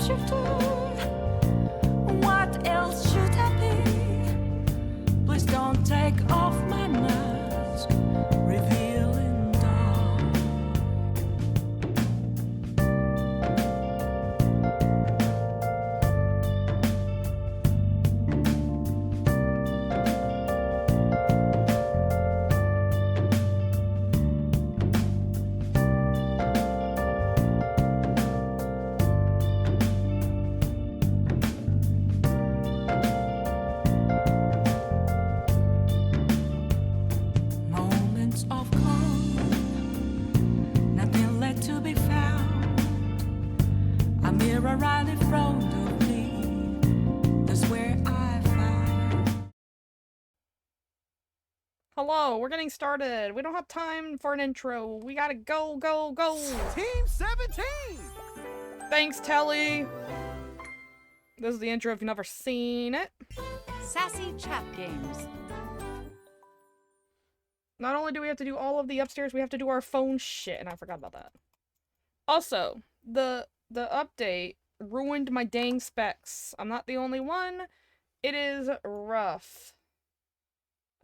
supposed to do? What else should I be? Please don't take off my mask, revealing dark. Moments of calm, nothing left to be found. A mirror right in front of me, that's where I found. Hello, we're getting started. We don't have time for an intro. We gotta go, go, go. Team 17! Thanks, Telly. This is the intro if you've never seen it. Sassy Chat Games. Not only do we have to do all of the upstairs, we have to do our phone shit, and I forgot about that. Also, the update ruined my dang specs. I'm not the only one. It is rough.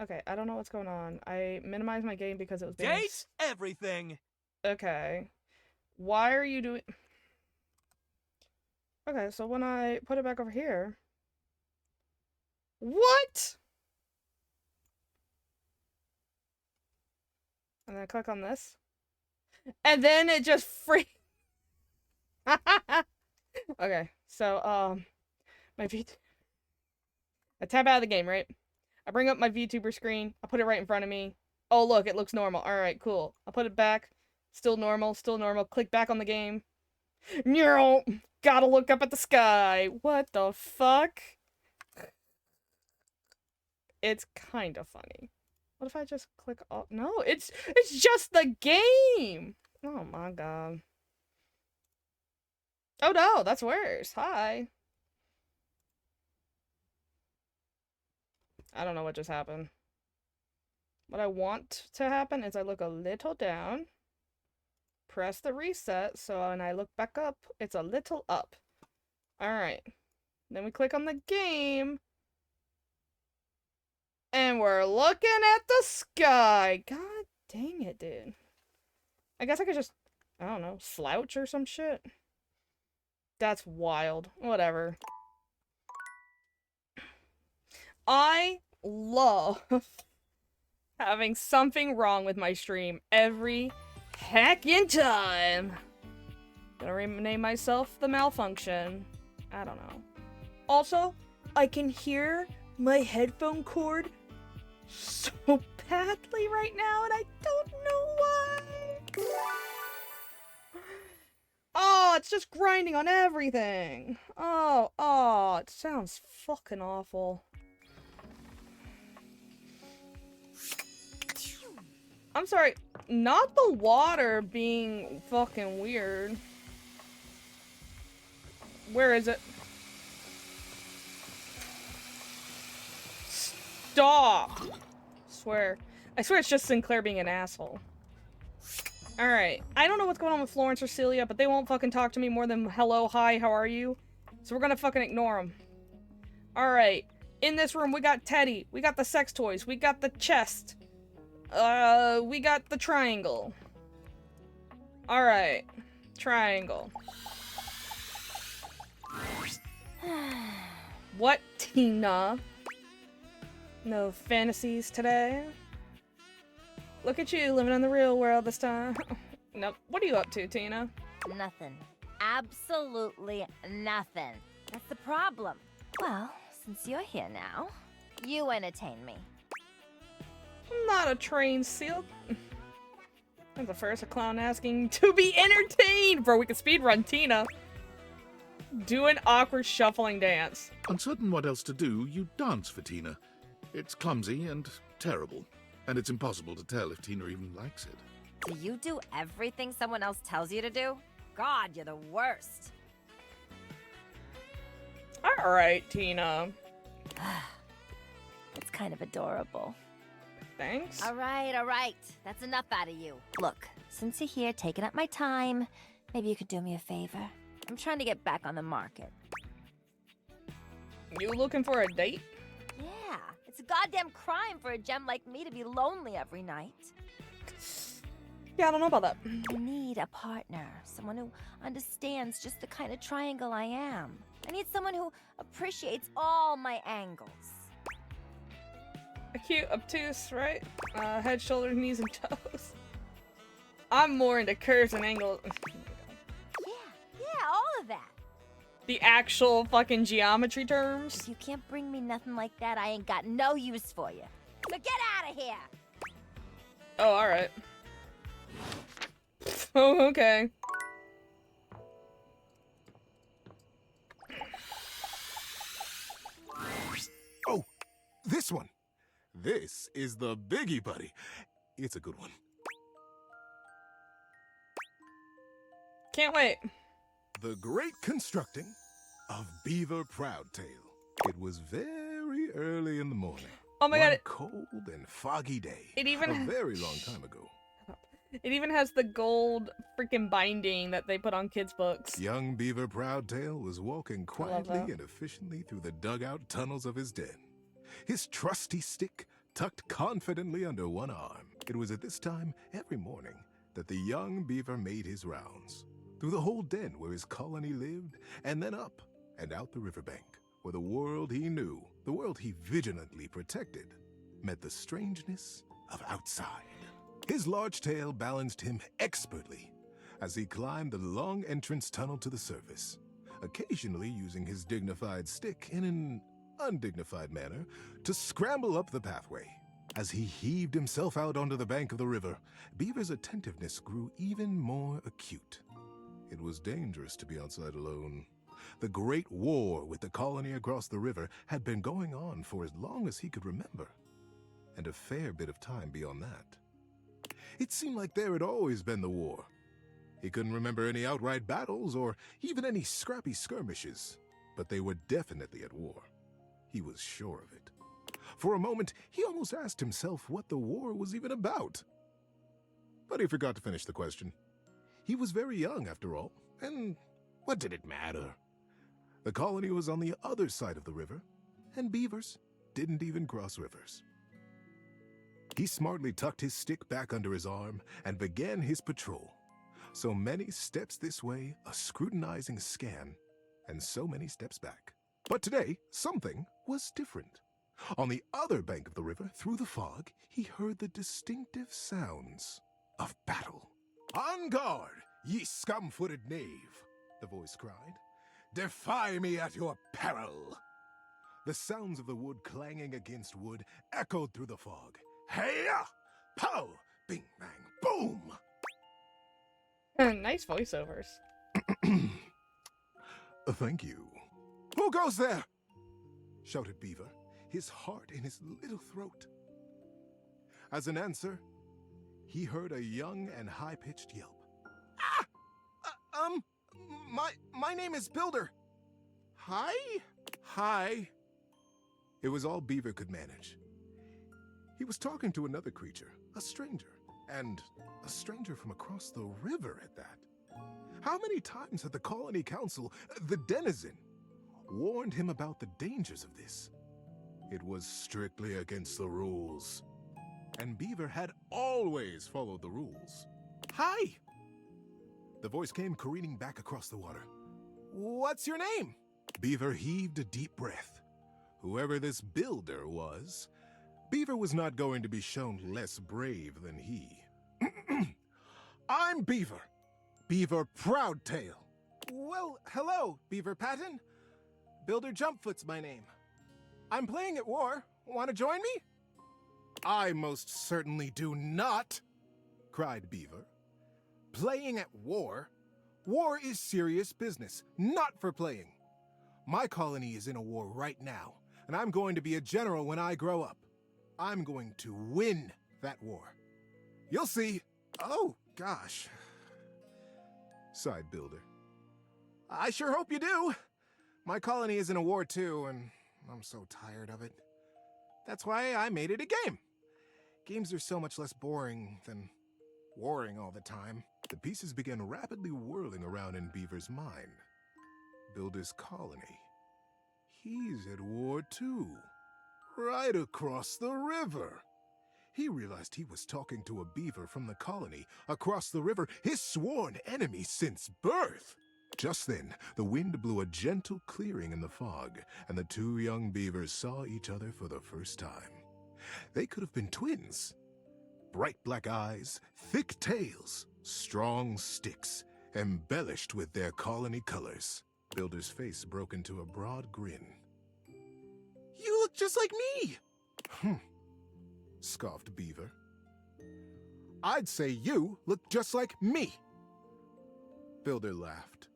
Okay, I don't know what's going on. I minimized my game because it was being... Date everything! Okay. Why are you doing... Okay, so when I put it back over here... What?! And then I click on this. And then it just free... Okay, so, my I tab out of the game, right? I bring up my VTuber screen. I put it right in front of me. Oh, look, it looks normal. Alright, cool. I'll put it back. Still normal, still normal. Click back on the game. No, gotta look up at the sky. What the fuck? It's kind of funny. What if I just click off? No, it's just the game. Oh my god. Oh no, that's worse. Hi. I don't know what just happened. What I want to happen is I look a little down, press the reset, so when I look back up, it's a little up. Alright. Then we click on the game, and we're looking at the sky. God dang it, dude. I guess I could just, I don't know, slouch or some shit. That's wild. Whatever. I love having something wrong with my stream every heckin' time. Gonna rename myself the malfunction. I don't know. Also, I can hear my headphone cord so badly right now, and I don't know why. Oh, it's just grinding on everything. Oh, it sounds fucking awful. I'm sorry, not the water being fucking weird. Where is it? Stop! I swear it's just Sinclair being an asshole. Alright, I don't know what's going on with Florence or Celia, but they won't fucking talk to me more than hello, hi, how are you? So we're gonna fucking ignore them. Alright, in this room we got Teddy, we got the sex toys, we got the chest. We got the triangle. Alright. Triangle. What, Tina? No fantasies today? Look at you, living in the real world this time. Nope. What are you up to, Tina? Nothing. Absolutely nothing. That's the problem. Well, since you're here now, you entertain me. I'm not a trained seal. I'm the first clown asking to be entertained for we can speedrun Tina. Do an awkward shuffling dance. Uncertain what else to do, you dance for Tina. It's clumsy and terrible, and it's impossible to tell if Tina even likes it. Do you do everything someone else tells you to do? God, you're the worst. Alright, Tina. It's kind of adorable. Thanks. All right. That's enough out of you. Look, since you're here taking up my time, maybe you could do me a favor. I'm trying to get back on the market. You looking for a date? Yeah, it's a goddamn crime for a gem like me to be lonely every night. Yeah, I don't know about that. I need a partner, someone who understands just the kind of triangle I am. I need someone who appreciates all my angles. Acute, obtuse, right? Head, shoulders, knees, and toes. I'm more into curves and angles. Yeah, all of that. The actual fucking geometry terms. If you can't bring me nothing like that, I ain't got no use for you. So get out of here! Oh, alright. Oh, okay. Oh, this one. This is the biggie, buddy. It's a good one. Can't wait. The Great Constructing of Beaver Proudtail. It was very early in the morning. Oh my One god. cold and foggy day. It even a very long time ago. It even has the gold freaking binding that they put on kids' books. Young Beaver Proudtail was walking love quietly that. and efficiently through the dugout tunnels of his den, his trusty stick tucked confidently under one arm. It was at this time every morning that the young beaver made his rounds, through the whole den where his colony lived, and then up and out the riverbank, where the world he knew, the world he vigilantly protected, met the strangeness of outside. His large tail balanced him expertly as he climbed the long entrance tunnel to the surface, occasionally using his dignified stick in an undignified manner to scramble up the pathway. As he heaved himself out onto the bank of the river, Beaver's attentiveness grew even more acute. It was dangerous to be outside alone. The Great War with the colony across the river had been going on for as long as he could remember, and a fair bit of time beyond that. It seemed like there had always been the war. He couldn't remember any outright battles or even any scrappy skirmishes, but they were definitely at war. He was sure of it. For a moment, he almost asked himself what the war was even about. But he forgot to finish the question. He was very young, after all, and what did it matter? The colony was on the other side of the river, and beavers didn't even cross rivers. He smartly tucked his stick back under his arm and began his patrol. So many steps this way, a scrutinizing scan, and so many steps back. But today, something was different. On the other bank of the river, through the fog, he heard the distinctive sounds of battle. "On guard, ye scum-footed knave," the voice cried. "Defy me at your peril." The sounds of the wood clanging against wood echoed through the fog. Hey-ya! Pow! Bing, bang, boom! Nice voiceovers. Thank you. Who goes there? Shouted Beaver, his heart in his little throat. As an answer, he heard a young and high-pitched yelp. Ah! My name is Builder. Hi? Hi. It was all Beaver could manage. He was talking to another creature, a stranger, and a stranger from across the river at that. How many times had the Colony Council, the denizen, warned him about the dangers of this? It was strictly against the rules, and Beaver had always followed the rules. Hi! The voice came careening back across the water. What's your name? Beaver heaved a deep breath. Whoever this builder was, Beaver was not going to be shown less brave than he. I'm Beaver. Beaver Proudtail. Well, hello, Beaver Patton. Builder Jumpfoot's my name. I'm playing at war. Want to join me? I most certainly do not, cried Beaver. Playing at war? War is serious business, not for playing. My colony is in a war right now, and I'm going to be a general when I grow up. I'm going to win that war. You'll see. Oh, gosh, sighed Builder. I sure hope you do. My colony is in a war too, and I'm so tired of it. That's why I made it a game. Games are so much less boring than warring all the time. The pieces began rapidly whirling around in Beaver's mind. Builder's colony. He's at war too. Right across the river. He realized he was talking to a beaver from the colony across the river, his sworn enemy since birth. Just then, the wind blew a gentle clearing in the fog, and the two young beavers saw each other for the first time. They could have been twins. Bright black eyes, thick tails, strong sticks, embellished with their colony colors. Builder's face broke into a broad grin. "You look just like me!" Scoffed Beaver. "I'd say you look just like me." Builder laughed.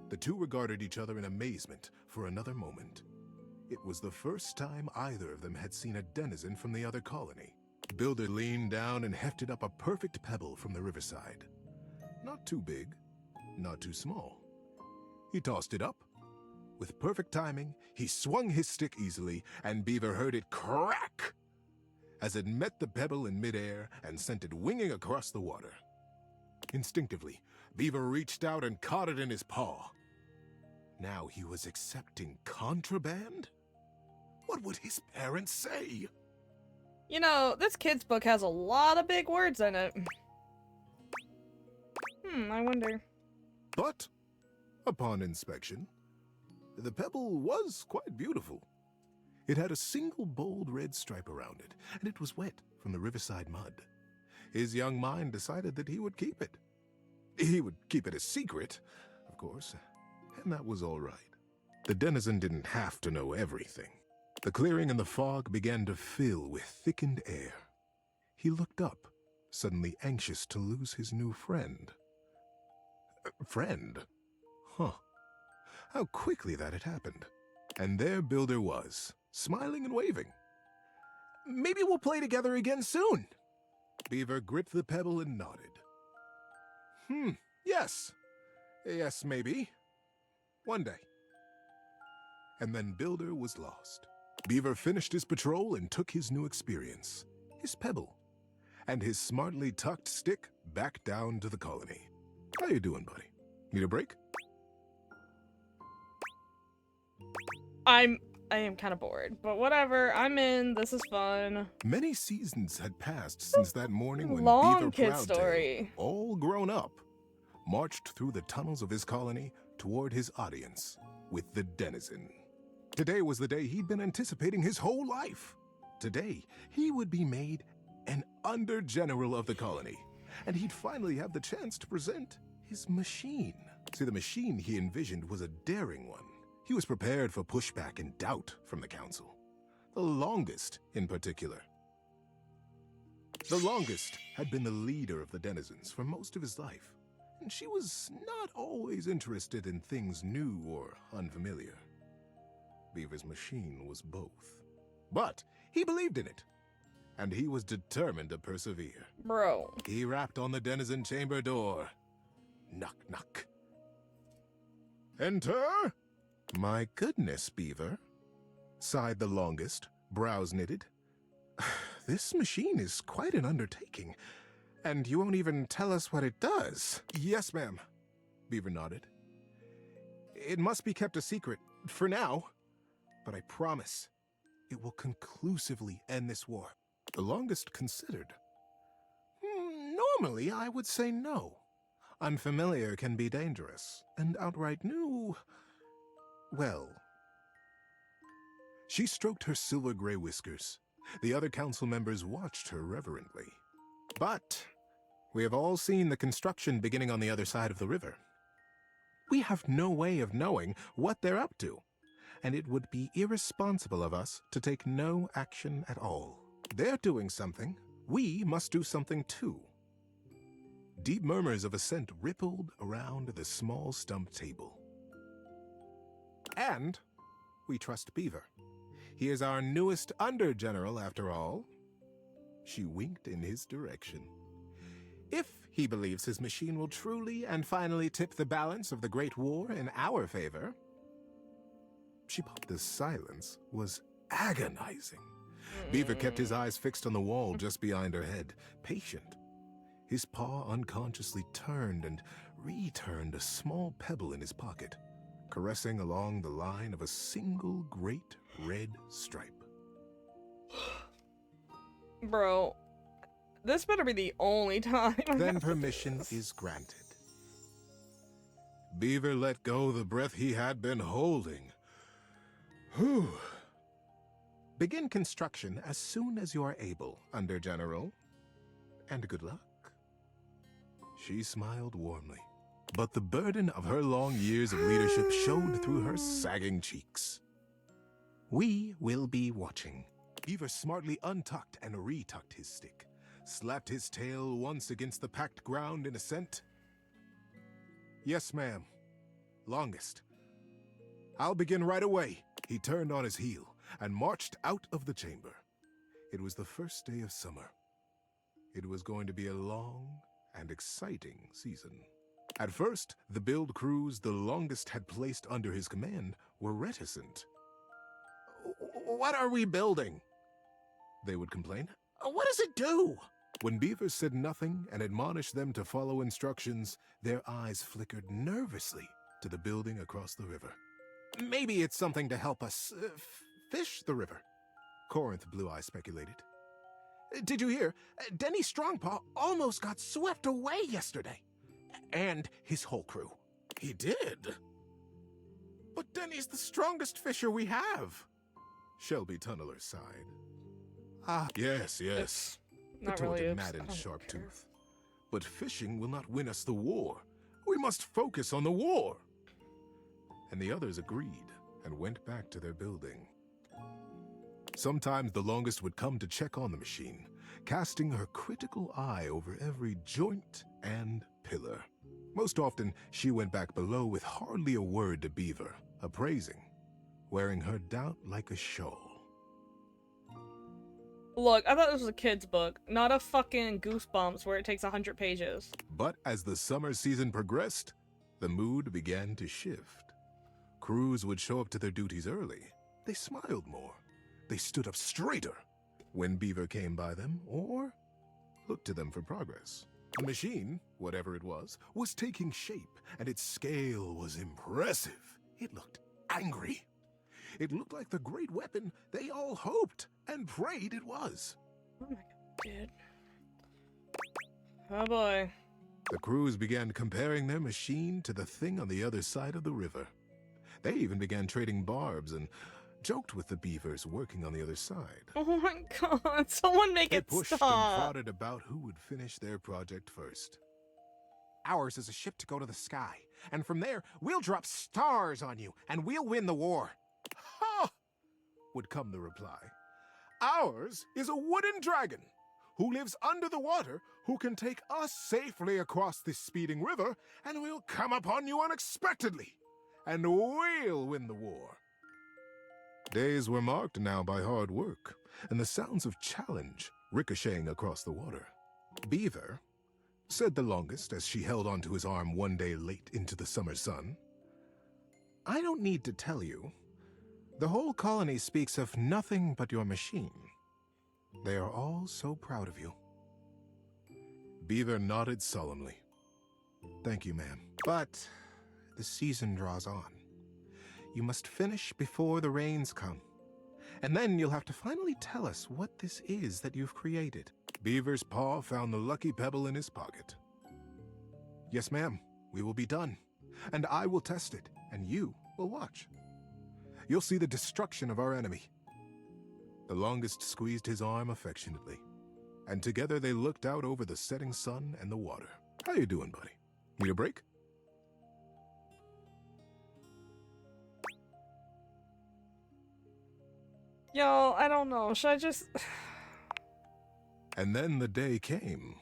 The two regarded each other in amazement for another moment. It was the first time either of them had seen a denizen from the other colony. Builder leaned down and hefted up a perfect pebble from the riverside. Not too big, not too small. He tossed it up. With perfect timing, he swung his stick easily, and Beaver heard it crack as it met the pebble in midair and sent it winging across the water. Instinctively, Beaver reached out and caught it in his paw. Now he was accepting contraband? What would his parents say? You know, this kid's book has a lot of big words in it. I wonder. But, upon inspection, the pebble was quite beautiful. It had a single bold red stripe around it, and it was wet from the riverside mud. His young mind decided that he would keep it. He would keep it a secret, of course, and that was all right. The denizen didn't have to know everything. The clearing and the fog began to fill with thickened air. He looked up, suddenly anxious to lose his new friend. Friend? Huh. How quickly that had happened. And there Builder was, smiling and waving. "Maybe we'll play together again soon." Beaver gripped the pebble and nodded. Yes. Yes, maybe. One day. And then Builder was lost. Beaver finished his patrol and took his new experience, his pebble, and his smartly tucked stick back down to the colony. How you doing, buddy? Need a break? I am kind of bored, but whatever. I'm in. This is fun. Many seasons had passed since that morning when Long Beaver kid Proudtail, story. all grown up, marched through the tunnels of his colony toward his audience with the denizen. Today was the day he'd been anticipating his whole life. Today, he would be made an under-general of the colony, and he'd finally have the chance to present his machine. See, the machine he envisioned was a daring one. He was prepared for pushback and doubt from the council. The longest, in particular. The longest had been the leader of the denizens for most of his life, and she was not always interested in things new or unfamiliar. Beaver's machine was both. But he believed in it, and he was determined to persevere. Bro. He rapped on the denizen chamber door. Knock, knock. "Enter?" "My goodness, Beaver," sighed the longest, brows knitted. "This machine is quite an undertaking, and you won't even tell us what it does." "Yes, ma'am," Beaver nodded. "It must be kept a secret, for now, but I promise it will conclusively end this war." The longest considered. "Normally, I would say no. Unfamiliar can be dangerous, and outright new, well..." She stroked her silver-gray whiskers. The other council members watched her reverently. "But we have all seen the construction beginning on the other side of the river. We have no way of knowing what they're up to, and it would be irresponsible of us to take no action at all. They're doing something. We must do something too." Deep murmurs of assent rippled around the small stump table. "And we trust Beaver. He is our newest under-general, after all." She winked in his direction. "If he believes his machine will truly and finally tip the balance of the Great War in our favor." The silence was agonizing. Beaver kept his eyes fixed on the wall just behind her head, patient. His paw unconsciously turned and returned a small pebble in his pocket. caressing along the line of a single great red stripe. Bro, this better be the only time. Then permission is granted. Beaver let go the breath he had been holding. Whew. Begin construction as soon as you are able, Under General. And good luck. She smiled warmly, but the burden of her long years of leadership showed through her sagging cheeks. We will be watching. Beaver smartly untucked and retucked his stick, slapped his tail once against the packed ground in assent. Yes, ma'am. Longest. I'll begin right away. He turned on his heel and marched out of the chamber. It was the first day of summer. It was going to be a long and exciting season. At first, the build crews the Longest had placed under his command were reticent. What are we building? They would complain. What does it do? When Beaver said nothing and admonished them to follow instructions, their eyes flickered nervously to the building across the river. Maybe it's something to help us fish the river, Corinth Blue Eye speculated. Did you hear? Denny Strongpaw almost got swept away yesterday. And his whole crew. He did? But Denny's the strongest fisher we have. Shelby Tunneler sighed. Ah, yes. Not really. Retorted Madden Sharptooth. But fishing will not win us the war. We must focus on the war. And the others agreed and went back to their building. Sometimes the Longest would come to check on the machine, casting her critical eye over every joint and pillar. Most often, she went back below with hardly a word to Beaver, appraising, wearing her doubt like a shawl. Look, I thought this was a kid's book, not a fucking Goosebumps where it takes 100 pages. But as the summer season progressed, the mood began to shift. Crews would show up to their duties early. They smiled more. They stood up straighter when Beaver came by them or looked to them for progress. The machine, whatever it was taking shape, and its scale was impressive. It looked angry. It looked like the great weapon they all hoped and prayed it was. Oh my god, dude. Oh boy. The crews began comparing their machine to the thing on the other side of the river. They even began trading barbs and joked with the beavers working on the other side. Oh my god, someone make They it pushed and stop. prodded about who would finish their project first. Ours is a ship to go to the sky, and from there, we'll drop stars on you, and we'll win the war. Ha! Would come the reply. Ours is a wooden dragon who lives under the water, who can take us safely across this speeding river, and we'll come upon you unexpectedly, and we'll win the war. Days were marked now by hard work, and the sounds of challenge ricocheting across the water. Beaver, said the Longest as she held onto his arm one day late into the summer sun, I don't need to tell you. The whole colony speaks of nothing but your machine. They are all so proud of you. Beaver nodded solemnly. Thank you, ma'am. But the season draws on. You must finish before the rains come. And then you'll have to finally tell us what this is that you've created. Beaver's paw found the lucky pebble in his pocket. Yes, ma'am. We will be done. And I will test it, and you will watch. You'll see the destruction of our enemy. The Longest squeezed his arm affectionately, and together they looked out over the setting sun and the water. How you doing, buddy? Need a break? Yo, I don't know. Should I just... And then the day came.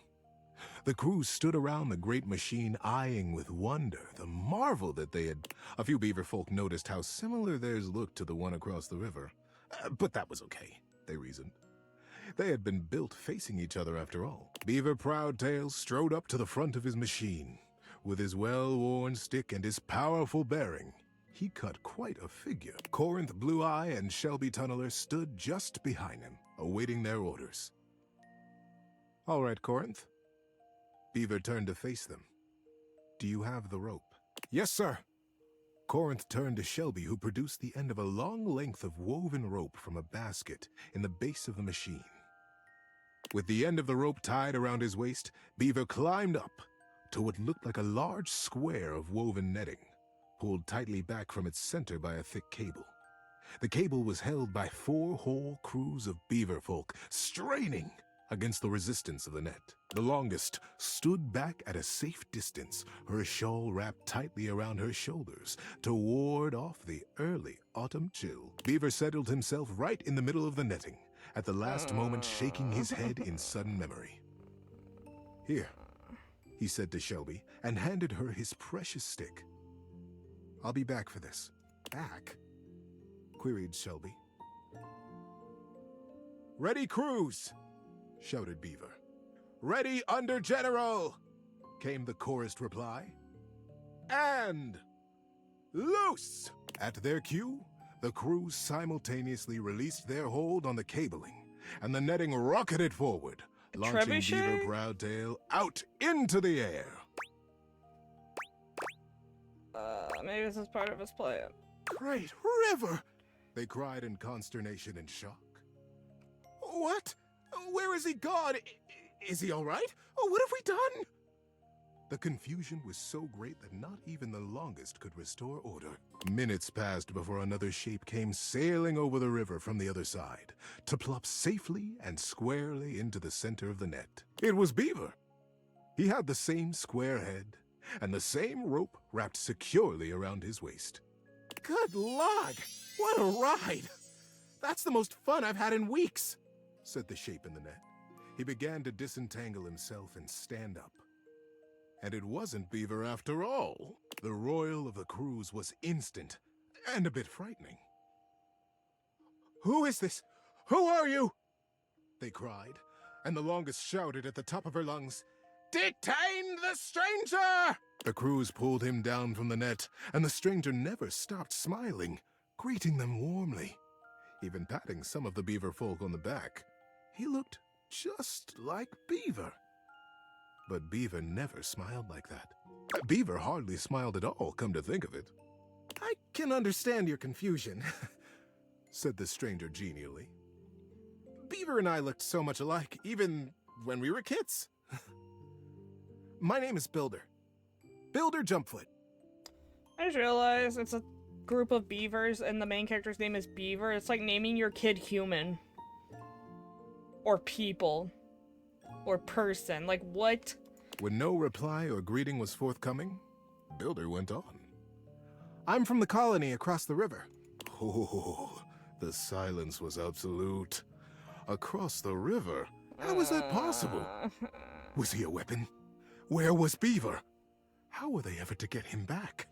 The crew stood around the great machine, eyeing with wonder the marvel that they had. A few beaver folk noticed how similar theirs looked to the one across the river. But that was okay, they reasoned. They had been built facing each other after all. Beaver Proudtail strode up to the front of his machine. With his well-worn stick and his powerful bearing, he cut quite a figure. Corinth Blue Eye and Shelby Tunneler stood just behind him, awaiting their orders. All right, Corinth. Beaver turned to face them. Do you have the rope? Yes, sir. Corinth turned to Shelby, who produced the end of a long length of woven rope from a basket in the base of the machine. With the end of the rope tied around his waist, Beaver climbed up to what looked like a large square of woven netting, pulled tightly back from its center by a thick cable. The cable was held by 4 whole crews of beaver folk, straining against the resistance of the net. The longest stood back at a safe distance, her shawl wrapped tightly around her shoulders to ward off the early autumn chill. Beaver settled himself right in the middle of the netting, at the last moment shaking his head in sudden memory. "Here," he said to Shelby, and handed her his precious stick. "I'll be back for this." "Back?" queried Shelby. "Ready, crews!" shouted Beaver. "Ready under General!" came the chorused reply. "And loose!" At their cue, the crews simultaneously released their hold on the cabling, and the netting rocketed forward, launching Trebuchet? Beaver Proudtail out into the air. Maybe this is part of his plan. "Great river!" they cried in consternation and shock. "What? Where is he gone? Is he all right? Oh, what have we done?" The confusion was so great that not even the longest could restore order. Minutes passed before another shape came sailing over the river from the other side, to plop safely and squarely into the center of the net. It was Beaver. He had the same square head, and the same rope wrapped securely around his waist. "Good Lord! What a ride! That's the most fun I've had in weeks," said the shape in the net. He began to disentangle himself and stand up. And it wasn't Beaver after all. The royal of the cruise was instant and a bit frightening. "Who is this? Who are you?" they cried, and the longest shouted at the top of her lungs, "Detain the stranger!" The crews pulled him down from the net, and the stranger never stopped smiling, greeting them warmly, even patting some of the beaver folk on the back. He looked just like Beaver. But Beaver never smiled like that. Beaver hardly smiled at all, come to think of it. "I can understand your confusion," said the stranger genially. "Beaver and I looked so much alike, even when we were kids. My name is Builder. Builder Jumpfoot." I just realized it's a group of beavers and the main character's name is Beaver. It's like naming your kid human. Or people. Or person. Like, what? When no reply or greeting was forthcoming, Builder went on. "I'm from the colony across the river." Oh, the silence was absolute. Across the river? How was that possible? Was he a weapon? Where was Beaver? How were they ever to get him back?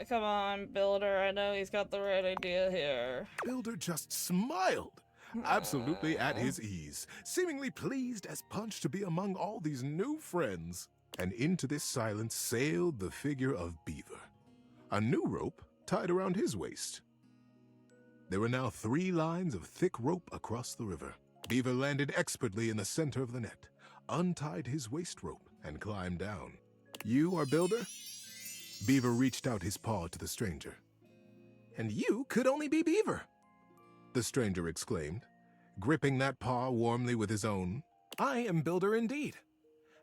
Come on, Builder. I know he's got the right idea here. Builder just smiled, absolutely at his ease, seemingly pleased as punch to be among all these new friends. And into this silence sailed the figure of Beaver, a new rope tied around his waist. There were now 3 lines of thick rope across the river. Beaver landed expertly in the center of the net, untied his waist rope, and climbed down. "You are Builder?" Beaver reached out his paw to the stranger. "And you could only be Beaver," the stranger exclaimed, gripping that paw warmly with his own. "I am Builder indeed,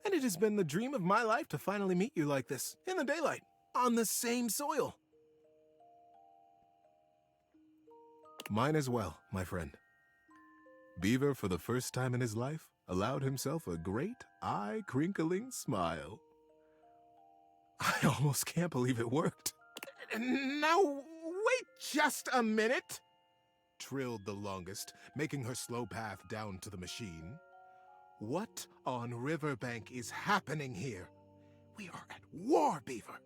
and it has been the dream of my life to finally meet you like this, in the daylight, on the same soil." "Mine as well, my friend." Beaver, for the first time in his life, allowed himself a great, eye-crinkling smile. "I almost can't believe it worked." "Now, wait just a minute," trilled the longest, making her slow path down to the machine. "What on Riverbank is happening here? We are at war, Beaver.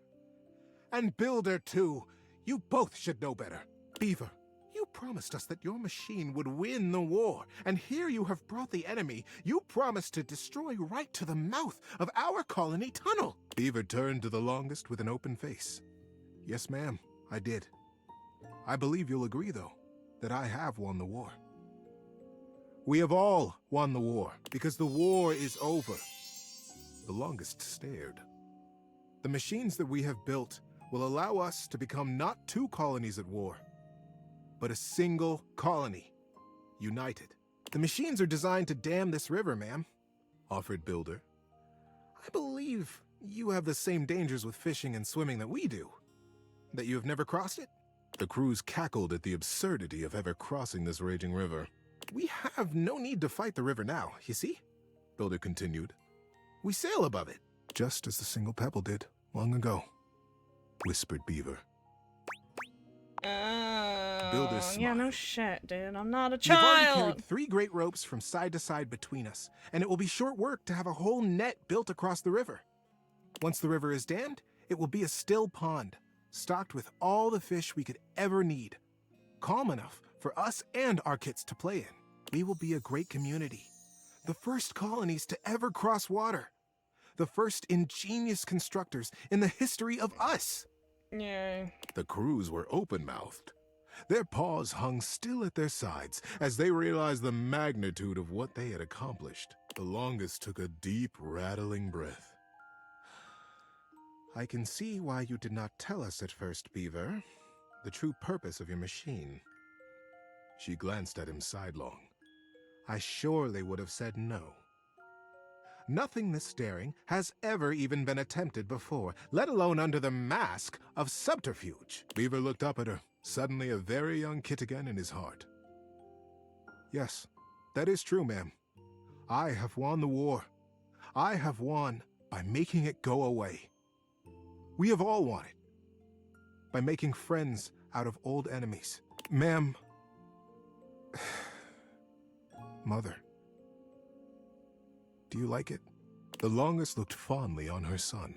And Builder, too. You both should know better. Beaver, you promised us that your machine would win the war, and here you have brought the enemy you promised to destroy right to the mouth of our colony tunnel." Beaver turned to the longest with an open face. "Yes, ma'am, I did. I believe you'll agree, though, that I have won the war. We have all won the war, because the war is over. the longest stared. The machines that we have built will allow us to become not two colonies at war, but a single colony, united. The machines are designed to dam this river, ma'am, offered Builder. I believe you have the same dangers with fishing and swimming that we do. That you have never crossed it? The crews cackled at the absurdity of ever crossing this raging river. We have no need to fight the river now, you see? Builder continued. We sail above it, just as the single pebble did long ago, whispered Beaver. Builder smiled. Yeah, no shit, dude. I'm not a You've already child. carried 3 great ropes from side to side between us, and it will be short work to have a whole net built across the river. Once the river is dammed, it will be a still pond, stocked with all the fish we could ever need. Calm enough for us and our kits to play in. We will be a great community. The first colonies to ever cross water. The first ingenious constructors in the history of us. Yay. The crews were open-mouthed. Their paws hung still at their sides as they realized the magnitude of what they had accomplished. The longest took a deep, rattling breath. I can see why you did not tell us at first, Beaver, the true purpose of your machine. She glanced at him sidelong. I surely would have said no. Nothing this daring has ever even been attempted before, let alone under the mask of subterfuge. Beaver looked up at her, suddenly a very young kit again in his heart. Yes, that is true, ma'am. I have won the war. I have won by making it go away. We have all won it. By making friends out of old enemies. Ma'am. Mother. Do you like it? The longest looked fondly on her son.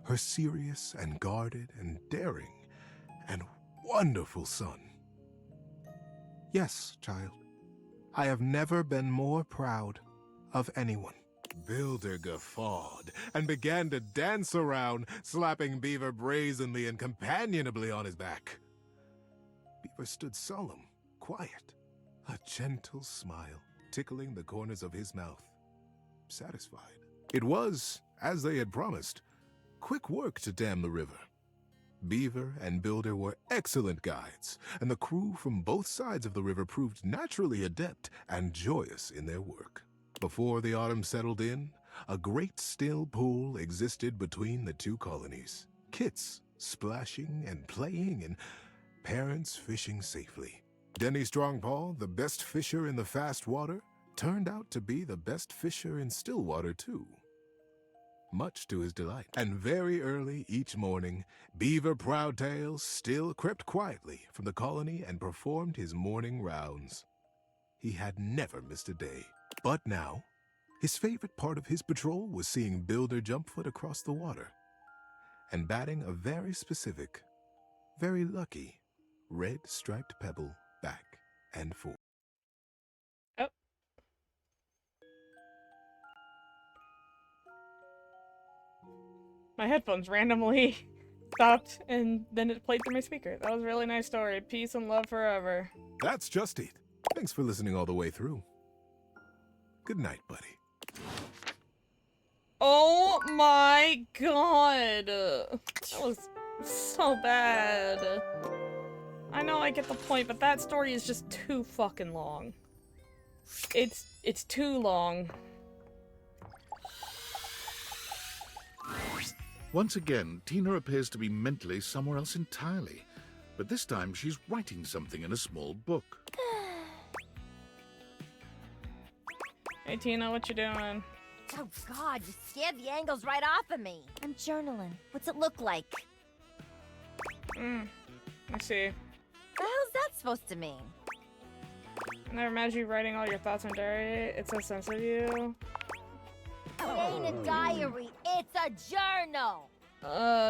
Her serious and guarded and daring and wonderful son. Yes, child. I have never been more proud of anyone. Builder guffawed and began to dance around, slapping Beaver brazenly and companionably on his back. Beaver stood solemn, quiet, a gentle smile tickling the corners of his mouth, satisfied. It was, as they had promised, quick work to dam the river. Beaver and Builder were excellent guides, and the crew from both sides of the river proved naturally adept and joyous in their work. Before the autumn settled in, a great still pool existed between the two colonies. Kits splashing and playing, and parents fishing safely. Denny Strongpaw, the best fisher in the fast water, turned out to be the best fisher in still water, too. Much to his delight. And very early each morning, Beaver Proudtail still crept quietly from the colony and performed his morning rounds. He had never missed a day. But now, his favorite part of his patrol was seeing Builder Jumpfoot across the water and batting a very specific, very lucky, red striped pebble back and forth. Oh. My headphones randomly stopped and then it played through my speaker. That was a really nice story. Peace and love forever. That's just it. Thanks for listening all the way through. Good night, buddy. Oh my god. That was so bad. I know I get the point, but that story is just too fucking long. It's too long. Once again, Tina appears to be mentally somewhere else entirely. But this time she's writing something in a small book. Hey Tina, what you doing? Oh god, you scared the angles right off of me. I'm journaling. What's it look like? I see. The hell's that supposed to mean? I never imagined you writing all your thoughts in a diary. It's so sense of you. It ain't a diary, it's a journal!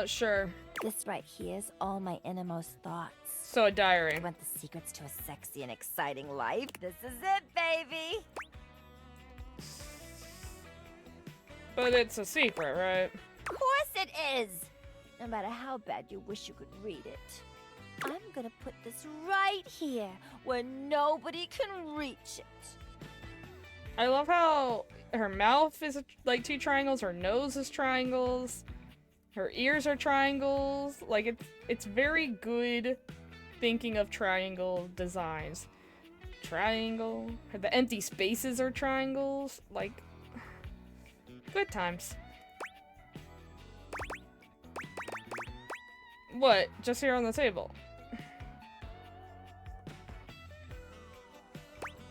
Sure. This right here's all my innermost thoughts. So a diary. I want the secrets to a sexy and exciting life. This is it, baby! But it's a secret, right? Of course it is! No matter how bad you wish you could read it. I'm gonna put this right here, where nobody can reach it. I love how her mouth is like 2 triangles, her nose is triangles, her ears are triangles. Like it's very good thinking of triangle designs. Triangle. The empty spaces are triangles. Like, good times. What? Just here on the table.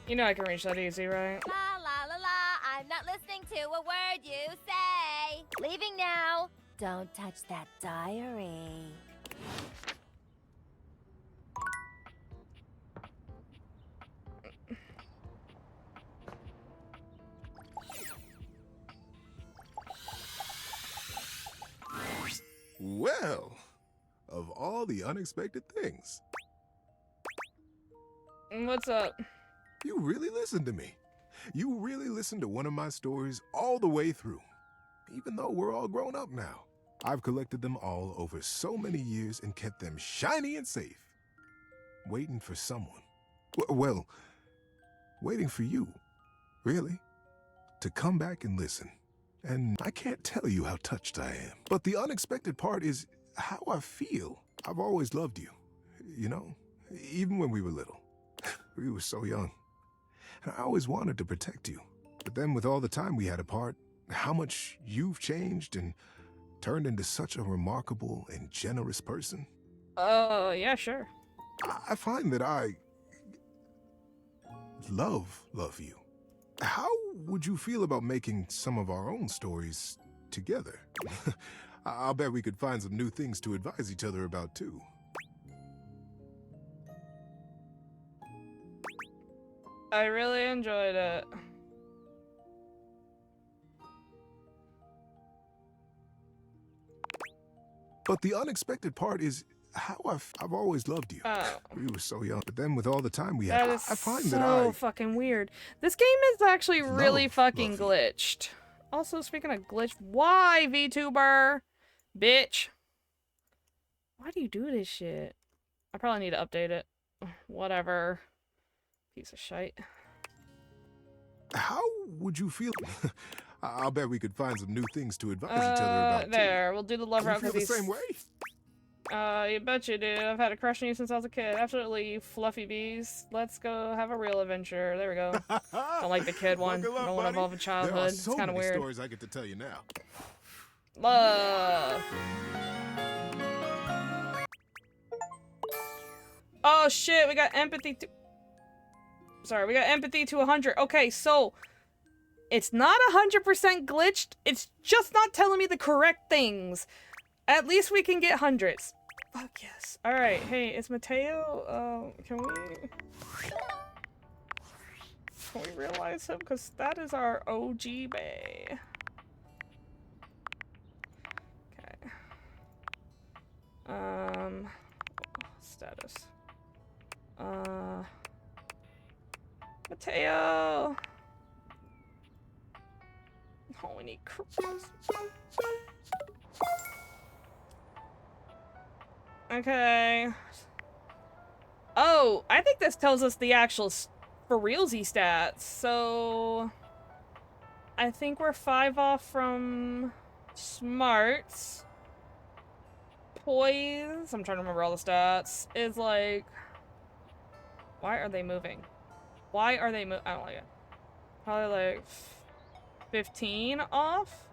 You know I can reach that easy, right? La la la la, I'm not listening to a word you say. Leaving now. Don't touch that diary. Well, of all the unexpected things, What's up? you really listened to me. You really listened to one of my stories all the way through. Even though we're all grown up now, I've collected them all over so many years and kept them shiny and safe. Waiting for someone. Well, waiting for you, really, to come back and listen. And I can't tell you how touched I am. But the unexpected part is how I feel. I've always loved you, you know, even when we were little. We were so young. And I always wanted to protect you. But then with all the time we had apart, how much you've changed and turned into such a remarkable and generous person. Yeah, sure. I find that I love you. How would you feel about making some of our own stories together? I'll bet we could find some new things to advise each other about, too. I really enjoyed it. But the unexpected part is how I've always loved you. Oh. We were so young, but then with all the time we That had, is I find so that I fucking weird. This game is actually really fucking love you. glitched. Also, speaking of glitch, why, VTuber? Bitch. Why do you do this shit? I probably need to update it. Whatever. Piece of shite. How would you feel? I'll bet we could find some new things to advise each other about, too. There. We'll do the love Do you route feel for the these. same way? You bet you do. I've had a crush on you since I was a kid. Absolutely fluffy bees. Let's go have a real adventure. There we go. Don't like the kid one. Buckle up, Don't want to buddy. involve a There are childhood. so It's kind of many weird. stories I get to tell you now. Love. Oh shit, we got empathy to... Sorry, we got empathy to 100. Okay, so... It's not 100% glitched. It's just not telling me the correct things. At least we can get hundreds. Fuck yes. Alright, hey, it's Mateo. Can we realize him? Because that is our OG bae. Okay. Status. Mateo! Oh, we need crows. Okay. Oh, I think this tells us the actual for realsy stats. So I think we're 5 off from smarts. Poise, I'm trying to remember all the stats, is like... Why are they moving? Why are they I don't like it. Probably like 15 off?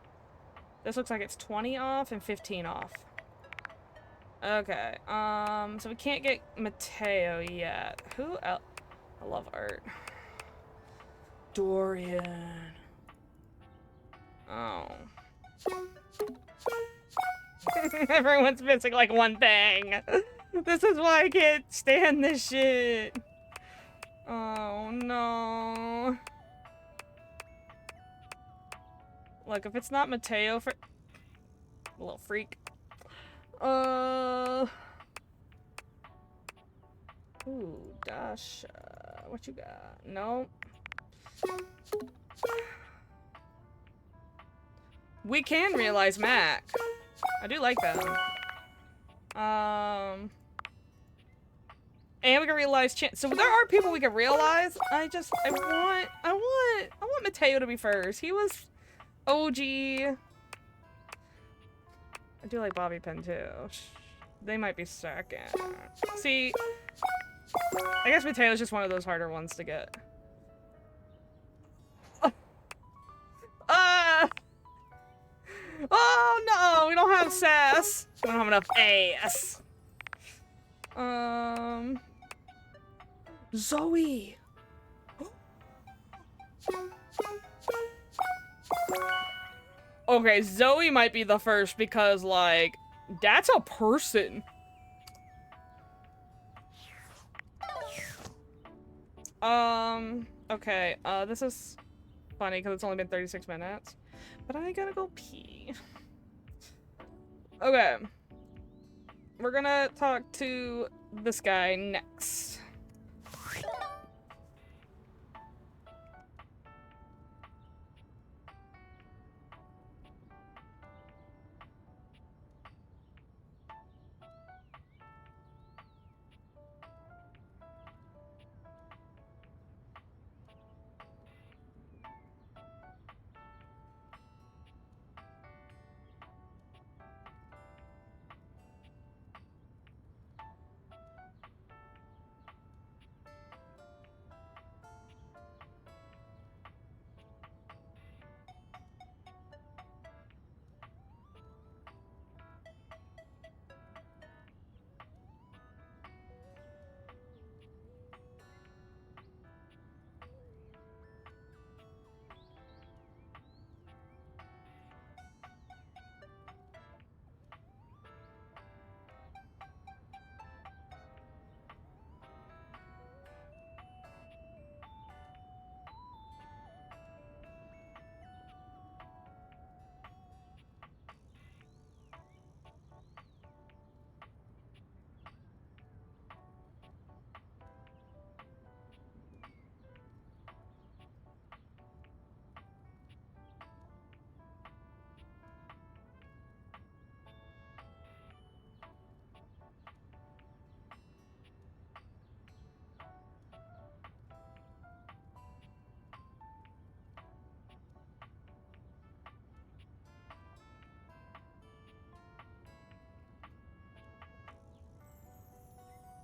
This looks like it's 20 off and 15 off. Okay, so we can't get Mateo yet. Who else? I love art. Dorian. Oh. Everyone's missing like one thing. This is why I can't stand this shit. Oh no. Look, if it's not Mateo for... A little freak. Ooh, Dasha. What you got? Nope. We can realize Mac. I do like that. And we can realize so there are people we can realize. I want want Mateo to be first. He was OG. I do like Bobby Pin too. They might be second. See, I guess Mateo's just one of those harder ones to get. Oh no, we don't have sass. We don't have enough ass. Zoe. Okay, Zoe might be the first because, like, that's a person. Okay, this is funny because it's only been 36 minutes. But I gotta go pee. Okay. We're gonna talk to this guy next.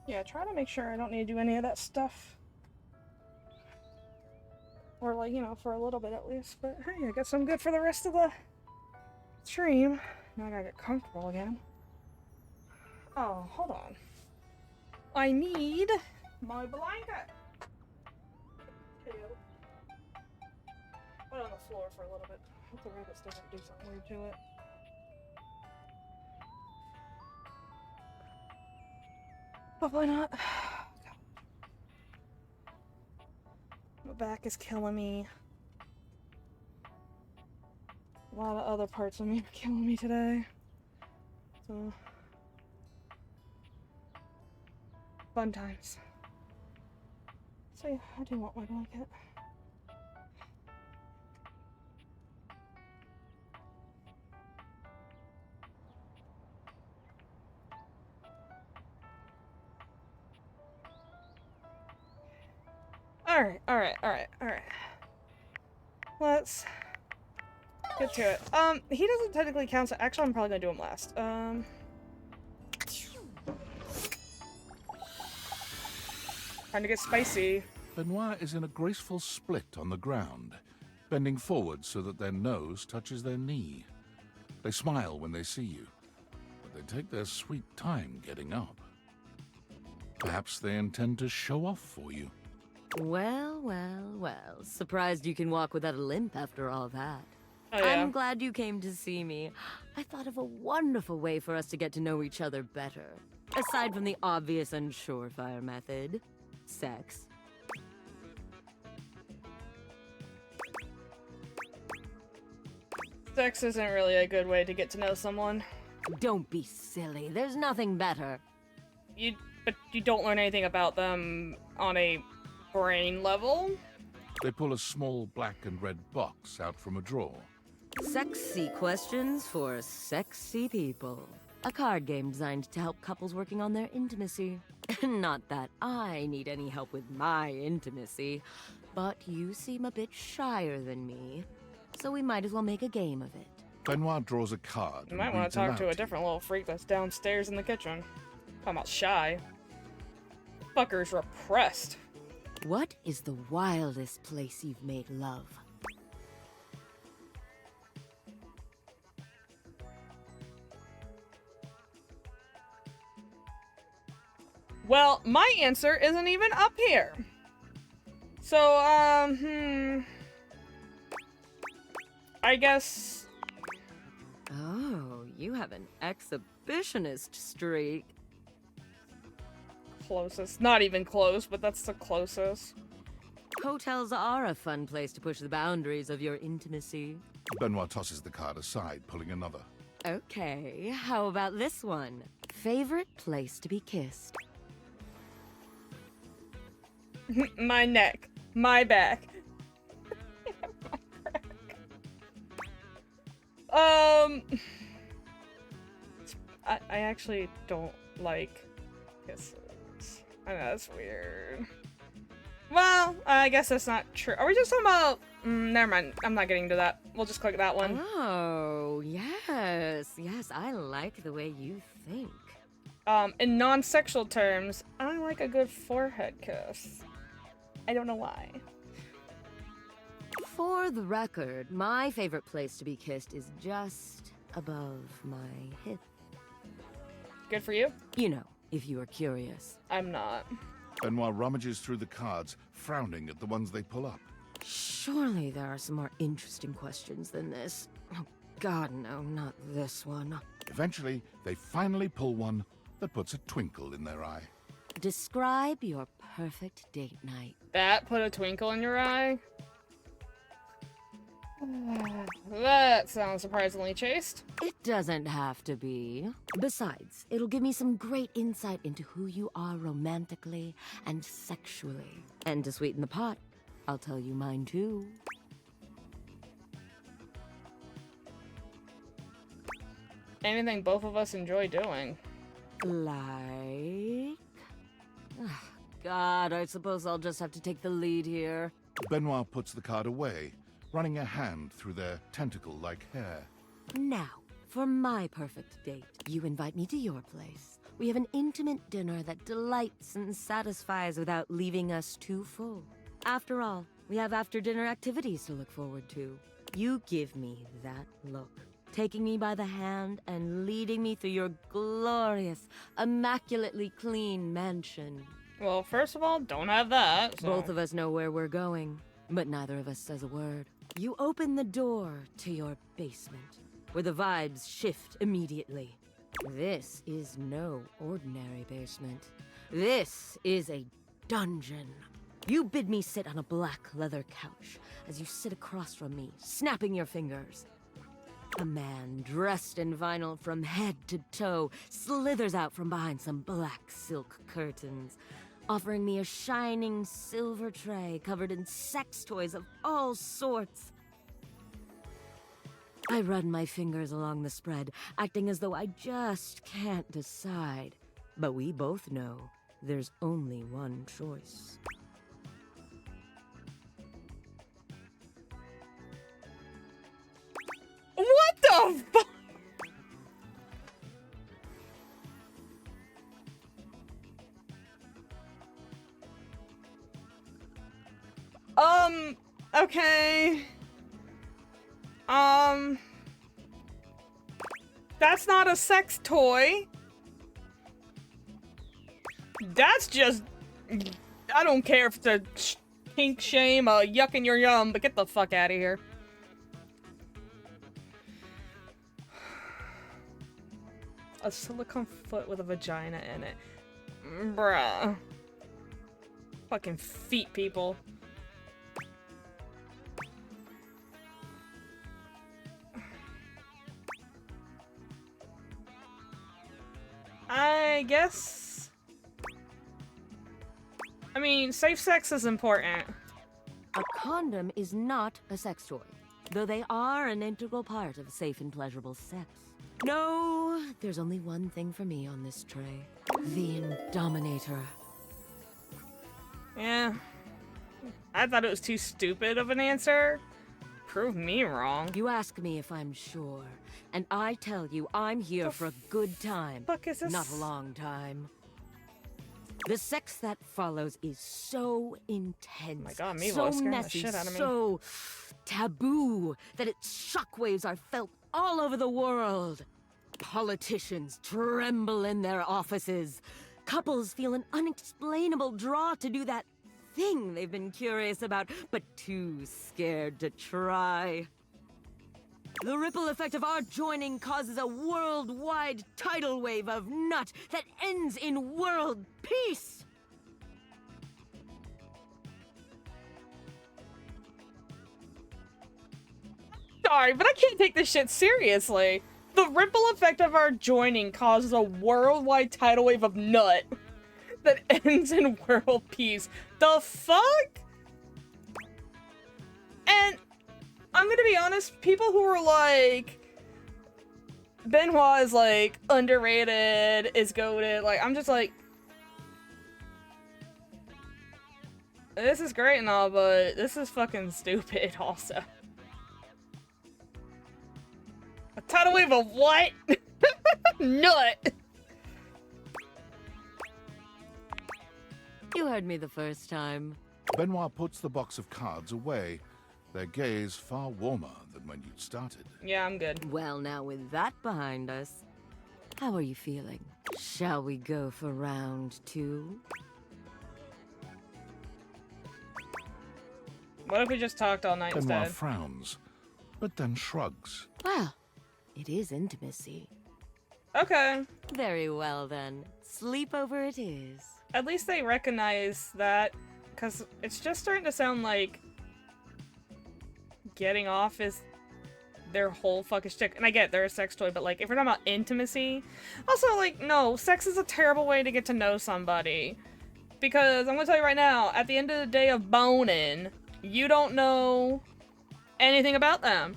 Yeah, try to make sure I don't need to do any of that stuff. Or, like, you know, for a little bit at least. But hey, I guess I'm good for the rest of the stream. Now I gotta get comfortable again. Oh, hold on. I need my blanket. Put it on the floor for a little bit. Hope the rabbits doesn't do something weird to it. Hopefully not. My back is killing me. A lot of other parts of me are killing me today. So, fun times. So yeah, I do want my blanket. Alright. Let's get to it. He doesn't technically count, so actually I'm probably gonna do him last. Trying to get spicy. Benoit is in a graceful split on the ground, bending forward so that their nose touches their knee. They smile when they see you, but they take their sweet time getting up. Perhaps they intend to show off for you. Well. Surprised you can walk without a limp after all that. Oh, yeah. I'm glad you came to see me. I thought of a wonderful way for us to get to know each other better. Aside from the obvious and surefire method, sex. Sex isn't really a good way to get to know someone. Don't be silly. There's nothing better. But you don't learn anything about them on a brain level. They pull a small black and red box out from a drawer. Sexy questions for sexy people. A card game designed to help couples working on their intimacy. Not that I need any help with my intimacy. But you seem a bit shyer than me, so we might as well make a game of it. Benoit draws a card. You might want to talk to a different little freak that's downstairs in the kitchen. Talking about shy. Fucker's repressed. What is the wildest place you've made love? Well, my answer isn't even up here. So, I guess... Oh, you have an exhibitionist streak. Closest. Not even close, but that's the closest. Hotels are a fun place to push the boundaries of your intimacy. Benoit tosses the card aside, pulling another. Okay, how about this one? Favorite place to be kissed? My neck. My back. I actually don't like kisses. I know that's weird. Well, I guess that's not true. Are we just talking about... never mind. I'm not getting to that. We'll just click that one. Oh, yes. Yes, I like the way you think. In non-sexual terms, I like a good forehead kiss. I don't know why. For the record, my favorite place to be kissed is just above my hip. Good for you? You know, if you are curious. I'm not. Benoit rummages through the cards, frowning at the ones they pull up. Surely there are some more interesting questions than this. Oh, God, no, not this one. Eventually, they finally pull one that puts a twinkle in their eye. Describe your perfect date night. That put a twinkle in your eye? That sounds surprisingly chaste. It doesn't have to be. Besides, it'll give me some great insight into who you are romantically and sexually. And to sweeten the pot, I'll tell you mine too. Anything both of us enjoy doing. Like... Ah, God, I suppose I'll just have to take the lead here. Benoit puts the card away, running a hand through their tentacle-like hair. Now, for my perfect date, you invite me to your place. We have an intimate dinner that delights and satisfies without leaving us too full. After all, we have after-dinner activities to look forward to. You give me that look, taking me by the hand and leading me through your glorious, immaculately clean mansion. Well, first of all, don't have that. So. Both of us know where we're going, but neither of us says a word. You open the door to your basement, where the vibes shift immediately. This is no ordinary basement. This is a dungeon. You bid me sit on a black leather couch as you sit across from me, snapping your fingers. A man dressed in vinyl from head to toe slithers out from behind some black silk curtains, offering me a shining silver tray covered in sex toys of all sorts. I run my fingers along the spread, acting as though I just can't decide. But we both know there's only one choice. What the fuck? Okay. That's not a sex toy. That's just... I don't care if it's a kink shame, a yuck in your yum, but get the fuck out of here. A silicone foot with a vagina in it. Bruh. Fucking feet, people. I guess... I mean, safe sex is important. A condom is not a sex toy, though they are an integral part of safe and pleasurable sex. No, there's only one thing for me on this tray. The Indominator. Yeah. I thought it was too stupid of an answer. Prove me wrong. You ask me if I'm sure, and I tell you I'm here for a good time, Fuck is this? not a long time. The sex that follows is so intense, Oh my God, Mevo so is scaring the messy, shit out of me. so taboo that its shockwaves are felt all over the world. Politicians tremble in their offices. Couples feel an unexplainable draw to do that thing they've been curious about, but too scared to try. The ripple effect of our joining causes a worldwide tidal wave of nut that ends in world peace. Sorry, but I can't take this shit seriously. The ripple effect of our joining causes a worldwide tidal wave of nut that ends in world peace. The fuck? And I'm gonna be honest, people who are like, Benoit is like underrated, is goated, like, I'm just like, this is great and all, but this is fucking stupid also. A tidal wave of what? Nut! You heard me the first time. Benoit puts the box of cards away, their gaze far warmer than when you'd started. Yeah, I'm good. Well, now with that behind us, how are you feeling? Shall we go for round 2? What if we just talked all night Benoit instead? frowns, but then shrugs. Well, it is intimacy. Okay. Very well then. Sleepover it is. At least they recognize that, because it's just starting to sound like getting off is their whole fucking shtick. And I get they're a sex toy, but like, if we're talking about intimacy, also like, no, sex is a terrible way to get to know somebody. Because I'm gonna tell you right now, at the end of the day of boning, you don't know anything about them.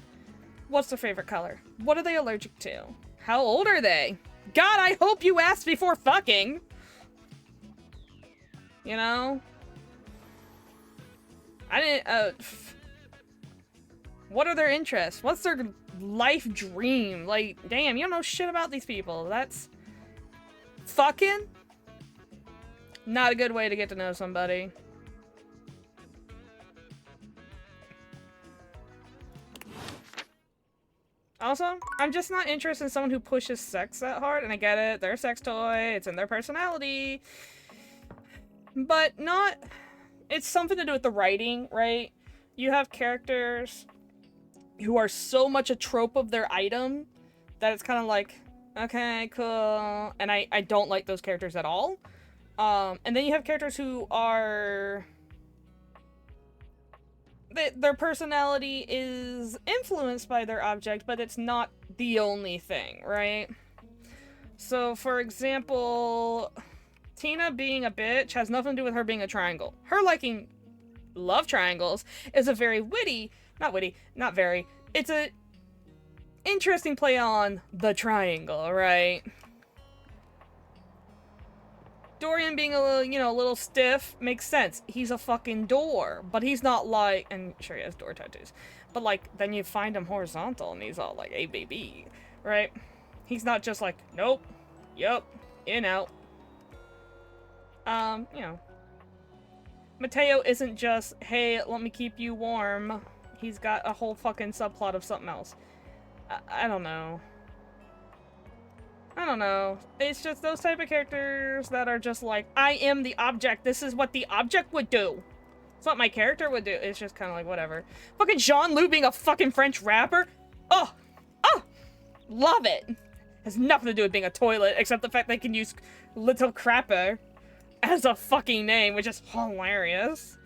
What's their favorite color? What are they allergic to? How old are they? God, I hope you asked before fucking. You know? I didn't, what are their interests? What's their life dream? Like, damn, you don't know shit about these people. That's fucking not a good way to get to know somebody. Also, I'm just not interested in someone who pushes sex that hard, and I get it, they're a sex toy, it's in their personality, but not, it's something to do with the writing, right? You have characters who are so much a trope of their item that it's kind of like, okay, cool, and I don't like those characters at all. And then you have characters who are... their personality is influenced by their object, but it's not the only thing, right? So, for example, Tina being a bitch has nothing to do with her being a triangle. Her liking love triangles is a very it's a interesting play on the triangle, right? Dorian being a little, you know, a little stiff makes sense. He's a fucking door, but he's not like, and sure he has door tattoos, but like, then you find him horizontal and he's all like, hey baby, right? He's not just like, nope, yup, in, out. You know. Mateo isn't just, hey, let me keep you warm. He's got a whole fucking subplot of something else. I don't know. I don't know. It's just those type of characters that are just like, I am the object. This is what the object would do. It's what my character would do. It's just kind of like, whatever. Fucking Jean-Luc being a fucking French rapper. Oh! Oh! Love it! Has nothing to do with being a toilet, except the fact they can use Little Crapper as a fucking name, which is hilarious.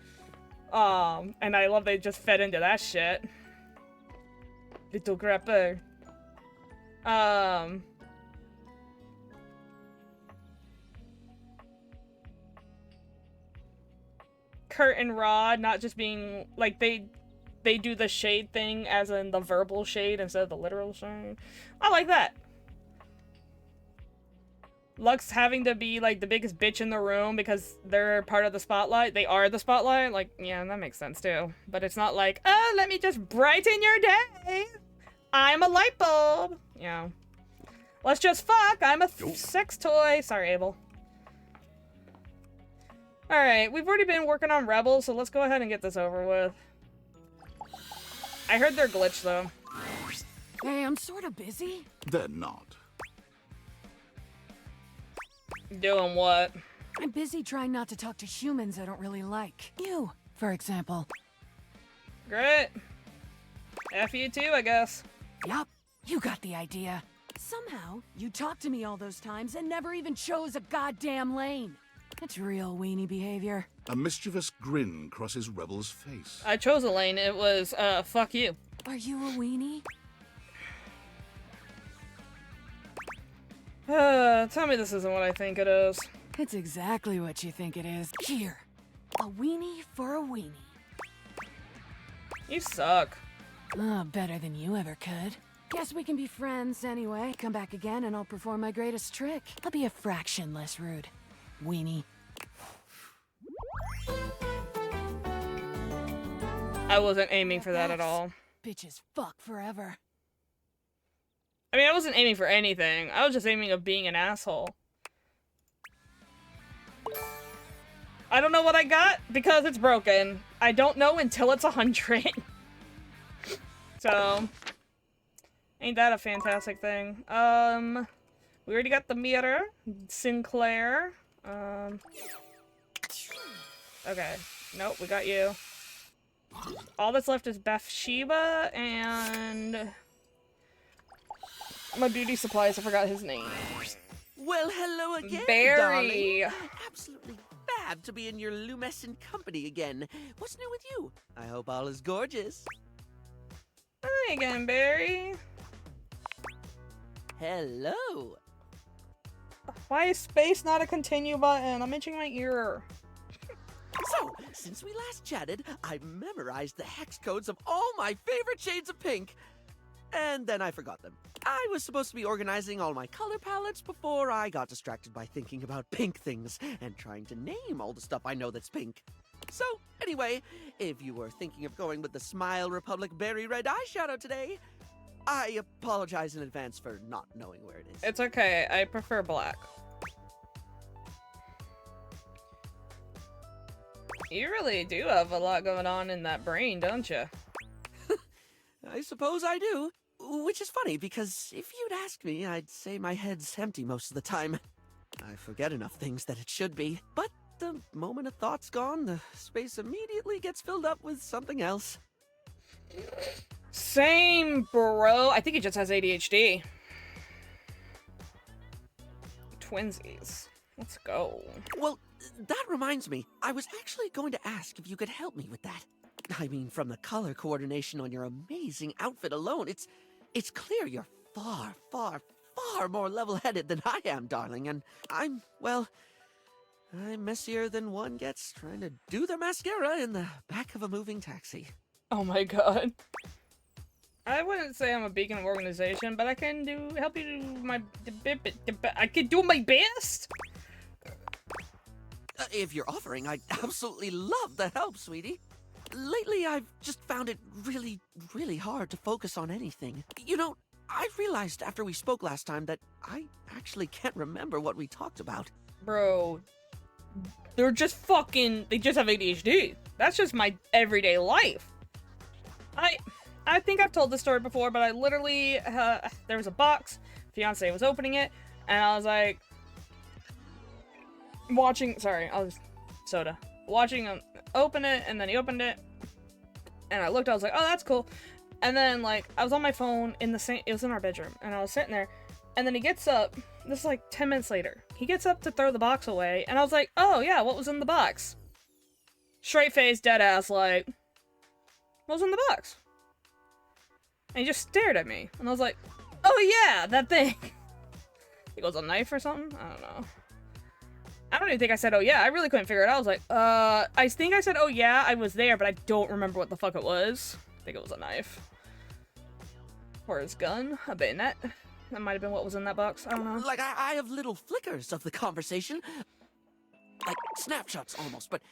And I love they just fed into that shit. Little Crapper. Kurt and Rod not just being like they do the shade thing as in the verbal shade instead of the literal shade. I like that. Lux having to be, like, the biggest bitch in the room because they're part of the spotlight. They are the spotlight. Like, yeah, that makes sense, too. But it's not like, oh, let me just brighten your day. I'm a light bulb. Yeah. Let's just fuck. I'm a sex toy. Sorry, Abel. Alright, we've already been working on Rebels, so let's go ahead and get this over with. I heard they're glitched, though. Hey, I'm sort of busy. They're not. Doing what? I'm busy trying not to talk to humans I don't really like. You, for example. Great. F you too, I guess. Yup, you got the idea. Somehow, you talked to me all those times and never even chose a goddamn lane. It's real weenie behavior. A mischievous grin crosses Rebel's face. I chose a lane. It was, fuck you. Are you a weenie? Tell me this isn't what I think it is. It's exactly what you think it is. Here, a weenie for a weenie. You suck. Oh, better than you ever could. Guess we can be friends anyway. Come back again and I'll perform my greatest trick. I'll be a fraction less rude. Weenie. I wasn't aiming for that at all. Bitches fuck forever. I mean, I wasn't aiming for anything. I was just aiming of being an asshole. I don't know what I got because it's broken. I don't know until it's 100. So, ain't that a fantastic thing? We already got the mirror. Sinclair. Okay. Nope, we got you. All that's left is Bathsheba and my beauty supplies. I forgot his name. Well, hello again, Barry. darling. Absolutely fab to be in your lumescent company again. What's new with you? I hope all is gorgeous. Hi again, Barry. Hello. Why is space not a continue button? I'm itching my ear. So, since we last chatted, I memorized the hex codes of all my favorite shades of pink. And then I forgot them. I was supposed to be organizing all my color palettes before I got distracted by thinking about pink things and trying to name all the stuff I know that's pink. So, anyway, if you were thinking of going with the Smile Republic Berry Red Eye shoutout today, I apologize in advance for not knowing where it is. It's okay. I prefer black. You really do have a lot going on in that brain, don't you? I suppose I do. Which is funny, because if you'd ask me, I'd say my head's empty most of the time. I forget enough things that it should be, but the moment a thought's gone, the space immediately gets filled up with something else. Same, bro. I think he just has ADHD. Twinsies. Let's go. Well, that reminds me, I was actually going to ask if you could help me with that. I mean, from the color coordination on your amazing outfit alone, it's clear you're far, far, far more level-headed than I am, darling, and I'm messier than one gets trying to do their mascara in the back of a moving taxi. Oh my god. I wouldn't say I'm a beacon of organization, but I can help you do my I can do my best. If you're offering, I'd absolutely love the help, sweetie. Lately, I've just found it really, really hard to focus on anything. You know, I realized after we spoke last time that I actually can't remember what we talked about. Bro, they just have ADHD. That's just my everyday life. I think I've told this story before, but I literally, there was a box, fiance was opening it, and I was like, watching him open it, and then he opened it, and I looked, I was like, oh, that's cool. And then, like, I was on my phone it was in our bedroom, and I was sitting there, and then he gets up, this is like 10 minutes later, he gets up to throw the box away, and I was like, oh yeah, what was in the box? Straight face, dead ass, like, what was in the box? And he just stared at me, and I was like, oh yeah, that thing. He goes, a knife or something? I don't know. I don't even think I said, oh yeah, I really couldn't figure it out. I was like, I think I said, oh yeah, I was there, but I don't remember what the fuck it was. I think it was a knife. Or his gun, a bayonet. That might have been what was in that box. I don't know. Like, I have little flickers of the conversation. Like snapshots almost, but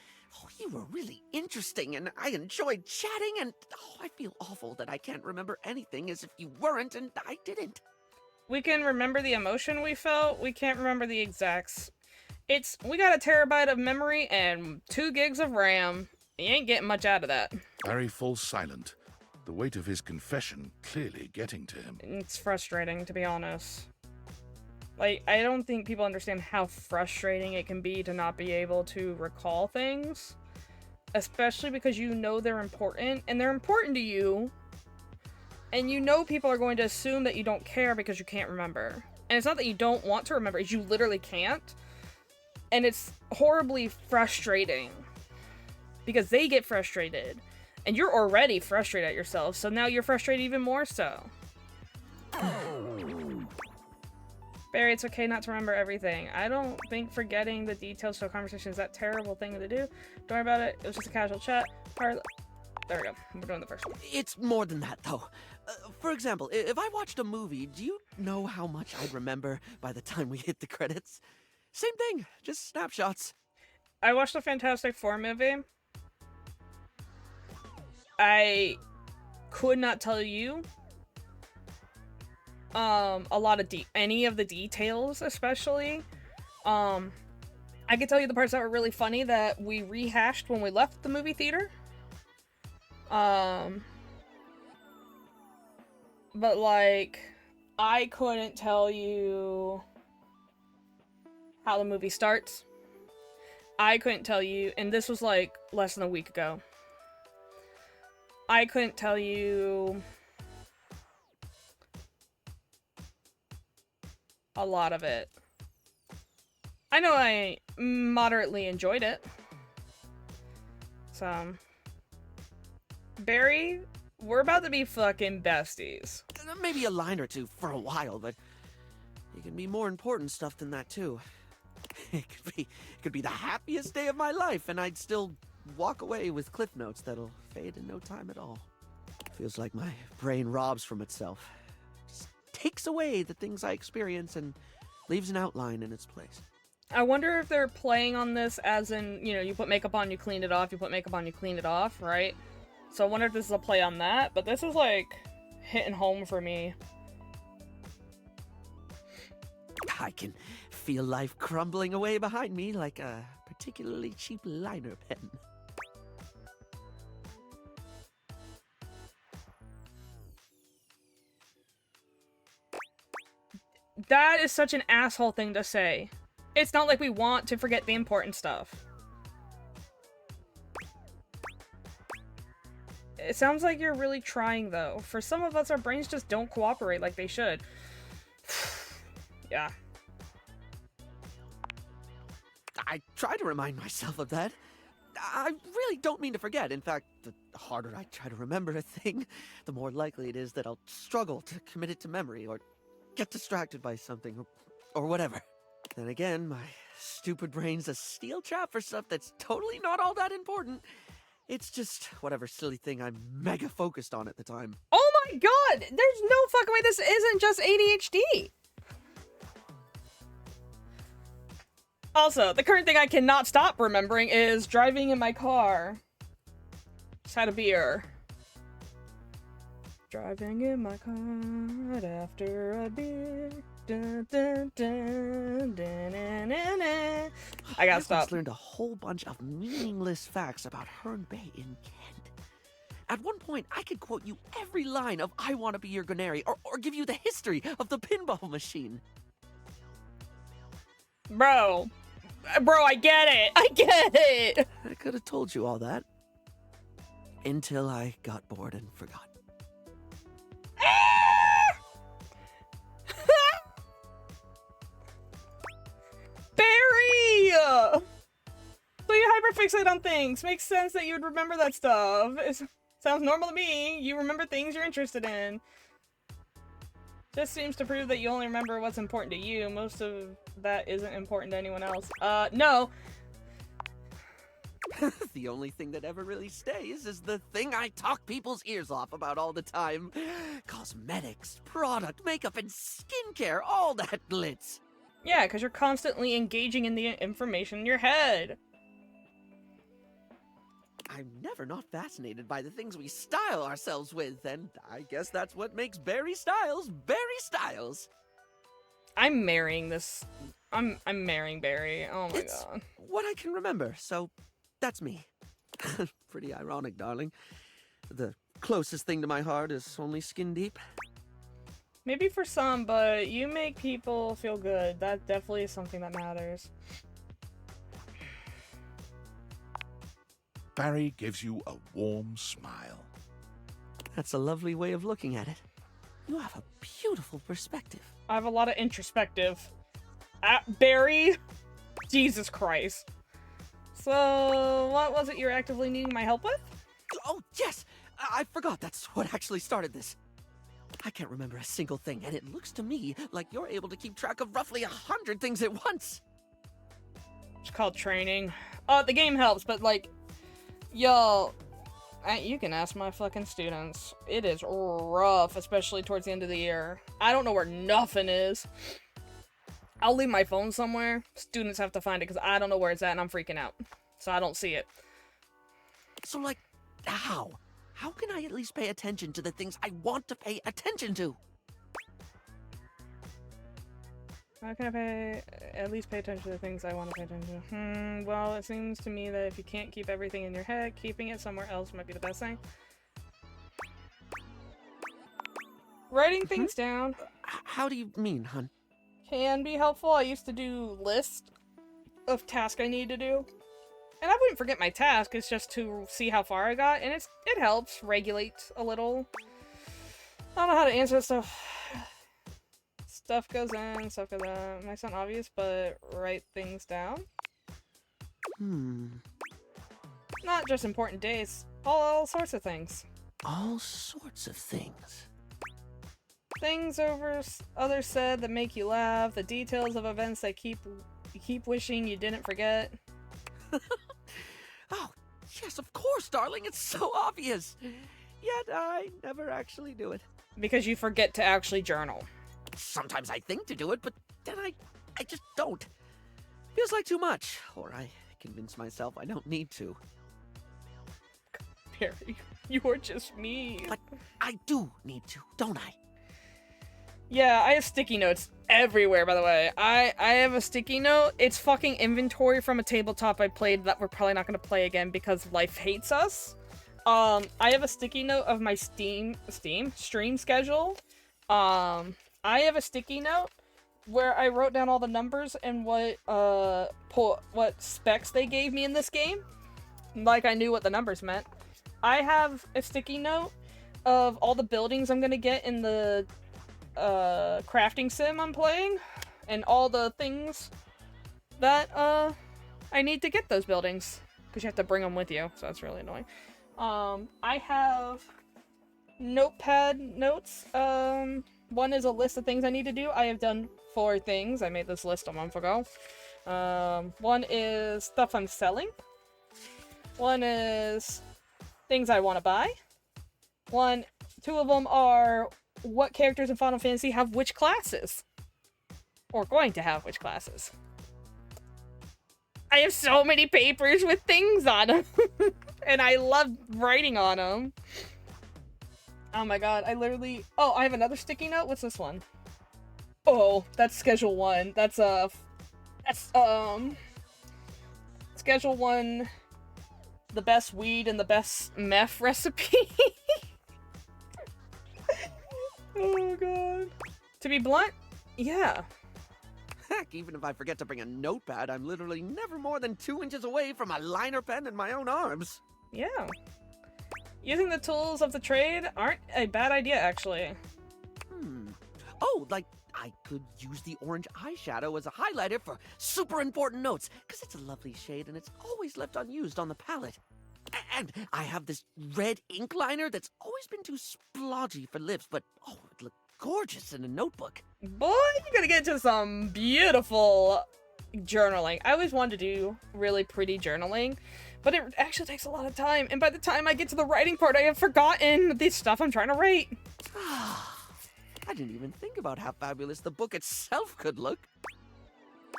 you were really interesting and I enjoyed chatting and I feel awful that I can't remember anything as if you weren't and I didn't. We can remember the emotion we felt. We can't remember the exacts. We got a terabyte of memory and 2 gigs of RAM. You ain't getting much out of that. Barry falls silent, the weight of his confession clearly getting to him. It's frustrating, to be honest. Like, I don't think people understand how frustrating it can be to not be able to recall things. Especially because you know they're important, and they're important to you. And you know people are going to assume that you don't care because you can't remember. And it's not that you don't want to remember, it's you literally can't. And it's horribly frustrating. Because they get frustrated. And you're already frustrated at yourself, so now you're frustrated even more so. Barry, it's okay not to remember everything. I don't think forgetting the details to a conversation is that terrible thing to do. Don't worry about it. It was just a casual chat. There we go. We're doing the first one. It's more than that, though. For example, if I watched a movie, do you know how much I'd remember by the time we hit the credits? Same thing, just snapshots. I watched the Fantastic Four movie. I could not tell you a lot of any of the details, especially. I could tell you the parts that were really funny that we rehashed when we left the movie theater. But like, I couldn't tell you how the movie starts. I couldn't tell you, and this was like less than a week ago. I couldn't tell you a lot of it. I know I moderately enjoyed it. So, Barry, we're about to be fucking besties. Maybe a line or two for a while, but it can be more important stuff than that too. It could be the happiest day of my life, and I'd still walk away with cliff notes that'll fade in no time at all. Feels like my brain robs from itself. Just takes away the things I experience and leaves an outline in its place. I wonder if they're playing on this as in, you know, you put makeup on, you clean it off, you put makeup on, you clean it off, right? So I wonder if this is a play on that, but this is like hitting home for me. I can feel life crumbling away behind me like a particularly cheap liner pen. That is such an asshole thing to say. It's not like we want to forget the important stuff. It sounds like you're really trying, though. For some of us, our brains just don't cooperate like they should. Yeah. I try to remind myself of that. I really don't mean to forget. In fact, the harder I try to remember a thing, the more likely it is that I'll struggle to commit it to memory or get distracted by something or whatever. Then again, my stupid brain's a steel trap for stuff that's totally not all that important. It's just whatever silly thing I'm mega focused on at the time. Oh my god! There's no fucking way this isn't just ADHD! Also, the current thing I cannot stop remembering is driving in my car. Just had a beer. Driving in my car right after a beer. Dun, dun, dun, dun, dun, dun, dun. I gotta stop. once learned a whole bunch of meaningless facts about Herne Bay in Kent. At one point, I could quote you every line of I Want to Be Your Gunary or give you the history of the pinball machine. Bro, I get it. I get it. I could have told you all that. Until I got bored and forgot. Barry! So you hyperfixate on things. Makes sense that you would remember that stuff. It sounds normal to me. You remember things you're interested in. Just seems to prove that you only remember what's important to you. Most of that isn't important to anyone else. No. The only thing that ever really stays is the thing I talk people's ears off about all the time. Cosmetics, product, makeup, and skincare, all that glitz. Yeah, because you're constantly engaging in the information in your head. I'm never not fascinated by the things we style ourselves with, and I guess that's what makes Barry Styles Barry Styles. I'm marrying this. I'm marrying Barry. Oh my It's god. what I can remember, so that's me. Pretty ironic, darling. The closest thing to my heart is only skin deep. Maybe for some, but you make people feel good. That definitely is something that matters. Barry gives you a warm smile. That's a lovely way of looking at it. You have a beautiful perspective. I have a lot of introspective. Barry? Jesus Christ. So, what was it you're actively needing my help with? Oh, yes! I forgot that's what actually started this. I can't remember a single thing, and it looks to me like you're able to keep track of roughly 100 things at once. It's called training. The game helps, but like, yo, you can ask my fucking students. It is rough, especially towards the end of the year. I don't know where nothing is. I'll leave my phone somewhere. Students have to find it because I don't know where it's at and I'm freaking out. So I don't see it. So, like, how? How can I at least pay attention to the things I want to pay attention to? How can I at least pay attention to the things I want to pay attention to? Well, it seems to me that if you can't keep everything in your head, keeping it somewhere else might be the best thing. Writing things down How do you mean, hun? can be helpful. I used to do lists of tasks I need to do. And I wouldn't forget my task, it's just to see how far I got, and it helps regulate a little. I don't know how to answer that stuff. Stuff goes in, stuff goes out. Might sound obvious, but write things down. Not just important dates, all sorts of things. All sorts of things. Things others said that make you laugh, the details of events that you keep wishing you didn't forget. Oh, yes, of course, darling. It's so obvious. Yet I never actually do it. Because you forget to actually journal. Sometimes I think to do it, but then I just don't. Feels like too much, or I convince myself I don't need to. Barry, you are just me. But I do need to, don't I? Yeah, I have sticky notes everywhere, by the way. I have a sticky note. It's fucking inventory from a tabletop I played that we're probably not going to play again because life hates us. I have a sticky note of my stream schedule. I have a sticky note where I wrote down all the numbers and what specs they gave me in this game. Like I knew what the numbers meant. I have a sticky note of all the buildings I'm going to get in the crafting sim I'm playing, and all the things that I need to get those buildings, because you have to bring them with you, so that's really annoying. I have notepad notes. One is a list of things I need to do. I have done 4 things. I made this list a month ago. One is stuff I'm selling. One is things I want to buy. 2 of them are what characters in Final Fantasy have which classes. Or going to have which classes. I have so many papers with things on them. And I love writing on them. Oh my god, I literally... Oh, I have another sticky note? What's this one? Oh, that's Schedule 1. That's Schedule 1... The best weed and the best meth recipe. Oh god. To be blunt, yeah. Heck, even if I forget to bring a notepad, I'm literally never more than 2 inches away from a liner pen in my own arms. Yeah. Using the tools of the trade aren't a bad idea, actually. Oh, like, I could use the orange eyeshadow as a highlighter for super important notes, because it's a lovely shade and it's always left unused on the palette. And I have this red ink liner that's always been too splodgy for lips, but oh, it looked gorgeous in a notebook. Boy, you're gonna get to some beautiful journaling. I always wanted to do really pretty journaling, But it actually takes a lot of time, and by the time I get to the writing part, I have forgotten the stuff I'm trying to write. I didn't even think about how fabulous the book itself could look.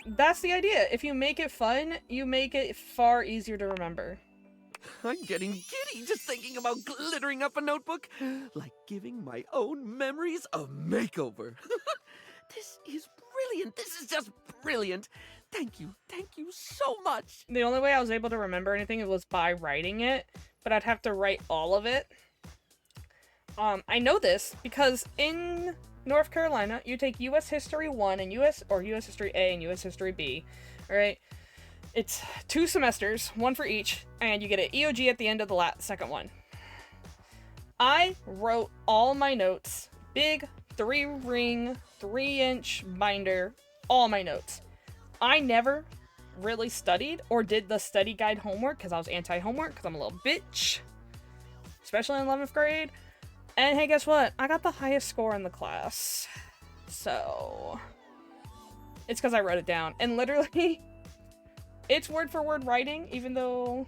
That's the idea. If you make it fun, you make it far easier to remember. I'm getting giddy just thinking about glittering up a notebook, like giving my own memories a makeover. This is brilliant. This is just brilliant. Thank you so much. The only way I was able to remember anything was by writing it, but I'd have to write all of it. I know this because in North Carolina, you take U.S. History 1 and U.S. History A and U.S. History B, alright? It's 2 semesters, 1 for each, and you get an EOG at the end of the second one. I wrote all my notes, big 3-ring, 3-inch binder, all my notes. I never really studied or did the study guide homework because I was anti-homework because I'm a little bitch, especially in 11th grade. And hey, guess what? I got the highest score in the class. So, it's because I wrote it down. And literally, it's word for word writing, even though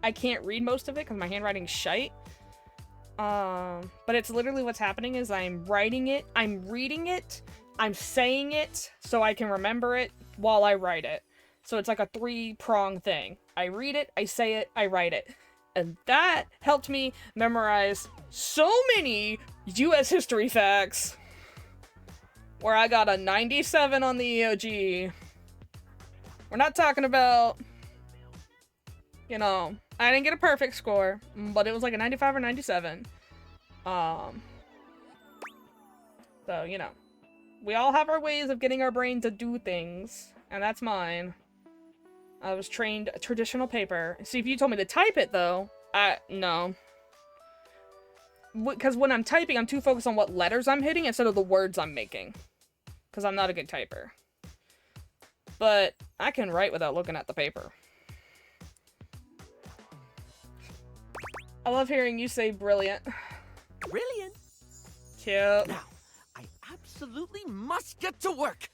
I can't read most of it because my handwriting's shite. But it's literally what's happening is I'm writing it, I'm reading it, I'm saying it so I can remember it while I write it. So it's like a 3-prong thing. I read it, I say it, I write it. And that helped me memorize so many U.S. history facts. Where I got a 97 on the EOG. We're not talking about, you know, I didn't get a perfect score, but it was like a 95 or 97. So, you know, we all have our ways of getting our brain to do things, and that's mine. I was trained traditional paper. See, if you told me to type it, though, no. Because when I'm typing, I'm too focused on what letters I'm hitting instead of the words I'm making. Because I'm not a good typer. But I can write without looking at the paper. I love hearing you say brilliant. Brilliant. Cute. Now, I absolutely must get to work.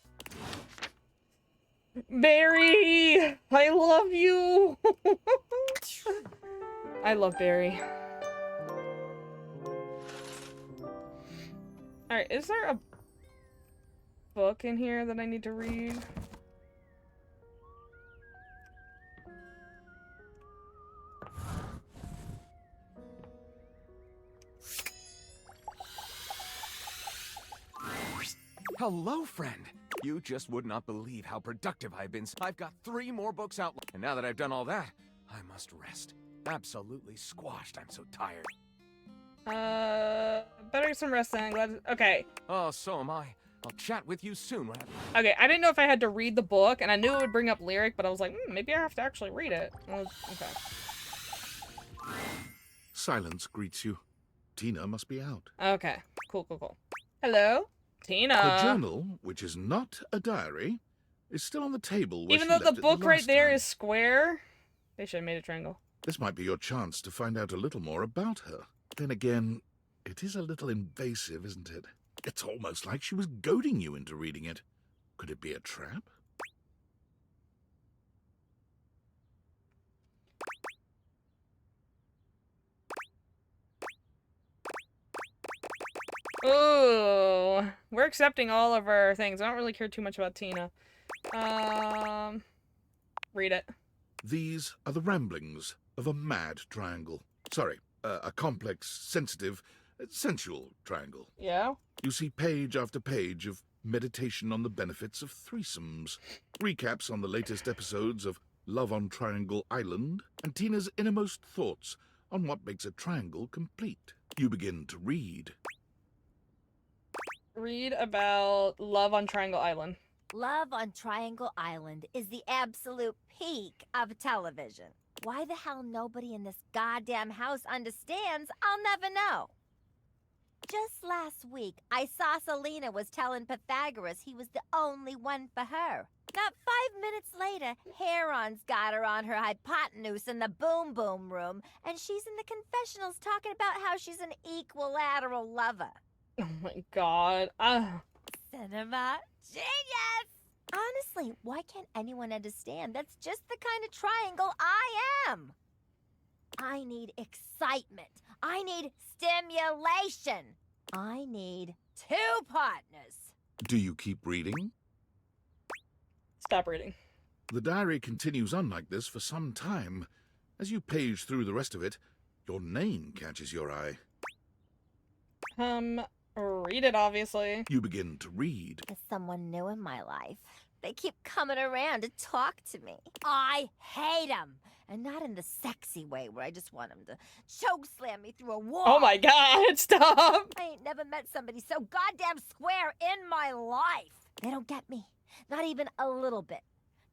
Barry! I love you! I love Barry. Alright, is there a book in here that I need to read? Hello, friend. You just would not believe how productive I've been. I've got 3 more books out, and now that I've done all that, I must rest. Absolutely squashed. I'm so tired. Better get some rest then. I'm glad. Okay. Oh, so am I. I'll chat with you soon. Okay, I didn't know if I had to read the book, and I knew it would bring up lyric, but I was like, maybe I have to actually read it. Okay. Silence greets you. Tina must be out. Okay. Cool. Hello? Tina. The journal, which is not a diary, is still on the table where Even she though left the it book right last there time. is square, they should have made a triangle. This might be your chance to find out a little more about her. Then again, it is a little invasive, isn't it? It's almost like she was goading you into reading it. Could it be a trap? Ooh, we're accepting all of our things. I don't really care too much about Tina. Read it. These are the ramblings of a mad triangle. Sorry, a complex, sensitive, sensual triangle. Yeah? You see page after page of meditation on the benefits of threesomes, recaps on the latest episodes of Love on Triangle Island, and Tina's innermost thoughts on what makes a triangle complete. You begin to read. Read about Love on Triangle Island. Love on Triangle Island is the absolute peak of television. Why the hell nobody in this goddamn house understands, I'll never know. Just last week, I saw Selena was telling Pythagoras he was the only one for her. Not 5 minutes later, Heron's got her on her hypotenuse in the boom boom room, and she's in the confessionals talking about how she's an equilateral lover. Oh my god. Cinema genius! Honestly, why can't anyone understand that's just the kind of triangle I am? I need excitement. I need stimulation. I need 2 partners. Do you keep reading? Stop reading. The diary continues on like this for some time. As you page through the rest of it, your name catches your eye. Read it, obviously. You begin to read. There's someone new in my life. They keep coming around to talk to me. I hate them. And not in the sexy way where I just want them to choke slam me through a wall. Oh my god, stop! I ain't never met somebody so goddamn square in my life. They don't get me. Not even a little bit.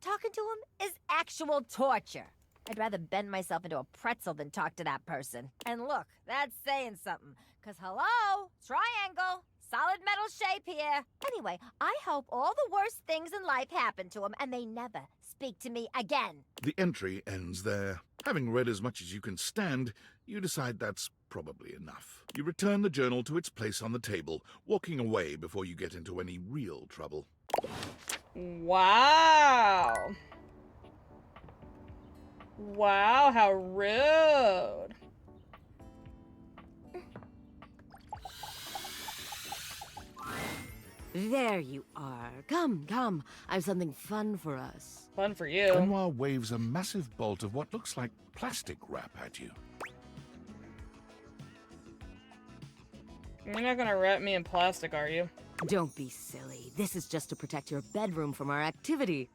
Talking to them is actual torture. I'd rather bend myself into a pretzel than talk to that person. And look, that's saying something. 'Cause hello, triangle, solid metal shape here. Anyway, I hope all the worst things in life happen to them and they never speak to me again. The entry ends there. Having read as much as you can stand, you decide that's probably enough. You return the journal to its place on the table, walking away before you get into any real trouble. Wow. Wow, how rude. There you are. Come, come. I have something fun for us. Fun for you. Benoit waves a massive bolt of what looks like plastic wrap at you. You're not gonna wrap me in plastic, are you? Don't be silly. This is just to protect your bedroom from our activity.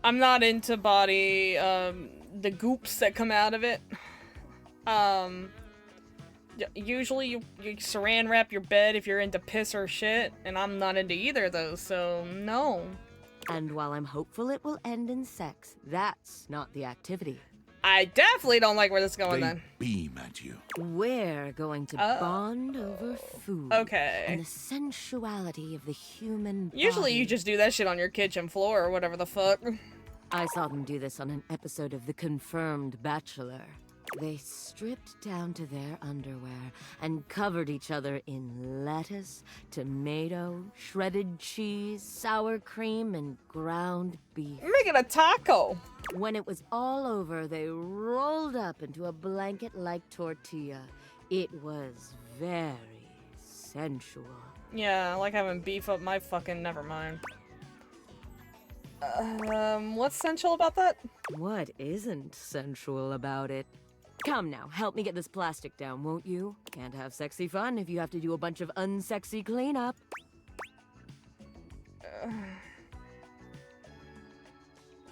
I'm not into body, the goops that come out of it. Usually you saran wrap your bed if you're into piss or shit, and I'm not into either of those, so no. And while I'm hopeful it will end in sex, that's not the activity. I definitely don't like where this is going They then. beam at you. We're going to bond over food. Okay. And the sensuality of the human body. Usually you just do that shit on your kitchen floor or whatever the fuck. I saw them do this on an episode of The Confirmed Bachelor. They stripped down to their underwear and covered each other in lettuce, tomato, shredded cheese, sour cream, and ground beef. You're making a taco. When it was all over, they rolled up into a blanket-like tortilla. It was very sensual. Yeah, I like having beef up my fucking never mind. What's sensual about that? What isn't sensual about it? Come now, help me get this plastic down, won't you? Can't have sexy fun if you have to do a bunch of unsexy cleanup.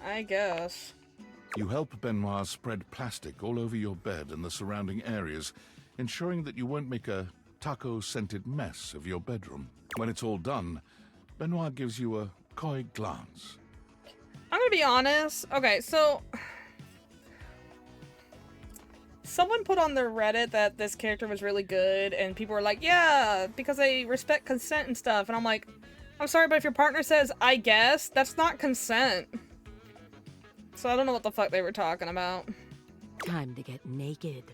I guess. You help Benoit spread plastic all over your bed and the surrounding areas, ensuring that you won't make a taco-scented mess of your bedroom. When it's all done, Benoit gives you a coy glance. I'm gonna be honest. Okay, so someone put on their Reddit that this character was really good, and people were like, yeah, because they respect consent and stuff. And I'm like, I'm sorry, but if your partner says, I guess, that's not consent. So I don't know what the fuck they were talking about. Time to get naked.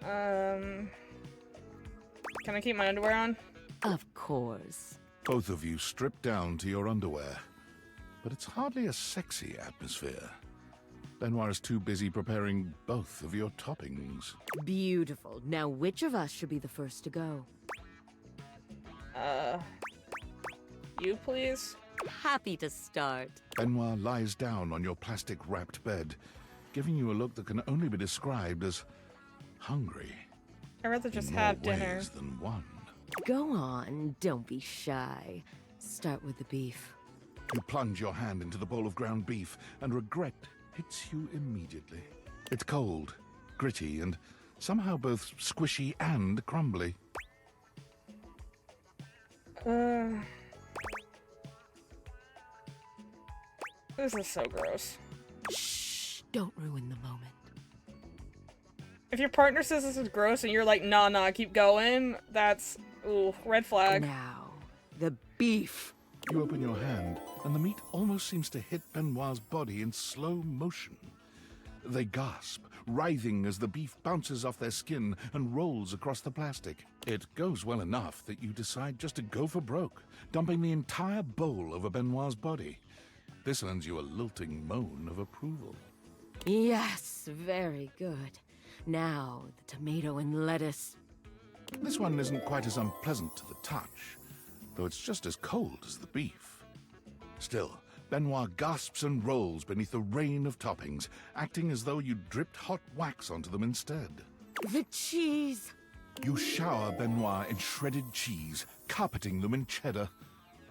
Can I keep my underwear on? Of course. Both of you strip down to your underwear, but it's hardly a sexy atmosphere. Benoit is too busy preparing both of your toppings. Beautiful. Now which of us should be the first to go? You please? Happy to start. Benoit lies down on your plastic-wrapped bed, giving you a look that can only be described as hungry. I'd rather just in have more dinner. ways than one. Go on, don't be shy. Start with the beef. You plunge your hand into the bowl of ground beef, and regret hits you immediately. It's cold, gritty, and somehow both squishy and crumbly. This is so gross. Shh, don't ruin the moment. If your partner says this is gross and you're like, nah, keep going, that's, ooh, red flag. Now, the beef. You open your hand, and the meat almost seems to hit Benoit's body in slow motion. They gasp, writhing as the beef bounces off their skin and rolls across the plastic. It goes well enough that you decide just to go for broke, dumping the entire bowl over Benoit's body. This earns you a lilting moan of approval. Yes, very good. Now, the tomato and lettuce. This one isn't quite as unpleasant to the touch, though it's just as cold as the beef. Still, Benoit gasps and rolls beneath the rain of toppings, acting as though you'd dripped hot wax onto them instead. The cheese! You shower Benoit in shredded cheese, carpeting them in cheddar.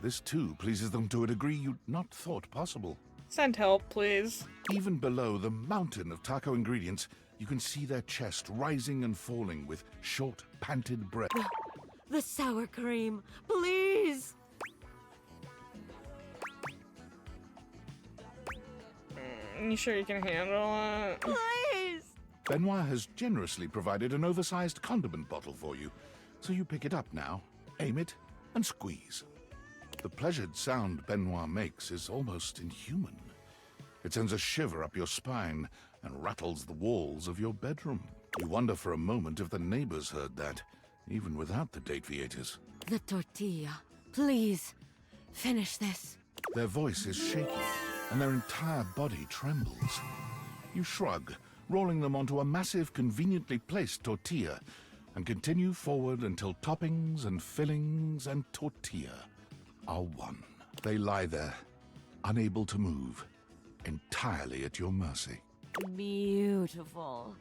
This too pleases them to a degree you'd not thought possible. Send help, please. Even below the mountain of taco ingredients, you can see their chest rising and falling with short, panted breath. The sour cream, please! You sure you can handle it? Please! Benoit has generously provided an oversized condiment bottle for you, so you pick it up now, aim it, and squeeze. The pleasured sound Benoit makes is almost inhuman. It sends a shiver up your spine and rattles the walls of your bedroom. You wonder for a moment if the neighbors heard that, even without the date viators. The tortilla, please, finish this. Their voice is shaky, and their entire body trembles. You shrug, rolling them onto a massive, conveniently placed tortilla, and continue forward until toppings and fillings and tortilla are one. They lie there, unable to move, entirely at your mercy. Beautiful.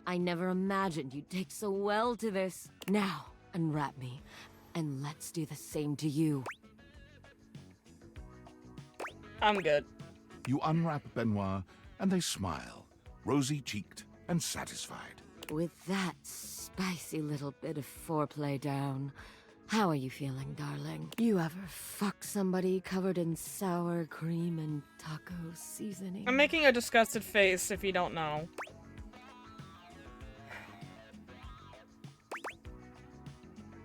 I never imagined you'd take so well to this. Now, unwrap me, and let's do the same to you. I'm good. You unwrap Benoit, and they smile, rosy-cheeked and satisfied. With that spicy little bit of foreplay down, how are you feeling, darling? You ever fuck somebody covered in sour cream and taco seasoning? I'm making a disgusted face if you don't know.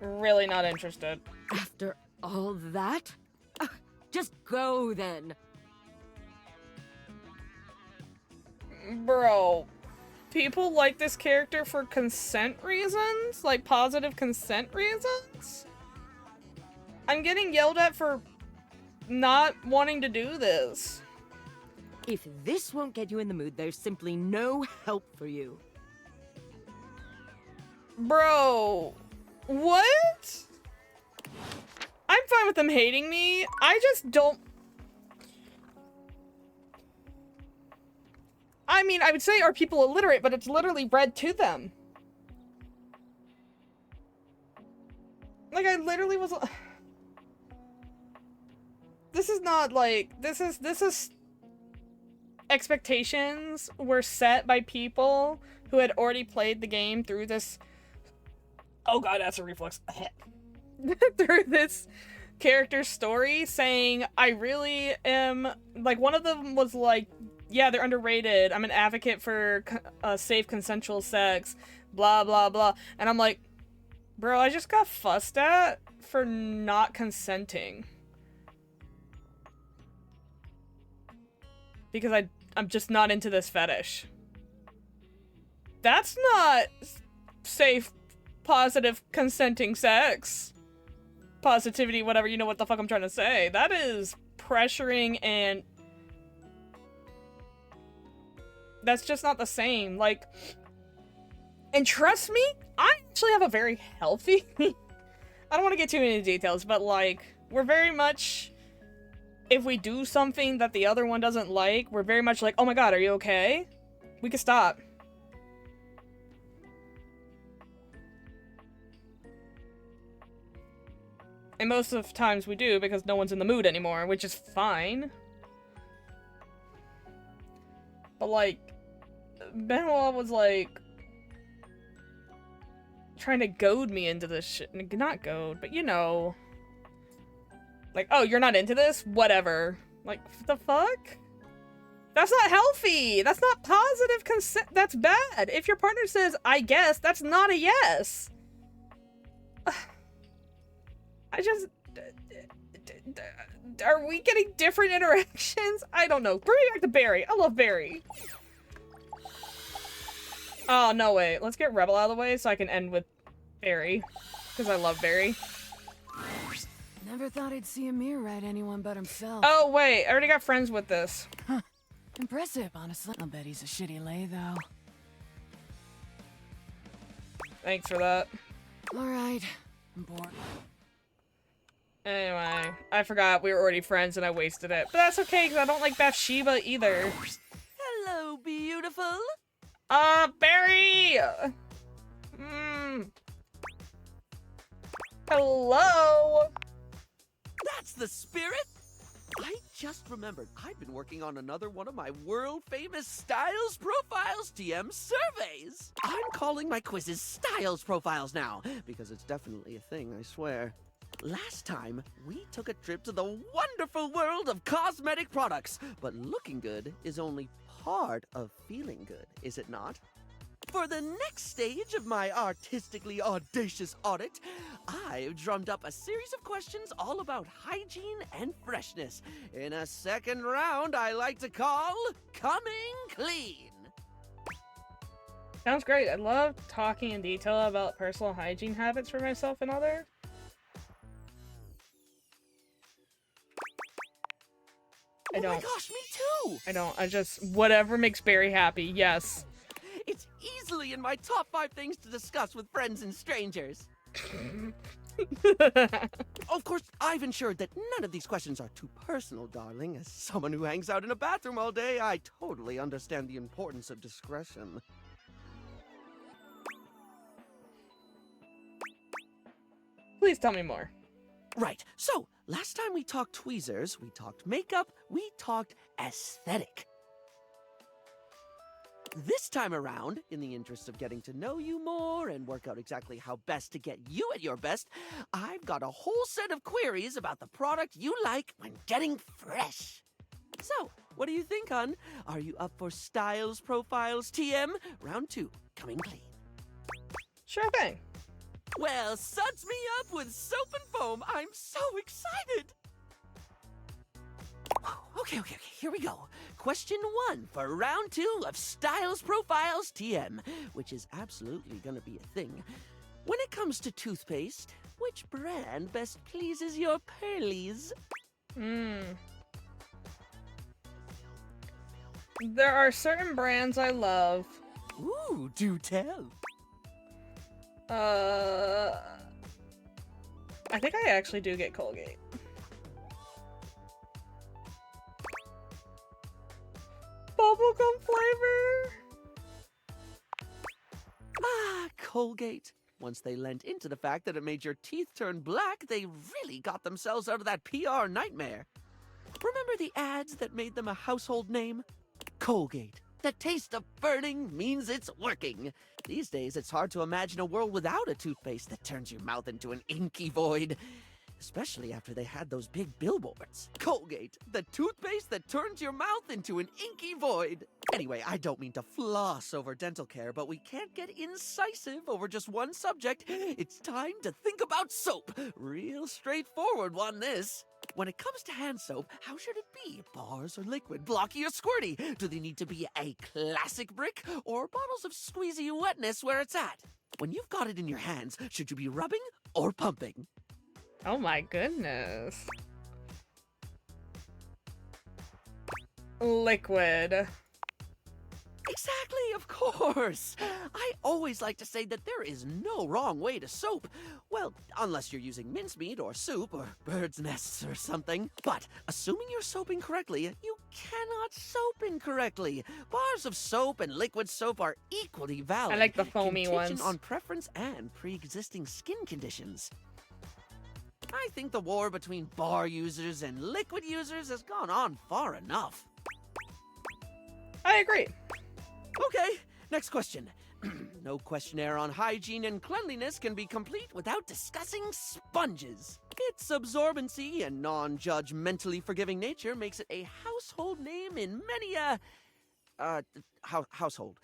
Really not interested. After all that? Just go then. Bro, people like this character for consent reasons? Like positive consent reasons? I'm getting yelled at for not wanting to do this. If this won't get you in the mood, there's simply no help for you. Bro, what? I'm fine with them hating me. I just don't... I mean, I would say are people illiterate, but it's literally read to them. Like, I literally was... This is not like... This is... Expectations were set by people who had already played the game through this... Oh god, that's a reflex. Through this character's story, saying, I really am... Like, one of them was like, yeah, they're underrated. I'm an advocate for safe consensual sex. Blah, blah, blah. And I'm like, bro, I just got fussed at for not consenting. Because I'm just not into this fetish. That's not safe, positive, consenting sex. Positivity, whatever, you know what the fuck I'm trying to say. That is pressuring and... That's just not the same. Like, and trust me, I actually have a very healthy... I don't want to get too into details, but like, we're very much... If we do something that the other one doesn't like, we're very much like, oh my god, are you okay? We can stop. And most of the times we do because no one's in the mood anymore, which is fine. But like, Benoit was like trying to goad me into this shit. Not goad, but you know. Like, oh, you're not into this? Whatever. Like, what the fuck? That's not healthy! That's not positive consent. That's bad. If your partner says, I guess, that's not a yes. I just... Are we getting different interactions? I don't know. Bring me back to Barry. I love Barry. Oh, no, wait. Let's get Rebel out of the way so I can end with Barry. Because I love Barry. Never thought I'd see Amir write anyone but himself. Oh, wait. I already got friends with this. Impressive, honestly. I'll bet he's a shitty lay, though. Thanks for that. Alright, I'm bored. Anyway, I forgot we were already friends and I wasted it. But that's okay, because I don't like Bathsheba either. Hello, beautiful. Barry! Hello? That's the spirit! I just remembered I've been working on another one of my world-famous Styles Profiles TM surveys! I'm calling my quizzes Styles Profiles now, because it's definitely a thing, I swear. Last time, we took a trip to the wonderful world of cosmetic products, but looking good is only part of feeling good, is it not? For the next stage of my artistically audacious audit, I've drummed up a series of questions all about hygiene and freshness in a second round I like to call Coming Clean. Sounds great. I love talking in detail about personal hygiene habits for myself and others. I don't. Oh my gosh, me too! I don't. I just, whatever makes Barry happy, yes. It's easily in my top 5 things to discuss with friends and strangers. Of course, I've ensured that none of these questions are too personal, darling. As someone who hangs out in a bathroom all day, I totally understand the importance of discretion. Please tell me more. Right, so last time we talked tweezers, we talked makeup, we talked aesthetic. This time around, in the interest of getting to know you more and work out exactly how best to get you at your best, I've got a whole set of queries about the product you like when getting fresh. So, what do you think, hon? Are you up for Styles Profiles TM? Round 2, coming clean. Sure thing. Well, suds me up with soap and foam. I'm so excited. Okay, here we go. Question 1 for round 2 of Styles Profiles TM, which is absolutely gonna be a thing. When it comes to toothpaste, which brand best pleases your pearlies? There are certain brands I love. Ooh, do tell. I think I actually do get Colgate. Bubblegum flavor! Ah, Colgate. Once they lent into the fact that it made your teeth turn black, they really got themselves out of that PR nightmare. Remember the ads that made them a household name? Colgate. The taste of burning means it's working. These days, it's hard to imagine a world without a toothpaste that turns your mouth into an inky void. Especially after they had those big billboards. Colgate, the toothpaste that turns your mouth into an inky void. Anyway, I don't mean to floss over dental care, but we can't get incisive over just one subject. It's time to think about soap. Real straightforward one, this. When it comes to hand soap, how should it be? Bars or liquid, blocky or squirty? Do they need to be a classic brick or bottles of squeezy wetness where it's at? When you've got it in your hands, should you be rubbing or pumping? Oh my goodness. Liquid. Exactly, of course. I always like to say that there is no wrong way to soap. Well, unless you're using mincemeat or soup or bird's nests or something. But assuming you're soaping correctly, you cannot soap incorrectly. Bars of soap and liquid soap are equally valid. I like the foamy contingent ones. on preference and pre-existing skin conditions. I think the war between bar users and liquid users has gone on far enough. I agree. Okay, next question. No questionnaire on hygiene and cleanliness can be complete without discussing sponges. Its absorbency and non-judgmentally forgiving nature makes it a household name in many household.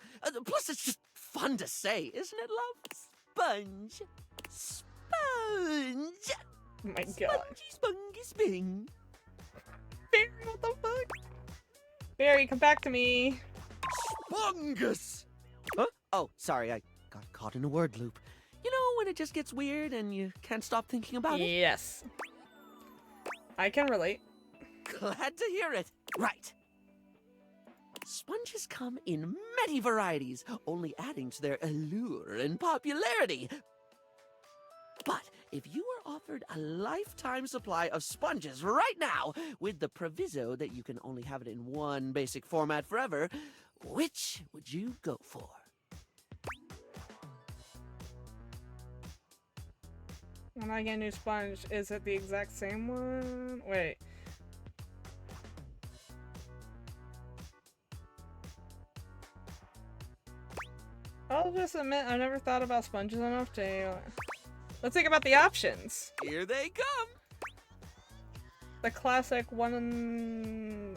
Plus, it's just fun to say, isn't it, love? Sponge. Sponge. Oh my god. Spongy, sping. Barry, what the fuck? Barry, come back to me. Spongus! Huh? Oh, sorry, I got caught in a word loop. You know when it just gets weird and you can't stop thinking about it? Yes. I can relate. Glad to hear it. Right. Sponges come in many varieties, only adding to their allure and popularity. But if you were offered a lifetime supply of sponges right now, with the proviso that you can only have it in one basic format forever, which would you go for? When I get a new sponge, is it the exact same one? Wait. I'll just admit, I've never thought about sponges enough to... Let's think about the options. Here they come! The classic one,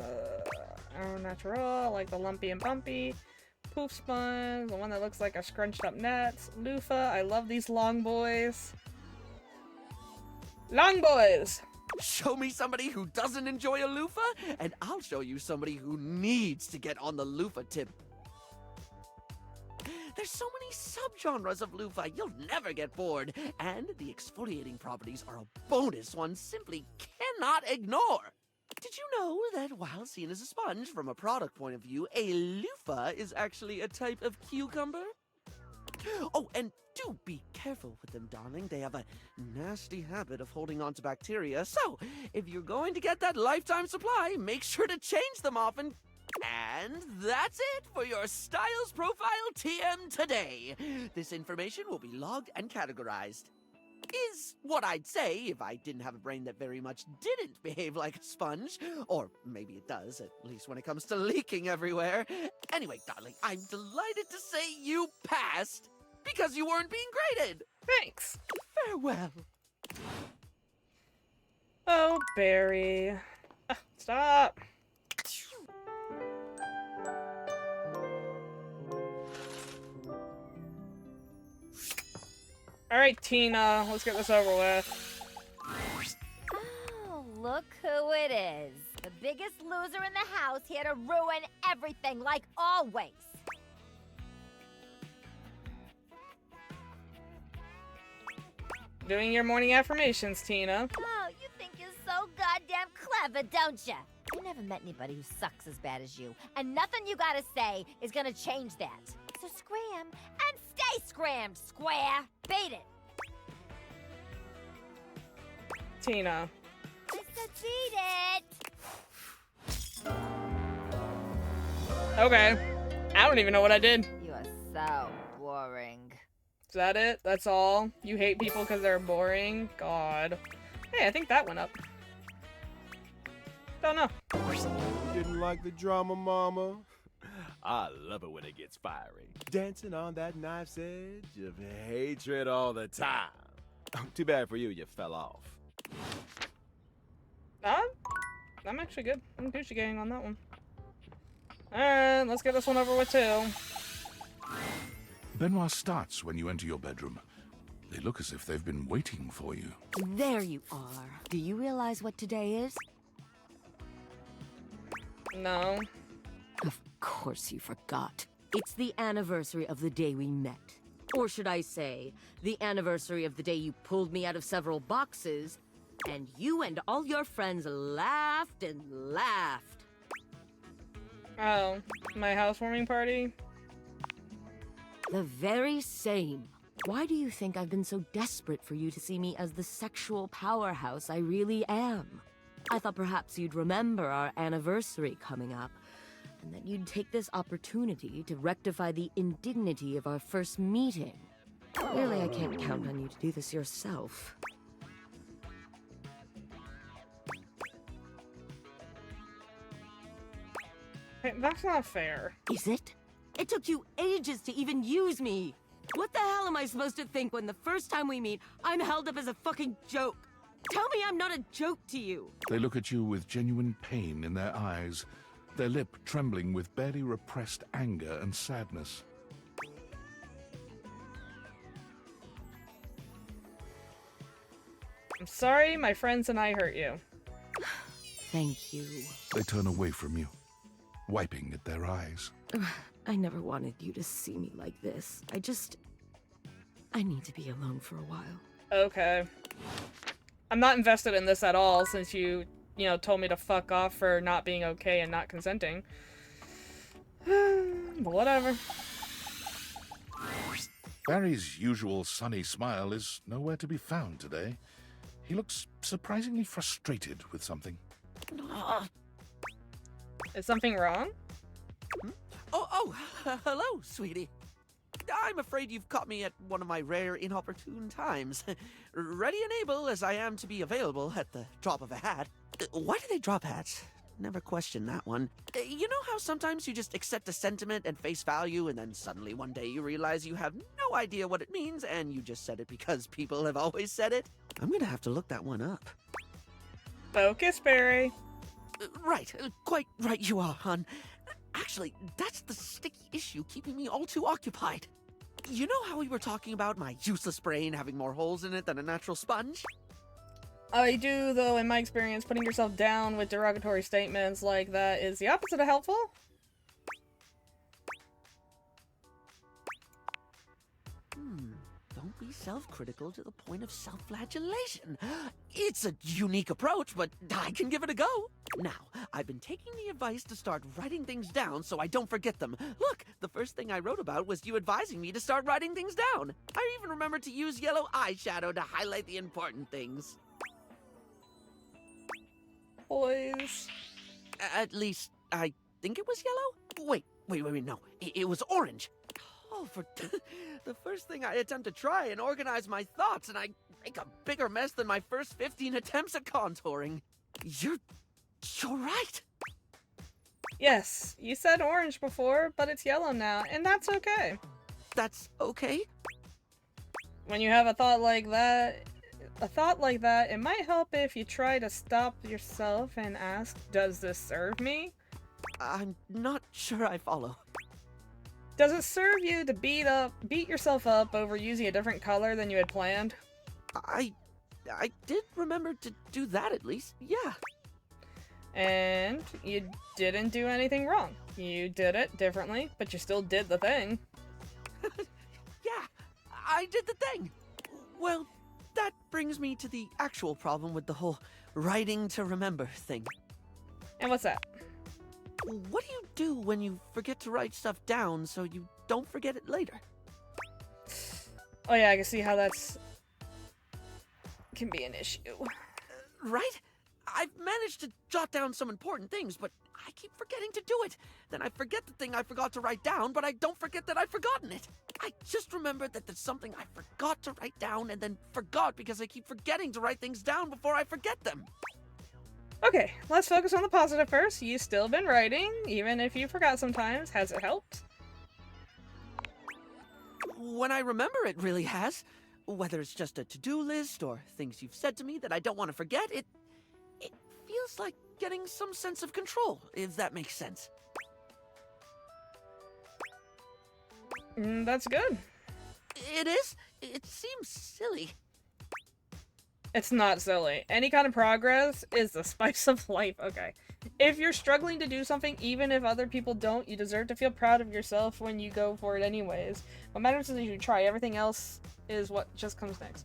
au natural, like the lumpy and bumpy. Poof sponge, the one that looks like a scrunched up net. Loofah, I love these long boys. Long boys! Show me somebody who doesn't enjoy a loofah, and I'll show you somebody who needs to get on the loofah tip. There's so many subgenres of loofah, you'll never get bored. And the exfoliating properties are a bonus one simply cannot ignore. Did you know that while seen as a sponge from a product point of view, a loofah is actually a type of cucumber? Oh, and do be careful with them, darling. They have a nasty habit of holding on to bacteria. So, if you're going to get that lifetime supply, make sure to change them often. And that's it for your Styles Profile TM today. This information will be logged and categorized. Is what I'd say if I didn't have a brain that very much didn't behave like a sponge. Or maybe it does, at least when it comes to leaking everywhere. Anyway, darling, I'm delighted to say you passed because you weren't being graded. Thanks. Farewell. Oh, Barry. Stop. Alright, Tina, let's get this over with. Oh, look who it is. The biggest loser in the house here to ruin everything, like always. Doing your morning affirmations, Tina. Oh, you think you're so goddamn clever, don't you? I never met anybody who sucks as bad as you, and nothing you gotta say is gonna change that. So scram, and stay scrammed, square. Beat it. Tina. I said beat it. Okay. I don't even know what I did. You are so boring. Is that it? That's all? You hate people because they're boring? God. Hey, I think that went up. Don't know. Didn't like the drama, mama? I love it when it gets fiery. Dancing on that knife's edge of hatred all the time. Too bad for you, you fell off. I'm actually good. I'm Gucci gang on that one. Alright, let's get this one over with too. Benoit starts when you enter your bedroom. They look as if they've been waiting for you. There you are. Do you realize what today is? No. Of course you forgot. It's the anniversary of the day we met. Or should I say, the anniversary of the day you pulled me out of several boxes, and you and all your friends laughed and laughed. Oh, my housewarming party? The very same. Why do you think I've been so desperate for you to see me as the sexual powerhouse I really am? I thought perhaps you'd remember our anniversary coming up, and that you'd take this opportunity to rectify the indignity of our first meeting. Clearly, I can't count on you to do this yourself. Hey, that's not fair. Is it? It took you ages to even use me! What the hell am I supposed to think when the first time we meet, I'm held up as a fucking joke? Tell me I'm not a joke to you! They look at you with genuine pain in their eyes, their lip trembling with barely repressed anger and sadness. I'm sorry my friends and I hurt you. Thank you. They turn away from you. wiping at their eyes. I never wanted you to see me like this. I need to be alone for a while. Okay. I'm not invested in this at all since you told me to fuck off for not being okay and not consenting. But whatever. Barry's usual sunny smile is nowhere to be found today. He looks surprisingly frustrated with something. Is something wrong? Hello, sweetie. I'm afraid you've caught me at one of my rare inopportune times. Ready and able as I am to be available at the drop of a hat. Why do they drop hats? Never questioned that one. You know how sometimes you just accept a sentiment at face value and then suddenly one day you realize you have no idea what it means and you just said it because people have always said it? I'm gonna have to look that one up. Focus, Barry. Right, quite right you are, hon. Actually, that's the sticky issue keeping me all too occupied. You know how we were talking about my useless brain having more holes in it than a natural sponge? I do, though, in my experience, putting yourself down with derogatory statements like that is the opposite of helpful. Don't be self-critical to the point of self-flagellation. It's a unique approach, but I can give it a go. Now, I've been taking the advice to start writing things down so I don't forget them. Look, the first thing I wrote about was you advising me to start writing things down. I even remembered to use yellow eyeshadow to highlight the important things. Boys. At least, I think it was yellow? Wait, no. It was orange. Oh, for the first thing I attempt to try and organize my thoughts, and I make a bigger mess than my first 15 attempts at contouring. You're right. Yes, you said orange before, but it's yellow now, and that's okay. That's okay? When you have a thought like that, it might help if you try to stop yourself and ask, does this serve me? I'm not sure I follow. Does it serve you to beat yourself up over using a different color than you had planned? I did remember to do that at least, yeah. And you didn't do anything wrong. You did it differently, but you still did the thing. Yeah, I did the thing. Well, that brings me to the actual problem with the whole writing to remember thing. And what's that? What do you do when you forget to write stuff down so you don't forget it later? Oh yeah, I can see how can be an issue. Right? I've managed to jot down some important things, but I keep forgetting to do it. Then I forget the thing I forgot to write down, but I don't forget that I've forgotten it. I just remembered that there's something I forgot to write down and then forgot because I keep forgetting to write things down before I forget them. Okay, let's focus on the positive first. You've still been writing, even if you forgot sometimes. Has it helped? When I remember, it really has. Whether it's just a to-do list or things you've said to me that I don't want to forget, it feels like getting some sense of control, if that makes sense. That's good. It is? It seems silly. It's not silly. Any kind of progress is the spice of life. Okay. If you're struggling to do something, even if other people don't, you deserve to feel proud of yourself when you go for it anyways. What matters is you try. Everything else is what just comes next.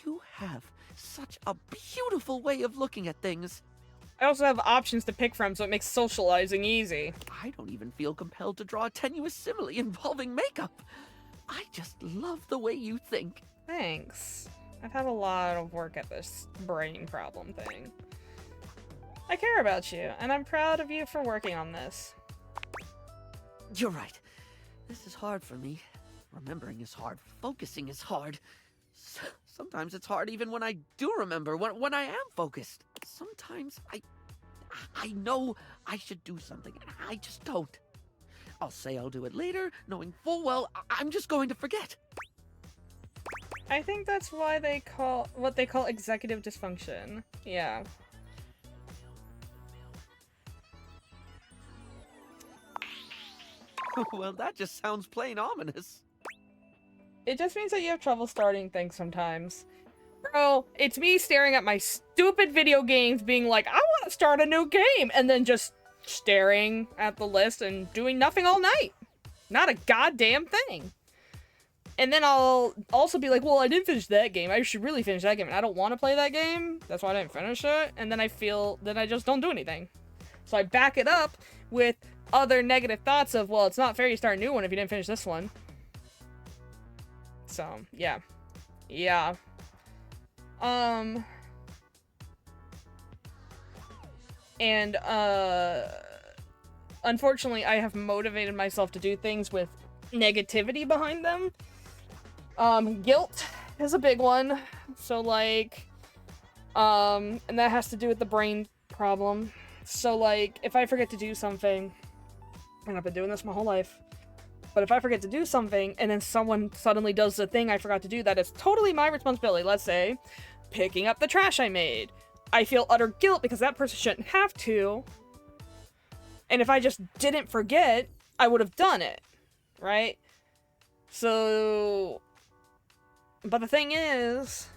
You have such a beautiful way of looking at things. I also have options to pick from, so it makes socializing easy. I don't even feel compelled to draw a tenuous simile involving makeup. I just love the way you think. Thanks. I've had a lot of work at this brain problem thing. I care about you, and I'm proud of you for working on this. You're right. This is hard for me. Remembering is hard. Focusing is hard. Sometimes it's hard even when I do remember, when I am focused. Sometimes I know I should do something, and I just don't. I'll say I'll do it later, knowing full well I'm just going to forget. I think that's why what they call executive dysfunction. Yeah. Well, that just sounds plain ominous. It just means that you have trouble starting things sometimes. Bro, it's me staring at my stupid video games being like, I want to start a new game, and then just staring at the list and doing nothing all night. Not a goddamn thing. And then I'll also be like, well, I didn't finish that game. I should really finish that game. And I don't want to play that game. That's why I didn't finish it. And then I just don't do anything. So I back it up with other negative thoughts of, well, it's not fair you start a new one if you didn't finish this one. So, yeah. Yeah. Unfortunately, I have motivated myself to do things with negativity behind them. Guilt is a big one. So, like, and that has to do with the brain problem. So, like, if I forget to do something, and I've been doing this my whole life, but if I forget to do something, and then someone suddenly does the thing I forgot to do, that is totally my responsibility. Let's say, picking up the trash I made. I feel utter guilt because that person shouldn't have to. And if I just didn't forget, I would have done it. Right? So... But the thing is,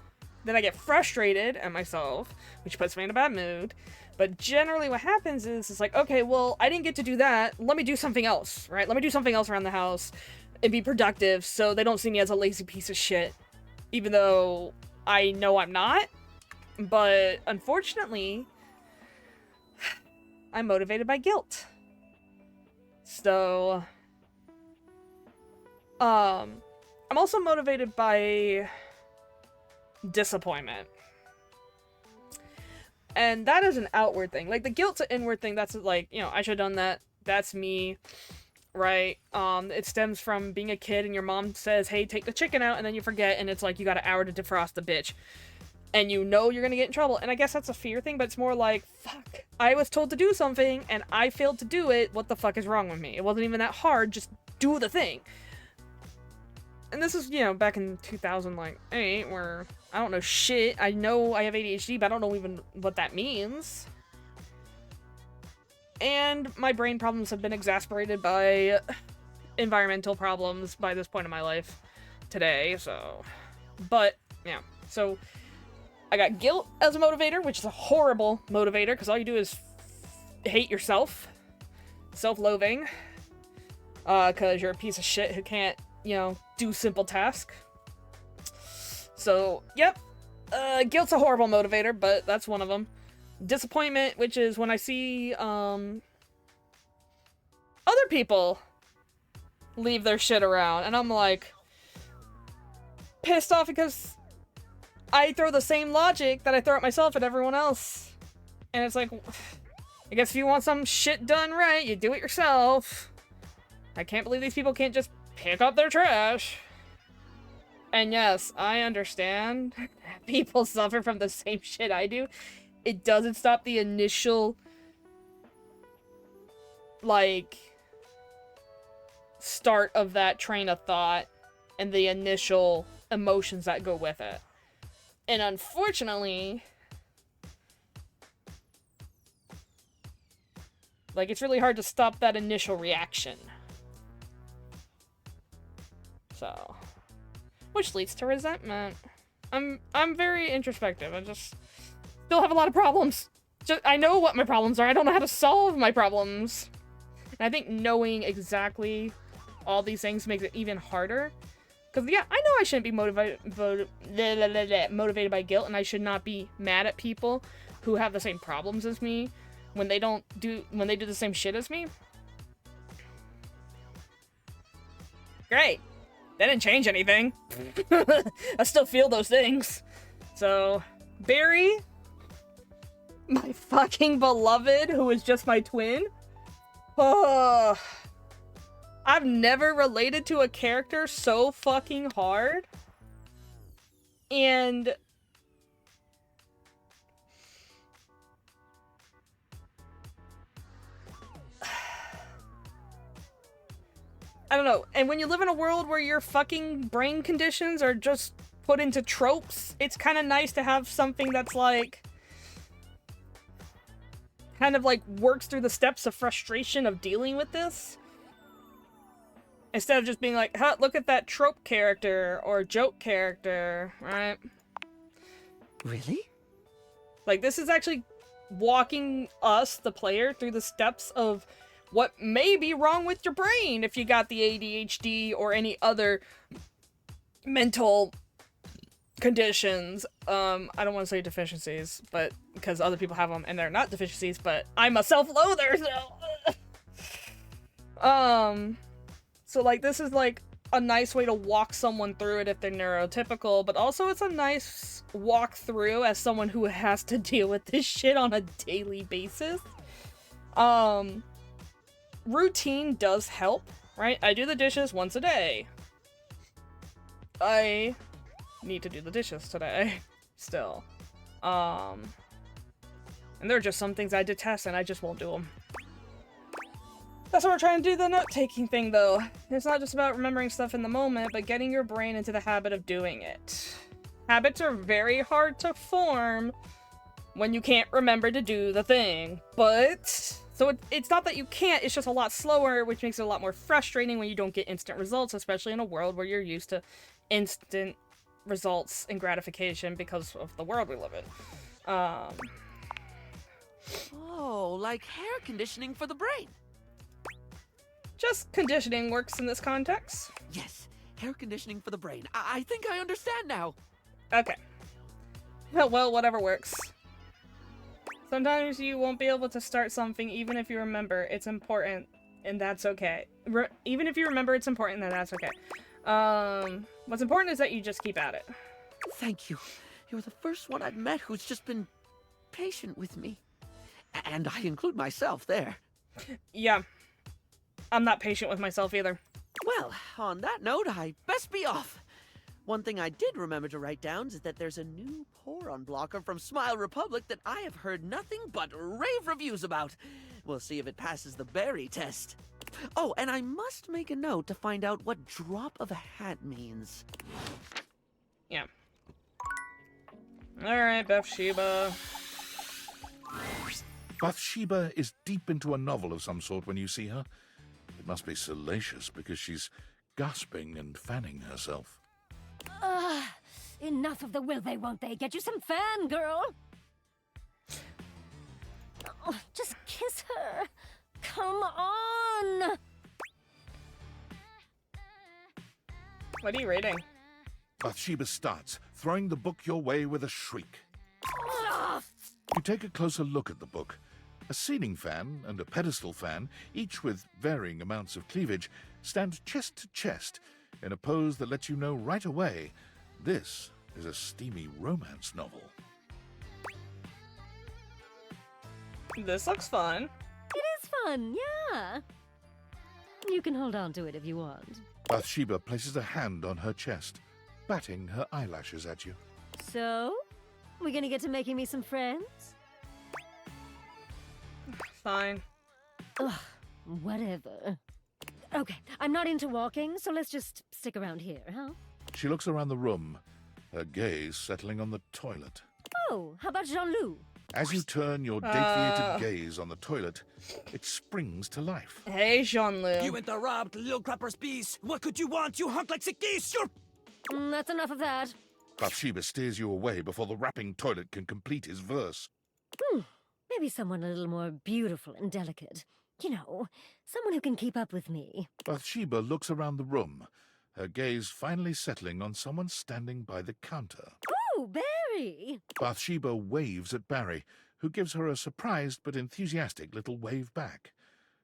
then I get frustrated at myself, which puts me in a bad mood. But generally what happens is, it's like, okay, well, I didn't get to do that. Let me do something else, right? Let me do something else around the house and be productive so they don't see me as a lazy piece of shit. Even though I know I'm not. But unfortunately, I'm motivated by guilt. So, I'm also motivated by disappointment. And that is an outward thing. Like, the guilt's an inward thing. That's like, you know, I should have done that. That's me, right? It stems from being a kid and your mom says, hey, take the chicken out, and then you forget, and it's like, you got an hour to defrost the bitch. And you know you're gonna get in trouble. And I guess that's a fear thing, but it's more like, fuck, I was told to do something, and I failed to do it. What the fuck is wrong with me? It wasn't even that hard. Just do the thing. And this is, you know, back in 2008, where I don't know shit. I know I have ADHD, but I don't know even what that means. And my brain problems have been exasperated by environmental problems by this point in my life today, so... But, yeah. So, I got guilt as a motivator, which is a horrible motivator, because all you do is hate yourself. Self-loathing. Because you're a piece of shit who can't, you know, do simple tasks. So, yep. Guilt's a horrible motivator, but that's one of them. Disappointment, which is when I see, other people leave their shit around, and I'm like, pissed off because I throw the same logic that I throw at myself at everyone else. And it's like, I guess if you want some shit done right, you do it yourself. I can't believe these people can't just pick up their trash. And yes, I understand people suffer from the same shit I do. It doesn't stop the initial, like, start of that train of thought and the initial emotions that go with it. And unfortunately, like, it's really hard to stop that initial reaction. So, which leads to resentment. I'm very introspective. I just still have a lot of problems. I know what my problems are. I don't know how to solve my problems. And I think knowing exactly all these things makes it even harder. Because, yeah, I know I shouldn't be motivated by guilt, and I should not be mad at people who have the same problems as me when they do the same shit as me. Great. That didn't change anything. I still feel those things. So, Barry, my fucking beloved, who is just my twin. Oh, I've never related to a character so fucking hard. And I don't know. And when you live in a world where your fucking brain conditions are just put into tropes, it's kind of nice to have something that's like kind of like works through the steps of frustration of dealing with this. Instead of just being like, huh, look at that trope character or joke character, right? Really? Like, this is actually walking us, the player, through the steps of what may be wrong with your brain if you got the ADHD or any other mental conditions. I don't want to say deficiencies, but because other people have them and they're not deficiencies, but I'm a self-loather, so so like this is like a nice way to walk someone through it if they're neurotypical, but also it's a nice walk through as someone who has to deal with this shit on a daily basis. Routine does help, right? I do the dishes once a day. I need to do the dishes today still. And there are just some things I detest and I just won't do them. That's what we're trying to do, the note-taking thing, though. It's not just about remembering stuff in the moment, but getting your brain into the habit of doing it. Habits are very hard to form when you can't remember to do the thing, but... So it's not that you can't, it's just a lot slower, which makes it a lot more frustrating when you don't get instant results, especially in a world where you're used to instant results and gratification because of the world we live in. Oh, like hair conditioning for the brain. Just conditioning works in this context. Yes, hair conditioning for the brain. I think I understand now. Okay. Well, whatever works. Sometimes you won't be able to start something even if you remember it's important, and that's okay. Even if you remember it's important, then that's okay. What's important is that you just keep at it. Thank you. You're the first one I've met who's just been patient with me. And I include myself there. Yeah. I'm not patient with myself either. Well, on that note, I best be off. One thing I did remember to write down is that there's a new pour-on blocker from Smile Republic that I have heard nothing but rave reviews about. We'll see if it passes the berry test. Oh, and I must make a note to find out what drop of a hat means. Yeah. Alright, Bathsheba. Bathsheba is deep into a novel of some sort when you see her. It must be salacious because she's gasping and fanning herself. Enough of the will they, won't they? Get you some fan, girl! Oh, just kiss her! Come on! What are you reading? Bathsheba starts, throwing the book your way with a shriek. You take a closer look at the book. A ceiling fan and a pedestal fan, each with varying amounts of cleavage, stand chest to chest in a pose that lets you know right away this is a steamy romance novel. This looks fun. It is fun, yeah. You can hold on to it if you want. Bathsheba places a hand on her chest, batting her eyelashes at you. So, we gonna get to making me some friends? Fine. Ugh, whatever. Okay, I'm not into walking, so let's just stick around here, huh? She looks around the room, her gaze settling on the toilet. Oh, how about Jean-Loup? As you turn your deviated gaze on the toilet, it springs to life. Hey, Jean-Loup. You interrupt, little crapper's piece. What could you want, you hunk like sick geese? You're... That's enough of that. Bathsheba steers you away before the rapping toilet can complete his verse. Maybe someone a little more beautiful and delicate. You know, someone who can keep up with me. Bathsheba looks around the room, her gaze finally settling on someone standing by the counter. Oh, Barry! Bathsheba waves at Barry, who gives her a surprised but enthusiastic little wave back.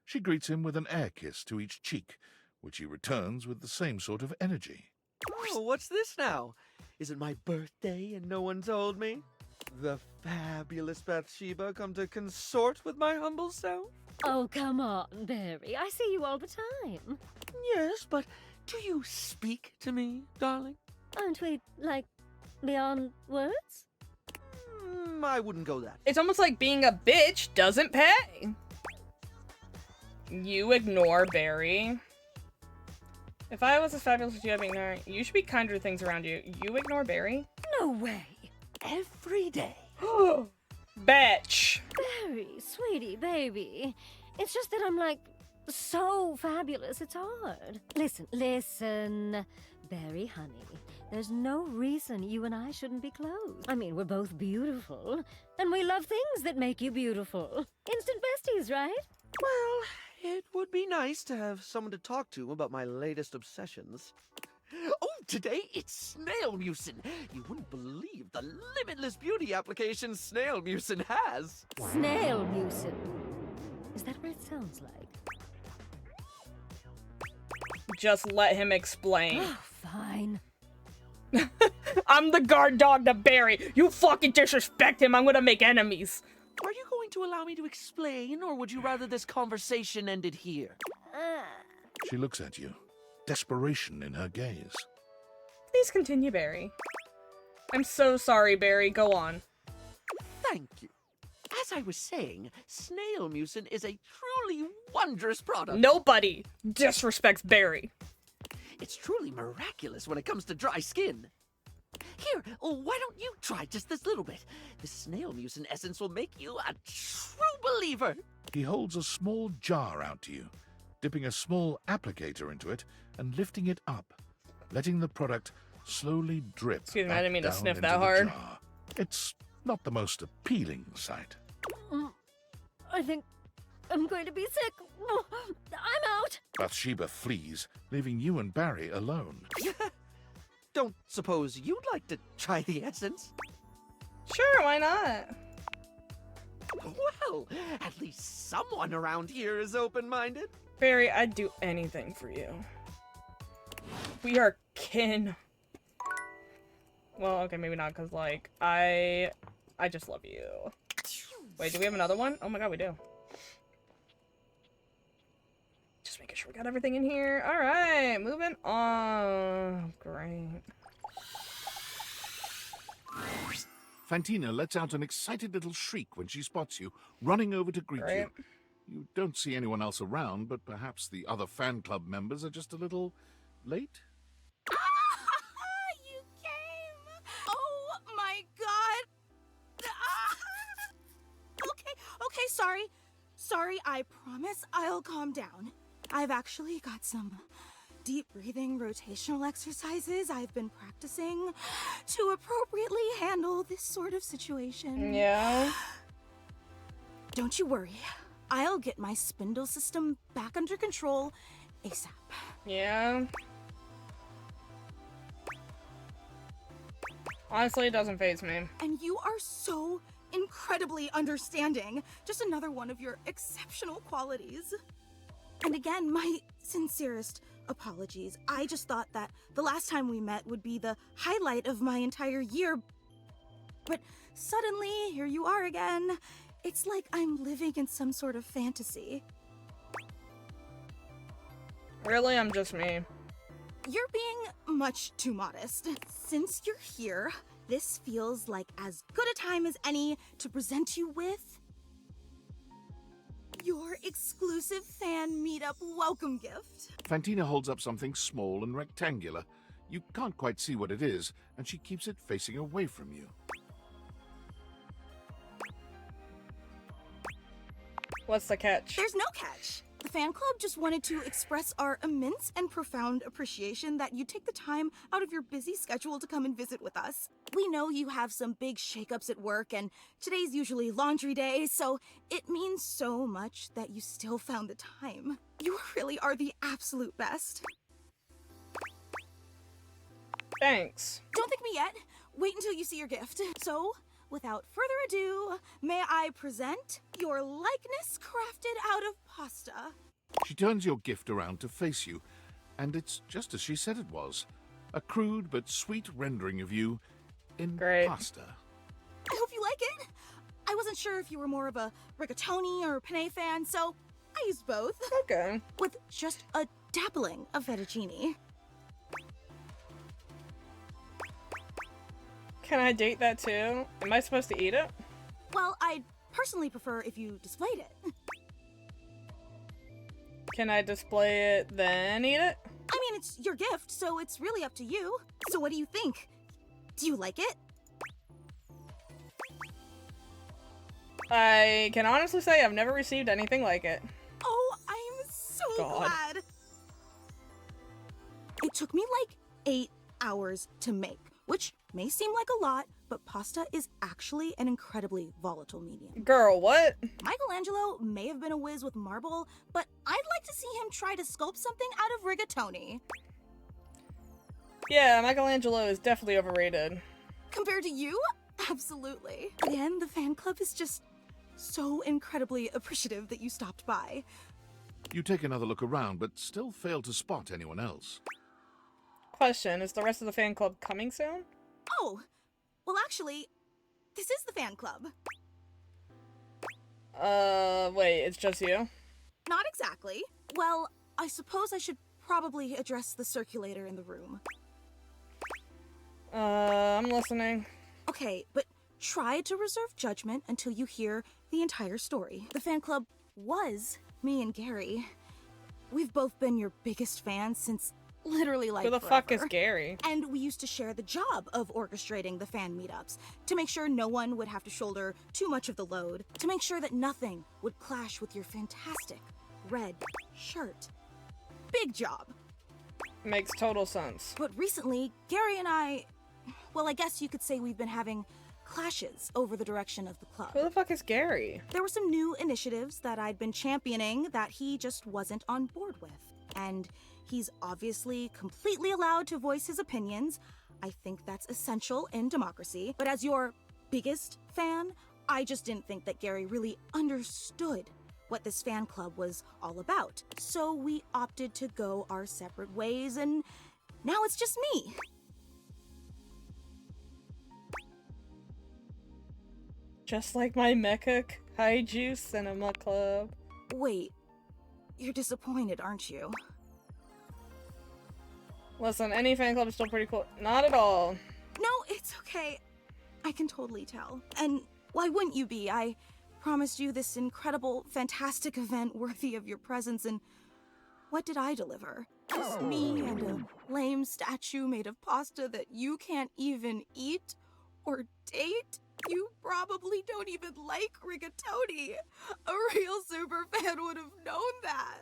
She greets him with an air kiss to each cheek, which he returns with the same sort of energy. Oh, what's this now? Is it my birthday and no one told me? The fabulous Bathsheba come to consort with my humble self? Oh, come on, Barry. I see you all the time. Yes, but do you speak to me, darling? Aren't we, like, beyond words? I wouldn't go that. It's almost like being a bitch doesn't pay. You ignore Barry. If I was as fabulous as you, I'd be ignoring. You should be kinder to things around you. You ignore Barry? No way. Every day. Bitch. Barry, sweetie, baby. It's just that I'm, like, so fabulous, it's hard. Listen, Berry honey. There's no reason you and I shouldn't be close. I mean, we're both beautiful, and we love things that make you beautiful. Instant besties, right? Well, it would be nice to have someone to talk to about my latest obsessions. Oh, today it's snail mucin. You wouldn't believe the limitless beauty application snail mucin has. Snail mucin. Is that what it sounds like? Just let him explain. Fine. I'm the guard dog to Barry. You fucking disrespect him, I'm gonna make enemies. Are you going to allow me to explain, or would you rather this conversation ended here? She looks at you, desperation in her gaze. Please continue, Barry. I'm so sorry, Barry. Go on. Thank you. As I was saying, snail mucin is a truly wondrous product. Nobody disrespects Barry. It's truly miraculous when it comes to dry skin. Here, why don't you try just this little bit? The snail mucin essence will make you a true believer. He holds a small jar out to you, dipping a small applicator into it and lifting it up, letting the product slowly drip. Excuse me, I didn't mean to down sniff into that the hard. jar. It's not the most appealing sight. I think I'm going to be sick. I'm out. Bathsheba flees, leaving you and Barry alone. Don't suppose you'd like to try the essence? Sure, why not? Well, at least someone around here is open-minded. Barry, I'd do anything for you. We are kin. Well, okay, maybe not, because, like, I just love you. Wait, do we have another one? Oh my god, we do. Just making sure we got everything in here. Alright, moving on. Great. Fantina lets out an excited little shriek when she spots you, running over to greet Great. you. You don't see anyone else around, but perhaps the other fan club members are just a little late? You came! Oh my god! Okay, sorry. Sorry, I promise I'll calm down. I've actually got some deep breathing rotational exercises I've been practicing to appropriately handle this sort of situation. Yeah. Don't you worry. I'll get my spindle system back under control ASAP. Yeah. Honestly, it doesn't faze me. And you are so incredibly understanding. Just another one of your exceptional qualities. And again, my sincerest apologies. I just thought that the last time we met would be the highlight of my entire year. But suddenly, here you are again. It's like I'm living in some sort of fantasy. Really, I'm just me. You're being much too modest. Since you're here, this feels like as good a time as any to present you with your exclusive fan meetup welcome gift. Fantina holds up something small and rectangular. You can't quite see what it is, and she keeps it facing away from you. What's the catch? There's no catch. The fan club just wanted to express our immense and profound appreciation that you take the time out of your busy schedule to come and visit with us. We know you have some big shakeups at work, and today's usually laundry day, so it means so much that you still found the time. You really are the absolute best. Thanks. Don't thank me yet. Wait until you see your gift. So, without further ado, may I present your likeness crafted out of pasta. She turns your gift around to face you, and it's just as she said it was. A crude but sweet rendering of you in pasta. I hope you like it. I wasn't sure if you were more of a rigatoni or penne fan, so I used both. Okay. With just a dabbling of fettuccine. Can I date that too? Am I supposed to eat it? Well, I'd personally prefer if you displayed it. Can I display it then eat it? I mean, it's your gift, so it's really up to you. So what do you think? Do you like it? I can honestly say I've never received anything like it. Oh, I'm so God. glad. It took me like 8 hours to make, which may seem like a lot, but pasta is actually an incredibly volatile medium. Girl, what? Michelangelo may have been a whiz with marble, but I'd like to see him try to sculpt something out of rigatoni. Yeah, Michelangelo is definitely overrated. Compared to you? Absolutely. And the fan club is just so incredibly appreciative that you stopped by. You take another look around, but still fail to spot anyone else. Question, is the rest of the fan club coming soon? Oh, well actually, this is the fan club. Wait, it's just you? Not exactly. Well, I suppose I should probably address the circulator in the room. I'm listening. Okay, but try to reserve judgment until you hear the entire story. The fan club was me and Gary. We've both been your biggest fans since literally like Who the forever. fuck is Gary? And we used to share the job of orchestrating the fan meetups to make sure no one would have to shoulder too much of the load, to make sure that nothing would clash with your fantastic red shirt. Big job. Makes total sense. But recently, Gary and I, well, I guess you could say we've been having clashes over the direction of the club. Who the fuck is Gary? There were some new initiatives that I'd been championing that he just wasn't on board with. And he's obviously completely allowed to voice his opinions. I think that's essential in democracy. But as your biggest fan, I just didn't think that Gary really understood what this fan club was all about. So we opted to go our separate ways, and now it's just me. Just like my Mecha Kaiju Cinema Club. Wait, you're disappointed, aren't you? Listen, any fan club is still pretty cool. Not at all. No, it's okay. I can totally tell. And why wouldn't you be? I promised you this incredible, fantastic event worthy of your presence, and what did I deliver? Just me and a lame statue made of pasta that you can't even eat or date? You probably don't even like rigatoni. A real super fan would have known that.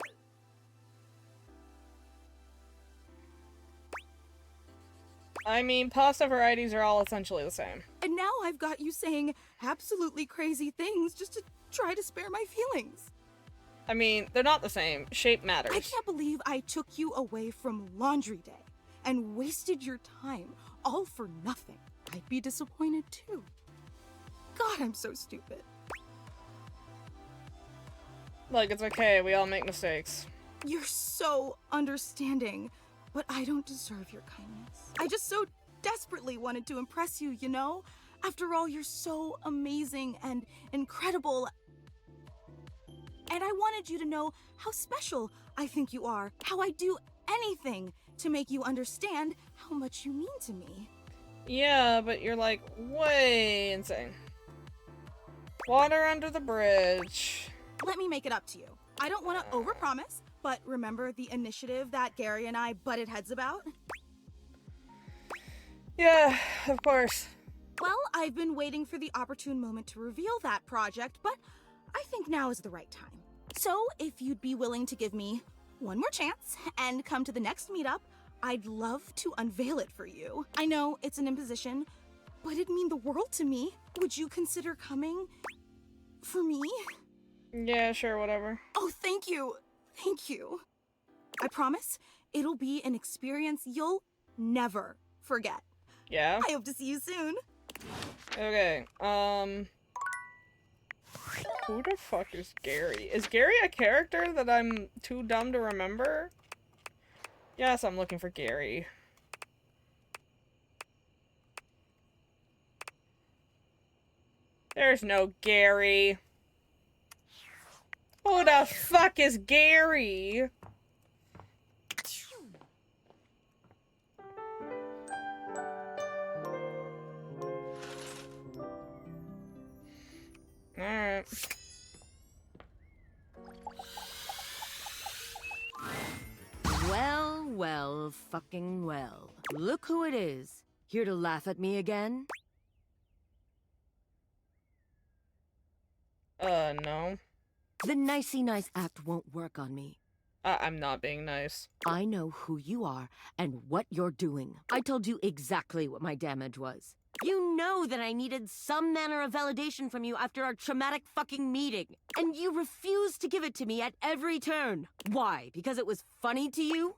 I mean, pasta varieties are all essentially the same. And now I've got you saying absolutely crazy things just to try to spare my feelings. I mean, they're not the same. Shape matters. I can't believe I took you away from laundry day and wasted your time all for nothing. I'd be disappointed too. God, I'm so stupid. Look, it's okay. We all make mistakes. You're so understanding, but I don't deserve your kindness. I just so desperately wanted to impress you, you know? After all, you're so amazing and incredible. And I wanted you to know how special I think you are, how I do anything to make you understand how much you mean to me. Yeah, but you're like way insane. Water under the bridge. Let me make it up to you. I don't want to overpromise, but remember the initiative that Gary and I butted heads about? Yeah, of course. Well, I've been waiting for the opportune moment to reveal that project, but I think now is the right time. So, if you'd be willing to give me one more chance and come to the next meetup, I'd love to unveil it for you. I know it's an imposition, but it'd mean the world to me. Would you consider coming for me? Yeah, sure, whatever. Oh, thank you. Thank you. I promise it'll be an experience you'll never forget. Yeah? I hope to see you soon. Okay, who the fuck is Gary? Is Gary a character that I'm too dumb to remember? Yes, I'm looking for Gary. There's no Gary. Who the fuck is Gary? Alright. Well, well, fucking well. Look who it is. Here to laugh at me again? No. The nicey nice act won't work on me. I'm not being nice. I know who you are and what you're doing. I told you exactly what my damage was. You know that I needed some manner of validation from you after our traumatic fucking meeting. And you refused to give it to me at every turn. Why? Because it was funny to you?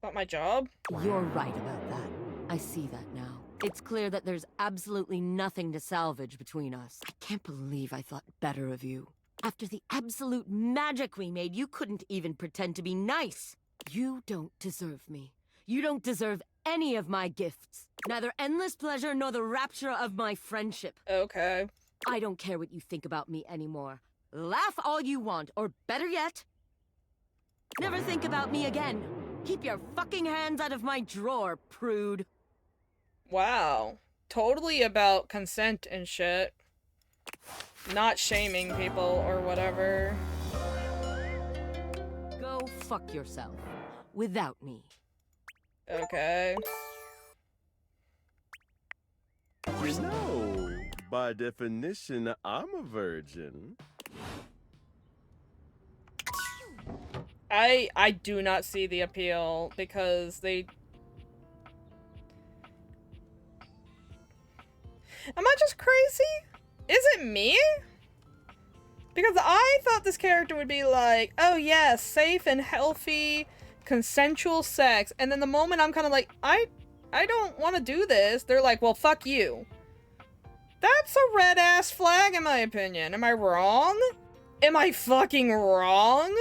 About my job? You're right about that. I see that now. It's clear that there's absolutely nothing to salvage between us. I can't believe I thought better of you. After the absolute magic we made, you couldn't even pretend to be nice. You don't deserve me. You don't deserve any of my gifts. Neither endless pleasure nor the rapture of my friendship. Okay. I don't care what you think about me anymore. Laugh all you want, or better yet, never think about me again. Keep your fucking hands out of my drawer, prude. Wow. Totally about consent and shit. Not shaming people or whatever. Go fuck yourself. Without me. Okay. You know, by definition, I'm a virgin. I do not see the appeal because they... Am I just crazy? Is it me? Because I thought this character would be like, oh yeah, safe and healthy, consensual sex. And then the moment I'm kind of like, I don't want to do this, they're like, well, fuck you. That's a red ass flag in my opinion. Am I wrong? Am I fucking wrong?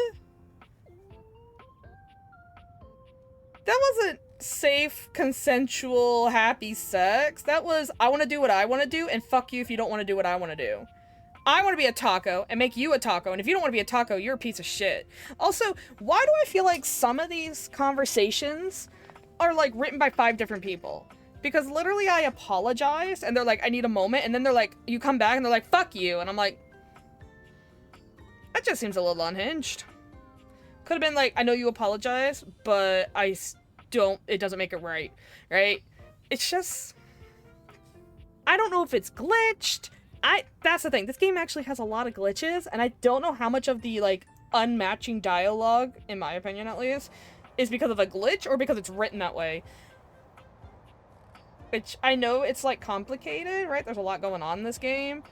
That wasn't safe, consensual, happy sex. That was, I want to do what I want to do, and fuck you if you don't want to do what I want to do. I want to be a taco, and make you a taco, and if you don't want to be a taco, you're a piece of shit. Also, why do I feel like some of these conversations are, like, written by 5 different people? Because literally I apologized, and they're like, I need a moment, and then they're like, you come back, and they're like, fuck you, and I'm like, that just seems a little unhinged. Could have been like, I know you apologize, but it doesn't make it right, right? It's just, I don't know if it's glitched. That's the thing, this game actually has a lot of glitches, and I don't know how much of the, like, unmatching dialogue, in my opinion at least, is because of a glitch or because it's written that way. Which, I know it's, like, complicated, right? There's a lot going on in this game.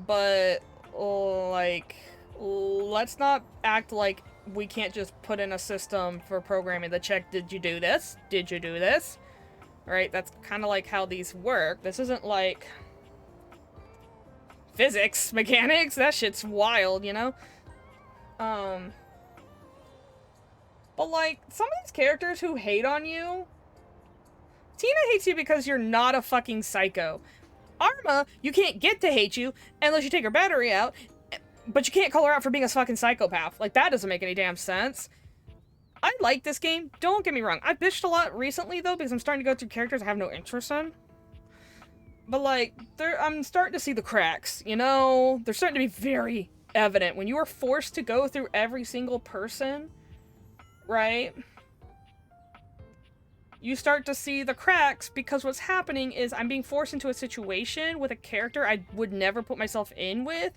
But, like, let's not act like we can't just put in a system for programming to check, did you do this? Did you do this? Right? That's kind of like how these work. This isn't like physics, mechanics, that shit's wild, you know? But like, some of these characters who hate on you, Tina hates you because you're not a fucking psycho. Arma, you can't get to hate you unless you take her battery out, but you can't call her out for being a fucking psychopath. Like, that doesn't make any damn sense. I like this game, don't get me wrong. I've bitched a lot recently, though, because I'm starting to go through characters I have no interest in. But, like, I'm starting to see the cracks, you know? They're starting to be very evident. When you are forced to go through every single person, right? You start to see the cracks, because what's happening is I'm being forced into a situation with a character I would never put myself in with,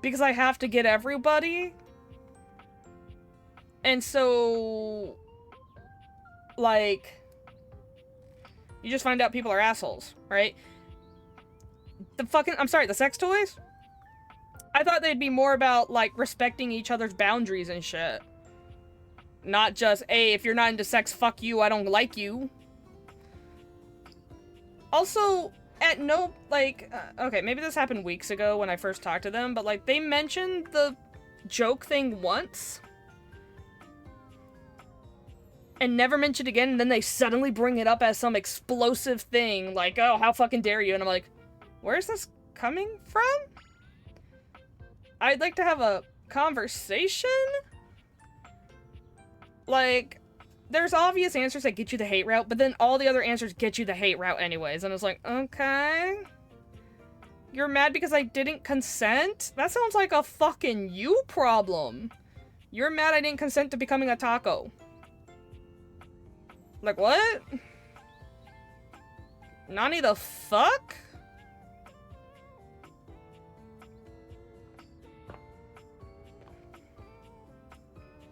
because I have to get everybody. And so, like, you just find out people are assholes, right? The sex toys? I thought they'd be more about, like, respecting each other's boundaries and shit. Not just, hey, if you're not into sex, fuck you, I don't like you. Also, at no, like, okay, maybe this happened weeks ago when I first talked to them, but, like, they mentioned the joke thing once. And never mentioned again, and then they suddenly bring it up as some explosive thing, like, oh, how fucking dare you, and I'm like, where's this coming from? I'd like to have a conversation? Like, there's obvious answers that get you the hate route, but then all the other answers get you the hate route anyways, and it's like, okay. You're mad because I didn't consent? That sounds like a fucking you problem. You're mad I didn't consent to becoming a taco. Like, what? Nani the fuck?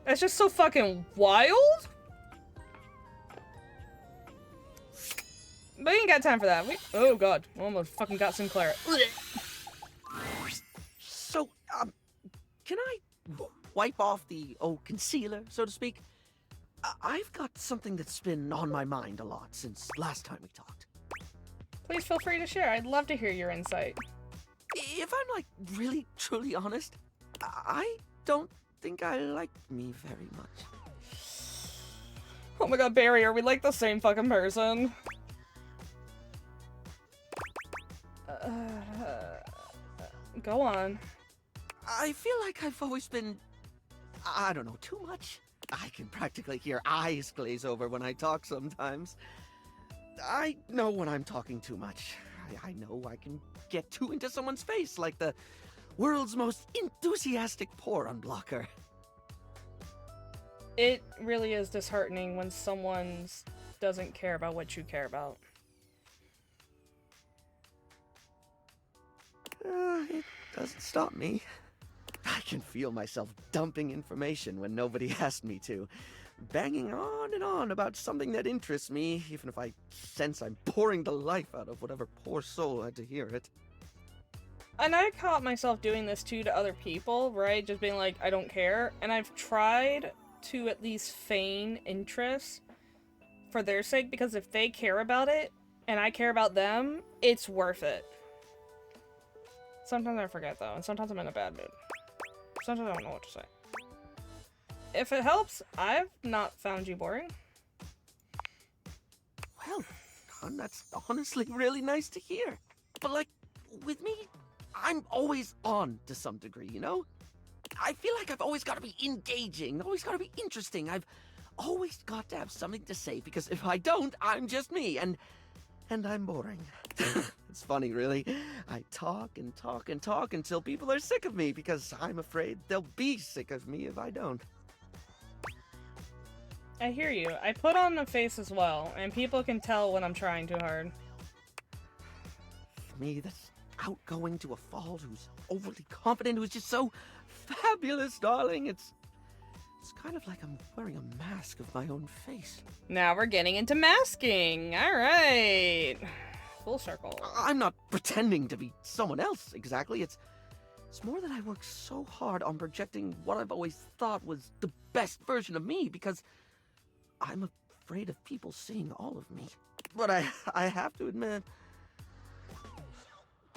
That's just so fucking wild. But we ain't got time for that. Oh god, we almost fucking got Sinclair. So, can I wipe off the old concealer, so to speak? I've got something that's been on my mind a lot since last time we talked. Please feel free to share. I'd love to hear your insight. If I'm, like, really, truly honest, I don't think I like me very much. Oh my god, Barry, are we like the same fucking person? Go on. I feel like I've always been, I don't know, too much. I can practically hear eyes glaze over when I talk sometimes. I know when I'm talking too much. I know I can get too into someone's face like the world's most enthusiastic pour unblocker. It really is disheartening when someone doesn't care about what you care about. It doesn't stop me. I can feel myself dumping information when nobody asked me to. Banging on and on about something that interests me, even if I sense I'm pouring the life out of whatever poor soul had to hear it. And I caught myself doing this too to other people, right? Just being like, I don't care. And I've tried to at least feign interest for their sake, because if they care about it and I care about them, it's worth it. Sometimes I forget though, and sometimes I'm in a bad mood. Sometimes I don't know what to say. If it helps, I've not found you boring. Well, that's honestly really nice to hear. But like, with me, I'm always on to some degree, you know? I feel like I've always got to be engaging, always got to be interesting. I've always got to have something to say, because if I don't, I'm just me, and I'm boring. It's funny, really. I talk and talk and talk until people are sick of me, because I'm afraid they'll be sick of me if I don't. I hear you. I put on a face as well, and people can tell when I'm trying too hard. For me, that's outgoing to a fault, who's overly confident, who's just so fabulous, darling. It's kind of like I'm wearing a mask of my own face. Now we're getting into masking. All right. Full circle. I'm not pretending to be someone else exactly. It's more that I work so hard on projecting what I've always thought was the best version of me, because I'm afraid of people seeing all of me. But I have to admit,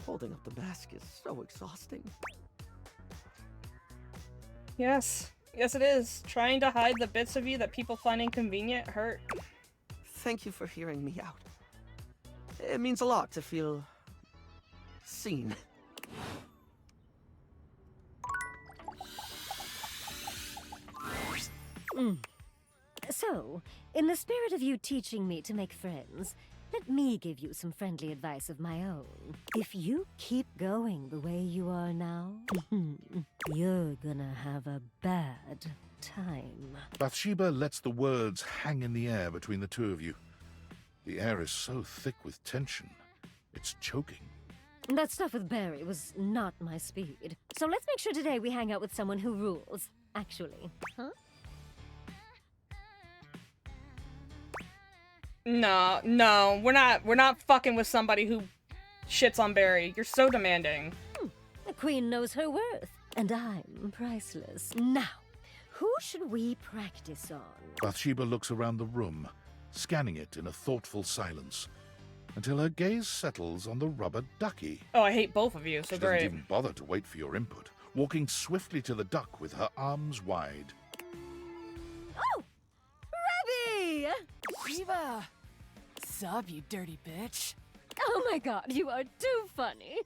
holding up the mask is so exhausting. Yes. Yes, it is. Trying to hide the bits of you that people find inconvenient hurt. Thank you for hearing me out. It means a lot to feel seen. So, in the spirit of you teaching me to make friends, let me give you some friendly advice of my own. If you keep going the way you are now, you're gonna have a bad time. Bathsheba lets the words hang in the air between the two of you. The air is so thick with tension, it's choking. That stuff with Barry was not my speed. So let's make sure today we hang out with someone who rules, actually. Huh? No, we're not fucking with somebody who shits on Barry. You're so demanding. The queen knows her worth, and I'm priceless. Now, who should we practice on? Bathsheba looks around the room, scanning it in a thoughtful silence, until her gaze settles on the rubber ducky. Oh, I hate both of you, so She great. doesn't even bother to wait for your input, walking swiftly to the duck with her arms wide. Oh! Rebby! Shiva! Sup, you dirty bitch. Oh my god, you are too funny.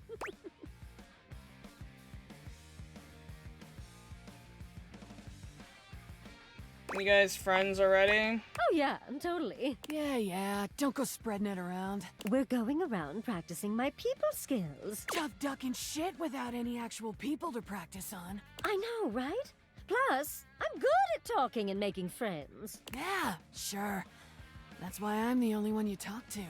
You guys friends already? Oh yeah, totally. Yeah, don't go spreading it around. We're going around practicing my people skills. Tough ducking shit without any actual people to practice on. I know, right? Plus, I'm good at talking and making friends. Yeah, sure. That's why I'm the only one you talk to.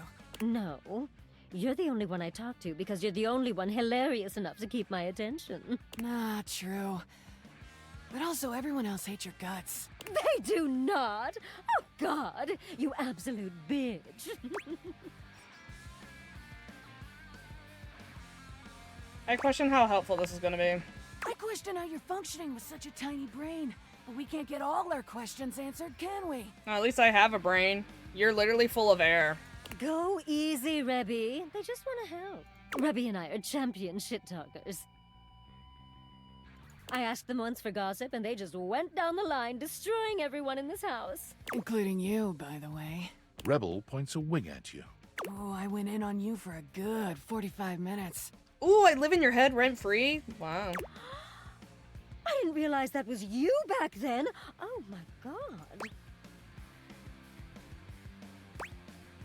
No. You're the only one I talk to because you're the only one hilarious enough to keep my attention. Not true. But also, everyone else hates your guts. They do not! Oh, God! You absolute bitch! I question how helpful this is gonna be. I question how you're functioning with such a tiny brain. But we can't get all our questions answered, can we? Well, at least I have a brain. You're literally full of air. Go easy, Rebby. They just want to help. Rebby and I are champion shit-talkers. I asked them once for gossip, and they just went down the line, destroying everyone in this house. Including you, by the way. Rebel points a wing at you. Oh, I went in on you for a good 45 minutes. Ooh, I live in your head rent-free? Wow. I didn't realize that was you back then. Oh my God.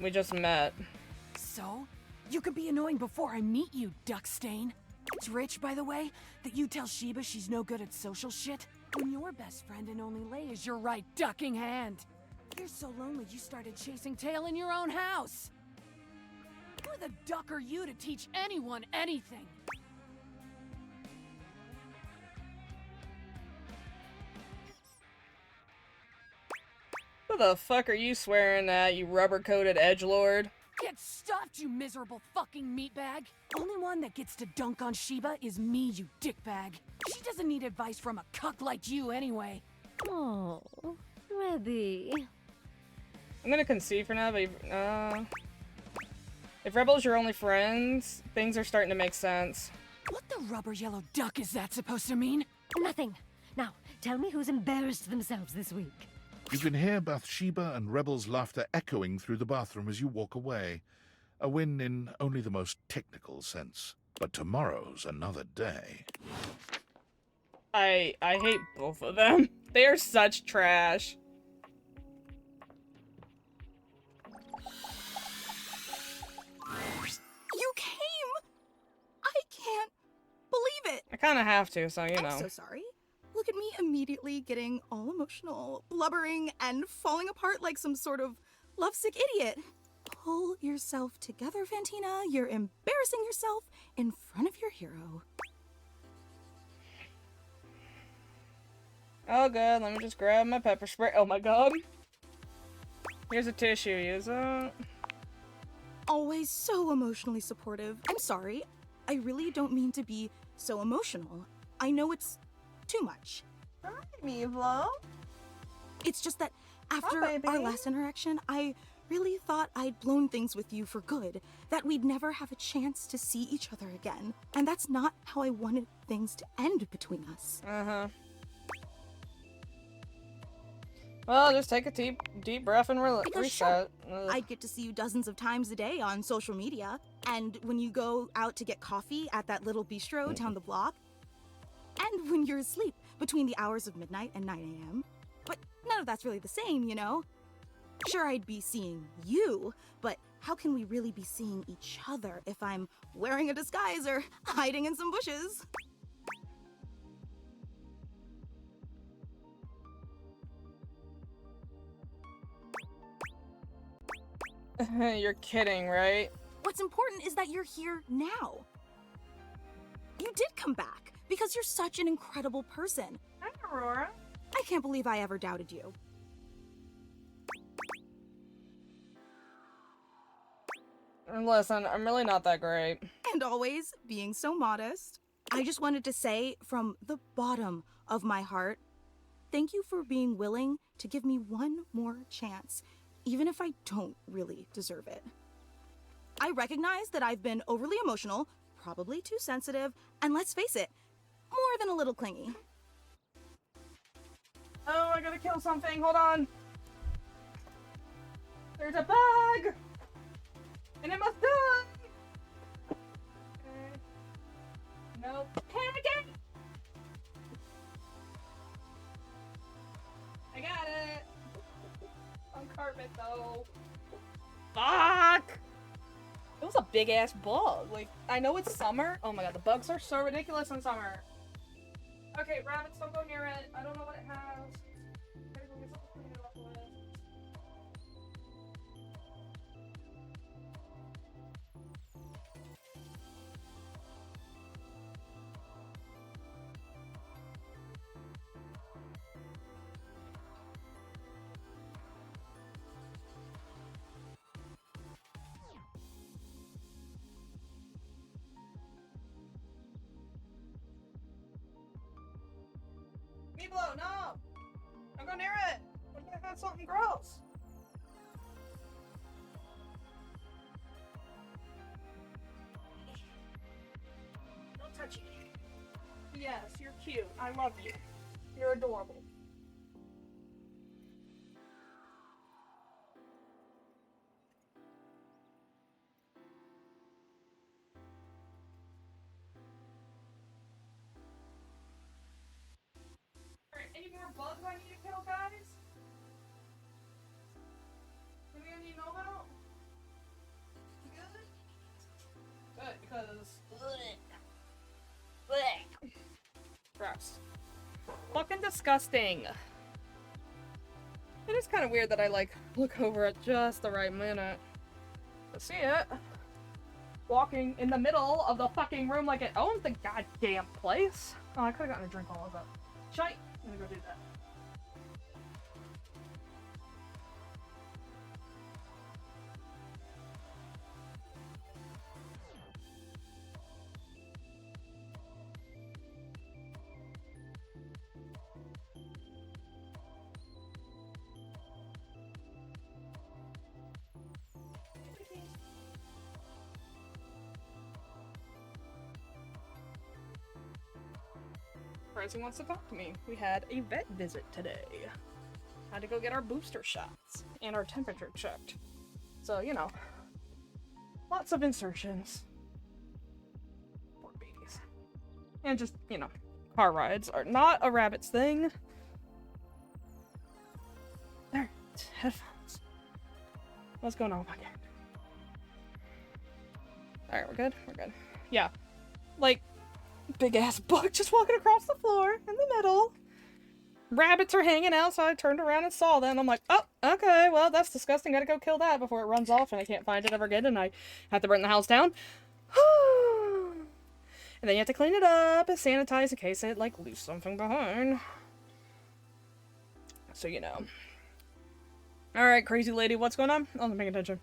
We just met. So? You can be annoying before I meet you, Duckstain. It's rich, by the way, that you tell Sheba she's no good at social shit, when your best friend and only Lay is your right ducking hand. You're so lonely you started chasing tail in your own house. Who the duck are you to teach anyone anything? Who the fuck are you swearing at, you rubber-coated edgelord? Get stuffed, you miserable fucking meatbag! Only one that gets to dunk on Sheba is me, you dickbag. She doesn't need advice from a cuck like you anyway. Oh, Rebby. I'm gonna concede for now, but if Rebel's your only friends, things are starting to make sense. What the rubber yellow duck is that supposed to mean? Nothing. Now, tell me who's embarrassed themselves this week. You can hear Bathsheba and Rebel's laughter echoing through the bathroom as you walk away. A win in only the most technical sense. But tomorrow's another day. I hate both of them. They are such trash. You came! I can't believe it! I kind of have to, so you know. I'm so sorry. Look at me immediately getting all emotional, blubbering, and falling apart like some sort of lovesick idiot. Pull yourself together, Fantina. You're embarrassing yourself in front of your hero. Oh, good. Let me just grab my pepper spray. Oh my god. Here's a tissue. Use it. Always so emotionally supportive. I'm sorry. I really don't mean to be so emotional. I know it's too much. Hi, Mevo. It's just that after our last interaction, I really thought I'd blown things with you for good, that we'd never have a chance to see each other again. And that's not how I wanted things to end between us. Uh-huh. Well, just take a deep breath and reset. Sure, I'd get to see you dozens of times a day on social media, and when you go out to get coffee at that little bistro down the block, and when you're asleep between the hours of midnight and 9 a.m. But none of that's really the same, you know? Sure, I'd be seeing you, but how can we really be seeing each other if I'm wearing a disguise or hiding in some bushes? You're kidding, right? What's important is that you're here now. You did come back because you're such an incredible person. Hi, Aurora. I can't believe I ever doubted you. Listen, I'm really not that great. And always being so modest. I just wanted to say from the bottom of my heart, thank you for being willing to give me one more chance, even if I don't really deserve it. I recognize that I've been overly emotional, probably too sensitive, and let's face it, more than a little clingy. Oh, I gotta kill something. Hold on. There's a bug! And it must die! Okay. Nope. Panicking! I got it! On carpet, though. Fuck! It was a big-ass bug. Like, I know it's summer. Oh my god, the bugs are so ridiculous in summer. Okay, rabbits, don't go near it. I don't know what it has. Gotta go get something to clean it up with. igloo, no! Don't go near it! What if I had something gross? Don't touch it. Yes, you're cute. I love you. You're adorable. Alright, any more bugs I need to kill, guys? Anything I need to know about? You good? Good, because... Blech. Gross. Fucking disgusting. It is kind of weird that I, like, look over at just the right minute to see it. Walking in the middle of the fucking room like it owns the goddamn place. Oh, I could've gotten a drink all of that. Shite! I'm gonna go do that. He wants to talk to me. We had a vet visit today. Had to go get our booster shots and our temperature checked. So, you know, lots of insertions. Poor babies. And just, you know, car rides are not a rabbit's thing. There, headphones. What's going on? Okay. Alright, we're good? We're good. Yeah. Like, big ass bug just walking across the floor in the middle. Rabbits are hanging out, so I turned around and saw them. I'm like, oh, okay, well, that's disgusting. Gotta go kill that before it runs off and I can't find it ever again and I have to burn the house down. And then you have to clean it up and sanitize in case it, like, leaves something behind. So, you know. Alright, crazy lady, what's going on? I wasn't paying attention.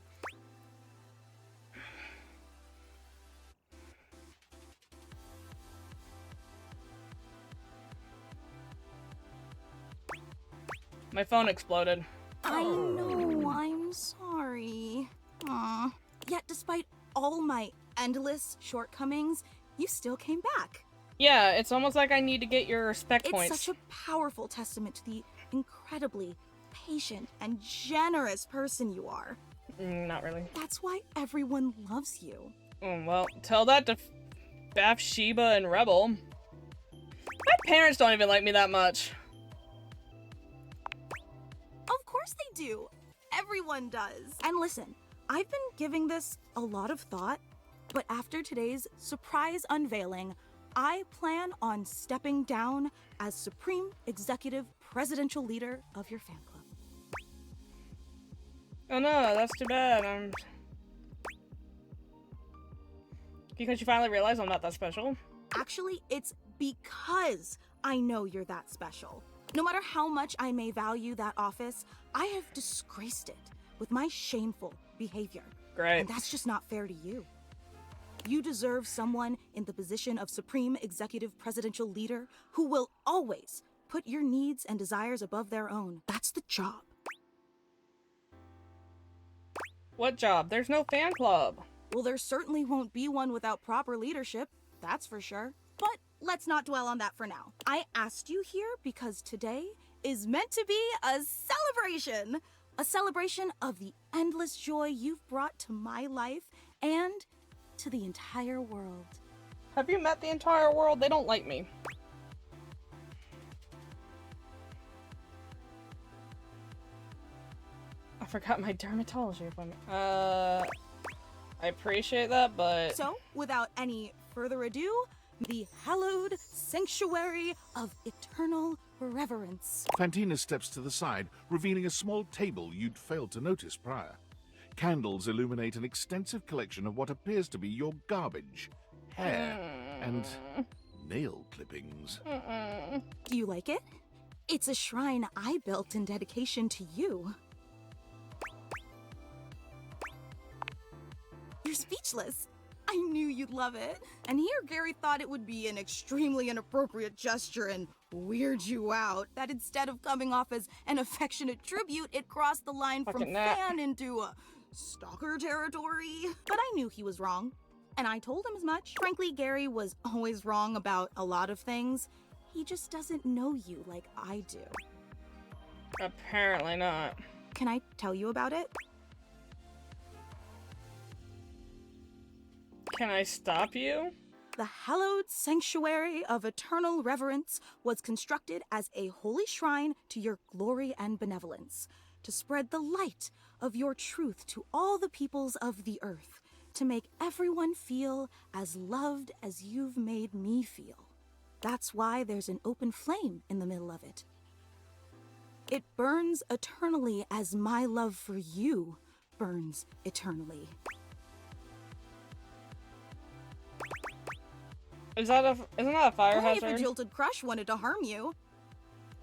My phone exploded. I know, I'm sorry. Aw. Yet despite all my endless shortcomings, you still came back. Yeah, it's almost like I need to get your spec points. It's such a powerful testament to the incredibly patient and generous person you are. Not really. That's why everyone loves you. Well, tell that to Bathsheba and Rebel. My parents don't even like me that much. Of course they do. Everyone does. And listen, I've been giving this a lot of thought, but after today's surprise unveiling, I plan on stepping down as Supreme Executive Presidential Leader of your fan club. Oh no, that's too bad. Because you finally realize I'm not that special? Actually, it's because I know you're that special. No matter how much I may value that office, I have disgraced it with my shameful behavior. Great. And that's just not fair to you. You deserve someone in the position of Supreme Executive Presidential Leader who will always put your needs and desires above their own. That's the job. What job? There's no fan club. Well, there certainly won't be one without proper leadership, that's for sure. But let's not dwell on that for now. I asked you here because today is meant to be a celebration. A celebration of the endless joy you've brought to my life and to the entire world. Have you met the entire world? They don't like me. I forgot my dermatology appointment. I appreciate that, but... So, without any further ado, the hallowed sanctuary of eternal reverence. Fantina steps to the side, revealing a small table you'd failed to notice prior. Candles illuminate an extensive collection of what appears to be your garbage, hair, and nail clippings. Do you like it? It's a shrine I built in dedication to you. You're speechless. I knew you'd love it. And here Gary thought it would be an extremely inappropriate gesture and weird you out that instead of coming off as an affectionate tribute, it crossed the line from Fucking that. fan into stalker territory. But I knew he was wrong, and I told him as much. Frankly, Gary was always wrong about a lot of things. He just doesn't know you like I do. Apparently not. Can I tell you about it? Can I stop you? The hallowed sanctuary of eternal reverence was constructed as a holy shrine to your glory and benevolence, to spread the light of your truth to all the peoples of the earth, to make everyone feel as loved as you've made me feel. That's why there's an open flame in the middle of it. It burns eternally as my love for you burns eternally. Isn't that a fire Only if hazard? a jilted crush wanted to harm you.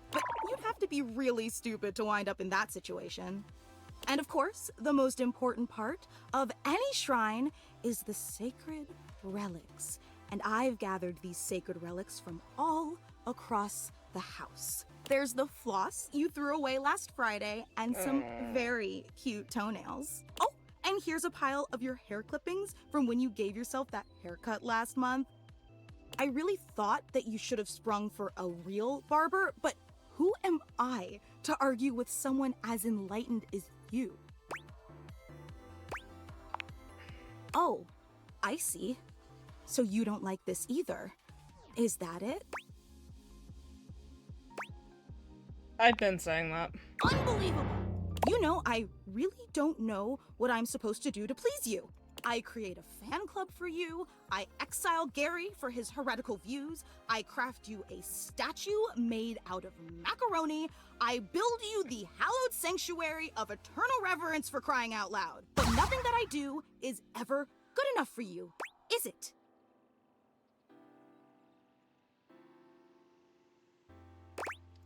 But you'd have to be really stupid to wind up in that situation. And of course, the most important part of any shrine is the sacred relics. And I've gathered these sacred relics from all across the house. There's the floss you threw away last Friday and some very cute toenails. Oh, and here's a pile of your hair clippings from when you gave yourself that haircut last month. I really thought that you should have sprung for a real barber, but who am I to argue with someone as enlightened as you? Oh, I see. So you don't like this either. Is that it? I've been saying that. Unbelievable! You know, I really don't know what I'm supposed to do to please you. I create a fan club for you, I exile Gary for his heretical views, I craft you a statue made out of macaroni, I build you the hallowed sanctuary of eternal reverence for crying out loud. But nothing that I do is ever good enough for you, is it?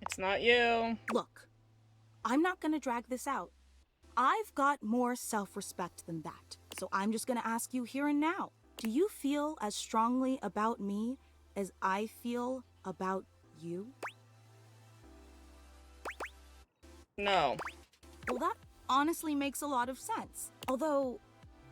It's not you. Look, I'm not gonna drag this out. I've got more self-respect than that. So I'm just gonna ask you here and now. Do you feel as strongly about me as I feel about you? No. Well, that honestly makes a lot of sense. Although,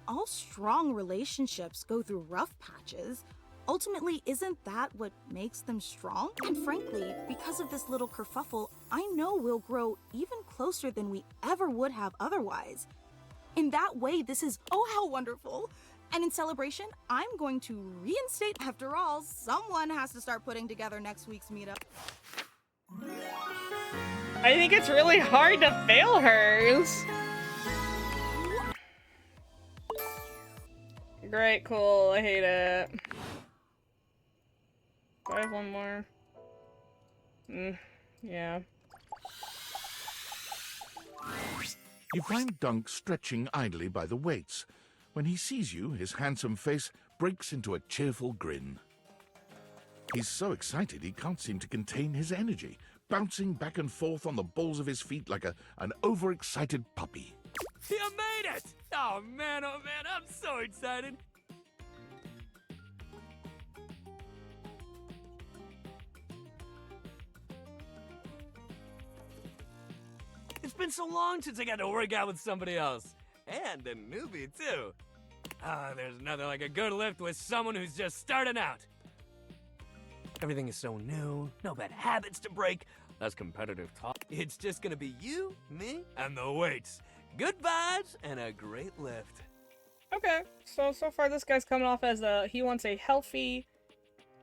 all strong relationships go through rough patches. Ultimately, isn't that what makes them strong? And frankly, because of this little kerfuffle, I know we'll grow even closer than we ever would have otherwise. In that way, this is, oh, how wonderful. And in celebration, I'm going to reinstate, after all, someone has to start putting together next week's meetup. I think it's really hard to fail hers. Great, cool, I hate it. Do I have one more? Yeah. You find Dunk stretching idly by the weights. When he sees you, his handsome face breaks into a cheerful grin. He's so excited he can't seem to contain his energy, bouncing back and forth on the balls of his feet like an overexcited puppy. You made it! Oh man, I'm so excited. It's been so long since I got to work out with somebody else. And a newbie, too. Ah, there's nothing like a good lift with someone who's just starting out. Everything is so new, no bad habits to break, less competitive talk. It's just gonna be you, me, and the weights. Good vibes and a great lift. Okay, so far this guy's coming off as he wants a healthy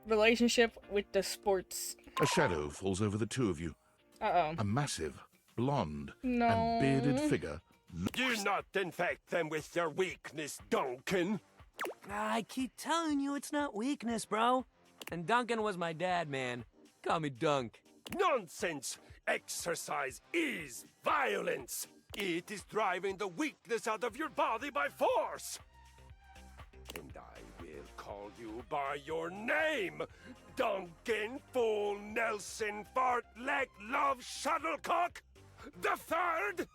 relationship with the sports. A shadow falls over the two of you. Uh-oh. A massive, blonde, No. and bearded figure. Do not infect them with your weakness, Duncan. I keep telling you it's not weakness, bro. And Duncan was my dad, man. Call me Dunk. Nonsense! Exercise is violence! It is driving the weakness out of your body by force! And I will call you by your name! Duncan Fool Nelson Fart Leg Love Shuttlecock the Third!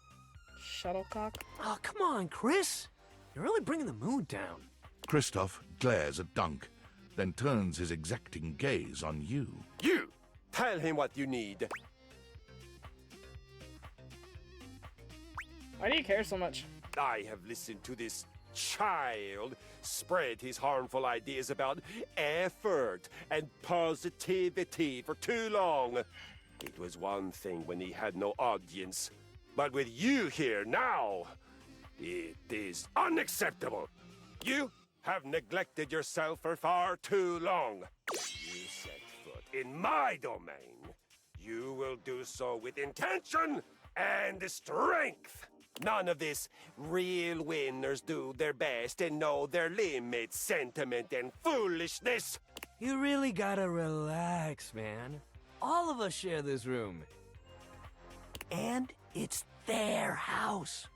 Shuttlecock? Oh, come on, Chris. You're really bringing the mood down. Christoph glares at Dunk, then turns his exacting gaze on you. You! Tell him what you need. Why do you care so much? I have listened to this child spread his harmful ideas about effort and positivity for too long. It was one thing when he had no audience, but with you here now, it is unacceptable. You have neglected yourself for far too long. You set foot in my domain. You will do so with intention and strength. None of this real winners do their best and know their limits sentiment and foolishness. You really gotta relax, man. All of us share this room. And it's their house.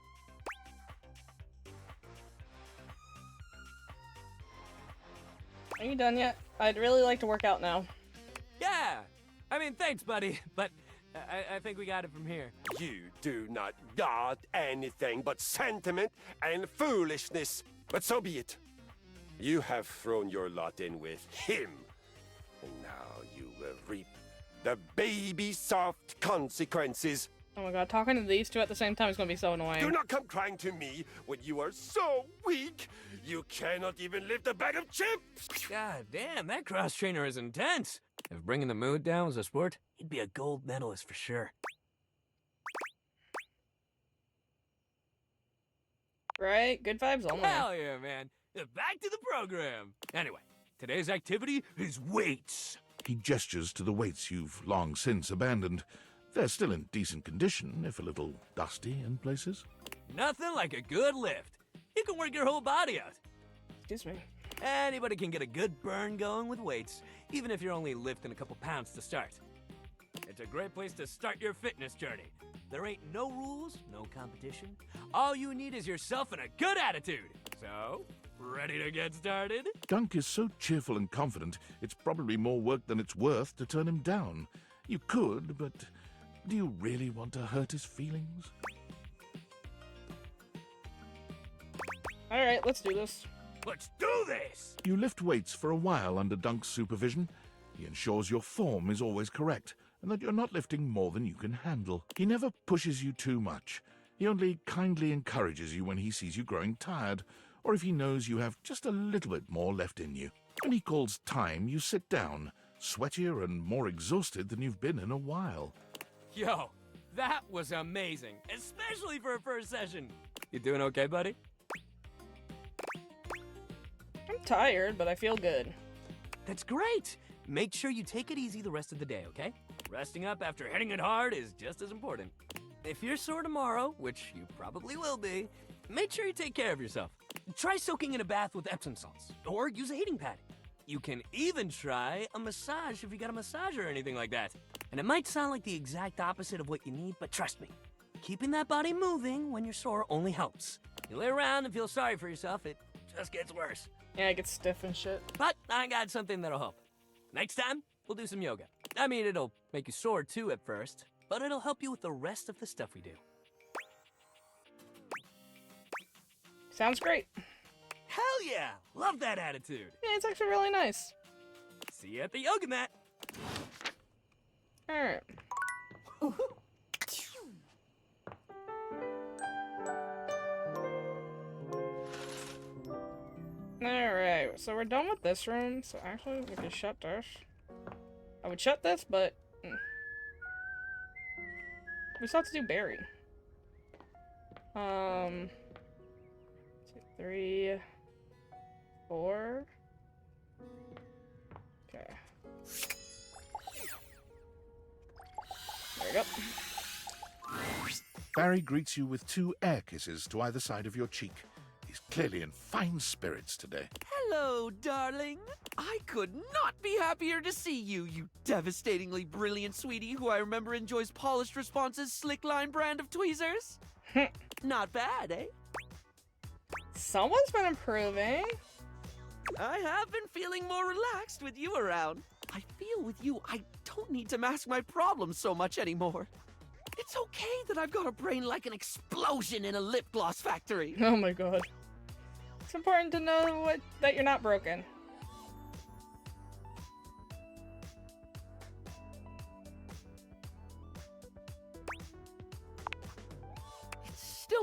Are you done yet? I'd really like to work out now. Yeah! I mean, thanks, buddy, but I think we got it from here. You do not got anything but sentiment and foolishness. But so be it. You have thrown your lot in with him. And now you will reap the baby-soft consequences. Oh my god, talking to these two at the same time is gonna be so annoying. Do not come crying to me when you are so weak. You cannot even lift a bag of chips. God damn, that cross-trainer is intense. If bringing the mood down was a sport, he'd be a gold medalist for sure. Right? Good vibes only. Hell yeah, man. Back to the program. Anyway, today's activity is weights. He gestures to the weights you've long since abandoned. They're still in decent condition, if a little dusty in places. Nothing like a good lift. You can work your whole body out. Excuse me. Anybody can get a good burn going with weights, even if you're only lifting a couple pounds to start. It's a great place to start your fitness journey. There ain't no rules, no competition. All you need is yourself and a good attitude. So, ready to get started? Dunk is so cheerful and confident, it's probably more work than it's worth to turn him down. You could, but do you really want to hurt his feelings? Alright, let's do this. Let's do this! You lift weights for a while under Dunk's supervision. He ensures your form is always correct, and that you're not lifting more than you can handle. He never pushes you too much. He only kindly encourages you when he sees you growing tired, or if he knows you have just a little bit more left in you. When he calls time, you sit down, sweatier and more exhausted than you've been in a while. Yo, that was amazing, especially for a first session. You doing okay, buddy? I'm tired, but I feel good. That's great. Make sure you take it easy the rest of the day, okay? Resting up after hitting it hard is just as important. If you're sore tomorrow, which you probably will be, make sure you take care of yourself. Try soaking in a bath with Epsom salts, or use a heating pad. You can even try a massage if you got a massager or anything like that. And it might sound like the exact opposite of what you need, but trust me, keeping that body moving when you're sore only helps. You lay around and feel sorry for yourself, it just gets worse. Yeah, I get stiff and shit. But I got something that'll help. Next time, we'll do some yoga. I mean, it'll make you sore too at first, but it'll help you with the rest of the stuff we do. Sounds great. Hell yeah! Love that attitude. Yeah, it's actually really nice. See you at the yoga mat. Alright. Alright, so we're done with this room, so actually we can shut this. I would shut this, but we still have to do Barry. 2, 3, 4. Okay. There we go. Barry greets you with 2 air kisses to either side of your cheek. He's clearly in fine spirits today. Hello, darling. I could not be happier to see you, you devastatingly brilliant sweetie who I remember enjoys polished responses' slick line brand of tweezers. Not bad, eh? Someone's been improving. I have been feeling more relaxed with you around. I feel with you, I don't need to mask my problems so much anymore. It's okay that I've got a brain like an explosion in a lip gloss factory. Oh my god. It's important to know that you're not broken.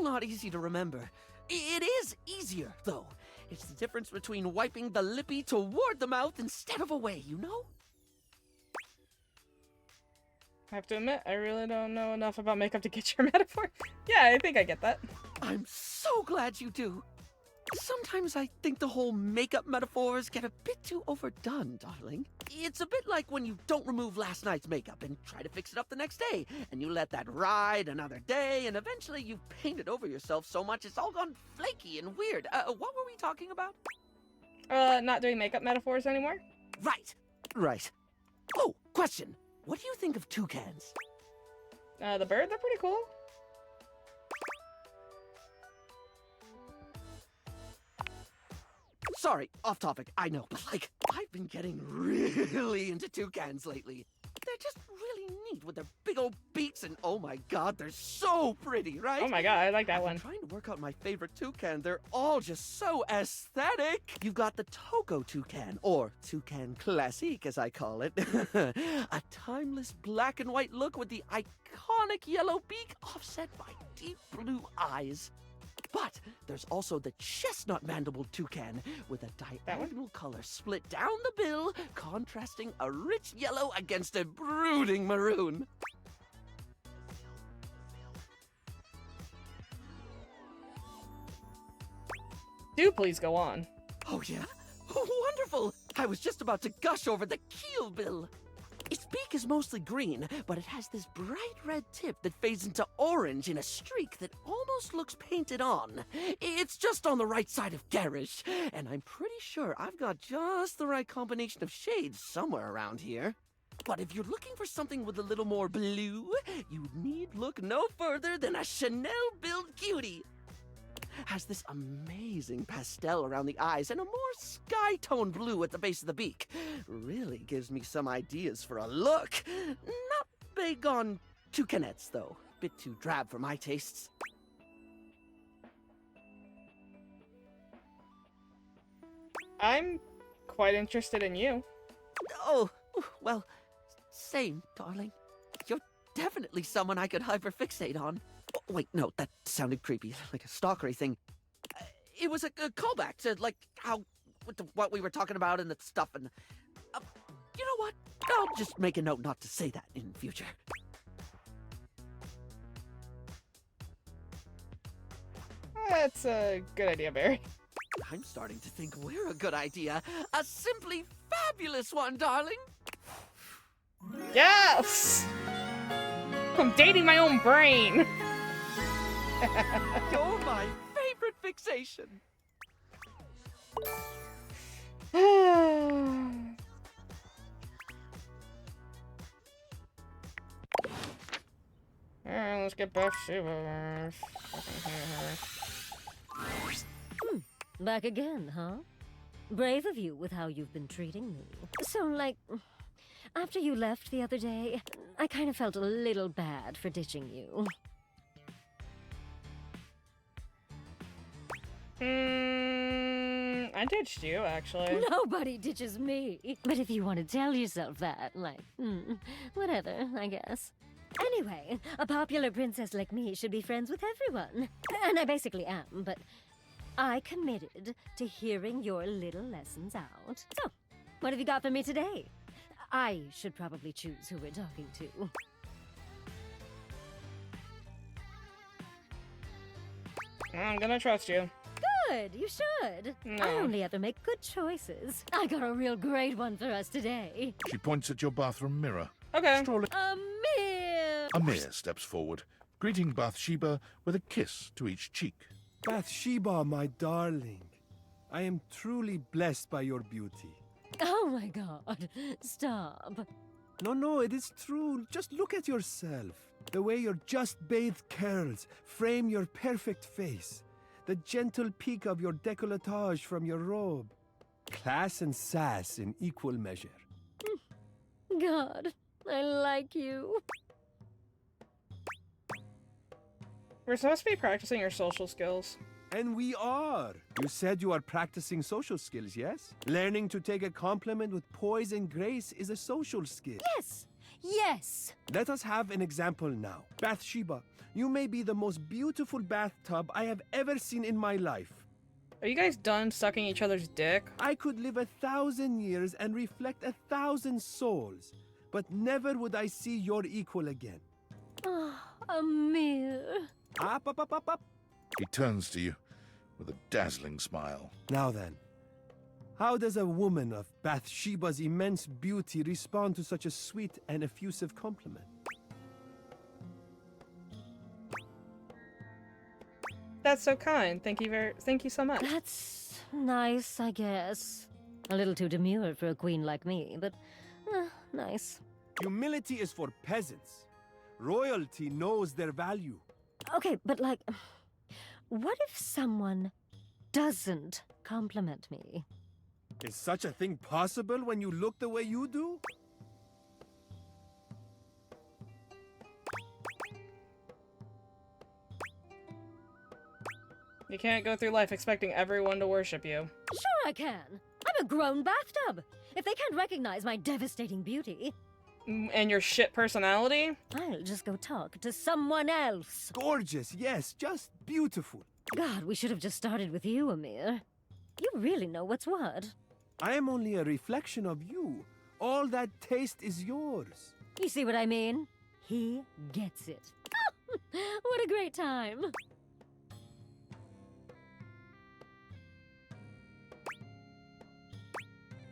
still not easy to remember. It is easier, though. It's the difference between wiping the lippy toward the mouth instead of away, you know? I have to admit, I really don't know enough about makeup to get your metaphor. Yeah, I think I get that. I'm so glad you do. Sometimes I think the whole makeup metaphors get a bit too overdone, darling. It's a bit like when you don't remove last night's makeup and try to fix it up the next day, and you let that ride another day, and eventually you've painted over yourself so much it's all gone flaky and weird. What were we talking about? Not doing makeup metaphors anymore? Right. Oh, question. What do you think of toucans? The bird, they're pretty cool. Sorry, off topic, I know, but like, I've been getting really into toucans lately. They're just really neat with their big old beaks, and oh my god, they're so pretty, right? Oh my god, I like that one. I'm trying to work out my favorite toucan. They're all just so aesthetic. You've got the Togo toucan, or toucan classique as I call it. A timeless black and white look with the iconic yellow beak offset by deep blue eyes. But there's also the chestnut mandible toucan with a diagonal color split down the bill, contrasting a rich yellow against a brooding maroon. Do please go on. Oh yeah? Wonderful! I was just about to gush over the keel bill. Its beak is mostly green, but it has this bright red tip that fades into orange in a streak that almost looks painted on. It's just on the right side of garish, and I'm pretty sure I've got just the right combination of shades somewhere around here. But if you're looking for something with a little more blue, you need look no further than a Chanel-billed cutie. Has this amazing pastel around the eyes and a more sky-tone blue at the base of the beak. Really gives me some ideas for a look. Not big on toucanettes, though. Bit too drab for my tastes. I'm quite interested in you. Oh, well, same, darling. You're definitely someone I could hyperfixate on. Oh, wait, no, that sounded creepy, like a stalkery thing. It was a callback to, like, what we were talking about and the stuff, and... you know what? I'll just make a note not to say that in future. That's a good idea, Barry. I'm starting to think we're a good idea. A simply fabulous one, darling! Yes! I'm dating my own brain. You're my favorite fixation. Alright, let's get back to Back again, huh? Brave of you with how you've been treating me. So, like, after you left the other day, I kind of felt a little bad for ditching you. I ditched you, actually. Nobody ditches me. But if you want to tell yourself that, like, whatever, I guess. Anyway, a popular princess like me should be friends with everyone. And I basically am, but I committed to hearing your little lessons out. So, what have you got for me today? I should probably choose who we're talking to. I'm gonna trust you. Good, you should. No. I only ever make good choices. I got a real great one for us today. She points at your bathroom mirror. Okay. Amir! Amir steps forward, greeting Bathsheba with a kiss to each cheek. Bathsheba, my darling, I am truly blessed by your beauty. Oh my god, stop. No, it is true. Just look at yourself. The way your just-bathed curls frame your perfect face. The gentle peak of your décolletage from your robe. Class and sass in equal measure. God, I like you. We're supposed to be practicing your social skills. And we are. You said you are practicing social skills, yes? Learning to take a compliment with poise and grace is a social skill. Yes, Yes! Let us have an example now. Bathsheba, you may be the most beautiful bathtub I have ever seen in my life. Are you guys done sucking each other's dick? I could live 1,000 years and reflect 1,000 souls, but never would I see your equal again. Oh, Amir. Up. He turns to you with a dazzling smile. Now then, how does a woman of Bathsheba's immense beauty respond to such a sweet and effusive compliment? That's so kind. Thank you so much. That's nice, I guess. A little too demure for a queen like me, but nice. Humility is for peasants. Royalty knows their value. Okay, but like, what if someone doesn't compliment me? Is such a thing possible when you look the way you do? You can't go through life expecting everyone to worship you. Sure I can. I'm a grown bathtub. If they can't recognize my devastating beauty... And your shit personality? I'll just go talk to someone else. Gorgeous, yes, just beautiful. God, we should have just started with you, Amir. You really know what's what. I am only a reflection of you. All that taste is yours. You see what I mean? He gets it. What a great time.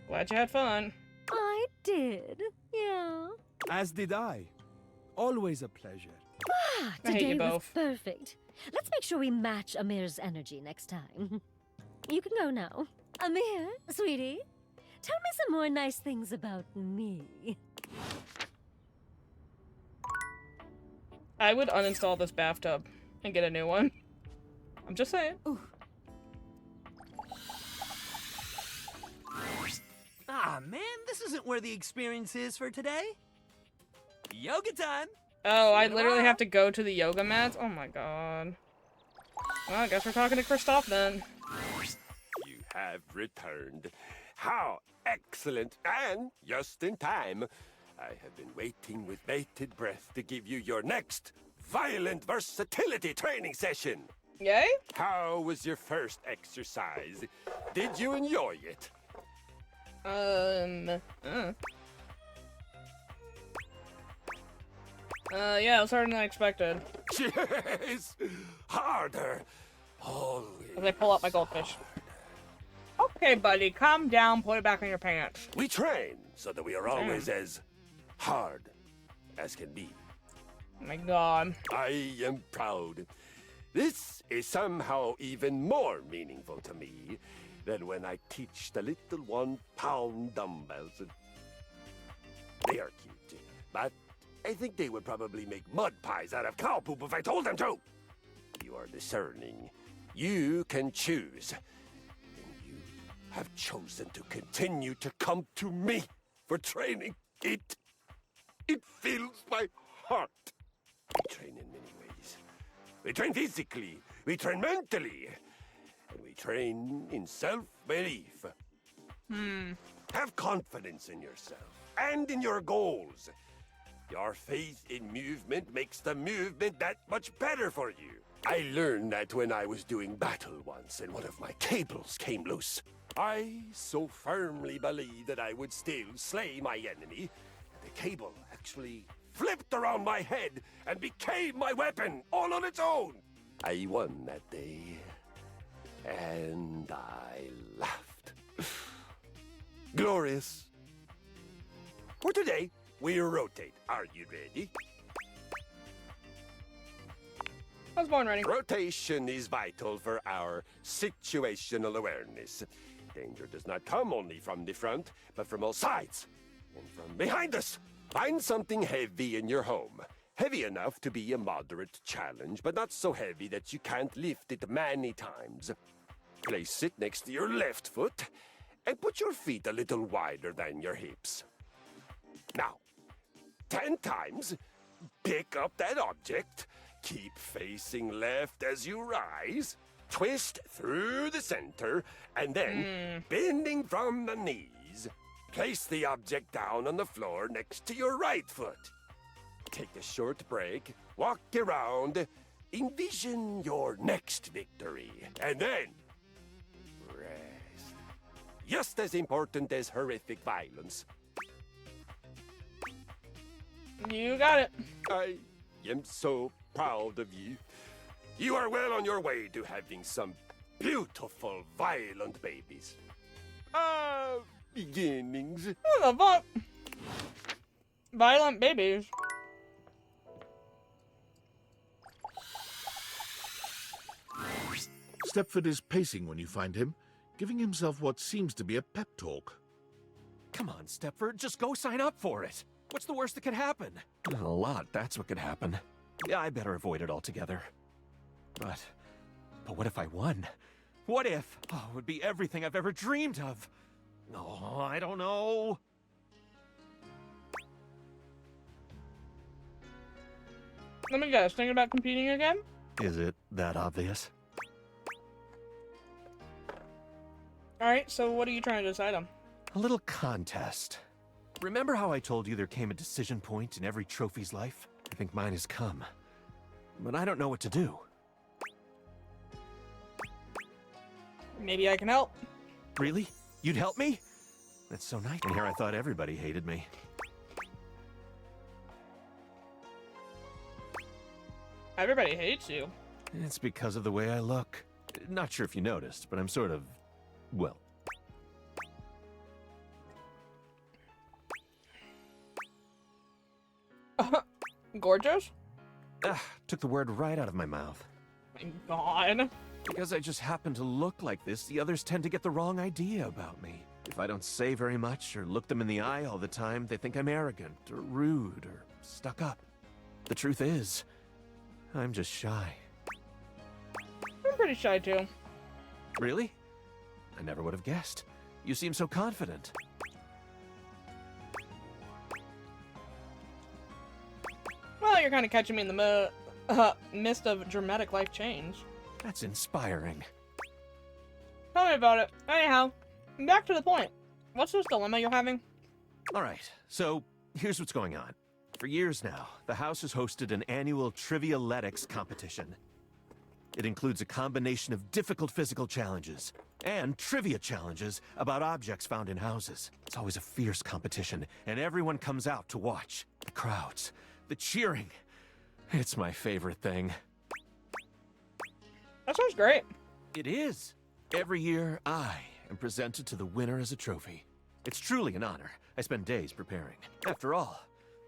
Glad you had fun. I did, yeah. As did I. Always a pleasure. I hate Today you was both. perfect. Let's make sure we match Amir's energy next time. You can go now. Amir, sweetie, tell me some more nice things about me. I would uninstall this bathtub and get a new one. I'm just saying. Ooh. Ah, man, this isn't where the experience is for today. Yoga time! Oh, I literally have to go to the yoga mats? Oh my god. Well, I guess we're talking to Kristoff then. You have returned. How excellent, and just in time. I have been waiting with bated breath to give you your next violent versatility training session. Yay? How was your first exercise? Did you enjoy it? Yeah, it was harder than I expected. Yes! Harder! Always. As I pull out my goldfish. Okay, buddy, calm down, put it back in your pants. We train so that we are always as hard as can be. Oh my god. I am proud. This is somehow even more meaningful to me than when I teach the little 1-pound dumbbells. They are cute, but I think they would probably make mud pies out of cow poop if I told them to. You are discerning. You can choose. And you have chosen to continue to come to me for training. It fills my heart. We train in many ways. We train physically, we train mentally, and we train in self-belief. Have confidence in yourself and in your goals. Your faith in movement makes the movement that much better for you. I learned that when I was doing battle once and one of my cables came loose. I so firmly believed that I would still slay my enemy, that the cable actually flipped around my head and became my weapon all on its own. I won that day, and I laughed. Glorious. For today, we rotate. Are you ready? I was born ready. Rotation is vital for our situational awareness. Danger does not come only from the front, but from all sides and from behind us. Find something heavy in your home. Heavy enough to be a moderate challenge, but not so heavy that you can't lift it many times. Place it next to your left foot and put your feet a little wider than your hips. Now, 10 times, pick up that object. Keep facing left as you rise. Twist through the center, and then bending from the knees. Place the object down on the floor next to your right foot. Take a short break, walk around, envision your next victory, and then rest. Just as important as horrific violence. You got it. I am so proud of you. You are well on your way to having some beautiful, violent babies. Beginnings. What the fuck? Violent babies. Stepford is pacing when you find him, giving himself what seems to be a pep talk. Come on, Stepford, just go sign up for it. What's the worst that could happen? A lot, that's what could happen. Yeah, I better avoid it altogether. But what if I won? What if? Oh, it would be everything I've ever dreamed of. Oh, I don't know. Let me guess, thinking about competing again? Is it that obvious? Alright, so what are you trying to decide on? A little contest. Remember how I told you there came a decision point in every trophy's life? I think mine has come. But I don't know what to do. Maybe I can help. Really? You'd help me? That's so nice. And here I thought everybody hated me. Everybody hates you. It's because of the way I look. Not sure if you noticed, but I'm sort of, well... Gorgeous? Took the word right out of my mouth. My God. Because I just happen to look like this, the others tend to get the wrong idea about me. If I don't say very much or look them in the eye all the time, they think I'm arrogant or rude or stuck up. The truth is, I'm just shy. I'm pretty shy too. Really? I never would have guessed. You seem so confident. Well, you're kind of catching me in the midst of dramatic life change. That's inspiring. Tell me about it. Anyhow, back to the point. What's this dilemma you're having? Alright, so here's what's going on. For years now, the house has hosted an annual Trivialetics competition. It includes a combination of difficult physical challenges and trivia challenges about objects found in houses. It's always a fierce competition, and everyone comes out to watch. The crowds, the cheering. It's my favorite thing. That sounds great. It is. Every year, I am presented to the winner as a trophy. It's truly an honor. I spend days preparing. After all,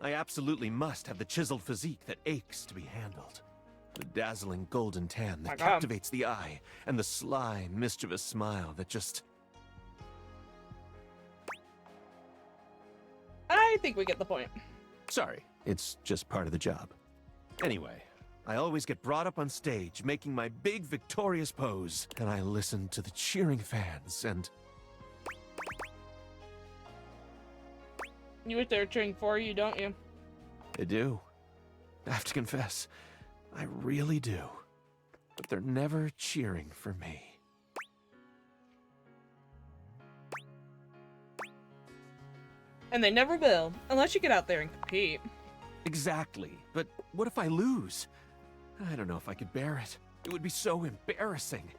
I absolutely must have the chiseled physique that aches to be handled. The dazzling golden tan that captivates the eye, and the sly, mischievous smile that just... I think we get the point. Sorry, it's just part of the job. Anyway, I always get brought up on stage, making my big victorious pose, and I listen to the cheering fans, and... You wish they were cheering for you, don't you? I do. I have to confess, I really do. But they're never cheering for me. And they never will, unless you get out there and compete. Exactly. But what if I lose? I don't know if I could bear it. It would be so embarrassing.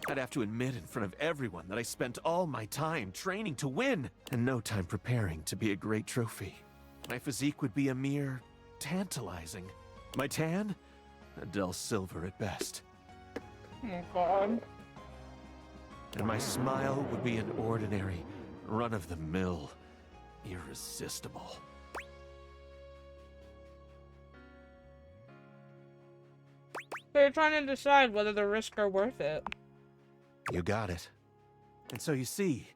I'd have to admit in front of everyone that I spent all my time training to win, and no time preparing to be a great trophy. My physique would be a mere tantalizing. My tan? A dull silver at best. Oh, God. And my smile would be an ordinary, run-of-the-mill, irresistible. So you're trying to decide whether the risks are worth it. You got it. And so you see,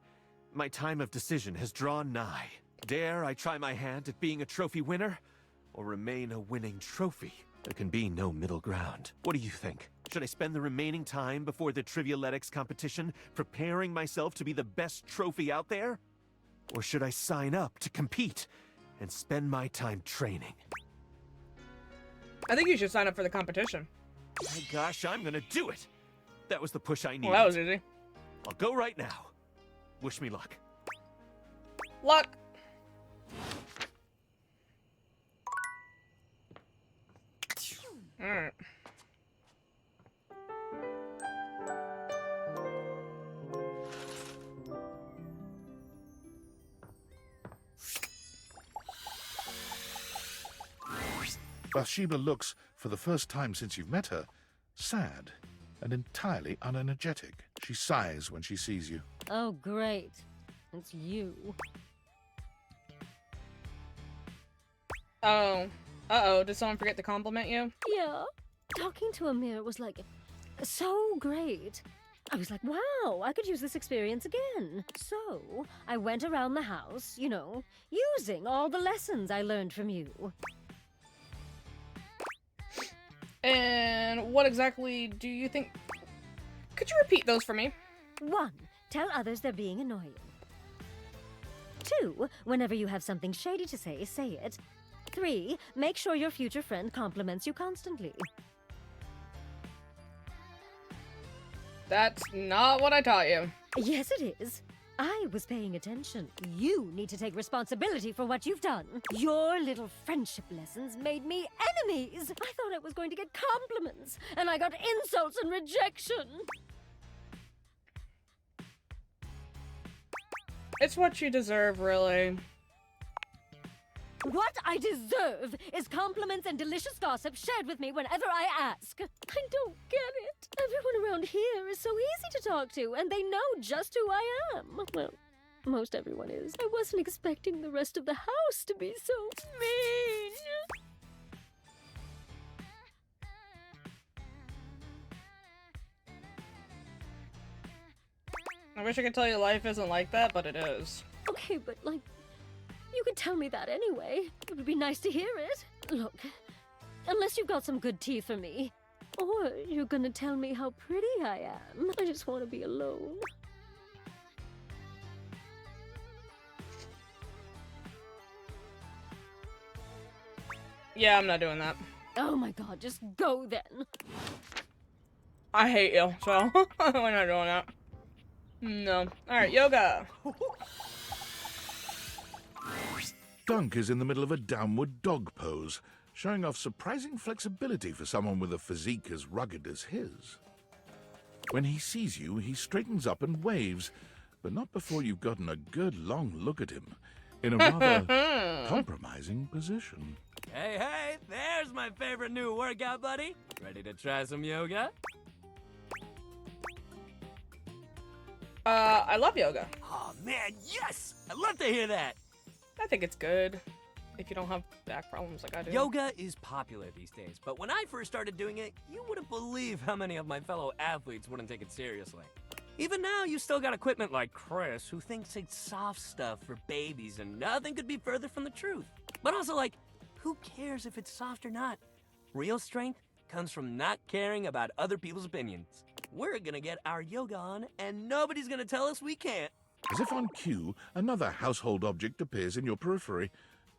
my time of decision has drawn nigh. Dare I try my hand at being a trophy winner, or remain a winning trophy? There can be no middle ground. What do you think? Should I spend the remaining time before the Trivialetics competition preparing myself to be the best trophy out there? Or should I sign up to compete and spend my time training? I think you should sign up for the competition. My gosh, I'm gonna do it! That was the push I needed. Well, that was easy. I'll go right now. Wish me luck. Luck! Alright. Bathsheba looks, for the first time since you've met her, sad and entirely unenergetic. She sighs when she sees you. Oh, great. It's you. Oh. Uh-oh, did someone forget to compliment you? Yeah. Talking to Amir was like so great. I was like, wow, I could use this experience again. So I went around the house, you know, using all the lessons I learned from you. And what exactly do you think? Could you repeat those for me? 1. Tell others they're being annoying. 2. Whenever you have something shady to say it. 3. Make sure your future friend compliments you constantly. That's not what I taught you. Yes, it is. I was paying attention. You need to take responsibility for what you've done. Your little friendship lessons made me enemies. I thought I was going to get compliments, and I got insults and rejection. It's what you deserve, really. What I deserve is compliments and delicious gossip shared with me whenever I ask. I don't get it. Everyone around here is so easy to talk to, and they know just who I am. Well, most everyone is. I wasn't expecting the rest of the house to be so mean. I wish I could tell you life isn't like that, but it is. Okay, but like, you could tell me that anyway. It would be nice to hear it. Look, unless you've got some good tea for me, or you're gonna tell me how pretty I am. I just want to be alone. Yeah, I'm not doing that. Oh my god, just go then. I hate you, so we're not doing that. No. Alright, yoga. Dunk is in the middle of a downward dog pose, showing off surprising flexibility for someone with a physique as rugged as his. When he sees you, he straightens up and waves, but not before you've gotten a good long look at him, in a rather compromising position. Hey, hey, there's my favorite new workout buddy. Ready to try some yoga? I love yoga. Oh man, yes! I love to hear that! I think it's good. If you don't have back problems like I do. Yoga is popular these days, but when I first started doing it, you wouldn't believe how many of my fellow athletes wouldn't take it seriously. Even now, you still got equipment like Chris, who thinks it's soft stuff for babies, and nothing could be further from the truth. But also, like, who cares if it's soft or not? Real strength comes from not caring about other people's opinions. We're gonna get our yoga on, and nobody's gonna tell us we can't. As if on cue, another household object appears in your periphery,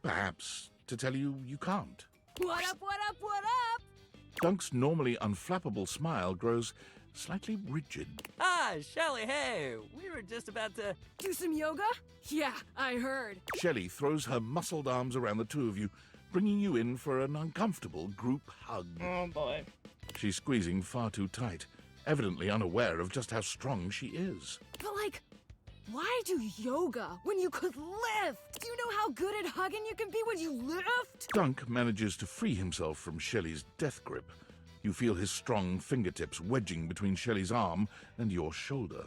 perhaps to tell you you can't. What up, what up, what up? Dunk's normally unflappable smile grows slightly rigid. Ah, Shelly, hey, we were just about to... Do some yoga? Yeah, I heard. Shelley throws her muscled arms around the two of you, bringing you in for an uncomfortable group hug. Oh boy. She's squeezing far too tight, evidently unaware of just how strong she is. But like, why do yoga when you could lift? Do you know how good at hugging you can be when you lift? Dunk manages to free himself from Shelley's death grip. You feel his strong fingertips wedging between Shelley's arm and your shoulder.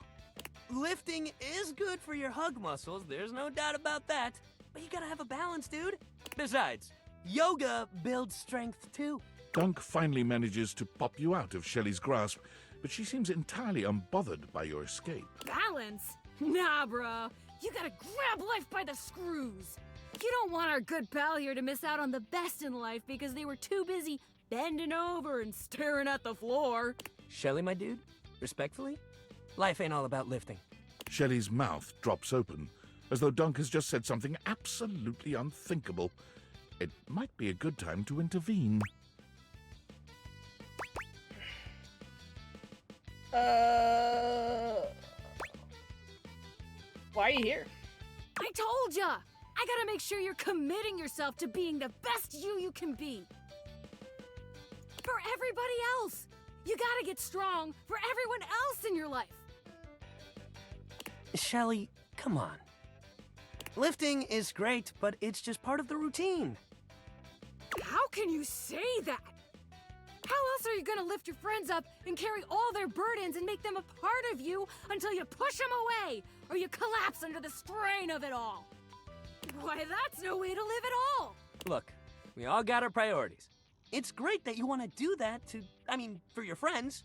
Lifting is good for your hug muscles, there's no doubt about that. But you gotta have a balance, dude. Besides, yoga builds strength too. Dunk finally manages to pop you out of Shelley's grasp, but she seems entirely unbothered by your escape. Balance? Nah, bro. You gotta grab life by the screws. You don't want our good pal here to miss out on the best in life because they were too busy bending over and staring at the floor. Shelly, my dude, respectfully, life ain't all about lifting. Shelley's mouth drops open, as though Dunk has just said something absolutely unthinkable. It might be a good time to intervene. Why are you here? I told ya! I gotta make sure you're committing yourself to being the best you can be. For everybody else. You gotta get strong for everyone else in your life. Shelly, come on. Lifting is great, but it's just part of the routine. How can you say that? How else are you gonna lift your friends up and carry all their burdens and make them a part of you until you push them away or you collapse under the strain of it all? Why, that's no way to live at all. Look, we all got our priorities. It's great that you want to do that for your friends.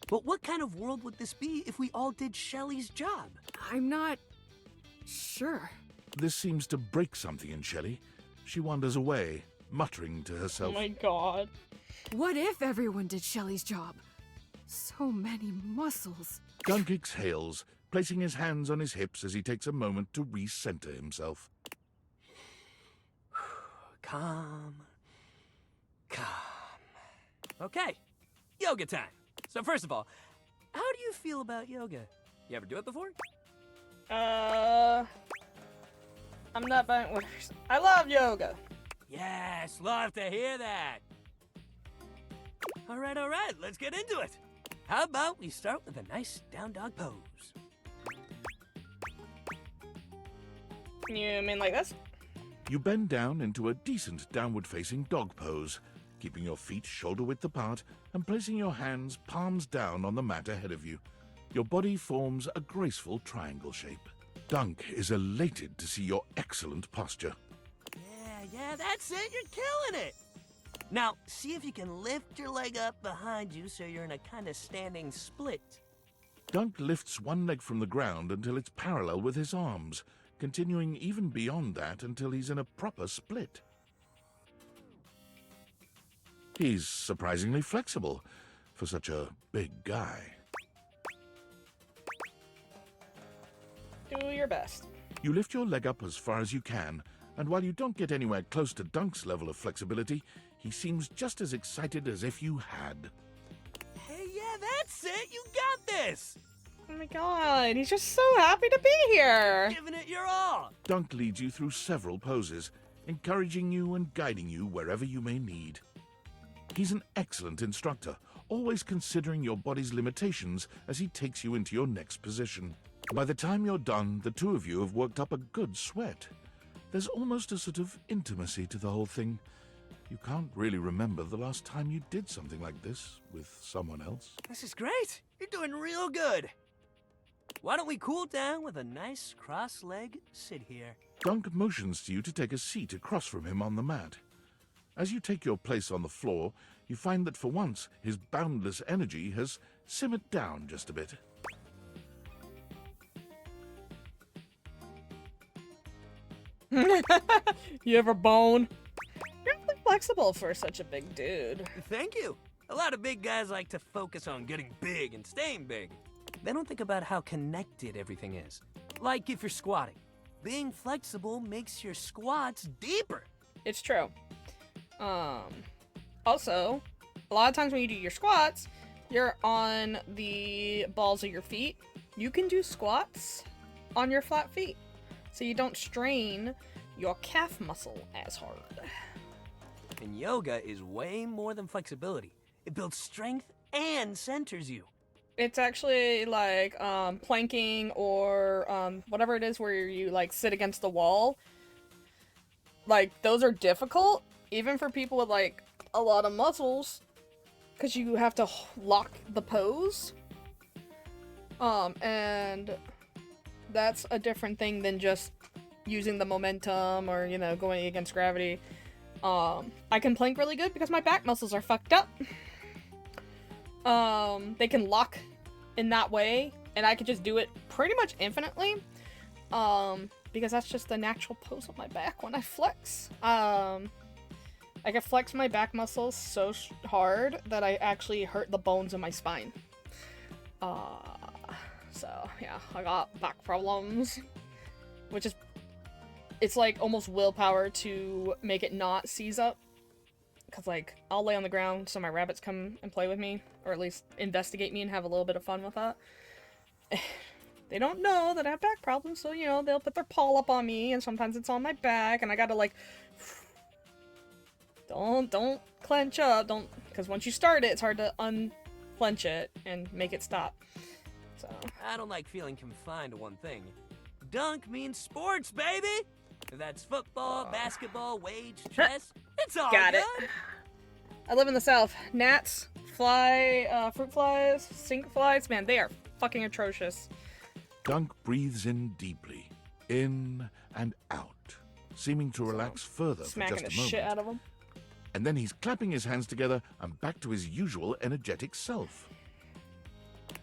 But what kind of world would this be if we all did Shelly's job? I'm not sure. This seems to break something in Shelley. She wanders away, muttering to herself. Oh my god. What if everyone did Shelly's job? So many muscles. Dunk exhales, placing his hands on his hips as he takes a moment to recenter himself. Calm. Okay, yoga time. So first of all, how do you feel about yoga? You ever do it before? I'm not buying. I love yoga. Yes, love to hear that. All right, let's get into it. How about we start with a nice down dog pose? You mean like this? You bend down into a decent downward-facing dog pose, keeping your feet shoulder-width apart and placing your hands palms down on the mat ahead of you. Your body forms a graceful triangle shape. Dunk is elated to see your excellent posture. Yeah, that's it. You're killing it. Now, see if you can lift your leg up behind you so you're in a kind of standing split. Dunk lifts one leg from the ground until it's parallel with his arms, continuing even beyond that until he's in a proper split. He's surprisingly flexible for such a big guy. Do your best. You lift your leg up as far as you can, and while you don't get anywhere close to Dunk's level of flexibility, he seems just as excited as if you had. Hey, yeah, that's it. You got this. Oh my god, he's just so happy to be here. Giving it your all. Dunk leads you through several poses, encouraging you and guiding you wherever you may need. He's an excellent instructor, always considering your body's limitations as he takes you into your next position. By the time you're done, the two of you have worked up a good sweat. There's almost a sort of intimacy to the whole thing. You can't really remember the last time you did something like this with someone else. This is great. You're doing real good. Why don't we cool down with a nice cross-leg sit here? Dunk motions to you to take a seat across from him on the mat. As you take your place on the floor, you find that for once his boundless energy has simmered down just a bit. You ever bone? You're really flexible for such a big dude. Thank you. A lot of big guys like to focus on getting big and staying big. They don't think about how connected everything is. Like if you're squatting. Being flexible makes your squats deeper. It's true. Also, a lot of times when you do your squats, you're on the balls of your feet. You can do squats on your flat feet, so you don't strain your calf muscle as hard. And yoga is way more than flexibility. It builds strength and centers you. It's actually like planking or whatever it is where you like sit against the wall. Like those are difficult, even for people with like a lot of muscles, because you have to lock the pose. And that's a different thing than just using the momentum or, you know, going against gravity. I can plank really good because my back muscles are fucked up. They can lock in that way, and I could just do it pretty much infinitely. Because that's just the natural pose of my back when I flex. I can flex my back muscles so hard that I actually hurt the bones in my spine. So yeah, I got back problems, which is, it's like almost willpower to make it not seize up. Cause like, I'll lay on the ground so my rabbits come and play with me, or at least investigate me and have a little bit of fun with that. They don't know that I have back problems, so, you know, they'll put their paw up on me, and sometimes it's on my back, and I gotta, like, don't clench up, because once you start it, it's hard to unclench it and make it stop. So. I don't like feeling confined to one thing. Dunk means sports, baby! That's football, basketball, wage, chess. It's all Got good. it. I live in the South. Gnats, fruit flies, stink flies, man, they are fucking atrocious. Dunk breathes in deeply, in and out, seeming to relax further for Smacking just a the moment. shit out of them. And then he's clapping his hands together and back to his usual energetic self.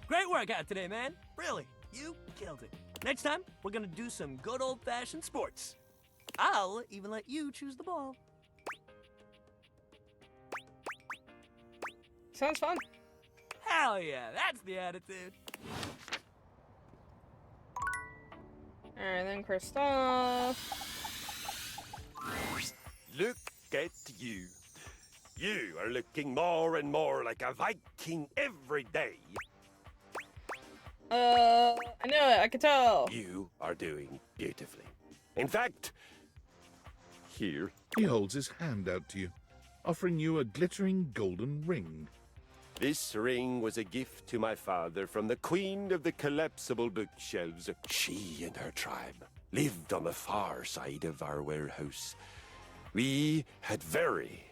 Great workout today, man. Really, you killed it. Next time, we're gonna do some good old-fashioned sports. I'll even let you choose the ball. Sounds fun. Hell yeah, that's the attitude. Alright, then Kristoff. Look at you. You are looking more and more like a Viking every day. I knew it, I could tell. You are doing beautifully. In fact, here. He holds his hand out to you, offering you a glittering golden ring. This ring was a gift to my father from the queen of the collapsible bookshelves. She and her tribe lived on the far side of our warehouse. We had very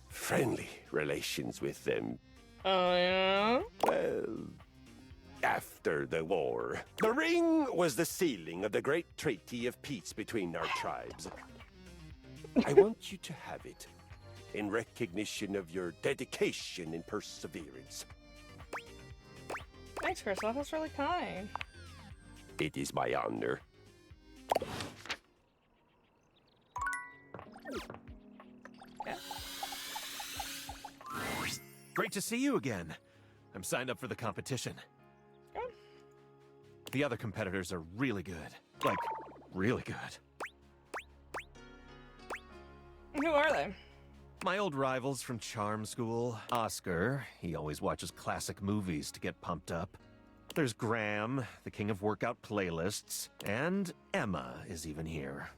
friendly relations with them. Oh, yeah? Well, after the war. The ring was the sealing of the great treaty of peace between our tribes. I want you to have it in recognition of your dedication and perseverance. Thanks, Kristoff. That's really kind. It is my honor. Yeah. Great to see you again. I'm signed up for the competition. Good. The other competitors are really good. Like, really good. Who are they? My old rivals from charm school. Oscar, he always watches classic movies to get pumped up. There's Graham, the king of workout playlists. And Emma is even here.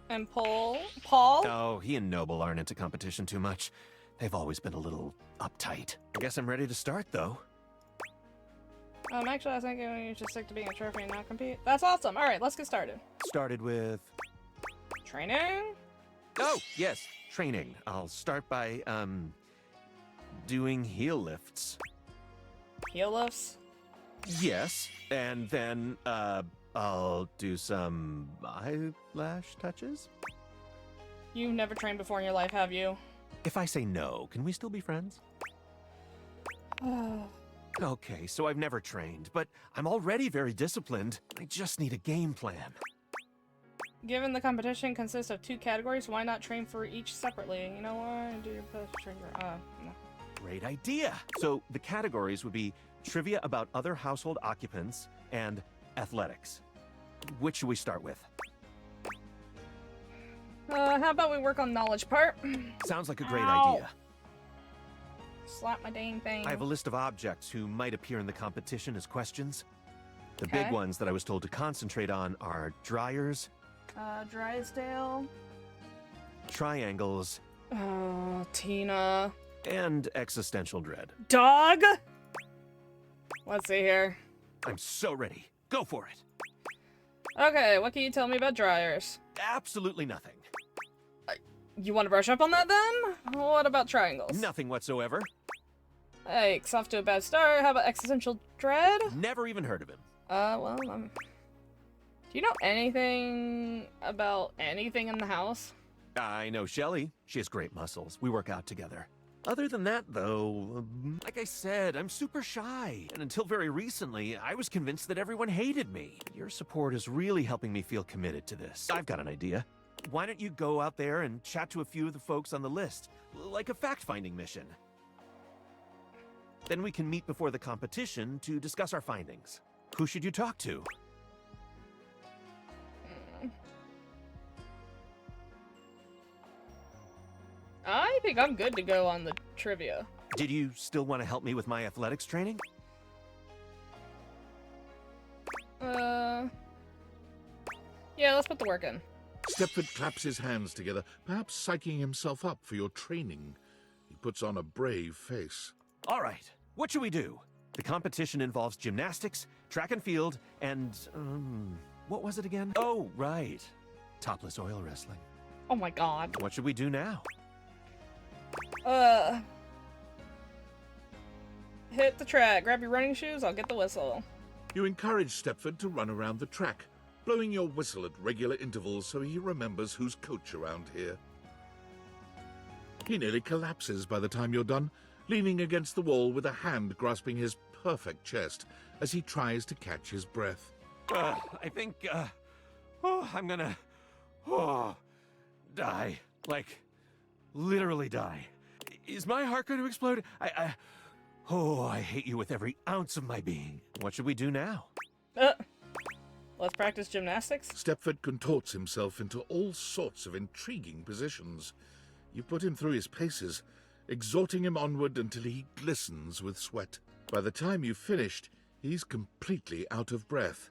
And Paul? Paul? Oh, he and Noble aren't into competition too much. They've always been a little uptight. I guess I'm ready to start, though. Actually, I was thinking you should stick to being a trophy and not compete. That's awesome. Alright, let's get started. Started with... Training? Oh, yes, training. I'll start by, doing heel lifts. Heel lifts? Yes, and then, I'll do some eyelash touches. You've never trained before in your life, have you? If I say no, can we still be friends? Okay, so I've never trained, but I'm already very disciplined. I just need a game plan. Given the competition consists of 2 categories, why not train for each separately? You know what? Do your best to train your... no. Great idea! So, the categories would be trivia about other household occupants and athletics. Which should we start with? How about we work on knowledge part? Sounds like a great Ow. idea. Slap my dang thing. I have a list of objects who might appear in the competition as questions. The big Okay. ones that I was told to concentrate on are dryers, Drysdale. triangles, Oh, Tina. and existential dread. Dog? Let's see here. I'm so ready. Go for it. Okay, what can you tell me about dryers? Absolutely nothing. You want to brush up on that then? What about triangles? Nothing whatsoever. Yikes, off to a bad start. How about existential dread? Never even heard of him. Well, do you know anything about anything in the house? I know Shelly. She has great muscles. We work out together. Other than that, though, like I said, I'm super shy. And until very recently, I was convinced that everyone hated me. Your support is really helping me feel committed to this. I've got an idea. Why don't you go out there and chat to a few of the folks on the list, like a fact-finding mission? Then we can meet before the competition to discuss our findings. Who should you talk to? I think I'm good to go on the trivia. Did you still want to help me with my athletics training? Yeah, let's put the work in. Stepford claps his hands together, perhaps psyching himself up for your training. He puts on a brave face. All right, what should we do? The competition involves gymnastics, track and field, and, what was it again? Oh, right. Topless oil wrestling. Oh my god. What should we do now? Hit the track. Grab your running shoes, I'll get the whistle. You encourage Stepford to run around the track, blowing your whistle at regular intervals so he remembers who's coach around here. He nearly collapses by the time you're done, leaning against the wall with a hand grasping his perfect chest as he tries to catch his breath. I think, I'm gonna, die. Like, literally die. Is my heart going to explode? I hate you with every ounce of my being. What should we do now? Let's practice gymnastics. Stepford contorts himself into all sorts of intriguing positions. You put him through his paces, exhorting him onward until he glistens with sweat. By the time you've finished, he's completely out of breath,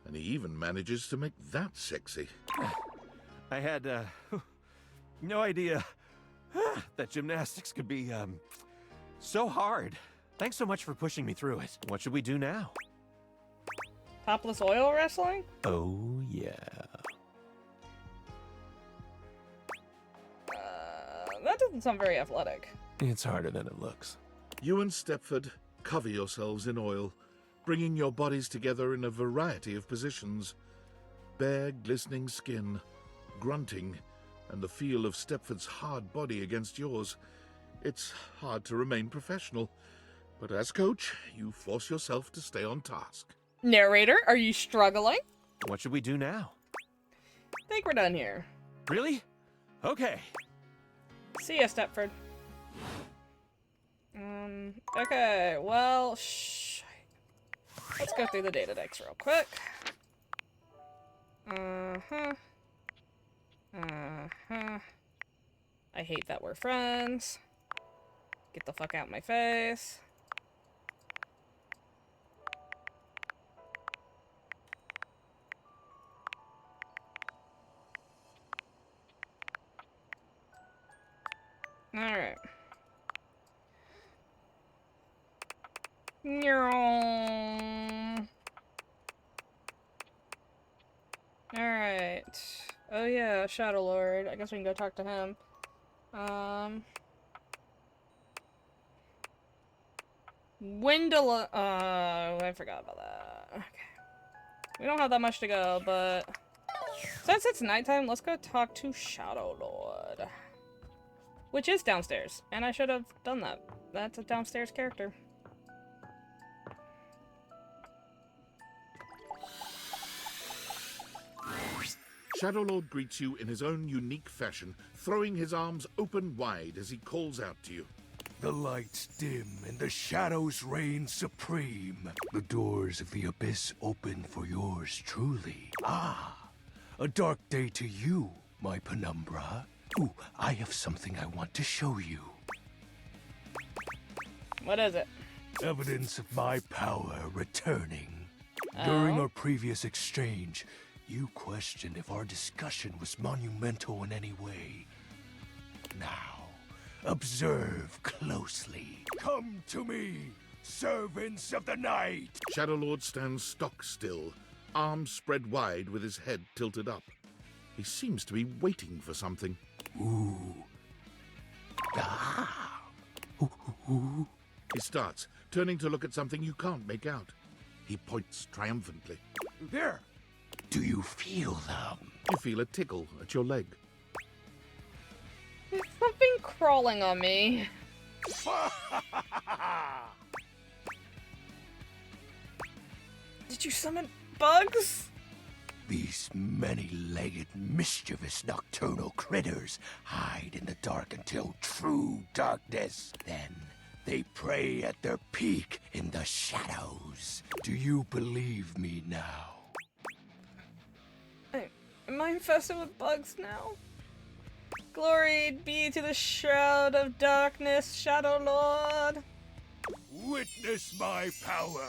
and he even manages to make that sexy. I had, no idea that gymnastics could be, so hard. Thanks so much for pushing me through it. What should we do now? Topless oil wrestling? Oh, yeah. That doesn't sound very athletic. It's harder than it looks. You and Stepford cover yourselves in oil, bringing your bodies together in a variety of positions. Bare, glistening skin, grunting, and the feel of Stepford's hard body against yours. It's hard to remain professional, but as coach, you force yourself to stay on task. Narrator, are you struggling? What should we do now? I think we're done here. Really? Okay. See ya, Stepford. Okay, well, let's go through the data decks real quick. I hate that we're friends. Get the fuck out of my face. Alright. Alright. Oh yeah, Shadow Lord. I guess we can go talk to him. Wendell. I forgot about that. Okay. We don't have that much to go, but since it's nighttime, let's go talk to Shadow Lord. Which is downstairs, and I should have done that. That's a downstairs character. Shadowlord greets you in his own unique fashion, throwing his arms open wide as he calls out to you. The lights dim and the shadows reign supreme. The doors of the abyss open for yours truly. Ah, a dark day to you, my penumbra. Ooh, I have something I want to show you. What is it? Evidence of my power returning. During our previous exchange, you questioned if our discussion was monumental in any way. Now, observe closely. Come to me, servants of the night! Shadowlord stands stock still, arms spread wide with his head tilted up. He seems to be waiting for something. Ooh. Ah. Ooh. He starts, turning to look at something you can't make out. He points triumphantly. There! Do you feel them? You feel a tickle at your leg. There's something crawling on me. Did you summon bugs? These many-legged, mischievous nocturnal critters hide in the dark until true darkness. Then they prey at their peak in the shadows. Do you believe me now? Am I infested with bugs now? Glory be to the Shroud of Darkness, Shadow Lord. Witness my power.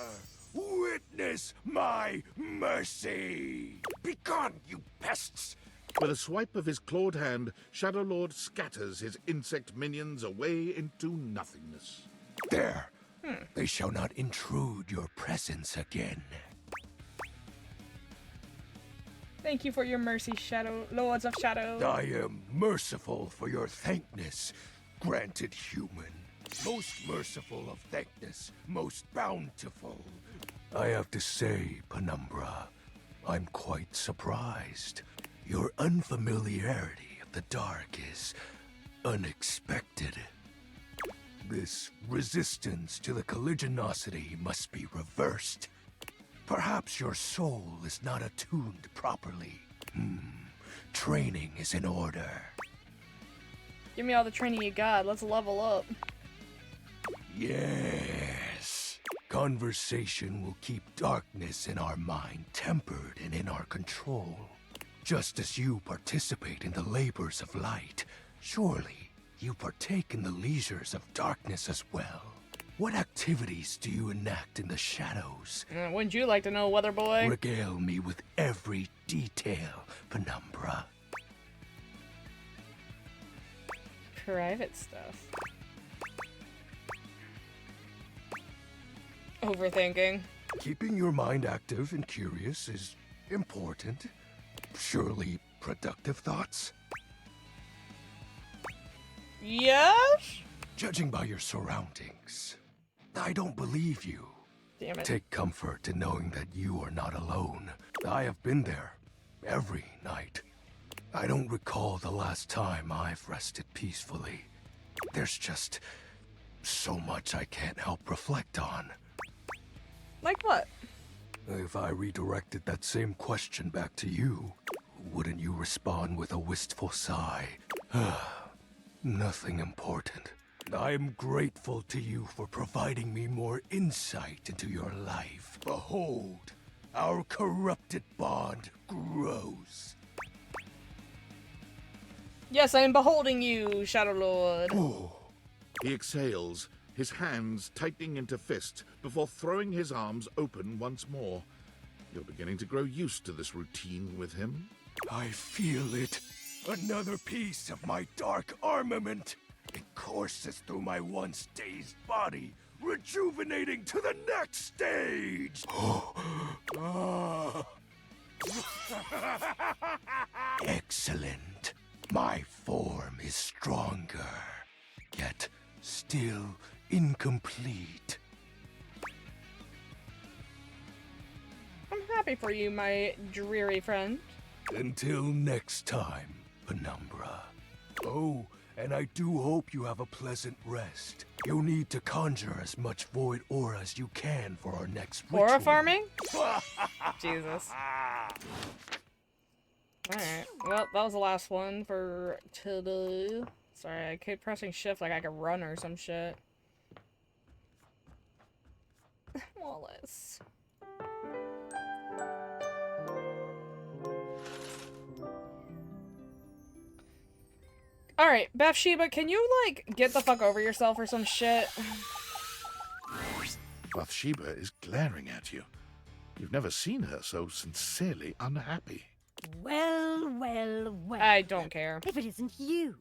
Witness my mercy! Begone, you pests! With a swipe of his clawed hand, Shadow Lord scatters his insect minions away into nothingness. There! They shall not intrude your presence again. Thank you for your mercy, Shadow Lords of Shadow. I am merciful for your thankness, granted human. Most merciful of thankness, most bountiful. I have to say, Penumbra, I'm quite surprised. Your unfamiliarity of the dark is unexpected. This resistance to the colligiosity must be reversed. Perhaps your soul is not attuned properly. Training is in order. Give me all the training you got. Let's level up. Yes. Conversation will keep darkness in our mind tempered and in our control. Just as you participate in the labors of light, surely you partake in the leisures of darkness as well. What activities do you enact in the shadows? Wouldn't you like to know, Weather Boy? Regale me with every detail, Penumbra. Private stuff. Overthinking. Keeping your mind active and curious is important. Surely productive thoughts? Yes? Judging by your surroundings, I don't believe you. Damn it. Take comfort in knowing that you are not alone. I have been there every night. I don't recall the last time I've rested peacefully. There's just so much I can't help reflect on. Like what? If I redirected that same question back to you, wouldn't you respond with a wistful sigh? Nothing important. I'm grateful to you for providing me more insight into your life. Behold, our corrupted bond grows. Yes, I am beholding you, Shadow Lord. Oh. He exhales, his hands tightening into fist before throwing his arms open once more. You're beginning to grow used to this routine with him. I feel it. Another piece of my dark armament. It courses through my once dazed body, rejuvenating to the next stage. Excellent. My form is stronger, yet still incomplete. I'm happy for you, my dreary friend. Until next time, Penumbra. Oh, and I do hope you have a pleasant rest. You'll need to conjure as much void aura as you can for our next ritual. Aura farming? Jesus. Alright, well, that was the last one for today. Sorry, I keep pressing shift like I could run or some shit. Wallace. Alright, Bathsheba, can you, like, get the fuck over yourself or some shit? Bathsheba is glaring at you. You've never seen her so sincerely unhappy. Well, well, well. I don't care. If it isn't you,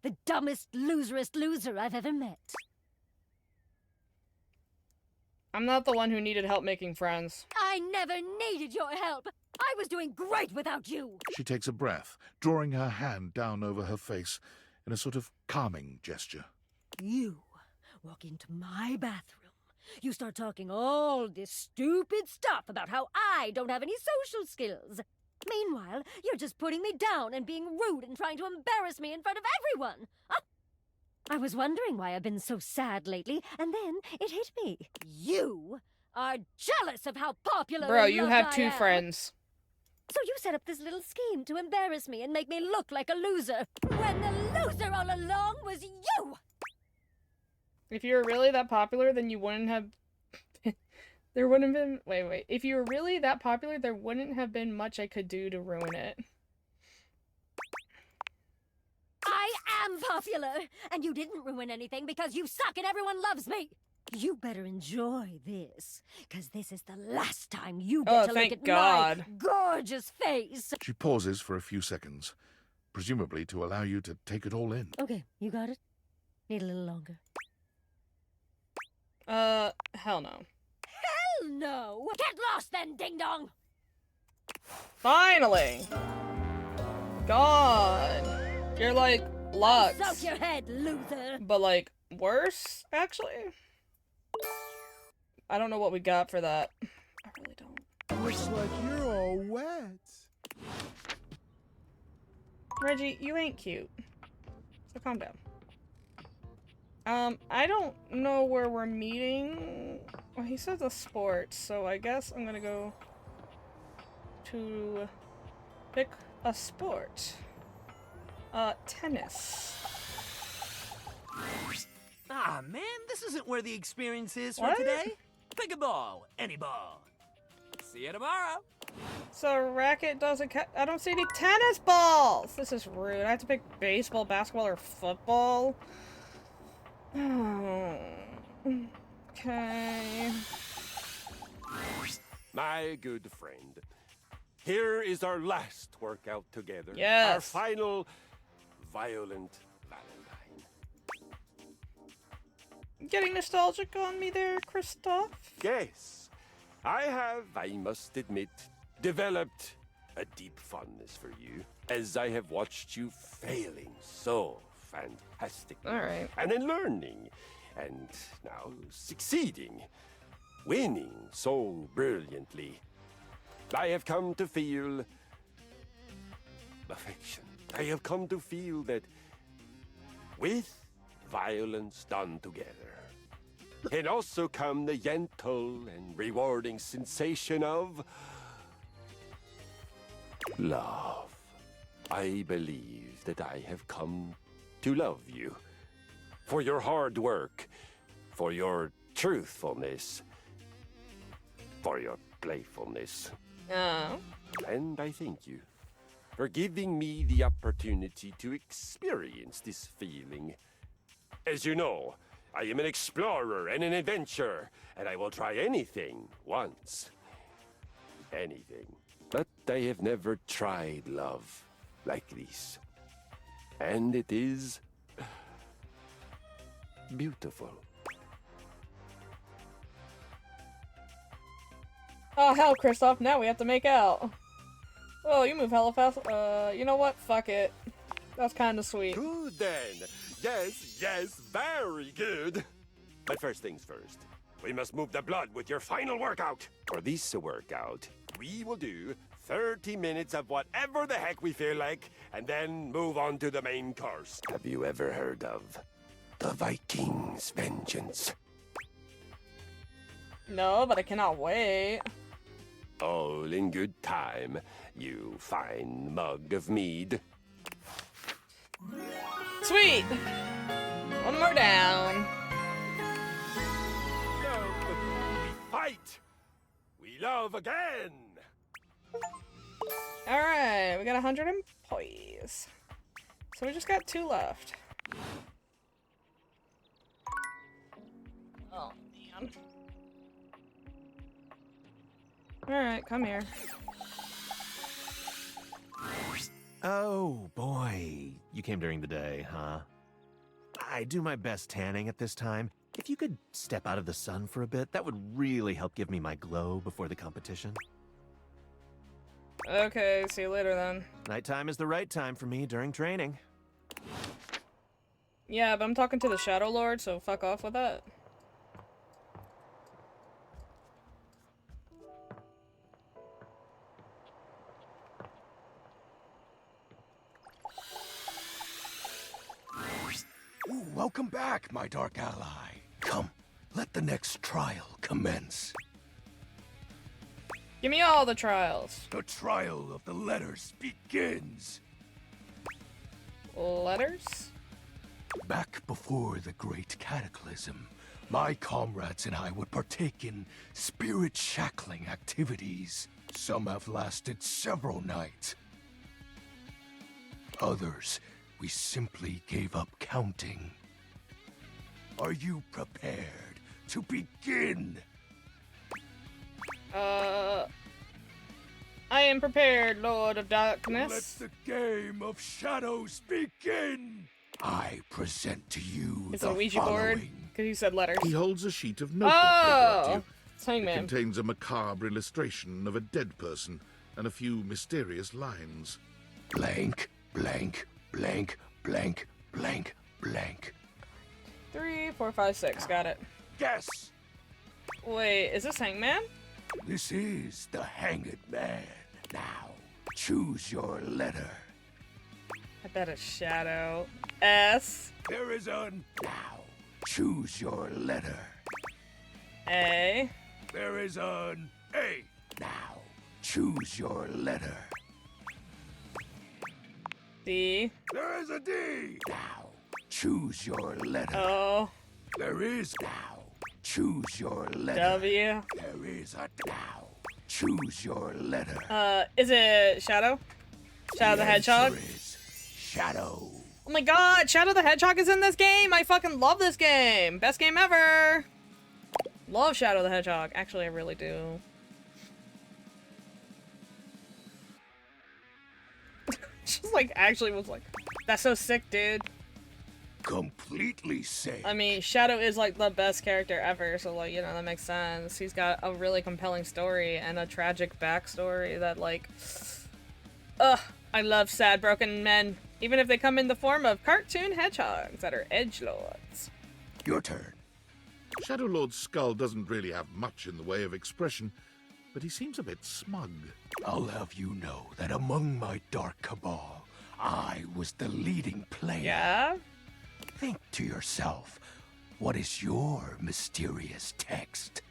the dumbest, loserest loser I've ever met. I'm not the one who needed help making friends. I never needed your help. I was doing great without you. She takes a breath, drawing her hand down over her face in a sort of calming gesture. You walk into my bathroom. You start talking all this stupid stuff about how I don't have any social skills. Meanwhile, you're just putting me down and being rude and trying to embarrass me in front of everyone. I was wondering why I've been so sad lately, and then it hit me. You are jealous of how popular Bro, and you loved have I two am. friends. So you set up this little scheme to embarrass me and make me look like a loser, when the loser all along was you! If you were really that popular, then you wouldn't have... There wouldn't have been... Wait. If you were really that popular, there wouldn't have been much I could do to ruin it. I am popular, and you didn't ruin anything because you suck and everyone loves me. You better enjoy this, because this is the last time you Oh, get to look thank at God. my gorgeous face. She pauses for a few seconds, presumably to allow you to take it all in. Okay, you got it? Need a little longer. Hell no. Hell no! Get lost then, ding-dong! Finally! God. You're like Lux. Soak your head, loser! But like, worse, actually? I don't know what we got for that. I really don't. Looks like you're all wet. Reggie, you ain't cute. So calm down. I don't know where we're meeting. Well, he says a sport, so I guess I'm gonna go to pick a sport. Tennis. Ah, man, this isn't where the experience is What? for today. Pick a ball, any ball. See you tomorrow. So racket doesn't I don't see any tennis balls! This is rude. I have to pick baseball, basketball, or football. Okay. My good friend, here is our last workout together. Yes. Our final violent Valentine. Getting nostalgic on me there, Christoph? Yes, I have, I must admit, developed a deep fondness for you, as I have watched you failing so fantastically. All right. And then learning, and now succeeding, winning so brilliantly. I have come to feel affection. I have come to feel that with violence done together can also come the gentle and rewarding sensation of love. I believe that I have come to love you for your hard work, for your truthfulness, for your playfulness. Oh. And I thank you for giving me the opportunity to experience this feeling. As you know, I am an explorer and an adventurer, and I will try anything once. Anything. But I have never tried love like this. And it is beautiful. Oh hell, Christoph, now we have to make out. Oh, you move hella fast. You know what? Fuck it. That's kinda sweet. Good then. Yes, very good. But first things first, we must move the blood with your final workout. For this workout, we will do 30 minutes of whatever the heck we feel like, and then move on to the main course. Have you ever heard of the Viking's Vengeance? No, but I cannot wait. All in good time, you fine mug of mead. Sweet! One more down. We fight! We love again! Alright, we got 100 employees. So we just got 2 left. Oh, man. Alright, come here. Oh, boy. You came during the day, huh? I do my best tanning at this time. If you could step out of the sun for a bit, that would really help give me my glow before the competition. Okay, see you later then. Nighttime is the right time for me during training. Yeah, but I'm talking to the Shadow Lord, so fuck off with that. Ooh, welcome back, my dark ally. Come, let the next trial commence. Give me all the trials. The trial of the letters begins. Letters? Back before the great cataclysm, my comrades and I would partake in spirit-shackling activities. Some have lasted several nights. Others, we simply gave up counting. Are you prepared to begin. I am prepared, Lord of Darkness. Let the game of shadows begin. I present to you It's the a Ouija board? following. Because you said letters. He holds a sheet of notebook paper up to you. It's Hangman. It contains a macabre illustration of a dead person and a few mysterious lines. Blank, blank, blank, blank, blank, blank. 3, 4, 5, 6. Got it. Guess. Wait, is this Hangman? This is the Hanged Man. Now, choose your letter. I bet it's Shadow. S. There is an. Now, choose your letter. A. There is an A. Now, choose your letter. D. There is a D. Now, choose your letter. O. There is now. Choose your letter. W. There is a now. Choose your letter. Is it Shadow? Shadow the Hedgehog? Answer is Shadow. Oh my god, Shadow the Hedgehog is in this game! I fucking love this game! Best game ever! Love Shadow the Hedgehog. Actually, I really do. Just like, actually was like, that's so sick, dude. Completely safe. I mean, Shadow is like the best character ever, so like, you know, that makes sense. He's got a really compelling story and a tragic backstory that like, ugh, I love sad broken men, even if they come in the form of cartoon hedgehogs that are edgelords. Your turn. Shadow Lord's skull doesn't really have much in the way of expression, but he seems a bit smug. I'll have you know that among my dark cabal, I was the leading player. Yeah? Think to yourself, what is your mysterious text?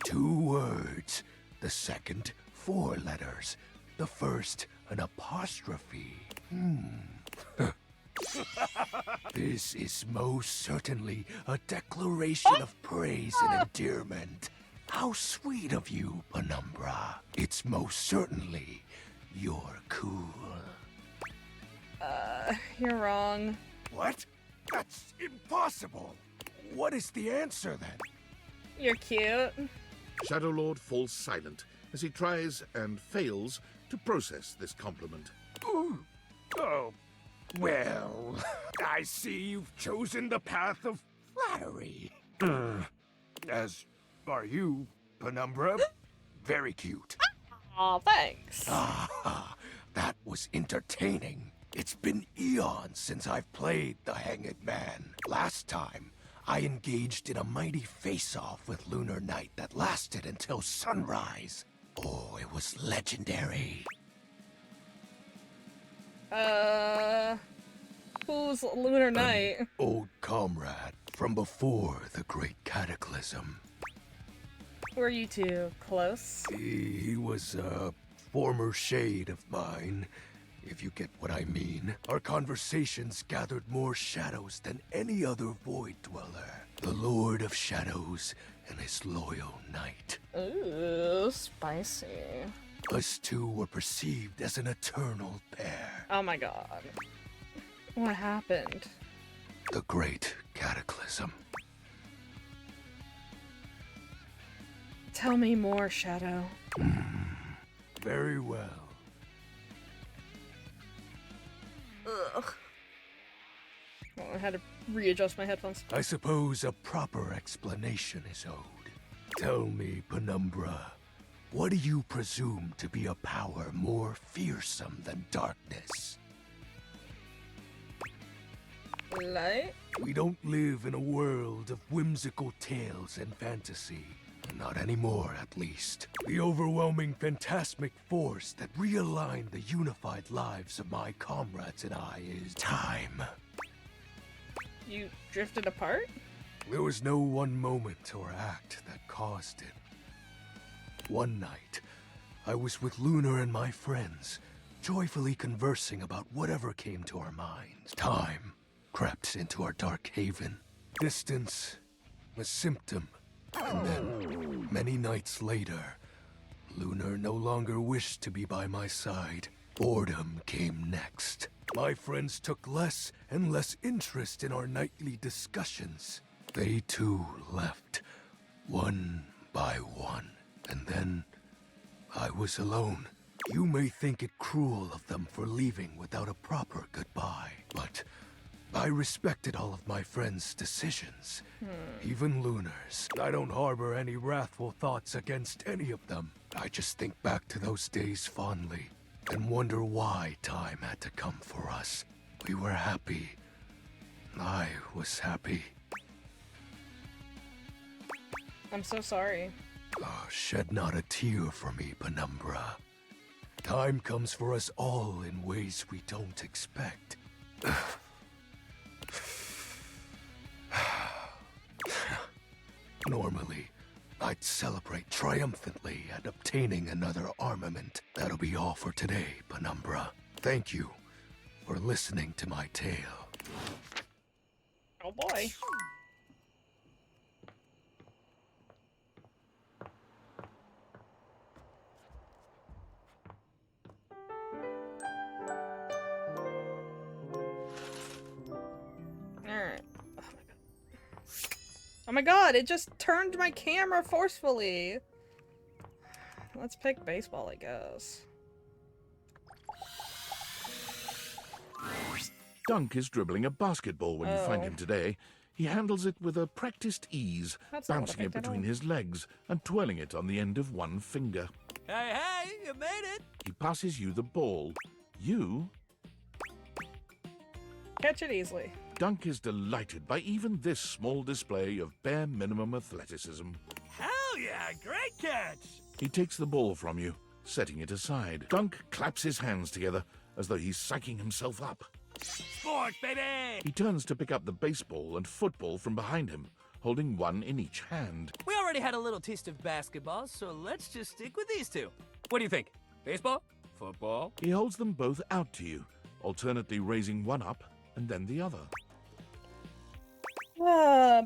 Two words. The second, 4 letters. The first, an apostrophe. This is most certainly a declaration of praise and endearment. How sweet of you, Penumbra. It's most certainly you're cool. You're wrong. What? That's impossible. What is the answer then? You're cute. Shadow Lord falls silent as he tries and fails to process this compliment. Ooh. Oh. Well, I see you've chosen the path of flattery. As are you, Penumbra. Very cute. Aw, thanks. Ah, that was entertaining. It's been eons since I've played the Hanged Man. Last time, I engaged in a mighty face-off with Lunar Knight that lasted until sunrise. Oh, it was legendary. Who's Lunar Knight? An old comrade from before the Great Cataclysm. Were you two close? He was a former shade of mine, if you get what I mean. Our conversations gathered more shadows than any other Void Dweller. The Lord of Shadows and his loyal knight. Ooh, spicy. Us two were perceived as an eternal pair. Oh my god. What happened? The Great Cataclysm. Tell me more, Shadow. Very well. Ugh. Well, I had to readjust my headphones. I suppose a proper explanation is owed. Tell me, Penumbra, what do you presume to be a power more fearsome than darkness? Light? We don't live in a world of whimsical tales and fantasy. Not anymore, at least. The overwhelming phantasmic force that realigned the unified lives of my comrades and I is time. You drifted apart? There was no one moment or act that caused it. One night, I was with Lunar and my friends, joyfully conversing about whatever came to our minds. Time crept into our dark haven. Distance, a symptom. And then, many nights later, Lunar no longer wished to be by my side. Boredom came next. My friends took less and less interest in our nightly discussions. They too left, one by one, and then I was alone. You may think it cruel of them for leaving without a proper goodbye, but I respected all of my friends' decisions, even Lunar's. I don't harbor any wrathful thoughts against any of them. I just think back to those days fondly and wonder why time had to come for us. We were happy. I was happy. I'm so sorry. Oh, shed not a tear for me, Penumbra. Time comes for us all in ways we don't expect. Normally, I'd celebrate triumphantly at obtaining another armament. That'll be all for today, Penumbra. Thank you for listening to my tale. Oh boy. Alright. Oh my god, it just turned my camera forcefully. Let's pick baseball, I guess. Dunk is dribbling a basketball when you find him today. He handles it with a practiced ease, That's not what I bouncing it picked at between all. his legs and twirling it on the end of one finger. Hey, hey, you made it! He passes you the ball. You... Catch it easily. Dunk is delighted by even this small display of bare minimum athleticism. Hell yeah, great catch! He takes the ball from you, setting it aside. Dunk claps his hands together as though he's psyching himself up. Sports, baby! He turns to pick up the baseball and football from behind him, holding one in each hand. We already had a little taste of basketball, so let's just stick with these two. What do you think? Baseball? Football? He holds them both out to you, alternately raising one up and then the other.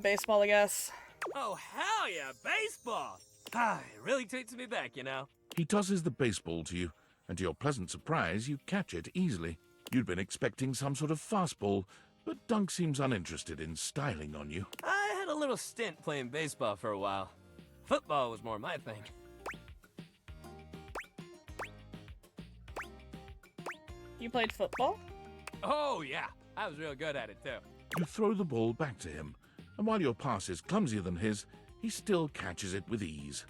Baseball, I guess. Oh, hell yeah, baseball! Ah, it really takes me back, you know? He tosses the baseball to you, and to your pleasant surprise, you catch it easily. You'd been expecting some sort of fastball, but Dunk seems uninterested in styling on you. I had a little stint playing baseball for a while. Football was more my thing. You played football? Oh, yeah. I was real good at it, too. You throw the ball back to him, and while your pass is clumsier than his, he still catches it with ease.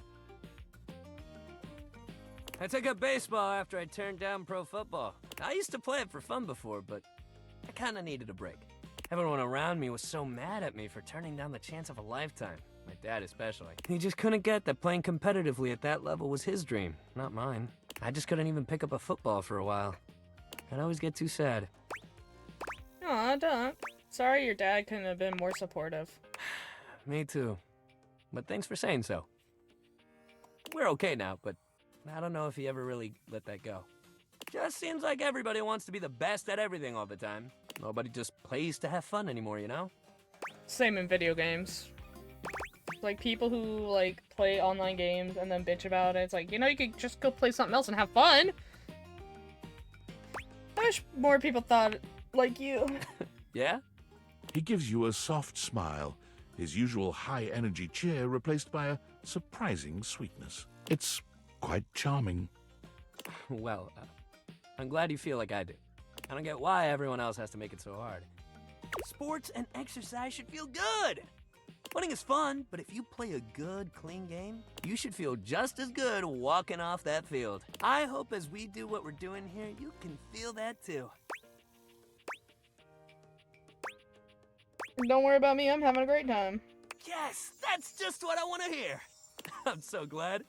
I took up baseball after I turned down pro football. I used to play it for fun before, but I kinda needed a break. Everyone around me was so mad at me for turning down the chance of a lifetime. My dad especially. He just couldn't get that playing competitively at that level was his dream, not mine. I just couldn't even pick up a football for a while. I'd always get too sad. Aw, don't. Sorry your dad couldn't have been more supportive. Me too. But thanks for saying so. We're okay now, but I don't know if he ever really let that go. Just seems like everybody wants to be the best at everything all the time. Nobody just plays to have fun anymore, you know? Same in video games. Like, people who, like, play online games and then bitch about it. It's like, you know, you could just go play something else and have fun. I wish more people thought like you. Yeah? He gives you a soft smile, his usual high-energy cheer replaced by a surprising sweetness. It's quite charming. Well, I'm glad you feel like I do. I don't get why everyone else has to make it so hard. Sports and exercise should feel good! Winning is fun, but if you play a good, clean game, you should feel just as good walking off that field. I hope as we do what we're doing here, you can feel that too. Don't worry about me, I'm having a great time. Yes, that's just what I want to hear. I'm so glad.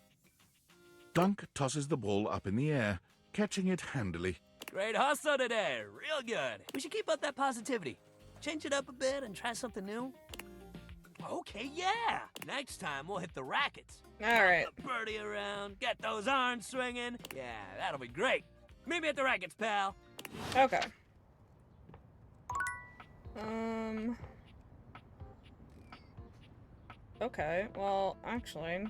Dunk tosses the ball up in the air, catching it handily. Great hustle today, real good. We should keep up that positivity. Change it up a bit and try something new. Okay, yeah. Next time we'll hit the rackets. All right. The birdie around, get those arms swinging. Yeah, that'll be great. Meet me at the rackets, pal. Okay. Okay, well, actually...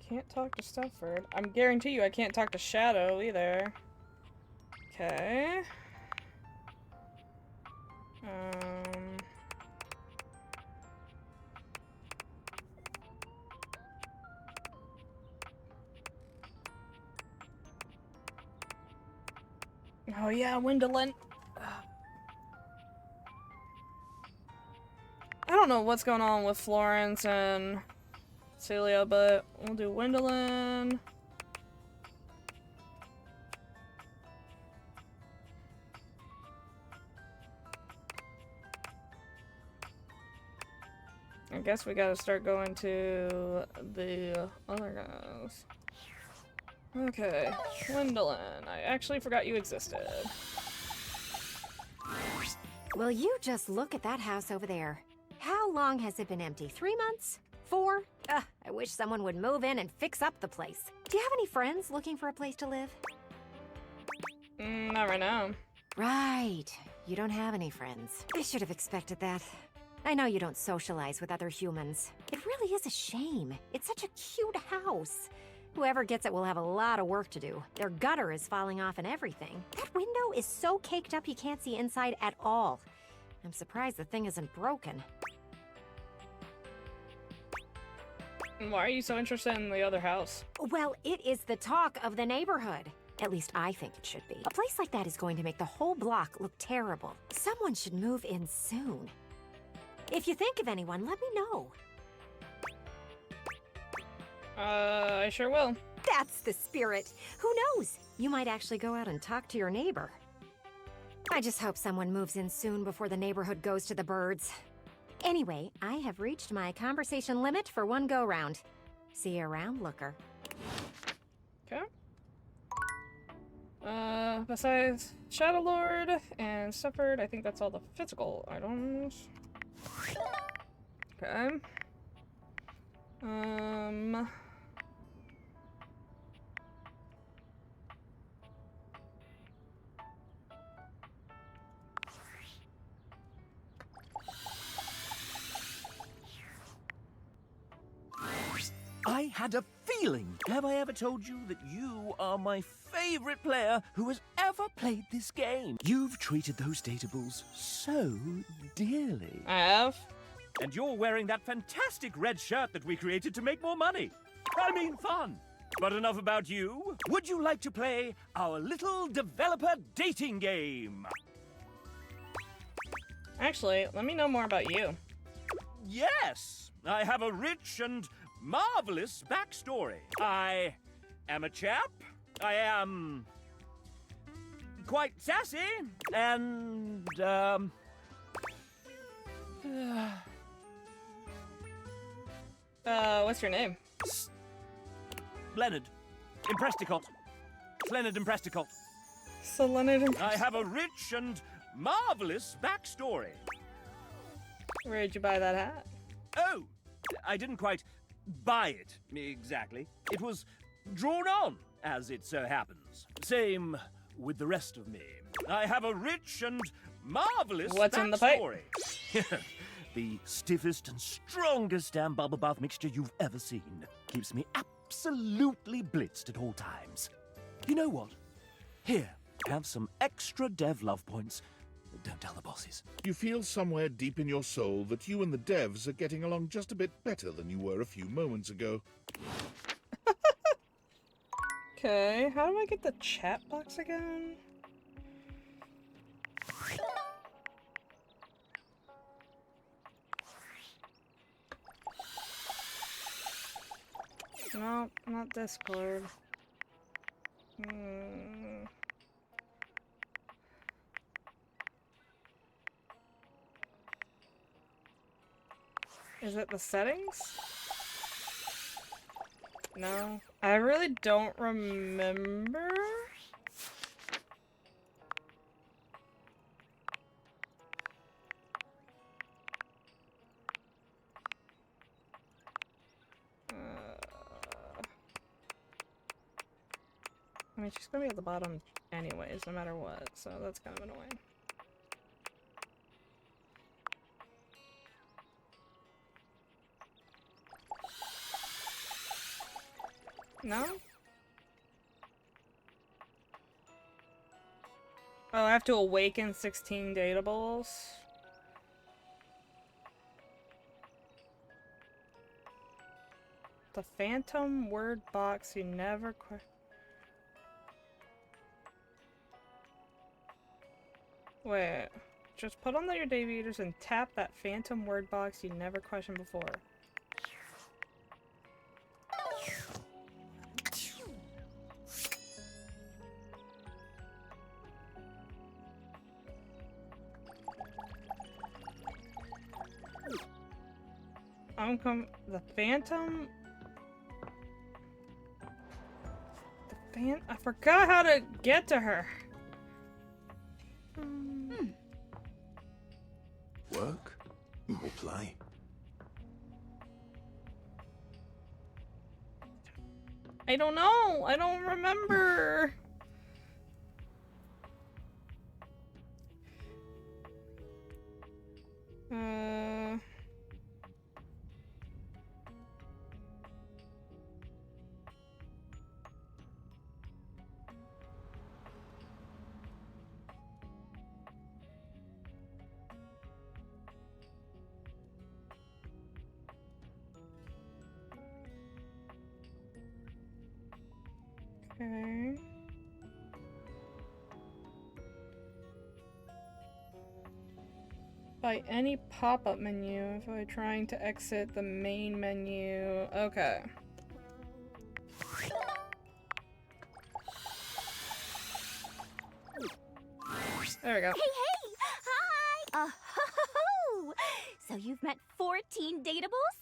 can't talk to Stepford. I'm guarantee you I can't talk to Shadow either. Okay. Oh yeah, Wendelin. I don't know what's going on with Florence and Celia, but we'll do Wendelin. I guess we gotta start going to the other guys. Okay, Wendelin. I actually forgot you existed. Will you just look at that house over there? How long has it been empty? 3 months? 4? Ugh, I wish someone would move in and fix up the place. Do you have any friends looking for a place to live? Not right now. Right. You don't have any friends. I should have expected that. I know you don't socialize with other humans. It really is a shame. It's such a cute house. Whoever gets it will have a lot of work to do. Their gutter is falling off and everything. That window is so caked up you can't see inside at all. I'm surprised the thing isn't broken. Why are you so interested in the other house? Well, it is the talk of the neighborhood. At least I think it should be. A place like that is going to make the whole block look terrible. Someone should move in soon. If you think of anyone, let me know. I sure will. That's the spirit. Who knows? You might actually go out and talk to your neighbor. I just hope someone moves in soon before the neighborhood goes to the birds. Anyway, I have reached my conversation limit for one go-round. See you around, looker. Okay. Besides Shadow Lord and Stepford, I think that's all the physical items. Okay. I had a feeling. Have I ever told you that you are my favorite player who has ever played this game? You've treated those datables so dearly. I have. And you're wearing that fantastic red shirt that we created to make more money. I mean fun. But enough about you. Would you like to play our little developer dating game? Actually, let me know more about you. Yes, I have a rich and marvelous backstory. I am a chap. I am quite sassy and what's your name? Leonard Impresticult. Leonard Impresticult. So Leonard I have a rich and marvelous backstory. Where'd you buy that hat? Oh, I didn't quite buy it exactly. It was drawn on, as it so happens. Same with the rest of me. I have a rich and marvelous What's in the pipe? backstory. The stiffest and strongest damn bubble bath mixture you've ever seen. Keeps me absolutely blitzed at all times. You know what? Here, have some extra dev love points. Don't tell the bosses. You feel somewhere deep in your soul that you and the devs are getting along just a bit better than you were a few moments ago. Okay, how do I get the chat box again? No, not Discord. Is it the settings? No. I really don't remember. I mean, she's gonna be at the bottom anyways, no matter what, so that's kind of annoying. No? Oh, I have to awaken 16 datables. The phantom word box you never Wait. Just put on your deviators and tap that phantom word box you never questioned before. The phantom? I forgot how to get to her. Work or play? I don't know. I don't remember. Okay. By any pop-up menu if I'm trying to exit the main menu. Okay. There we go. Hey, hey! Hi! Oh, so you've met 14 datables?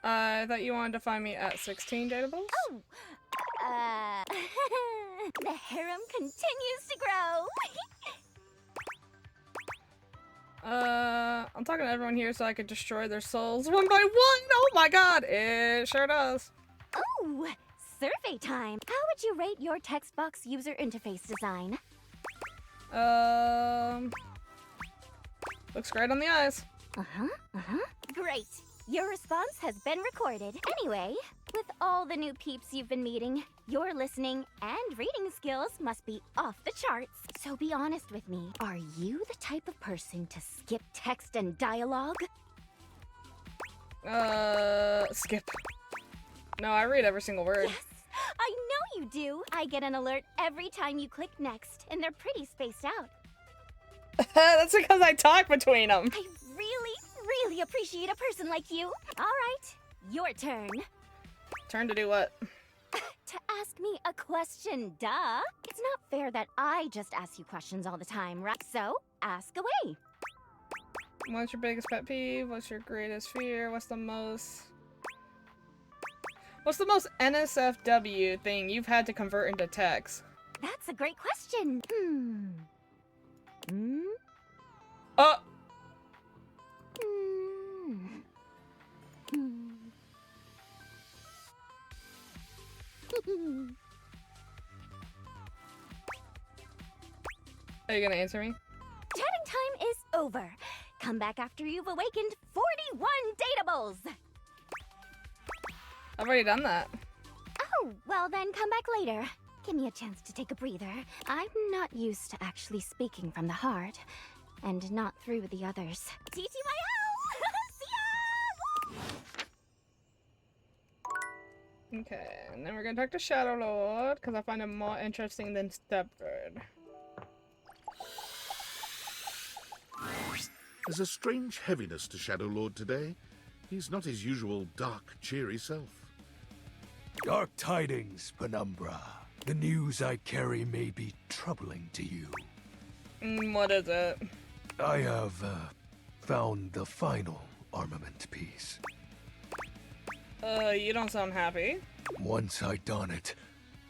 I thought you wanted to find me at 16 datables? Oh! The harem continues to grow! I'm talking to everyone here so I could destroy their souls one by one! Oh my god! It sure does. Oh! Survey time! How would you rate your text box user interface design? Looks great on the eyes. Great! Your response has been recorded. Anyway, with all the new peeps you've been meeting, your listening and reading skills must be off the charts. So be honest with me. Are you the type of person to skip text and dialogue? Skip. No, I read every single word. Yes, I know you do. I get an alert every time you click next, and they're pretty spaced out. That's because I talk between them. I really appreciate a person like you. All right, your turn. Turn to do what? To ask me a question, duh. It's not fair that I just ask you questions all the time, right? So, ask away. What's your biggest pet peeve? What's your greatest fear? What's the most NSFW thing you've had to convert into text? That's a great question. Are you gonna answer me? Chatting time is over. Come back after you've awakened 41 datables. I've already done that. Oh, well then come back later. Give me a chance to take a breather. I'm not used to actually speaking from the heart, and not through the others. TTYL! See ya! Okay, and then we're gonna talk to Shadow Lord, because I find him more interesting than Stepford. There's a strange heaviness to Shadow Lord today. He's not his usual dark, cheery self. Dark tidings, Penumbra. The news I carry may be troubling to you. What is it? I have, found the final armament piece. You don't sound happy. Once I don it,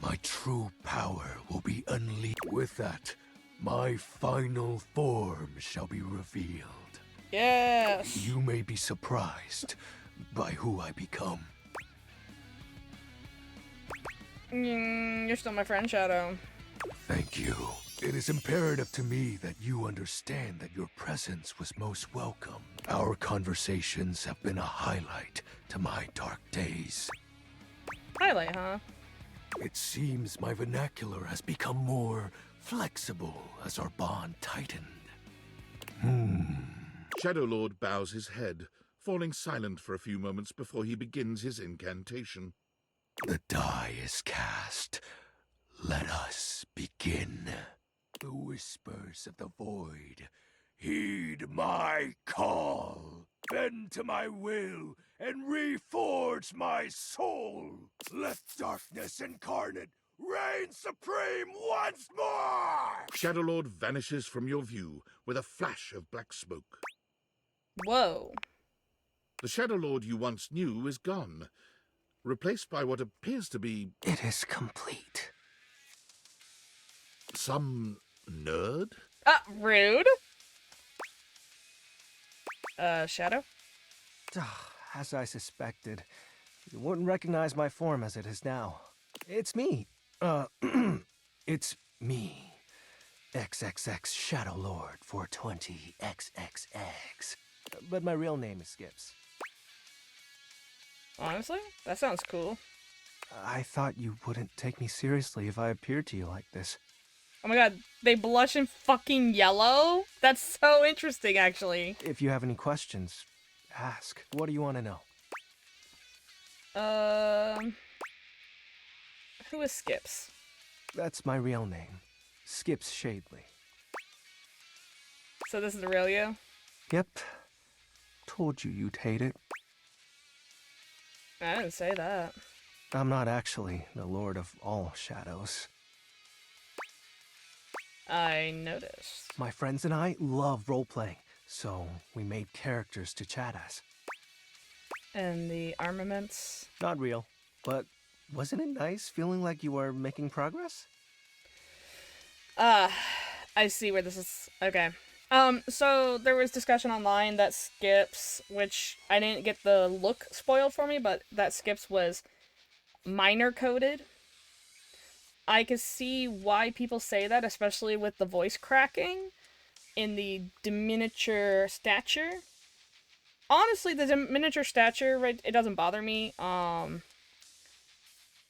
my true power will be unleashed. With that, my final form shall be revealed. Yes! You may be surprised by who I become. You're still my friend, Shadow. Thank you. It is imperative to me that you understand that your presence was most welcome. Our conversations have been a highlight to my dark days. highlight, huh? It seems my vernacular has become more flexible as our bond tightened. Shadow Lord bows his head, falling silent for a few moments before he begins his incantation. The die is cast. Let us begin. The whispers of the void, heed my call. Bend to my will and reforge my soul. Let darkness incarnate reign supreme once more! Shadow Lord vanishes from your view with a flash of black smoke. Whoa. The Shadow Lord you once knew is gone, replaced by what appears to be... It is complete. Some nerd? Rude. Shadow? As I suspected, you wouldn't recognize my form as it is now. It's me. It's me. XXX Shadow Lord 420 XXX. But my real name is Skips. Honestly, that sounds cool. I thought you wouldn't take me seriously if I appeared to you like this. Oh my god, they blush in fucking yellow? That's so interesting, actually. If you have any questions, ask. What do you want to know? Who is Skips? That's my real name. Skips Shadley. So this is the real you? Yep. Told you you'd hate it. I didn't say that. I'm not actually the Lord of all Shadows. I noticed. My friends and I love role-playing, so we made characters to chat as. And the armaments? Not real, but wasn't it nice feeling like you were making progress? I see where this is. Okay. So there was discussion online that Skips, which I didn't get the look spoiled for me, but that Skips was minor coded. I could see why people say that, especially with the voice cracking in the diminuture stature. Honestly, the diminuture stature, right, it doesn't bother me.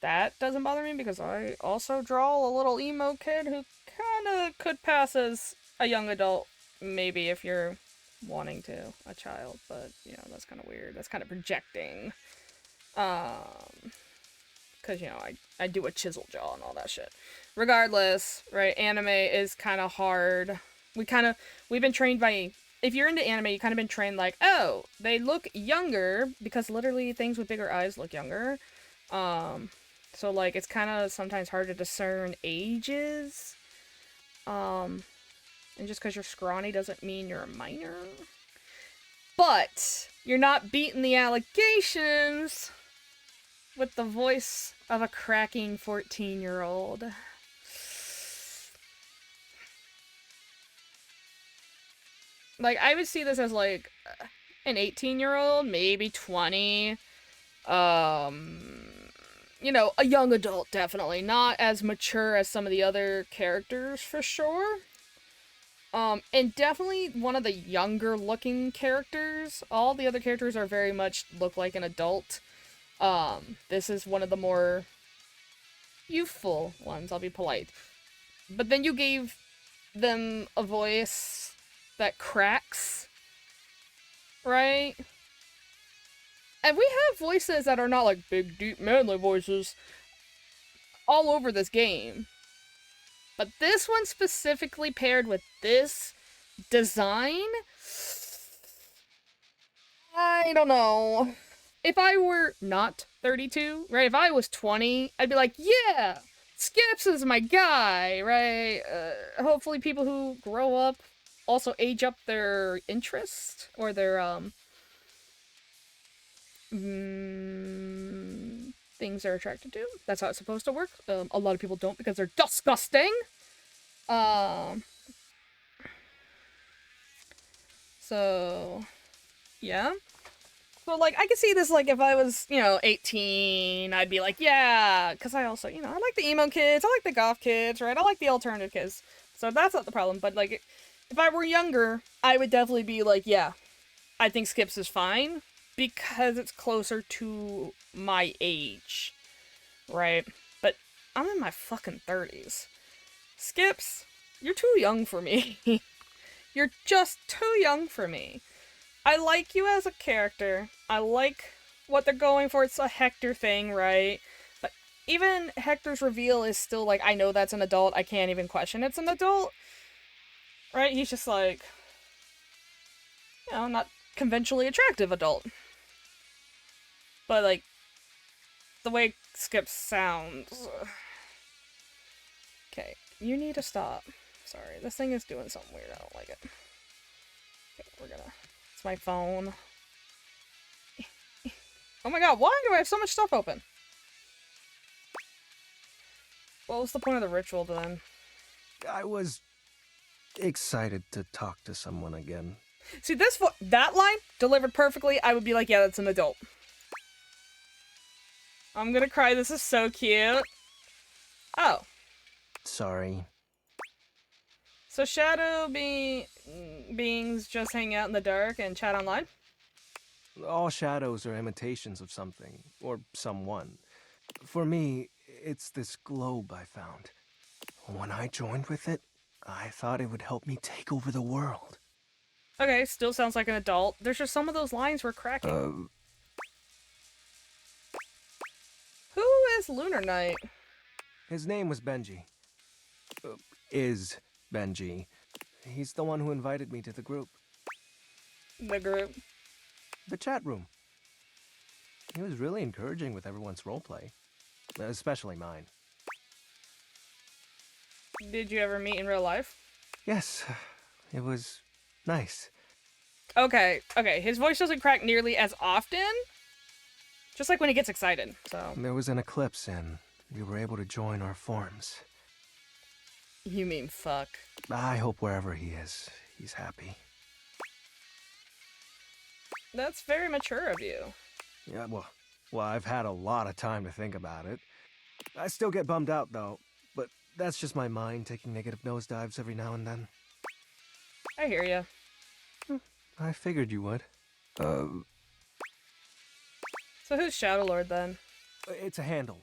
That doesn't bother me because I also draw a little emo kid who kind of could pass as a young adult, maybe if you're wanting to, a child, but, you know, that's kind of weird. That's kind of projecting. Because, you know, I do a chisel jaw and all that shit. Regardless, right, anime is kind of hard. We've been trained by, if you're into anime, you kind of been trained like, oh, they look younger, because literally things with bigger eyes look younger. So, like, it's kind of sometimes hard to discern ages. And just because you're scrawny doesn't mean you're a minor. But you're not beating the allegations with the voice of a cracking 14-year-old. Like, I would see this as, like, an 18-year-old, maybe 20. You know, a young adult, definitely. Not as mature as some of the other characters, for sure. And definitely one of the younger-looking characters. All the other characters are very much look like an adult. This is one of the more youthful ones, I'll be polite. But then you gave them a voice that cracks, right? And we have voices that are not like big, deep, manly voices all over this game. But this one specifically paired with this design, I don't know. If I were not 32, right, if I was 20, I'd be like, yeah, Skips is my guy, right? Hopefully people who grow up also age up their interest or their, things they're attracted to. That's how it's supposed to work. A lot of people don't because they're disgusting. So, yeah. So, like, I could see this, like, if I was, you know, 18, I'd be like, yeah, because I also, you know, I like the emo kids, I like the goth kids, right? I like the alternative kids. So that's not the problem, but, like, if I were younger, I would definitely be like, yeah, I think Skips is fine, because it's closer to my age. right? But I'm in my fucking 30s. Skips, you're too young for me. You're just too young for me. I like you as a character. I like what they're going for. It's a Hector thing, right? But even Hector's reveal is still like, I know that's an adult. I can't even question it's an adult. Right? He's just like, you know, not conventionally attractive adult. But like, the way Skip sounds. Okay, you need to stop. Sorry, this thing is doing something weird. I don't like it. Okay, we're gonna... It's my phone. Oh my god, why do I have so much stuff open? What was the point of the ritual then? I was excited to talk to someone again. See, that line delivered perfectly, I would be like, yeah, that's an adult. I'm gonna cry, this is so cute. Oh. Sorry. So beings just hang out in the dark and chat online? All shadows are imitations of something, or someone. For me, it's this globe I found. When I joined with it, I thought it would help me take over the world. Okay, still sounds like an adult. There's just some of those lines we're cracking. Who is Lunar Knight? His name was Benji. Is Benji. He's the one who invited me to the group. The group? The chat room. He was really encouraging with everyone's roleplay. Especially mine. Did you ever meet in real life? Yes. It was nice. Okay, his voice doesn't crack nearly as often. Just like when he gets excited, so... There was an eclipse and we were able to join our forms. You mean fuck. I hope wherever he is, he's happy. That's very mature of you. Yeah, well, I've had a lot of time to think about it. I still get bummed out, though, but that's just my mind taking negative nosedives every now and then. I hear you. I figured you would. So who's Shadow Lord, then? It's a handle.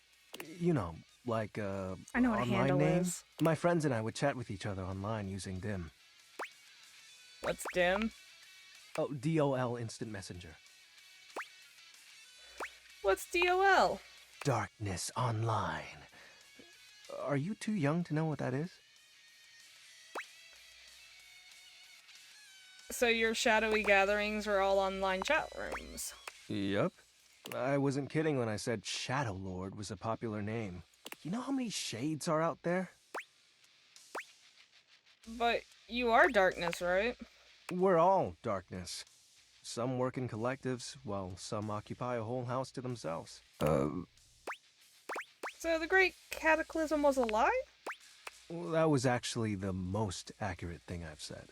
You know, like, I know what a online handle name. is. My friends and I would chat with each other online using DIM. What's DIM? Oh, DOL Instant Messenger. What's DOL? Darkness Online. Are you too young to know what that is? So your shadowy gatherings are all online chat rooms? Yep. I wasn't kidding when I said Shadow Lord was a popular name. You know how many shades are out there? But you are darkness, right? We're all darkness. Some work in collectives, while some occupy a whole house to themselves. So the Great Cataclysm was a lie? Well, that was actually the most accurate thing I've said.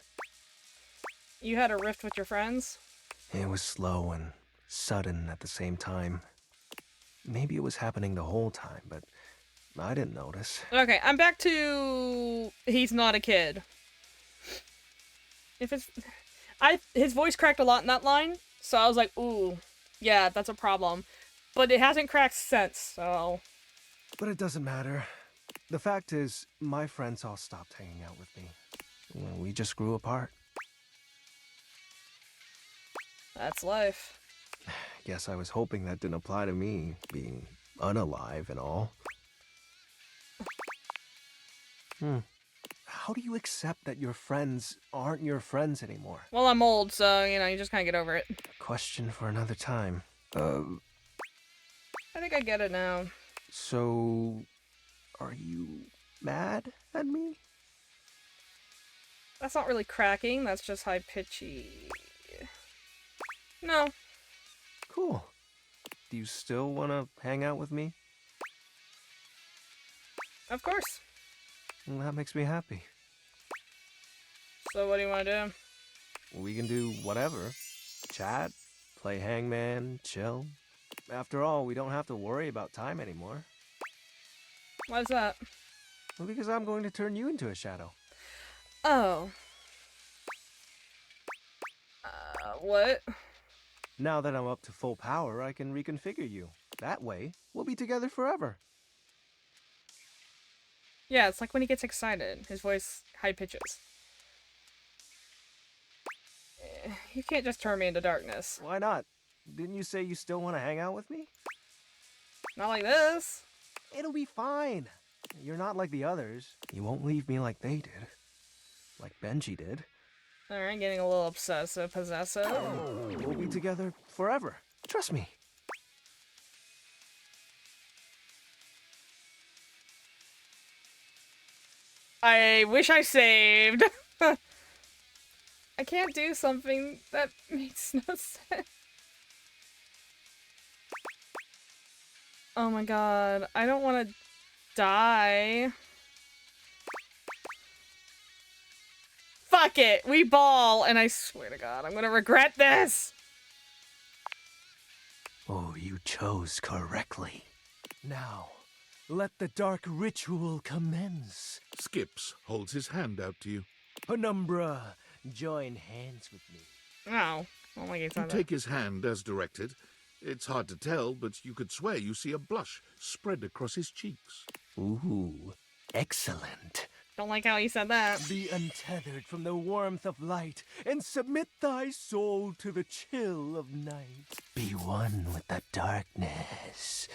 You had a rift with your friends? It was slow and sudden at the same time. Maybe it was happening the whole time, but I didn't notice. Okay, I'm back to... He's not a kid. If it's... His voice cracked a lot in that line, so I was like, ooh, yeah, that's a problem. But it hasn't cracked since, so... But it doesn't matter. The fact is, my friends all stopped hanging out with me. We just grew apart. That's life. Guess I was hoping that didn't apply to me, being unalive and all. How do you accept that your friends aren't your friends anymore? Well, I'm old, so, you know, you just kind of get over it. Question for another time. I think I get it now. So... are you mad at me? That's not really cracking, that's just high-pitchy. No. Cool. Do you still want to hang out with me? Of course. Well, that makes me happy. So what do you want to do? We can do whatever. Chat, play hangman, chill. After all, we don't have to worry about time anymore. Why's that? Well, because I'm going to turn you into a shadow. Oh. What? Now that I'm up to full power, I can reconfigure you. That way, we'll be together forever. Yeah, it's like when he gets excited. His voice high pitches. You can't just turn me into darkness. Why not? Didn't you say you still want to hang out with me? Not like this. It'll be fine. You're not like the others. You won't leave me like they did. Like Benji did. Alright, getting a little obsessive, possessive. We'll be together forever. Trust me. I wish I saved. I can't do something that makes no sense. Oh my god, I don't want to die. Fuck it, we ball, and I swear to god, I'm gonna regret this. Oh, you chose correctly. Now, let the dark ritual commence. Skips holds his hand out to you. Penumbra, join hands with me. Oh, oh my god. You take his hand as directed. It's hard to tell, but you could swear you see a blush spread across his cheeks. Ooh, excellent. Don't like how he said that. Be untethered from the warmth of light, and submit thy soul to the chill of night. Be one with the darkness.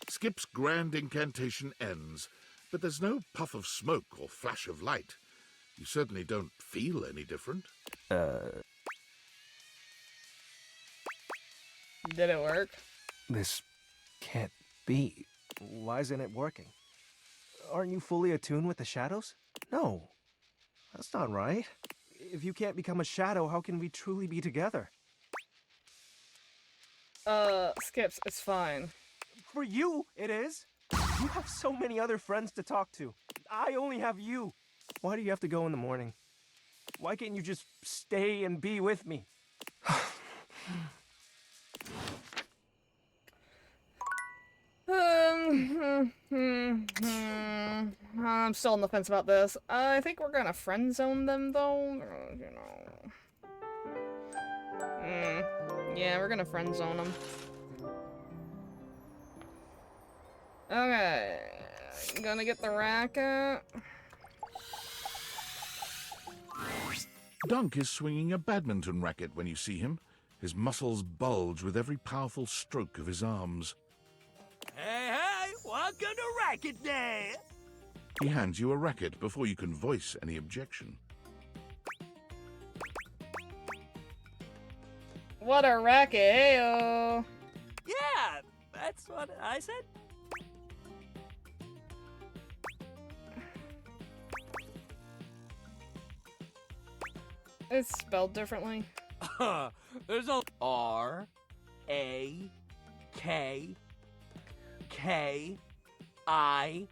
Skip's grand incantation ends, but there's no puff of smoke or flash of light. You certainly don't feel any different. Did it work? This can't be. Why isn't it working? Aren't you fully attuned with the shadows? No. That's not right. If you can't become a shadow, how can we truly be together? Skips, it's fine. For you, it is. You have so many other friends to talk to. I only have you. Why do you have to go in the morning? Why can't you just stay and be with me? I'm still on the fence about this. I think we're gonna friend zone them though. You know. Yeah, we're gonna friend zone them. Okay, gonna get the racket. Dunk is swinging a badminton racket when you see him. His muscles bulge with every powerful stroke of his arms. Hey, hey! Welcome to Racket Day! He hands you a racket before you can voice any objection. What a racket, heyo! Yeah, that's what I said. It's spelled differently. There's a R A K K I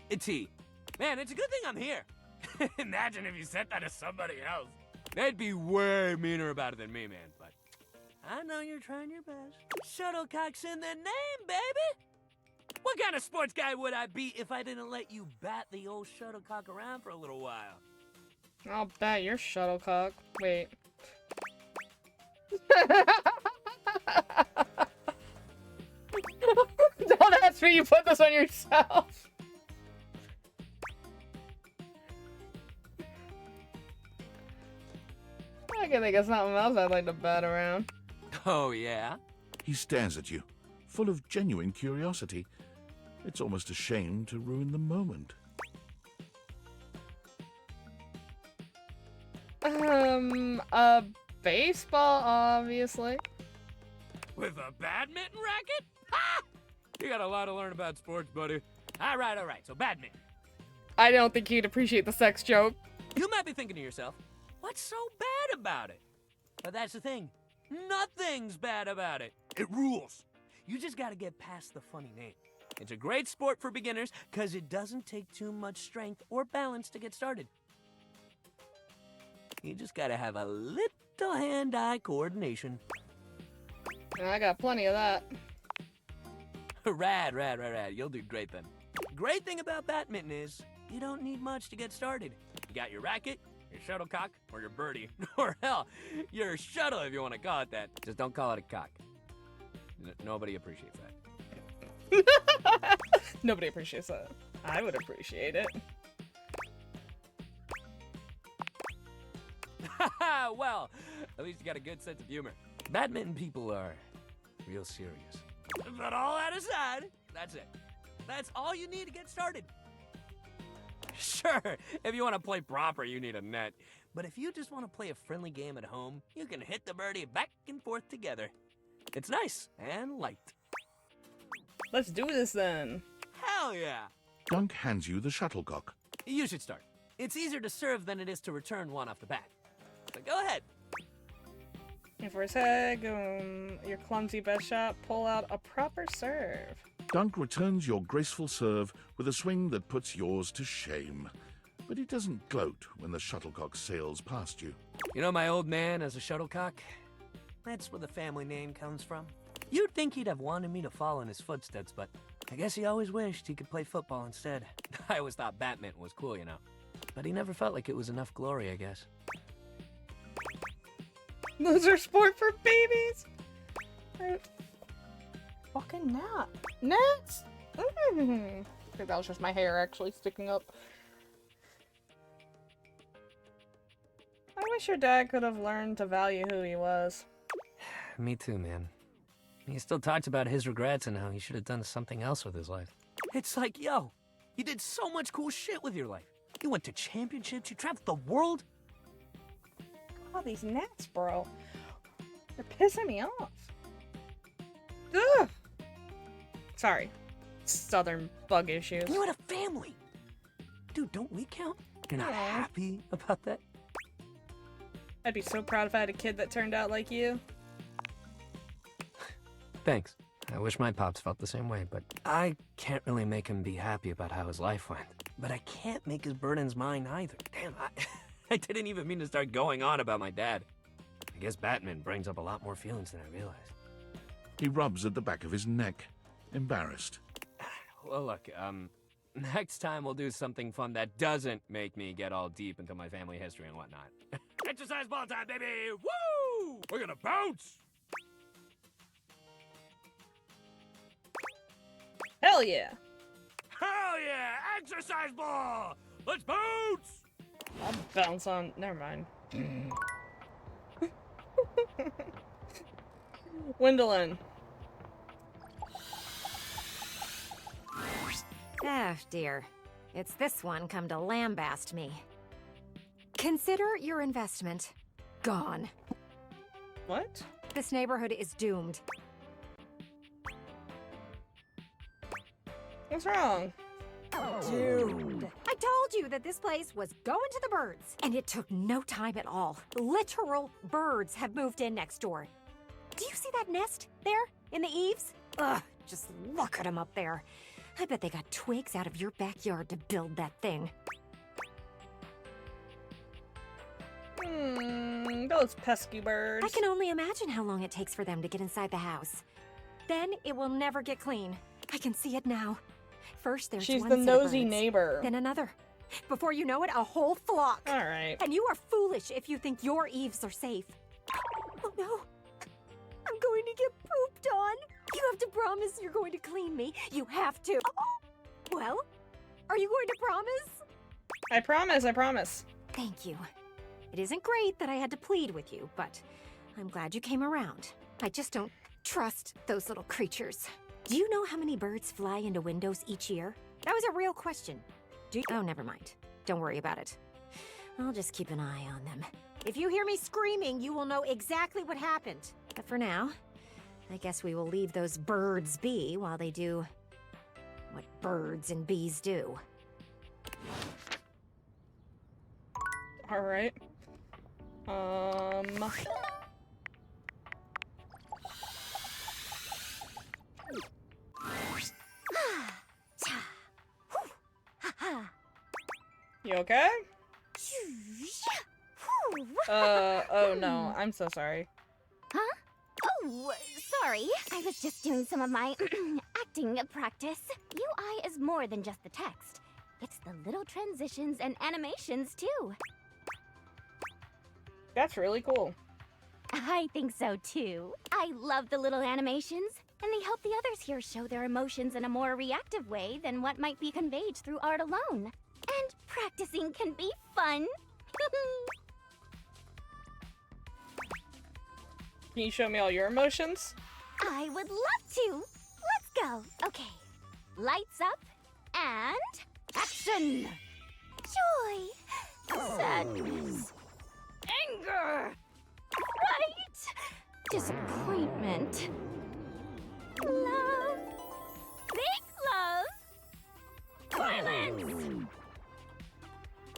T. Man, it's a good thing I'm here. Imagine if you said that to somebody else. They'd be way meaner about it than me, man. But I know you're trying your best. Shuttlecock's in the name, baby. What kind of sports guy would I be if I didn't let you bat the old shuttlecock around for a little while? I'll bet you're shuttlecock. Wait. Don't ask me, you put this on yourself. I can think of something else I'd like to bat around. Oh, yeah? He stares at you, full of genuine curiosity. It's almost a shame to ruin the moment. A baseball, obviously. With a badminton racket? Ha! You got a lot to learn about sports, buddy. All right, so badminton. I don't think you'd appreciate the sex joke. You might be thinking to yourself, what's so bad about it? But that's the thing. Nothing's bad about it. It rules. You just gotta get past the funny name. It's a great sport for beginners because it doesn't take too much strength or balance to get started. You just gotta have a little hand-eye coordination. I got plenty of that. Rad. You'll do great then. Great thing about badminton is you don't need much to get started. You got your racket, your shuttlecock, or your birdie. Or hell, your shuttle if you want to call it that. Just don't call it a cock. Nobody appreciates that. Nobody appreciates that. I would appreciate it. Well, at least you got a good sense of humor. Badminton people are real serious. But all that aside, that's it. That's all you need to get started. Sure, if you want to play proper, you need a net. But if you just want to play a friendly game at home, you can hit the birdie back and forth together. It's nice and light. Let's do this then. Hell yeah! Dunk hands you the shuttlecock. You should start. It's easier to serve than it is to return one off the bat. So go ahead. And for his head, your clumsy best shot, pull out a proper serve. Dunk returns your graceful serve with a swing that puts yours to shame. But he doesn't gloat when the shuttlecock sails past you. You know my old man as a shuttlecock? That's where the family name comes from. You'd think he'd have wanted me to follow in his footsteps, but I guess he always wished he could play football instead. I always thought badminton was cool, you know. But he never felt like it was enough glory, I guess. Loser sport for babies! Fucking nut. Nuts! I think that was just my hair actually sticking up. I wish your dad could have learned to value who he was. Me too, man. He still talks about his regrets and how he should have done something else with his life. It's like, yo, you did so much cool shit with your life. You went to championships, you traveled the world. Oh, these gnats, bro. They're pissing me off. Ugh. Sorry. Southern bug issues. You had a family. Dude, don't we count? You're not happy about that? I'd be so proud if I had a kid that turned out like you. Thanks. I wish my pops felt the same way, but I can't really make him be happy about how his life went. But I can't make his burdens mine either. Damn, I didn't even mean to start going on about my dad. I guess Batman brings up a lot more feelings than I realized. He rubs at the back of his neck, embarrassed. Well, look, next time we'll do something fun that doesn't make me get all deep into my family history and whatnot. Exercise ball time, baby! Woo! We're gonna bounce! Hell yeah! Hell yeah! Exercise ball! Let's bounce! I'll bounce on. Never mind. Wendolyn. Oh, dear. It's this one come to lambast me. Consider your investment gone. What? This neighborhood is doomed. What's wrong? Doomed. I told you that this place was going to the birds, and it took no time at all. Literal birds have moved in next door. Do you see that nest there in the eaves? Ugh, just look at them up there. I bet they got twigs out of your backyard to build that thing. Those pesky birds. I can only imagine how long it takes for them to get inside the house. Then it will never get clean. I can see it now. First there's She's one the set of nosy birds, neighbor. then another. Before you know it, a whole flock. All right. And you are foolish if you think your eaves are safe. Oh no. I'm going to get pooped on. You have to promise you're going to clean me. You have to. Well, are you going to promise? I promise, I promise. Thank you. It isn't great that I had to plead with you, but I'm glad you came around. I just don't trust those little creatures. Do you know how many birds fly into windows each year? That was a real question. Oh, never mind. Don't worry about it. I'll just keep an eye on them. If you hear me screaming, you will know exactly what happened. But for now, I guess we will leave those birds be while they do what birds and bees do. All right. You okay? Oh no, I'm so sorry. Huh? Oh, sorry. I was just doing some of my acting practice. UI is more than just the text. It's the little transitions and animations, too. That's really cool. I think so, too. I love the little animations. and they help the others here show their emotions in a more reactive way than what might be conveyed through art alone. And practicing can be fun. Can you show me all your emotions? I would love to. Let's go. Okay. Lights up and action. Joy, sadness, anger, fright, disappointment, love, big love, violence,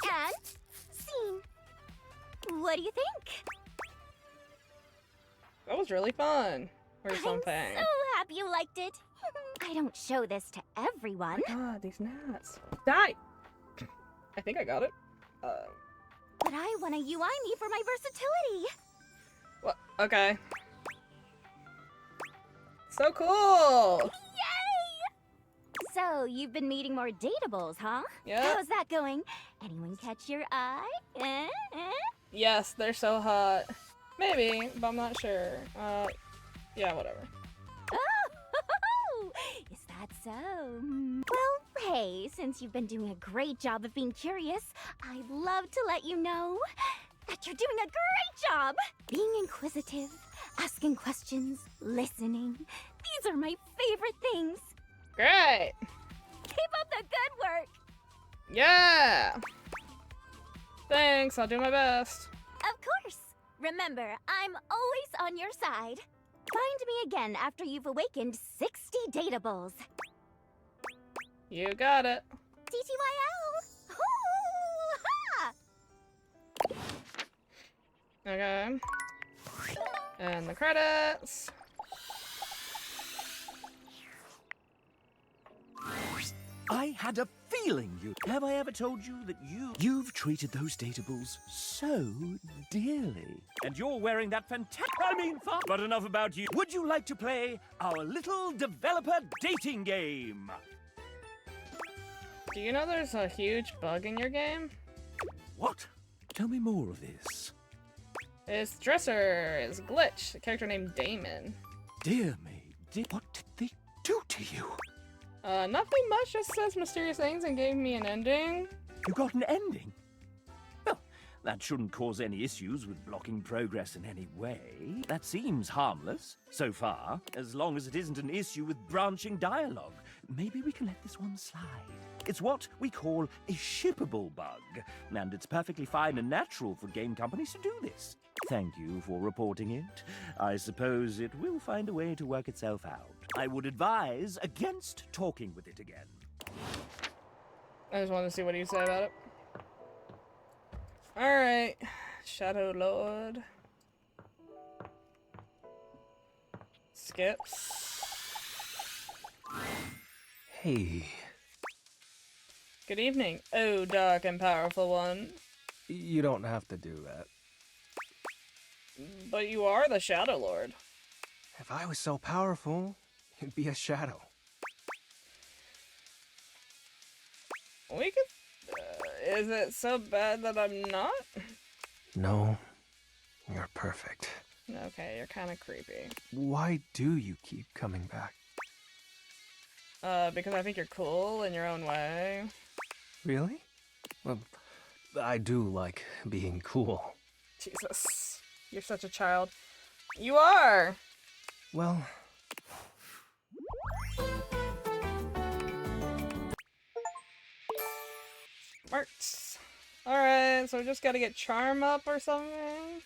and scene. What do you think? That was really fun. Or something. I'm so happy you liked it. I don't show this to everyone. Oh my god, these gnats. Die! I think I got it. But I want a UI me for my versatility. What? Okay. So cool! Yay! So, you've been meeting more dateables, huh? Yeah. How's that going? Anyone catch your eye? Yes, they're so hot. Maybe, but I'm not sure. Yeah, whatever. Oh, is that so? Well, hey, since you've been doing a great job of being curious, I'd love to let you know that you're doing a great job! Being inquisitive, asking questions, listening. These are my favorite things. Great! Keep up the good work! Yeah! Thanks, I'll do my best. Of course! Remember, I'm always on your side. Find me again after you've awakened 60 dateables. You got it. TTYL! Hoo-ha! Okay. And the credits. I had a feeling you... Have I ever told you that you've treated those dateables so dearly? And you're wearing that fantastic... But enough about you. Would you like to play our little developer dating game? Do you know there's a huge bug in your game? What? Tell me more of this. His dresser is glitch. A character named Damon. Dear me, what did they do to you? Nothing much, just says mysterious things and gave me an ending. You got an ending? Well, that shouldn't cause any issues with blocking progress in any way. That seems harmless, so far, as long as it isn't an issue with branching dialogue. Maybe we can let this one slide. It's what we call a shippable bug, and it's perfectly fine and natural for game companies to do this. Thank you for reporting it. I suppose it will find a way to work itself out. I would advise against talking with it again. I just wanted to see what you say about it. Alright. Shadow Lord. Skips. Hey. Good evening, oh dark and powerful one. You don't have to do that. But you are the Shadow Lord. If I was so powerful, you'd be a shadow. We could... is it so bad that I'm not? No, you're perfect. Okay, you're kind of creepy. Why do you keep coming back? Because I think you're cool in your own way. Really? Well, I do like being cool. Jesus. You're such a child. You are! Well... Works. Alright, so we just gotta get charm up or something?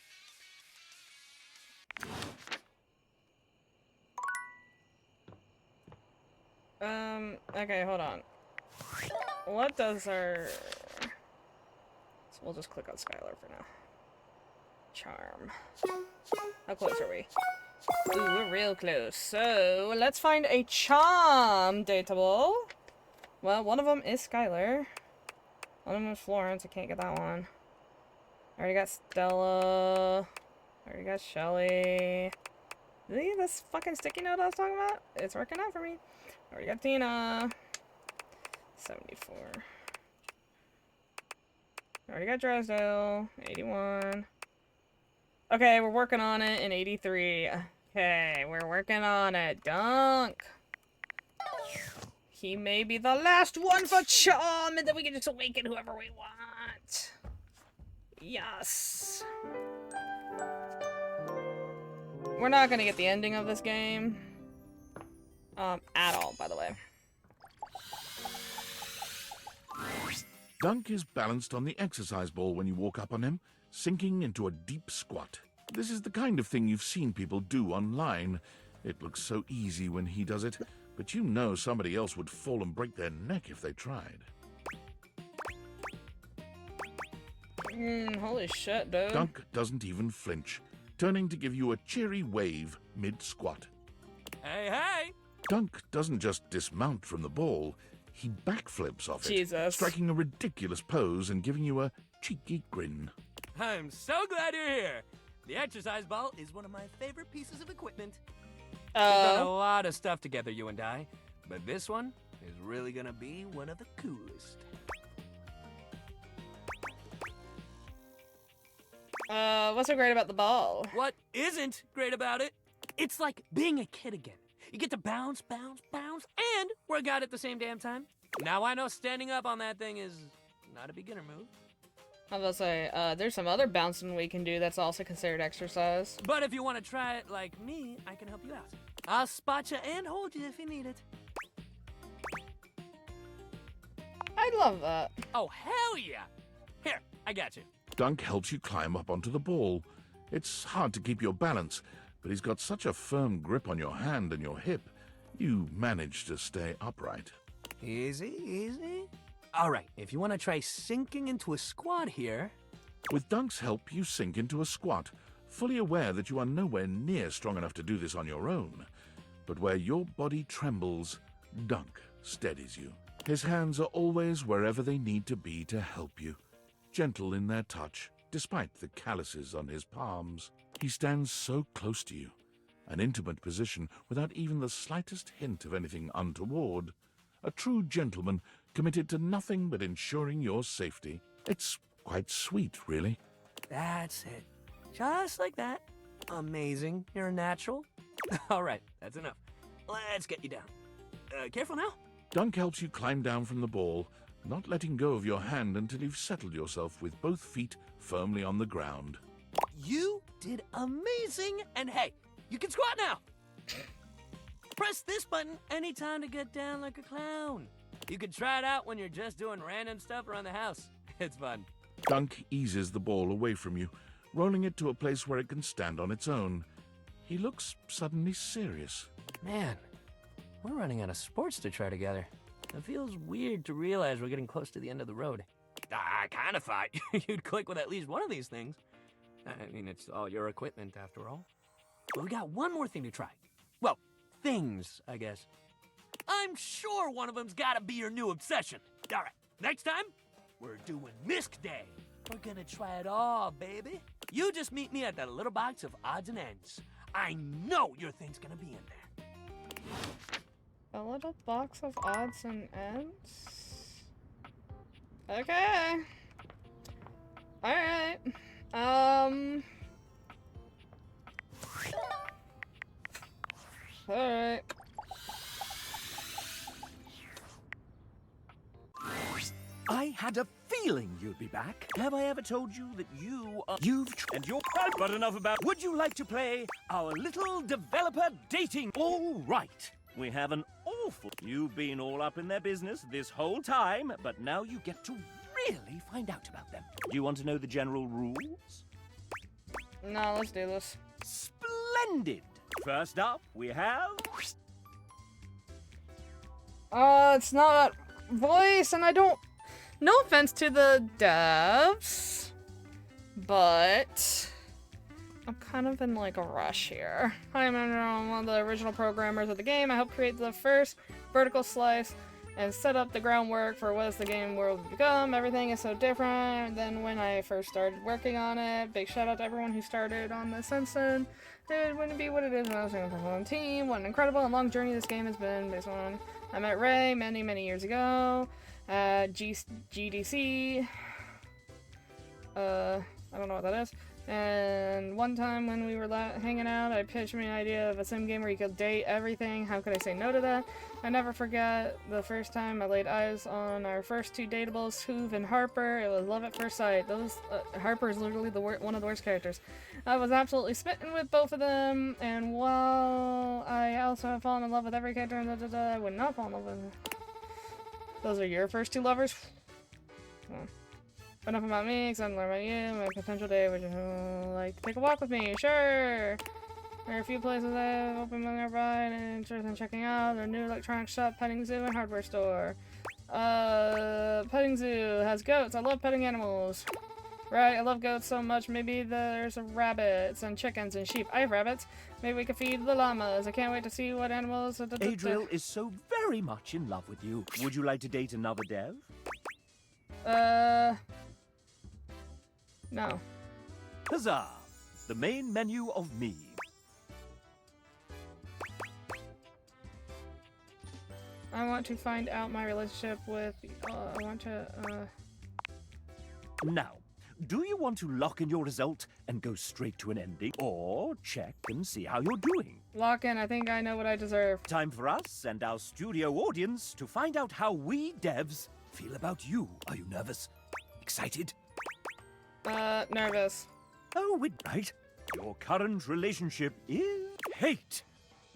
Okay, hold on. What does our... So we'll just click on Skylar for now. Charm. How close are we? Ooh, we're real close. So, let's find a charm dateable. Well, one of them is Skylar. One of them is Florence. I can't get that one. I already got Stella. I already got Shelly. See this fucking sticky note I was talking about? It's working out for me. I already got Tina. 74. I already got Drysdale. 81. Okay, we're working on it in 83. Okay, we're working on it. Dunk. He may be the last one for charm, and then we can just awaken whoever we want. Yes. We're not gonna get the ending of this game. At all, by the way. Dunk is balanced on the exercise ball when you walk up on him, sinking into a deep squat. This is the kind of thing you've seen people do online. It looks so easy when he does it, but you know somebody else would fall and break their neck if they tried. Holy shit, dude. Dunk doesn't even flinch, turning to give you a cheery wave mid-squat. Hey, hey! Dunk doesn't just dismount from the ball, he backflips off it, Jesus. striking a ridiculous pose and giving you a cheeky grin. I'm so glad you're here. The exercise ball is one of my favorite pieces of equipment. We've done a lot of stuff together, you and I, but this one is really gonna be one of the coolest. What's so great about the ball? What isn't great about it? It's like being a kid again. You get to bounce, bounce, bounce, and work out at the same damn time. Now I know standing up on that thing is not a beginner move. I was about to say, there's some other bouncing we can do that's also considered exercise. But if you want to try it like me, I can help you out. I'll spot you and hold you if you need it. I love that. Oh, hell yeah! Here, I got you. Dunk helps you climb up onto the ball. It's hard to keep your balance, but he's got such a firm grip on your hand and your hip, you manage to stay upright. Easy, easy. All right, if you want to try sinking into a squat here... With Dunk's help, you sink into a squat, fully aware that you are nowhere near strong enough to do this on your own. But where your body trembles, Dunk steadies you. His hands are always wherever they need to be to help you, gentle in their touch, despite the calluses on his palms. He stands so close to you, an intimate position without even the slightest hint of anything untoward. A true gentleman committed to nothing but ensuring your safety. It's quite sweet, really. That's it. Just like that. Amazing. You're a natural. All right, that's enough. Let's get you down. Careful now. Dunk helps you climb down from the ball, not letting go of your hand until you've settled yourself with both feet firmly on the ground. You did amazing, and hey, you can squat now. Press this button anytime to get down like a clown. You can try it out when you're just doing random stuff around the house. It's fun. Dunk eases the ball away from you, rolling it to a place where it can stand on its own. He looks suddenly serious. Man, we're running out of sports to try together. It feels weird to realize we're getting close to the end of the road. I kind of thought you'd click with at least one of these things. I mean, it's all your equipment after all. But we got one more thing to try. Well, things, I guess. I'm sure one of them's gotta be your new obsession. All right, next time, we're doing Misc Day. We're gonna try it all, baby. You just meet me at that little box of odds and ends. I know your thing's gonna be in there. A little box of odds and ends? Okay. Alright. Alright. I had a feeling you'd be back. Have I ever told you that and you're but enough about... Would you like to play our little developer dating? All right. We have an awful... You've been all up in their business this whole time, but now you get to really find out about them. Do you want to know the general rules? No, let's do this. Splendid. First up, we have... It's not voice, and I don't... No offense to the devs, but I'm kind of in like a rush here. I'm one of the original programmers of the game. I helped create the first vertical slice and set up the groundwork for what the game world will become. Everything is so different than when I first started working on it. Big shout out to everyone who started on this since then. It wouldn't be what it is when I was on the team. What an incredible and long journey this game has been based on. I met Ray many, many years ago. GDC. I don't know what that is. And one time when we were hanging out, I pitched me an idea of a sim game where you could date everything. How could I say no to that? I never forget the first time I laid eyes on our first two dateables, Hoove and Harper. It was love at first sight. Harper is literally one of the worst characters. I was absolutely smitten with both of them, and while I also have fallen in love with every character, I would not fall in love with them. Those are your first two lovers? Well, enough about me, excited to learn about you, my potential date. Would you like to take a walk with me? Sure! There are a few places I have open nearby and interested in checking out. Their new electronics shop, petting zoo, and hardware store. Petting zoo has goats. I love petting animals. Right, I love goats so much. Maybe there's rabbits and chickens and sheep. I have rabbits. Maybe we could feed the llamas. I can't wait to see what animals... Adriel is so very much in love with you. Would you like to date another dev? No. Huzzah! The main menu of me. I want to find out my relationship with... I want to, Now, do you want to lock in your result and go straight to an ending, or check and see how you're doing? Lock in. I think I know what I deserve. Time for us and our studio audience to find out how we devs feel about you. Are you nervous? Excited? Nervous. Oh, we're right. Your current relationship is hate.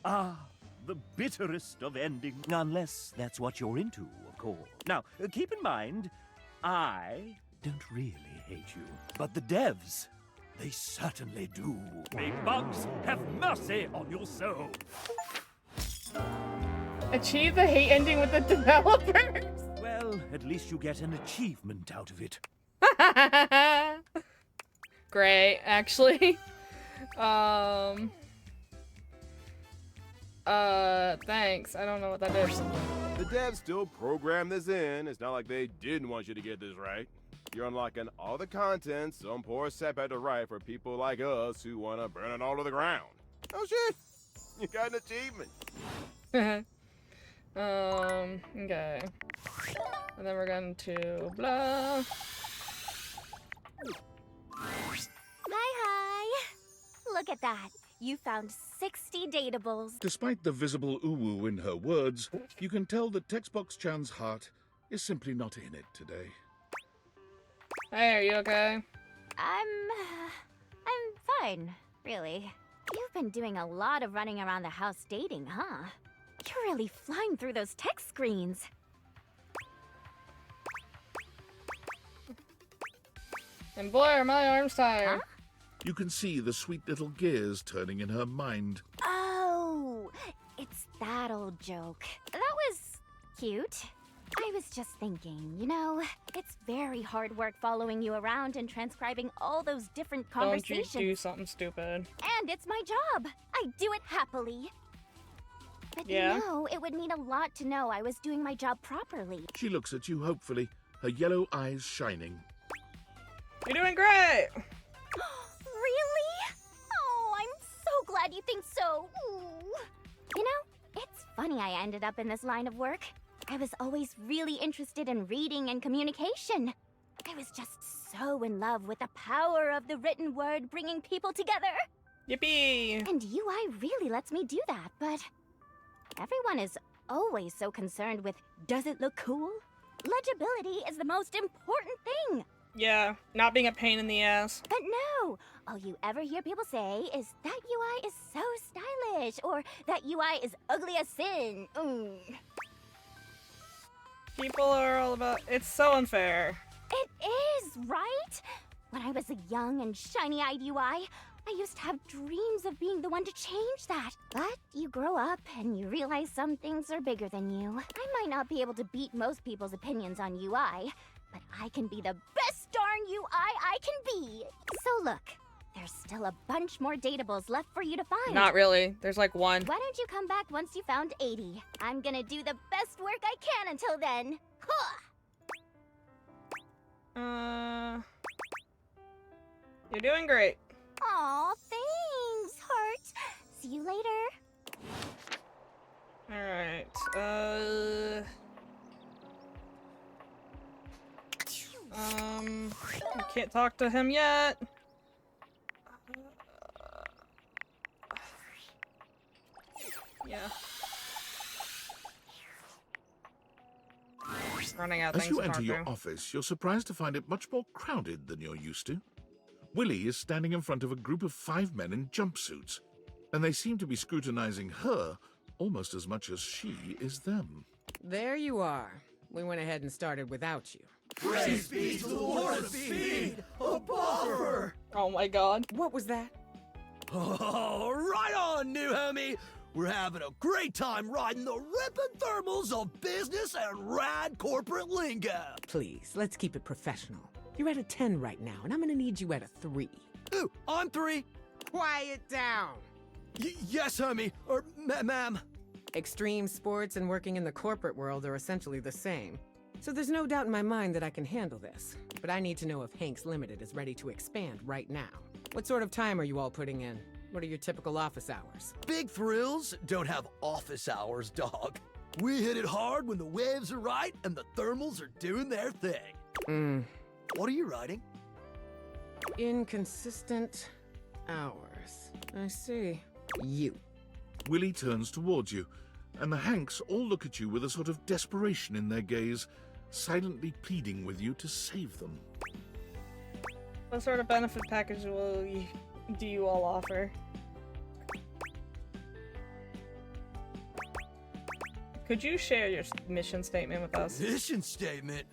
Ah, the bitterest of endings. Unless that's what you're into, of course. Now, keep in mind, I don't really hate you. But the devs, they certainly do. Big bugs, have mercy on your soul. Achieve the hate ending with the developers. Well, at least you get an achievement out of it. Great, actually. Thanks. I don't know what that is. The devs still program this in. It's not like they didn't want you to get this right. You're unlocking all the content some poor sap had to write for people like us who want to burn it all to the ground. Oh shit! You got an achievement. Okay. And then we're going to blah. Hi. Look at that. You found 60 dateables. Despite the visible uwu in her words, you can tell that Textbox-chan's heart is simply not in it today. Hey, are you okay? I'm fine, really. You've been doing a lot of running around the house dating, huh? You're really flying through those text screens. And boy, are my arms tired. Huh? You can see the sweet little gears turning in her mind. Oh, it's that old joke. That was cute. I was just thinking, you know, it's very hard work following you around and transcribing all those different conversations. Don't you do something stupid. And it's my job. I do it happily. But yeah? You know, it would mean a lot to know I was doing my job properly. She looks at you hopefully, her yellow eyes shining. You're doing great! Really? Oh, I'm so glad you think so. Ooh. You know, it's funny I ended up in this line of work. I was always really interested in reading and communication. I was just so in love with the power of the written word bringing people together. Yippee! And UI really lets me do that, but everyone is always so concerned with, does it look cool? Legibility is the most important thing. Yeah, not being a pain in the ass. But no! All you ever hear people say is that UI is so stylish, or that UI is ugly as sin. People are all about... It's so unfair. It is, right? When I was a young and shiny-eyed UI, I used to have dreams of being the one to change that. But you grow up and you realize some things are bigger than you. I might not be able to beat most people's opinions on UI, but I can be the best darn UI I can be. So look, there's still a bunch more dateables left for you to find. Not really. There's like one. Why don't you come back once you found 80? I'm gonna do the best work I can until then. You're doing great. Aw, thanks, heart. See you later. Alright, I can't talk to him yet. Yeah. Running out As things you to enter talk your to. office, you're surprised to find it much more crowded than you're used to. Willie is standing in front of a group of 5 men in jumpsuits, and they seem to be scrutinizing her almost as much as she is them. There you are. We went ahead and started without you. Praise be to the Lord of Speed, a buffer! Oh my god. What was that? Oh, right on, new homie! We're having a great time riding the ripping thermals of business and rad corporate lingo. Please, let's keep it professional. You're at a 10 right now, and I'm gonna need you at a 3. Ooh, I'm 3. Quiet down. Yes, homie. Or, ma'am. Extreme sports and working in the corporate world are essentially the same. So there's no doubt in my mind that I can handle this. But I need to know if Hanks Limited is ready to expand right now. What sort of time are you all putting in? What are your typical office hours? Big thrills don't have office hours, dog. We hit it hard when the waves are right and the thermals are doing their thing. What are you riding? Inconsistent hours. I see. You. Willie turns towards you, and the Hanks all look at you with a sort of desperation in their gaze, silently pleading with you to save them. What sort of benefit package do you all offer? Could you share your mission statement with us? Mission statement?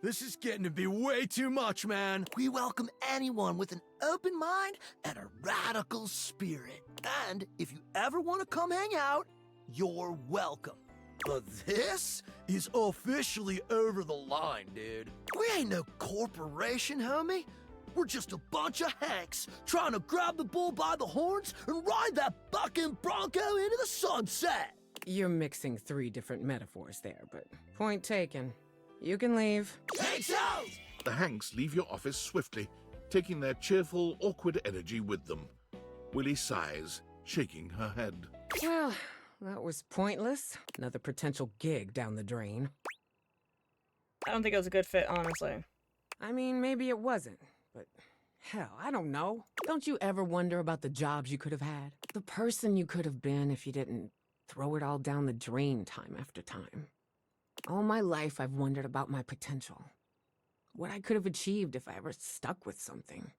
This is getting to be way too much, man. We welcome anyone with an open mind and a radical spirit. And if you ever want to come hang out, you're welcome. But this is officially over the line, dude. We ain't no corporation, homie. We're just a bunch of Hanks trying to grab the bull by the horns and ride that bucking bronco into the sunset. You're mixing 3 different metaphors there, but point taken. You can leave. Hanks out! The Hanks leave your office swiftly, taking their cheerful, awkward energy with them. Willie sighs, shaking her head. Well, that was pointless. Another potential gig down the drain. I don't think it was a good fit, honestly. I mean, maybe it wasn't, but hell, I don't know. Don't you ever wonder about the jobs you could have had? The person you could have been if you didn't throw it all down the drain time after time. All my life, I've wondered about my potential. What I could have achieved if I ever stuck with something.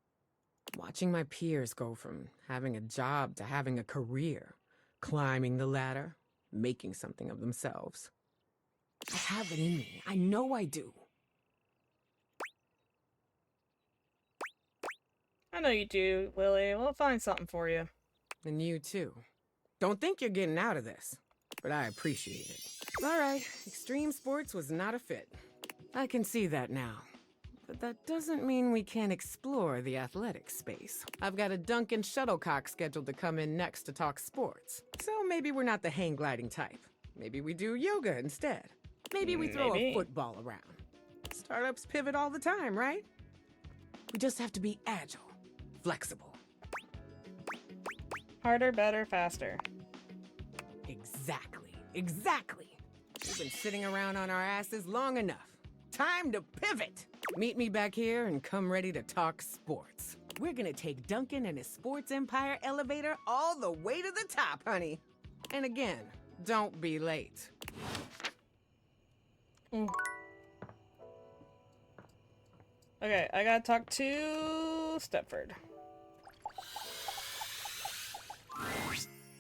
Watching my peers go from having a job to having a career, climbing the ladder, making something of themselves. I have it in me. I know I do. I know you do, Willie. We'll find something for you. And you too. Don't think you're getting out of this, but I appreciate it. All right, extreme sports was not a fit. I can see that now. But that doesn't mean we can't explore the athletic space. I've got a Duncan shuttlecock scheduled to come in next to talk sports. So maybe we're not the hang gliding type. Maybe we do yoga instead. Maybe we throw a football around. Startups pivot all the time, right? We just have to be agile, flexible. Harder, better, faster. Exactly. We've been sitting around on our asses long enough. Time to pivot! Meet me back here and come ready to talk sports. We're gonna take Duncan and his sports empire elevator all the way to the top, honey. And again, don't be late. Okay, I gotta talk to Stepford.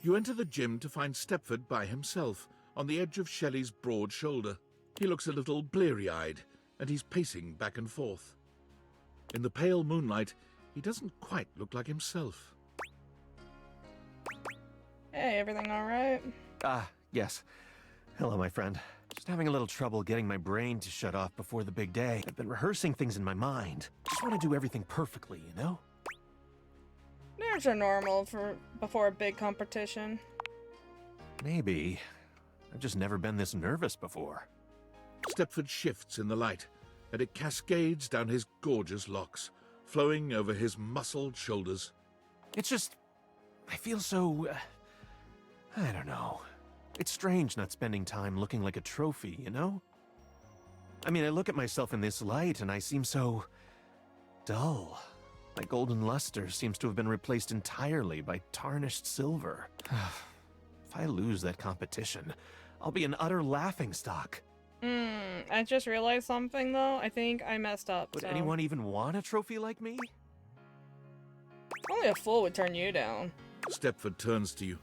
You enter the gym to find Stepford by himself, on the edge of Shelley's broad shoulder. He looks a little bleary-eyed, and he's pacing back and forth. In the pale moonlight, he doesn't quite look like himself. Hey, everything alright? Yes. Hello, my friend. Just having a little trouble getting my brain to shut off before the big day. I've been rehearsing things in my mind. Just want to do everything perfectly, you know? Nerves are normal before a big competition. Maybe. I've just never been this nervous before. Stepford shifts in the light, and it cascades down his gorgeous locks, flowing over his muscled shoulders. It's just... I feel so... I don't know. It's strange not spending time looking like a trophy, you know? I mean, I look at myself in this light and I seem so... dull. My golden luster seems to have been replaced entirely by tarnished silver. If I lose that competition, I'll be an utter laughingstock. I just realized something though. I think I messed up. Would so. anyone even want a trophy like me? Only a fool would turn you down. Stepford turns to you,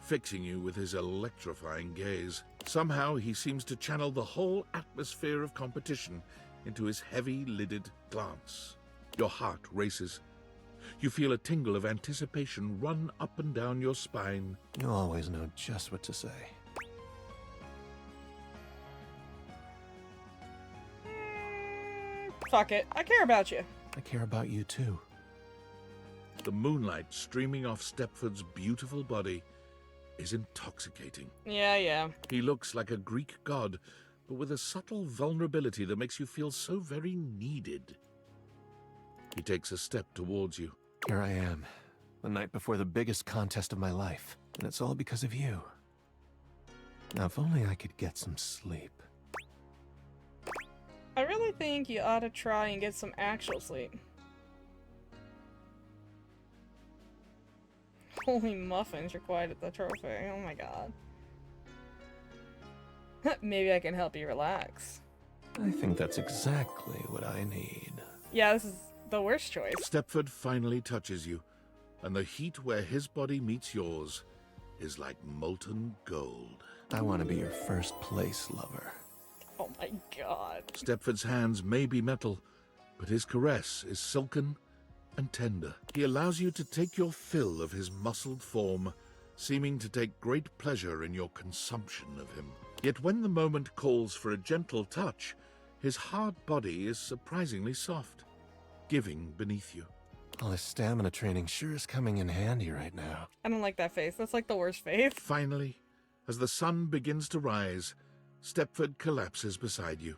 fixing you with his electrifying gaze. Somehow he seems to channel the whole atmosphere of competition into his heavy-lidded glance. Your heart races. You feel a tingle of anticipation run up and down your spine. You always know just what to say. Fuck it. I care about you. I care about you too. The moonlight streaming off Stepford's beautiful body is intoxicating. Yeah. He looks like a Greek god, but with a subtle vulnerability that makes you feel so very needed. He takes a step towards you. Here I am, the night before the biggest contest of my life, and it's all because of you. Now, if only I could get some sleep. I really think you ought to try and get some actual sleep. Holy muffins, you're quiet at the trophy. Oh my god. Maybe I can help you relax. I think that's exactly what I need. Yeah, this is the worst choice. Stepford finally touches you, and the heat where his body meets yours is like molten gold. I want to be your first place lover. Oh my god. Stepford's hands may be metal, but his caress is silken and tender. He allows you to take your fill of his muscled form, seeming to take great pleasure in your consumption of him. Yet when the moment calls for a gentle touch, his hard body is surprisingly soft, giving beneath you. All this stamina training sure is coming in handy right now. I don't like that face. That's like the worst face. Finally, as the sun begins to rise, Stepford collapses beside you,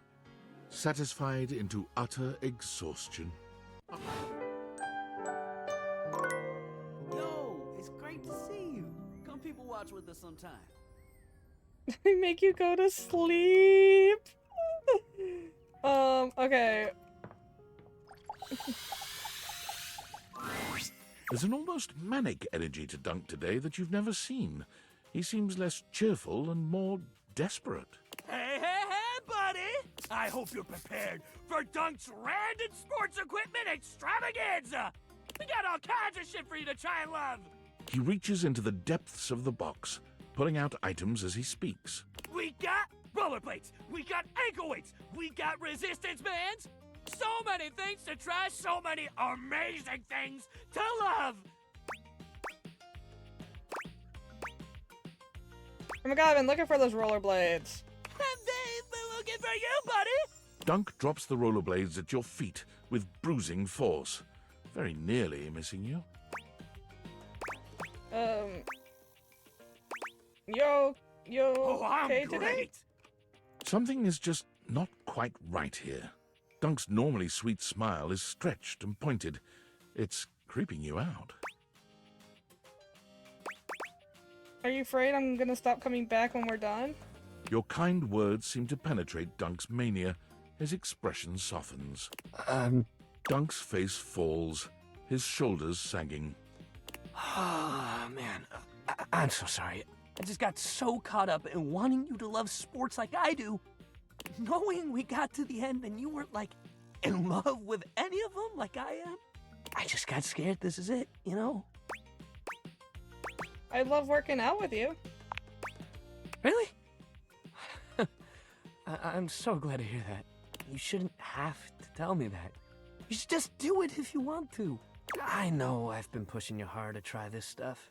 satisfied into utter exhaustion. Yo, it's great to see you. Come people watch with us sometime. They make you go to sleep. Okay. There's an almost manic energy to Dunk today that you've never seen. He seems less cheerful and more desperate. Hey, buddy! I hope you're prepared for Dunk's random sports equipment extravaganza! We got all kinds of shit for you to try and love! He reaches into the depths of the box, pulling out items as he speaks. We got rollerblades, we got ankle weights, we got resistance bands! So many things to try, so many amazing things to love! Oh my god, I've been looking for those rollerblades. They've been looking for you, buddy! Dunk drops the rollerblades at your feet with bruising force, very nearly missing you. Yo, Oh, I'm okay great! today? Something is just not quite right here. Dunk's normally sweet smile is stretched and pointed. It's creeping you out. Are you afraid I'm gonna stop coming back when we're done? Your kind words seem to penetrate Dunk's mania. His expression softens. Dunk's face falls, his shoulders sagging. Oh, man. I'm so sorry. I just got so caught up in wanting you to love sports like I do. Knowing we got to the end and you weren't, like, in love with any of them like I am. I just got scared this is it, you know? I love working out with you. Really? I'm so glad to hear that. You shouldn't have to tell me that. You should just do it if you want to. I know I've been pushing you hard to try this stuff.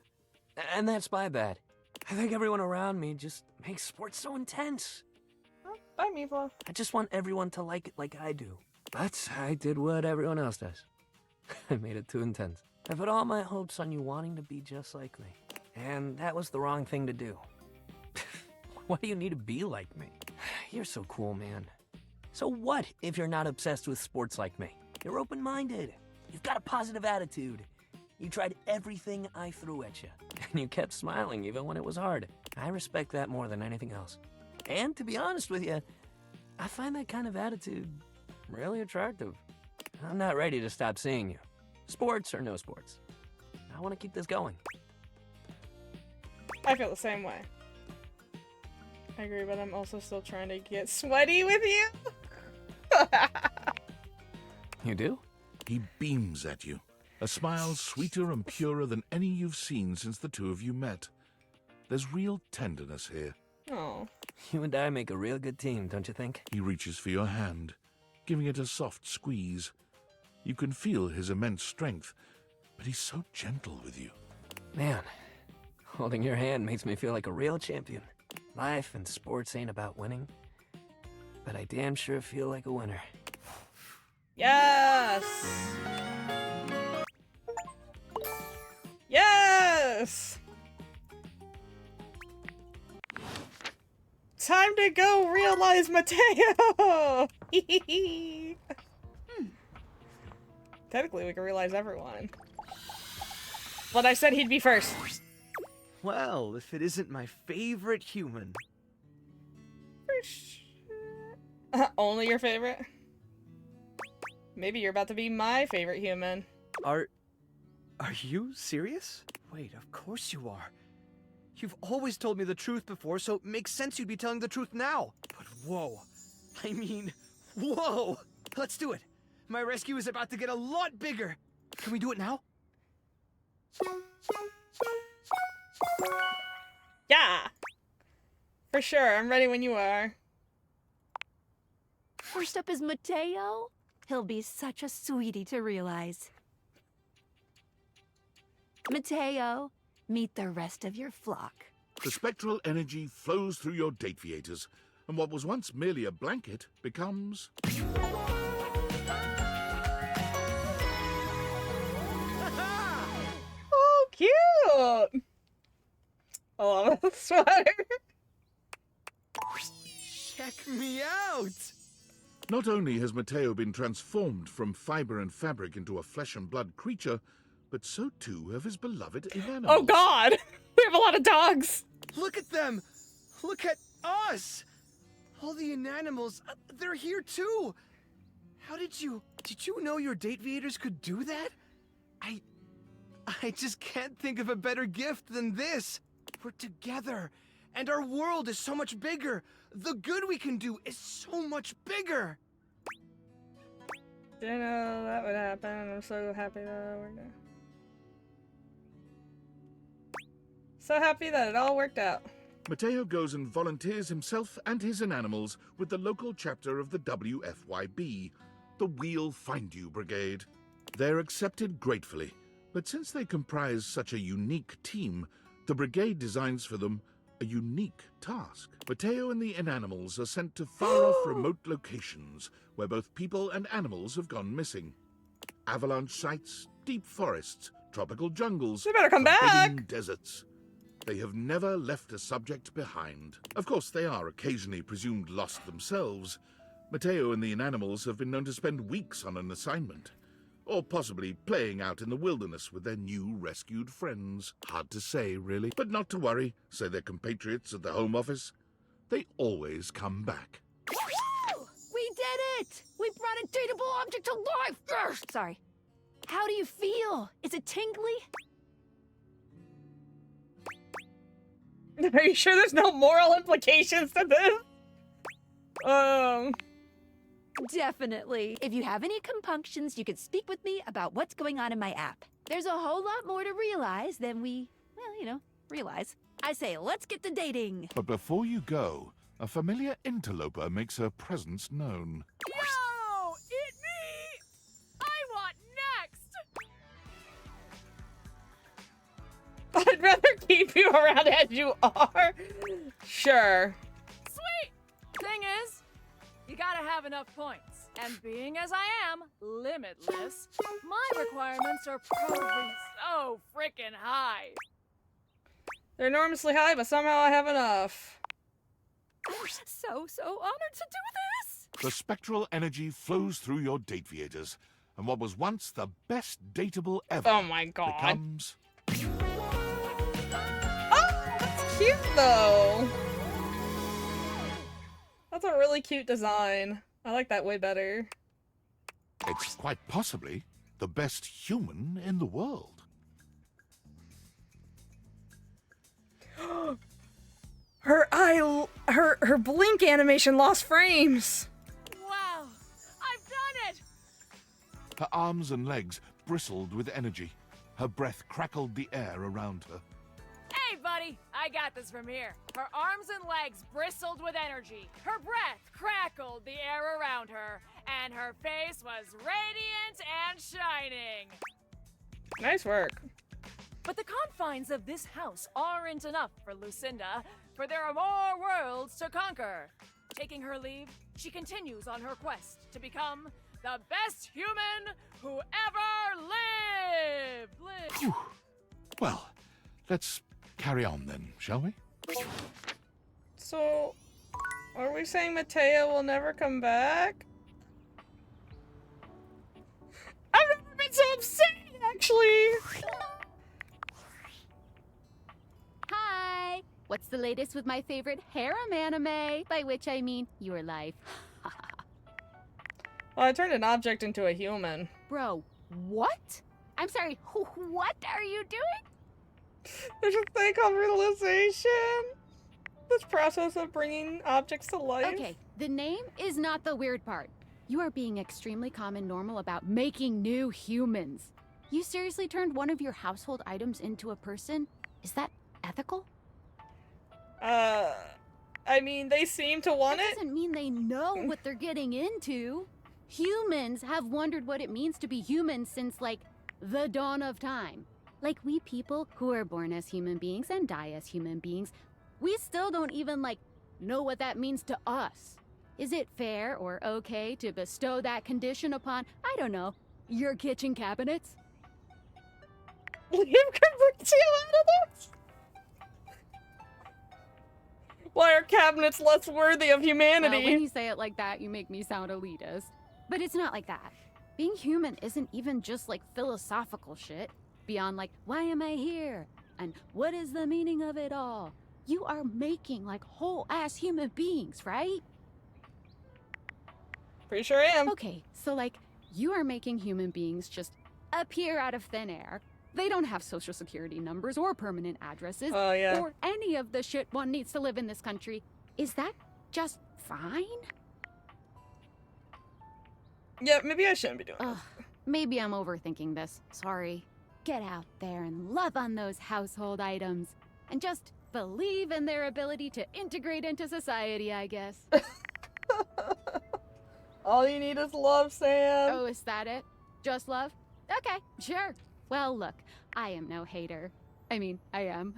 And that's my bad. I think everyone around me just makes sports so intense. Bye, Meatloaf. I just want everyone to like it like I do. But I did what everyone else does. I made it too intense. I put all my hopes on you wanting to be just like me. And that was the wrong thing to do. Why do you need to be like me? You're so cool, man. So what if you're not obsessed with sports like me? You're open-minded. You've got a positive attitude. You tried everything I threw at you. And you kept smiling even when it was hard. I respect that more than anything else. And to be honest with you, I find that kind of attitude really attractive. I'm not ready to stop seeing you. Sports or no sports. I want to keep this going. I feel the same way. I agree, but I'm also still trying to get sweaty with you. You do? He beams at you, a smile sweeter and purer than any you've seen since the two of you met. There's real tenderness here. Oh. You and I make a real good team, don't you think? He reaches for your hand, giving it a soft squeeze. You can feel his immense strength, but he's so gentle with you. Man, holding your hand makes me feel like a real champion. Life and sports ain't about winning, but I damn sure feel like a winner. Yes! Yes! Time to go realize Mateo! Technically, we can realize everyone. But I said he'd be first. Well, if it isn't my favorite human. Only your favorite? Maybe you're about to be my favorite human. Are you serious? Wait, of course you are. You've always told me the truth before, so it makes sense you'd be telling the truth now. But whoa. I mean, whoa! Let's do it. My rescue is about to get a lot bigger. Can we do it now? Yeah! For sure, I'm ready when you are. First up is Mateo. He'll be such a sweetie to realize. Mateo, meet the rest of your flock. The spectral energy flows through your Dateviators, and what was once merely a blanket becomes... Oh, cute! I love that sweater. Check me out! Not only has Mateo been transformed from fiber and fabric into a flesh and blood creature, but so too have his beloved inanimals. Oh god! We have a lot of dogs! Look at them! Look at us! All the inanimals, they're here too! How did you know your Dateviators could do that? I just can't think of a better gift than this! We're together, and our world is so much bigger! The good we can do is so much bigger! Didn't know that would happen, and I'm so happy that it worked out. So happy that it all worked out. Mateo goes and volunteers himself and his inanimals with the local chapter of the WFYB, the We'll Find You Brigade. They're accepted gratefully, but since they comprise such a unique team, the brigade designs for them a unique task. Mateo and the inanimals are sent to far-off remote locations where both people and animals have gone missing. Avalanche sites, deep forests, tropical jungles, they better come back! Deserts. They have never left a subject behind. Of course, they are occasionally presumed lost themselves. Mateo and the inanimals have been known to spend weeks on an assignment, or possibly playing out in the wilderness with their new rescued friends. Hard to say, really. But not to worry, say their compatriots at the Home Office. They always come back. We did it! We brought a dateable object to life! Yes! Sorry. How do you feel? Is it tingly? Are you sure there's no moral implications to this? Definitely. If you have any compunctions, you could speak with me about what's going on in my app. There's a whole lot more to realize than we, well, realize. I say, let's get to dating. But before you go, a familiar interloper makes her presence known. Yo! Eat me! I want next! I'd rather keep you around as you are. Sure. Sweet! Thing is, you gotta have enough points. And being as I am, limitless, my requirements are probably so freaking high. They're enormously high, but somehow I have enough. I'm so honored to do this! The spectral energy flows through your Dateviators, and what was once the best dateable ever oh my god. becomes... Oh, that's cute though. That's a really cute design. I like that way better. It's quite possibly the best human in the world. her blink animation lost frames. Wow, I've done it! Her arms and legs bristled with energy. Her breath crackled the air around her. Hey, buddy, I got this from here. Her arms and legs bristled with energy. Her breath crackled the air around her, and her face was radiant and shining. Nice work. But the confines of this house aren't enough for Lucinda, for there are more worlds to conquer. Taking her leave, she continues on her quest to become the best human who ever lived. Whew. Well, let's carry on then, shall we? So, are we saying Mateo will never come back? I've never been so upset, actually. Hi! What's the latest with my favorite harem anime? By which I mean your life. Well, I turned an object into a human. Bro, what? I'm sorry, what are you doing? There's a thing called realization. This process of bringing objects to life. Okay, the name is not the weird part. You are being extremely calm and normal about making new humans. You seriously turned one of your household items into a person? Is that ethical? I mean, they seem to want That it. doesn't mean they know what they're getting into. Humans have wondered what it means to be human since, like, the dawn of time. Like, we people who are born as human beings and die as human beings, we still don't even, like, know what that means to us. Is it fair or okay to bestow that condition upon, I don't know, your kitchen cabinets? Leave Fabrizio out of this? Why are cabinets less worthy of humanity? Well, when you say it like that, you make me sound elitist. But it's not like that. Being human isn't even just like philosophical shit. Beyond like, why am I here? And what is the meaning of it all? You are making like whole ass human beings, right? Pretty sure I am. Okay, so like, you are making human beings just appear out of thin air. They don't have social security numbers or permanent addresses. Oh, yeah. Or any of the shit one needs to live in this country. Is that just fine? Yeah, maybe I shouldn't be doing Ugh, maybe I'm overthinking this. Sorry. Get out there and love on those household items. And just believe in their ability to integrate into society, I guess. All you need is love, Sam. Oh, is that it? Just love? Okay, sure. Well, look, I am no hater. I mean, I am.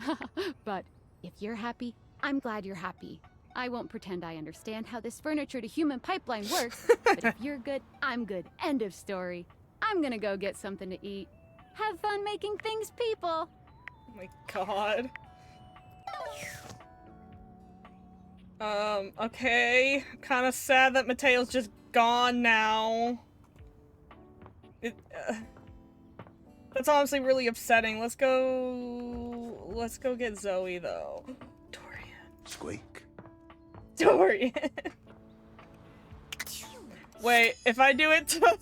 But if you're happy, I'm glad you're happy. I won't pretend I understand how this furniture to human pipeline works, but if you're good, I'm good. End of story. I'm gonna go get something to eat. Have fun making things, people. Oh my god. Okay. Kind of sad that Mateo's just gone now. That's honestly really upsetting. Let's go get Zoe though. Dorian. Squeak. Dorian. Wait, if I do it to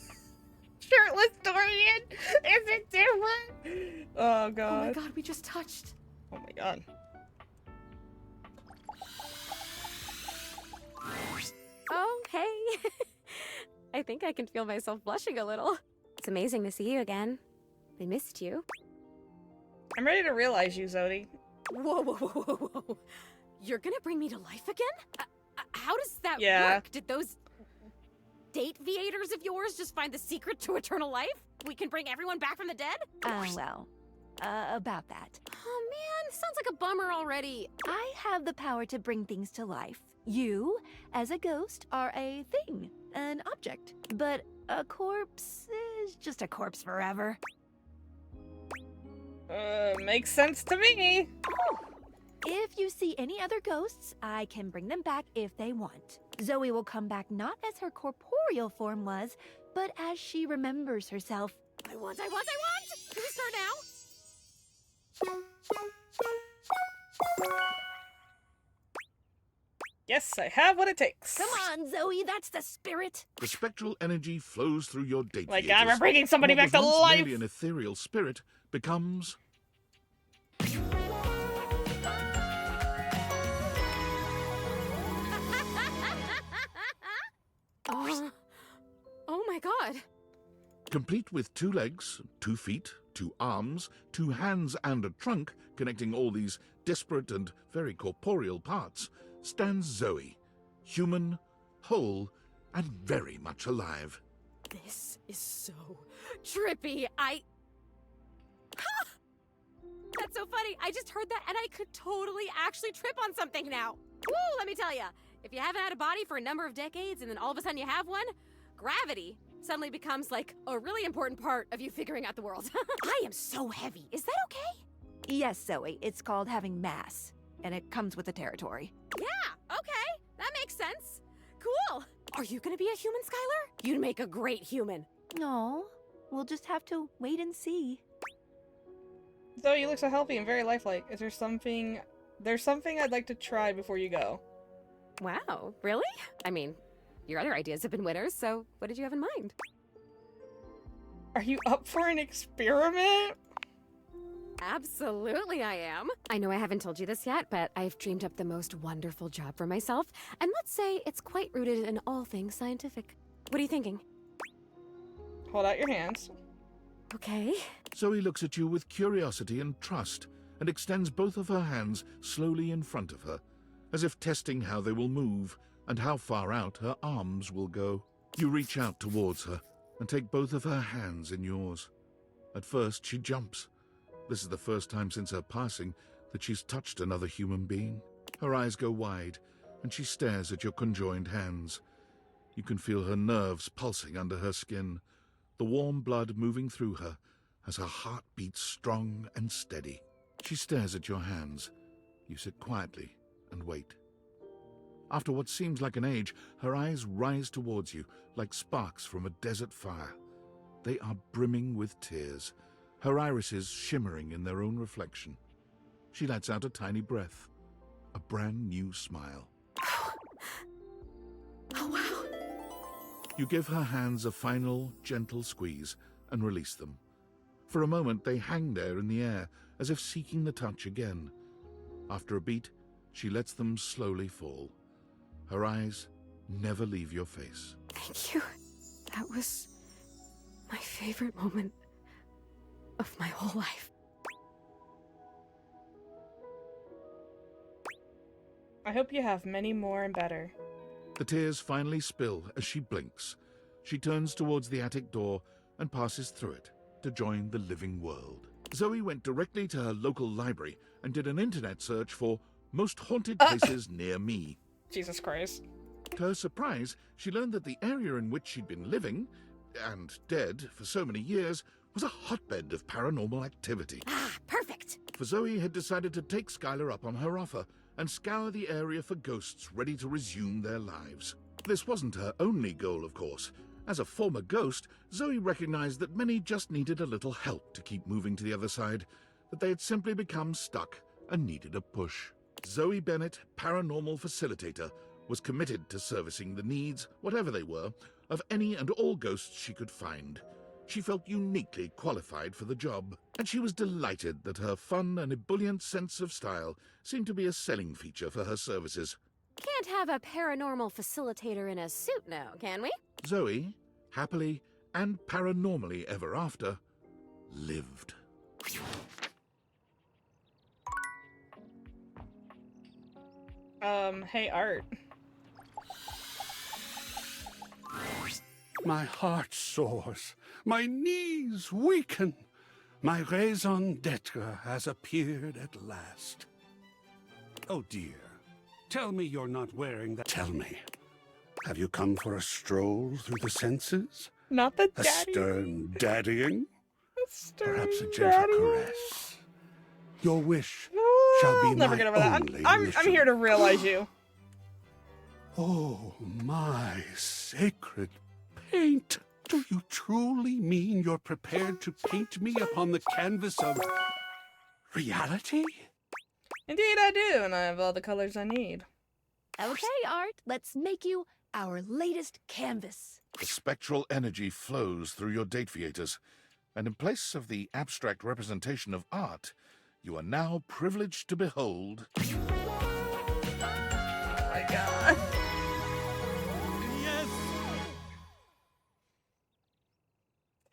shirtless Dorian, is it different? Oh god. Oh my god, we just touched. Oh my god. Oh, hey. I think I can feel myself blushing a little. It's amazing to see you again. I missed you. I'm ready to realize you, Zodi. Whoa, whoa, whoa, whoa, whoa. You're gonna bring me to life again? How does that work? Did those date viators of yours just find the secret to eternal life? We can bring everyone back from the dead? About that. Oh man, sounds like a bummer already. I have the power to bring things to life. You, as a ghost, are a thing, an object. But a corpse is just a corpse forever. Makes sense to me. If you see any other ghosts, I can bring them back if they want. Zoe will come back not as her corporeal form was, but as she remembers herself. I want! Can we start now? Yes, I have what it takes. Come on, Zoe, that's the spirit. The spectral energy flows through your date. Like I'm bringing somebody What back was to once life. merely an ethereal spirit becomes my god! Complete with 2 legs, 2 feet, 2 arms, 2 hands, and a trunk connecting all these disparate and very corporeal parts, stands Zoe, human, whole, and very much alive. This is so trippy. That's so funny. I just heard that and I could totally actually trip on something now. Woo, let me tell you. If you haven't had a body for a number of decades and then all of a sudden you have one, gravity suddenly becomes like a really important part of you figuring out the world. I am so heavy. Is that okay? Yes, Zoe, it's called having mass, and it comes with the territory. Yeah, okay. That makes sense. Cool. Are you gonna be a human, Skylar? You'd make a great human. No, we'll just have to wait and see. Though you look so healthy and very lifelike, is there something... There's something I'd like to try before you go. Wow, really? I mean, your other ideas have been winners, so what did you have in mind? Are you up for an experiment? Absolutely I am. I know I haven't told you this yet, but I've dreamed up the most wonderful job for myself, and let's say it's quite rooted in all things scientific. What are you thinking? Hold out your hands. Okay. Zoe looks at you with curiosity and trust, and extends both of her hands slowly in front of her, as if testing how they will move and how far out her arms will go. You reach out towards her and take both of her hands in yours. At first, she jumps. This is the first time since her passing that she's touched another human being. Her eyes go wide, and she stares at your conjoined hands. You can feel her nerves pulsing under her skin, the warm blood moving through her as her heart beats strong and steady. She stares at your hands. You sit quietly and wait. After what seems like an age, her eyes rise towards you like sparks from a desert fire. They are brimming with tears, her irises shimmering in their own reflection. She lets out a tiny breath, a brand new smile. Oh, wow. You give her hands a final, gentle squeeze and release them. For a moment, they hang there in the air, as if seeking the touch again. After a beat, she lets them slowly fall. Her eyes never leave your face. Thank you. That was my favorite moment of my whole life. I hope you have many more and better. The tears finally spill as she blinks. She turns towards the attic door and passes through it to join the living world. Zoe went directly to her local library and did an internet search for most haunted places near me. Jesus Christ. To her surprise, she learned that the area in which she'd been living, and dead for so many years, was a hotbed of paranormal activity. Ah, perfect! For Zoe had decided to take Skylar up on her offer and scour the area for ghosts ready to resume their lives. This wasn't her only goal, of course. As a former ghost, Zoe recognized that many just needed a little help to keep moving to the other side, that they had simply become stuck and needed a push. Zoe Bennett, paranormal facilitator, was committed to servicing the needs, whatever they were, of any and all ghosts she could find. She felt uniquely qualified for the job, and she was delighted that her fun and ebullient sense of style seemed to be a selling feature for her services. Can't have a paranormal facilitator in a suit now, can we? Zoe, happily and paranormally ever after, lived. Hey, Art. My heart soars, my knees weaken. My raison d'etre has appeared at last. Oh dear, tell me you're not wearing that. Tell me, have you come for a stroll through the senses? Not the A daddy. stern daddying? Perhaps a gentle daddy. caress? Your wish shall be I'll never my get over that. only I'm mission. here to realize you. Oh, my sacred paint! Do you truly mean you're prepared to paint me upon the canvas of reality? Indeed I do, and I have all the colors I need. Okay, Art, let's make you our latest canvas. The spectral energy flows through your date theaters, and in place of the abstract representation of art, you are now privileged to behold... Oh my god. Yes!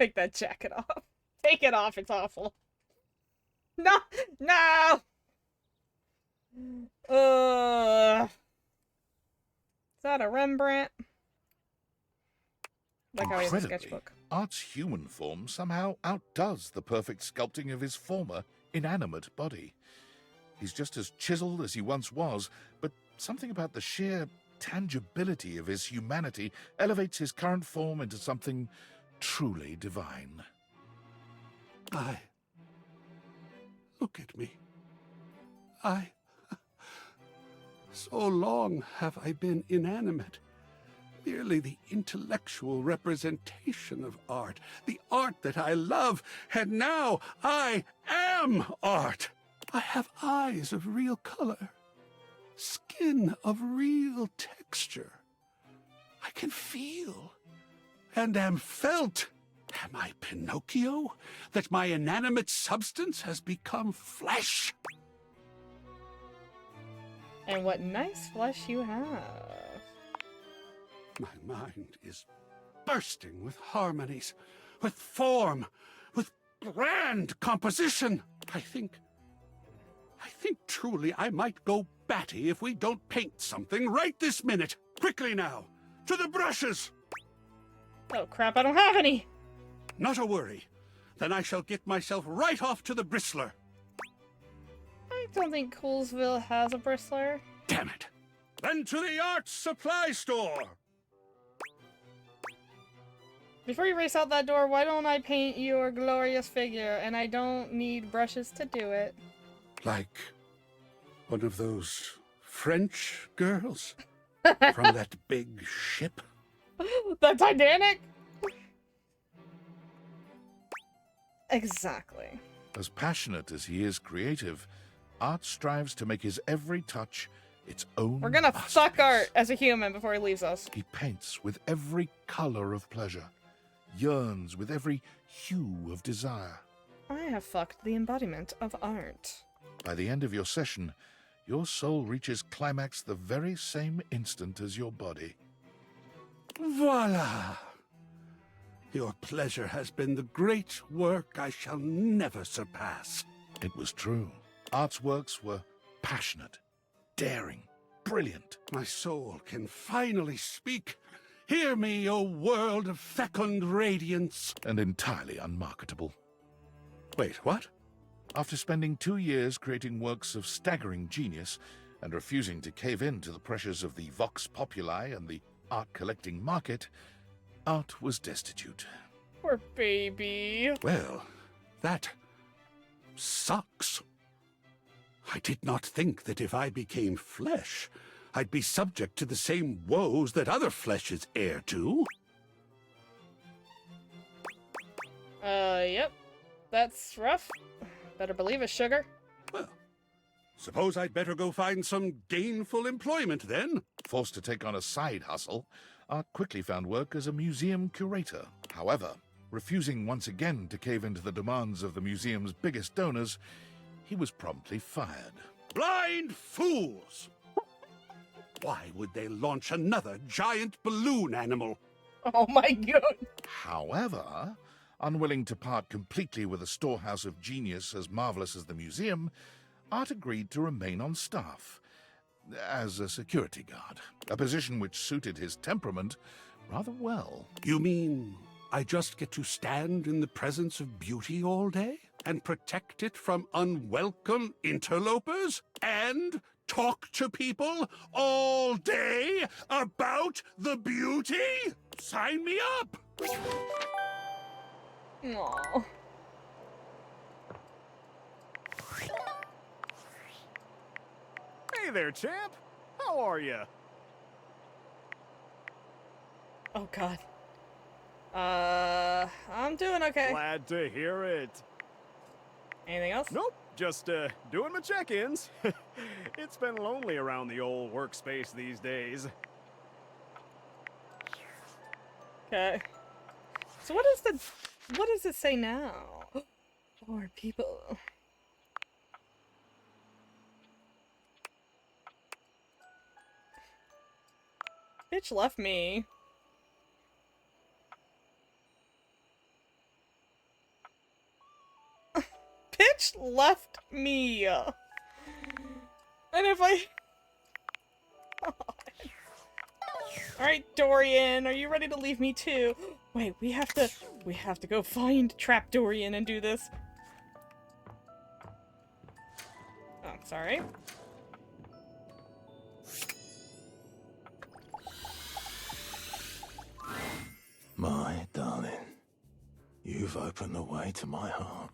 Take that jacket off. Take it off, it's awful. No! No! Is that a Rembrandt? Like how he has a Incredibly, sketchbook. Art's human form somehow outdoes the perfect sculpting of his former, inanimate body. He's just as chiseled as he once was, but something about the sheer tangibility of his humanity elevates his current form into something truly divine. Look at me. So long have I been inanimate. Merely the intellectual representation of art. The art that I love. And now I am art. I have eyes of real color. Skin of real texture. I can feel. And am felt. Am I Pinocchio? That my inanimate substance has become flesh? And what nice flesh you have. My mind is bursting with harmonies, with form, with grand composition. I think truly I might go batty if we don't paint something right this minute. Quickly now, to the brushes! Oh crap, I don't have any! Not a worry. Then I shall get myself right off to the bristler. I don't think Coolsville has a bristler. Damn it! Then to the art supply store! Before you race out that door, why don't I paint your glorious figure? And I don't need brushes to do it. Like one of those French girls from that big ship. The Titanic? Exactly. As passionate as he is creative, Art strives to make his every touch its own. We're gonna fuck Art as a human before he leaves us. He paints with every color of pleasure, yearns with every hue of desire. I have fucked the embodiment of art. By the end of your session, your soul reaches climax the very same instant as your body. Voila! Your pleasure has been the great work I shall never surpass. It was true. Art's works were passionate, daring, brilliant. My soul can finally speak. Hear me, O world of fecund radiance. And entirely unmarketable. Wait, what? After spending 2 years creating works of staggering genius and refusing to cave in to the pressures of the vox populi and the art-collecting market, Art was destitute. Poor baby. Well, that sucks. I did not think that if I became flesh, I'd be subject to the same woes that other flesh is heir to. Yep. That's rough. Better believe it, sugar. Well, suppose I'd better go find some gainful employment then. Forced to take on a side hustle, Art quickly found work as a museum curator. However, refusing once again to cave into the demands of the museum's biggest donors, he was promptly fired. Blind fools! Why would they launch another giant balloon animal? Oh my god! However, unwilling to part completely with a storehouse of genius as marvelous as the museum, Art agreed to remain on staff as a security guard, a position which suited his temperament rather well. You mean I just get to stand in the presence of beauty all day and protect it from unwelcome interlopers and talk to people all day about the beauty? Sign me up! Aww. Hey there, champ. How are you? Oh god. I'm doing okay. Glad to hear it. Anything else? Nope. Just, doing my check-ins. It's been lonely around the old workspace these days. Okay. So what does it say now? More people. Bitch left me. much left me. And if I... Alright, Dorian, are you ready to leave me too? Wait, we have to go find Trap Dorian and do this. Oh, sorry. My darling, you've opened the way to my heart.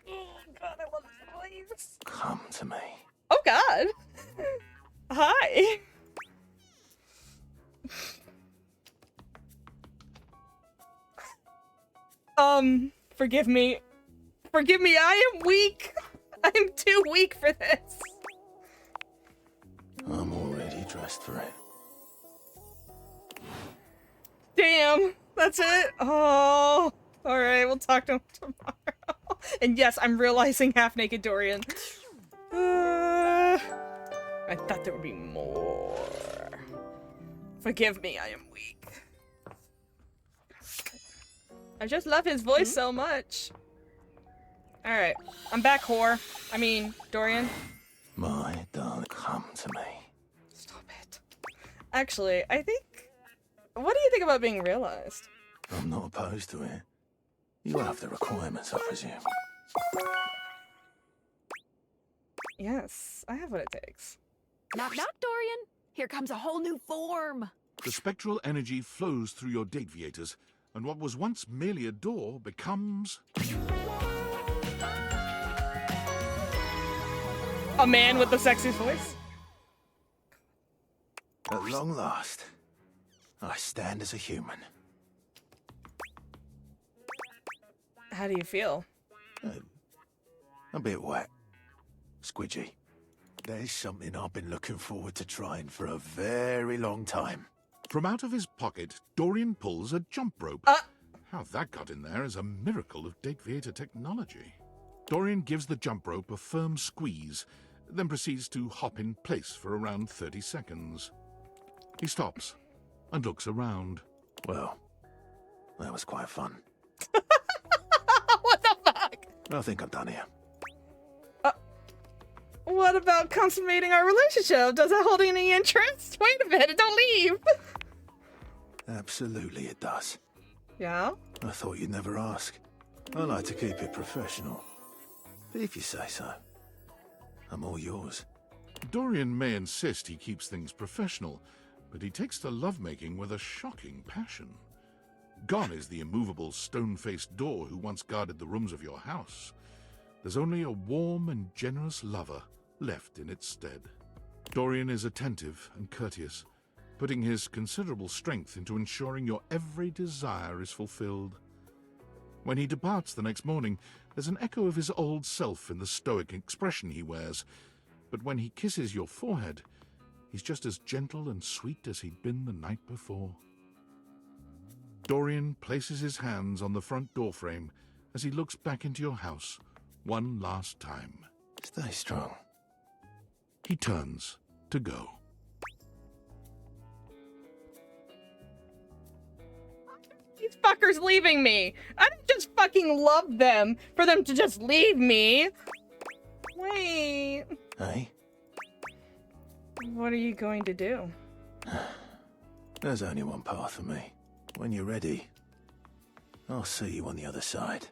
Oh god, I love this voice. Come to me. Oh god. Hi. Forgive me. Forgive me, I am weak. I'm too weak for this. I'm already dressed for it. Damn, that's it? Oh. Alright, we'll talk to him tomorrow. And yes, I'm realizing half-naked Dorian. I thought there would be more. Forgive me, I am weak. I just love his voice so much. Alright, I'm back, whore. I mean, Dorian. My darling, come to me. Stop it. Actually, I think... What do you think about being realized? I'm not opposed to it. You have the requirements, I presume. Yes, I have what it takes. Knock knock, Dorian. Here comes a whole new form. The spectral energy flows through your Dateviators, and what was once merely a door becomes... A man with the sexiest voice? At long last, I stand as a human. How do you feel? A bit wet. Squidgy. There's something I've been looking forward to trying for a very long time. From out of his pocket, Dorian pulls a jump rope. How that got in there is a miracle of Dateviator technology. Dorian gives the jump rope a firm squeeze, then proceeds to hop in place for around 30 seconds. He stops and looks around. Well, that was quite fun. What the fuck? I think I'm done here. What about consummating our relationship? Does that hold any interest? Wait a minute, don't leave! Absolutely it does. Yeah? I thought you'd never ask. I like to keep it professional. But if you say so, I'm all yours. Dorian may insist he keeps things professional, but he takes to lovemaking with a shocking passion. Gone is the immovable stone-faced door who once guarded the rooms of your house. There's only a warm and generous lover left in its stead. Dorian is attentive and courteous, putting his considerable strength into ensuring your every desire is fulfilled. When he departs the next morning, there's an echo of his old self in the stoic expression he wears, but when he kisses your forehead, he's just as gentle and sweet as he'd been the night before. Dorian places his hands on the front door frame as he looks back into your house one last time. Stay strong. He turns to go. These fuckers leaving me! I don't just fucking love them for them to just leave me! Wait... Hey? What are you going to do? There's only one path for me. When you're ready, I'll see you on the other side.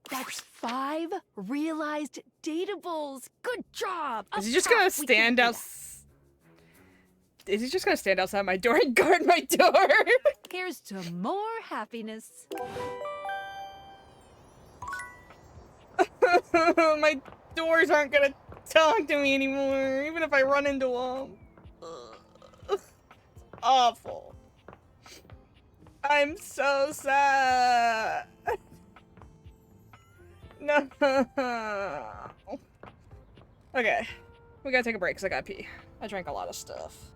That's 5 realized dateables. Good job. Is he just gonna stand out? Is he just gonna stand outside my door and guard my door? Here's to more happiness. My doors aren't gonna talk to me anymore, even if I run into them. It's awful. I'm so sad. No. Okay. We gotta take a break because I gotta pee. I drank a lot of stuff.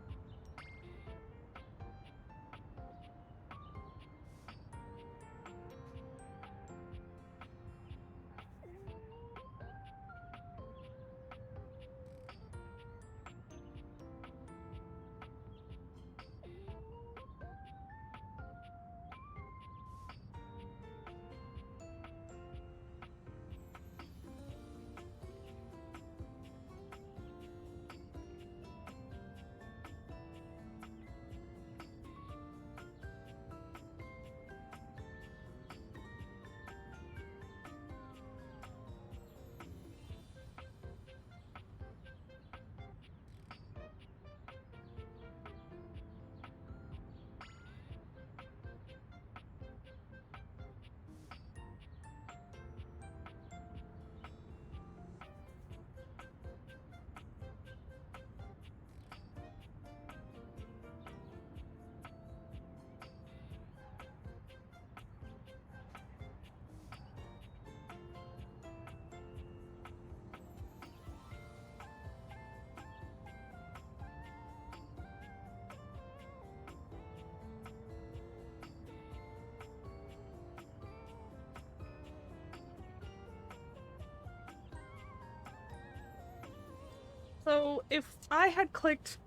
So if I had clicked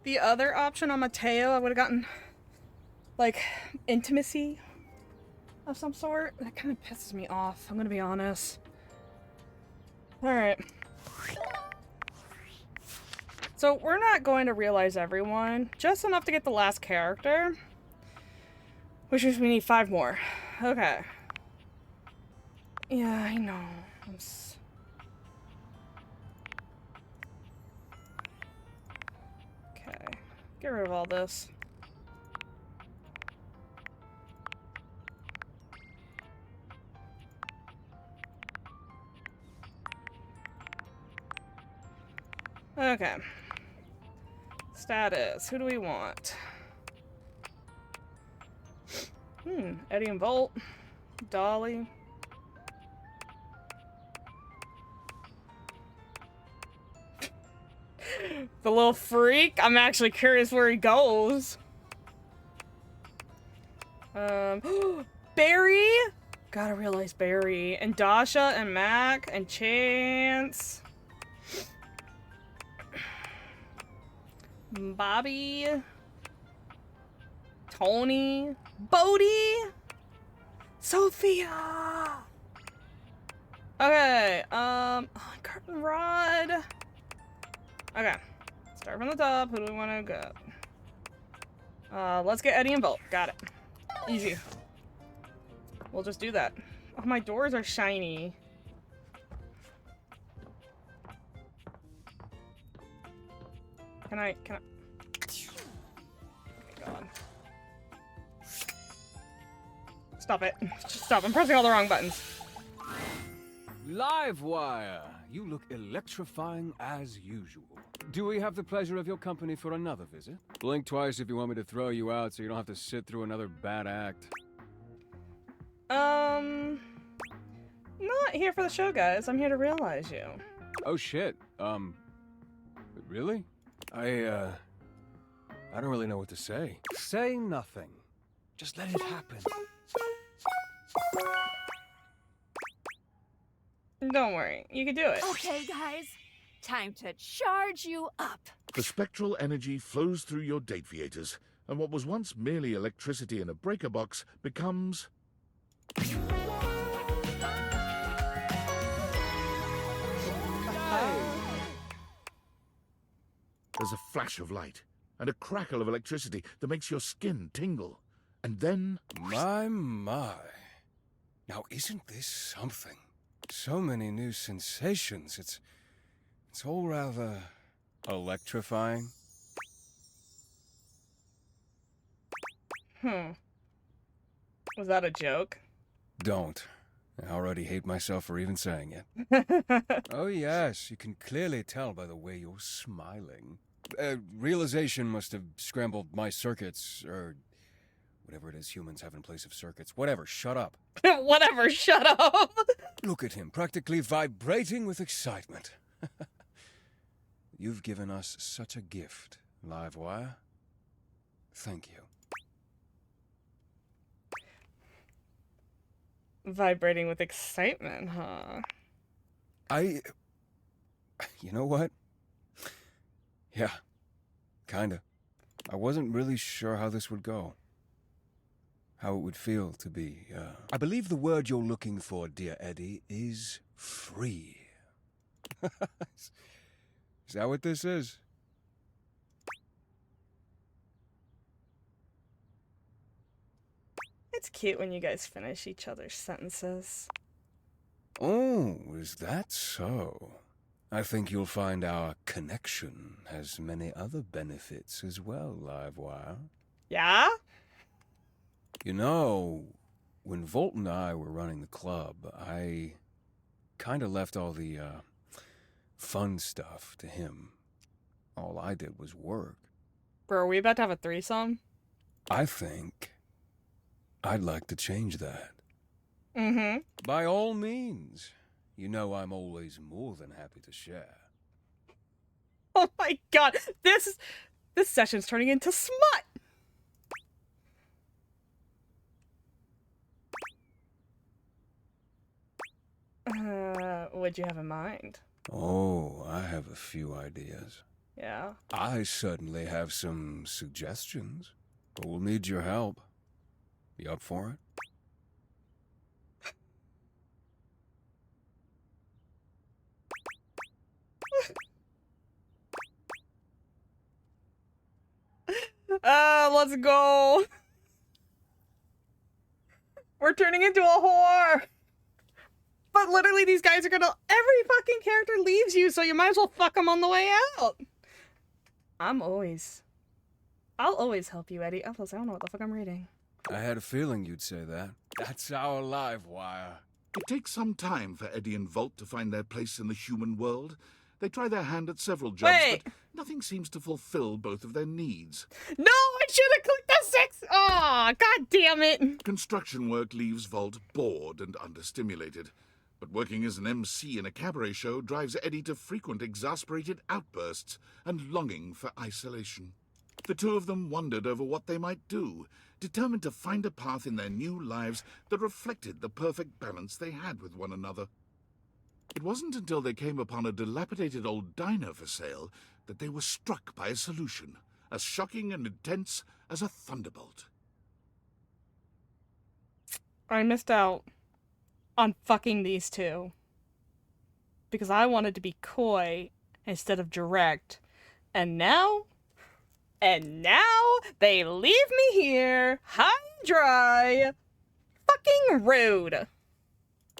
the other option on Mateo, I would have gotten like intimacy of some sort. That kind of pisses me off, I'm gonna be honest. Alright. So we're not going to realize everyone, just enough to get the last character. Which means we need 5 more. Okay. Yeah, I know. Okay. Get rid of all this. Okay. Status. Who do we want? Eddie and Volt. Dolly. The little freak. I'm actually curious where he goes. Barry? Gotta realize Barry. And Dasha and Mac and Chance. Bobby. Tony. Bodie. Sophia. Okay, Curtain Rod. Okay. Start from the top. Who do we want to go? Let's get Eddie and Volt. Got it. Easy. We'll just do that. Oh, my doors are shiny. Can I? Oh my god. Stop it. Just stop. I'm pressing all the wrong buttons. Livewire! You look electrifying as usual. Do we have the pleasure of your company for another visit? Blink twice if you want me to throw you out so you don't have to sit through another bad act. Not here for the show, guys. I'm here to realize you. Oh shit. Really? I don't really know what to say. Say nothing. Just let it happen. Don't worry. You can do it. Okay, guys. Time to charge you up. The spectral energy flows through your dateviators, and what was once merely electricity in a breaker box becomes... There's a flash of light and a crackle of electricity that makes your skin tingle. And then... My. Now isn't this something? So many new sensations. It's all rather electrifying. Was that a joke? Don't. I already hate myself for even saying it. Oh yes, you can clearly tell by the way you're smiling. Realization must have scrambled my circuits, or whatever it is humans have in place of circuits. Whatever, shut up. Whatever, shut up! Look at him, practically vibrating with excitement. You've given us such a gift, Livewire. Thank you. Vibrating with excitement, huh? You know what? Yeah, kinda. I wasn't really sure how this would go. How it would feel to be, I believe the word you're looking for, dear Eddie, is free. Is that what this is? It's cute when you guys finish each other's sentences. Oh, is that so? I think you'll find our connection has many other benefits as well, Livewire. Yeah? You know, when Volt and I were running the club, I kind of left all the, fun stuff to him. All I did was work. Bro, are we about to have a threesome? I think I'd like to change that. Mm-hmm. By all means. You know I'm always more than happy to share. Oh my god, this session's turning into smut! What'd you have in mind? Oh, I have a few ideas. Yeah. I certainly have some suggestions, but we'll need your help. You up for it? Let's go. We're turning into a whore. But literally, these guys are gonna. Every fucking character leaves you, so you might as well fuck them on the way out. I'll always help you, Eddie. Oh, plus, I don't know what the fuck I'm reading. I had a feeling you'd say that. That's our live wire. It takes some time for Eddie and Volt to find their place in the human world. They try their hand at several jobs, but nothing seems to fulfill both of their needs. No, I should have clicked the 6! Aw, god damn it! Construction work leaves Volt bored and understimulated. But working as an MC in a cabaret show drives Eddie to frequent exasperated outbursts and longing for isolation. The two of them wondered over what they might do, determined to find a path in their new lives that reflected the perfect balance they had with one another. It wasn't until they came upon a dilapidated old diner for sale that they were struck by a solution, as shocking and intense as a thunderbolt. I missed out on fucking these two. Because I wanted to be coy instead of direct. And now they leave me here high and dry. Fucking rude.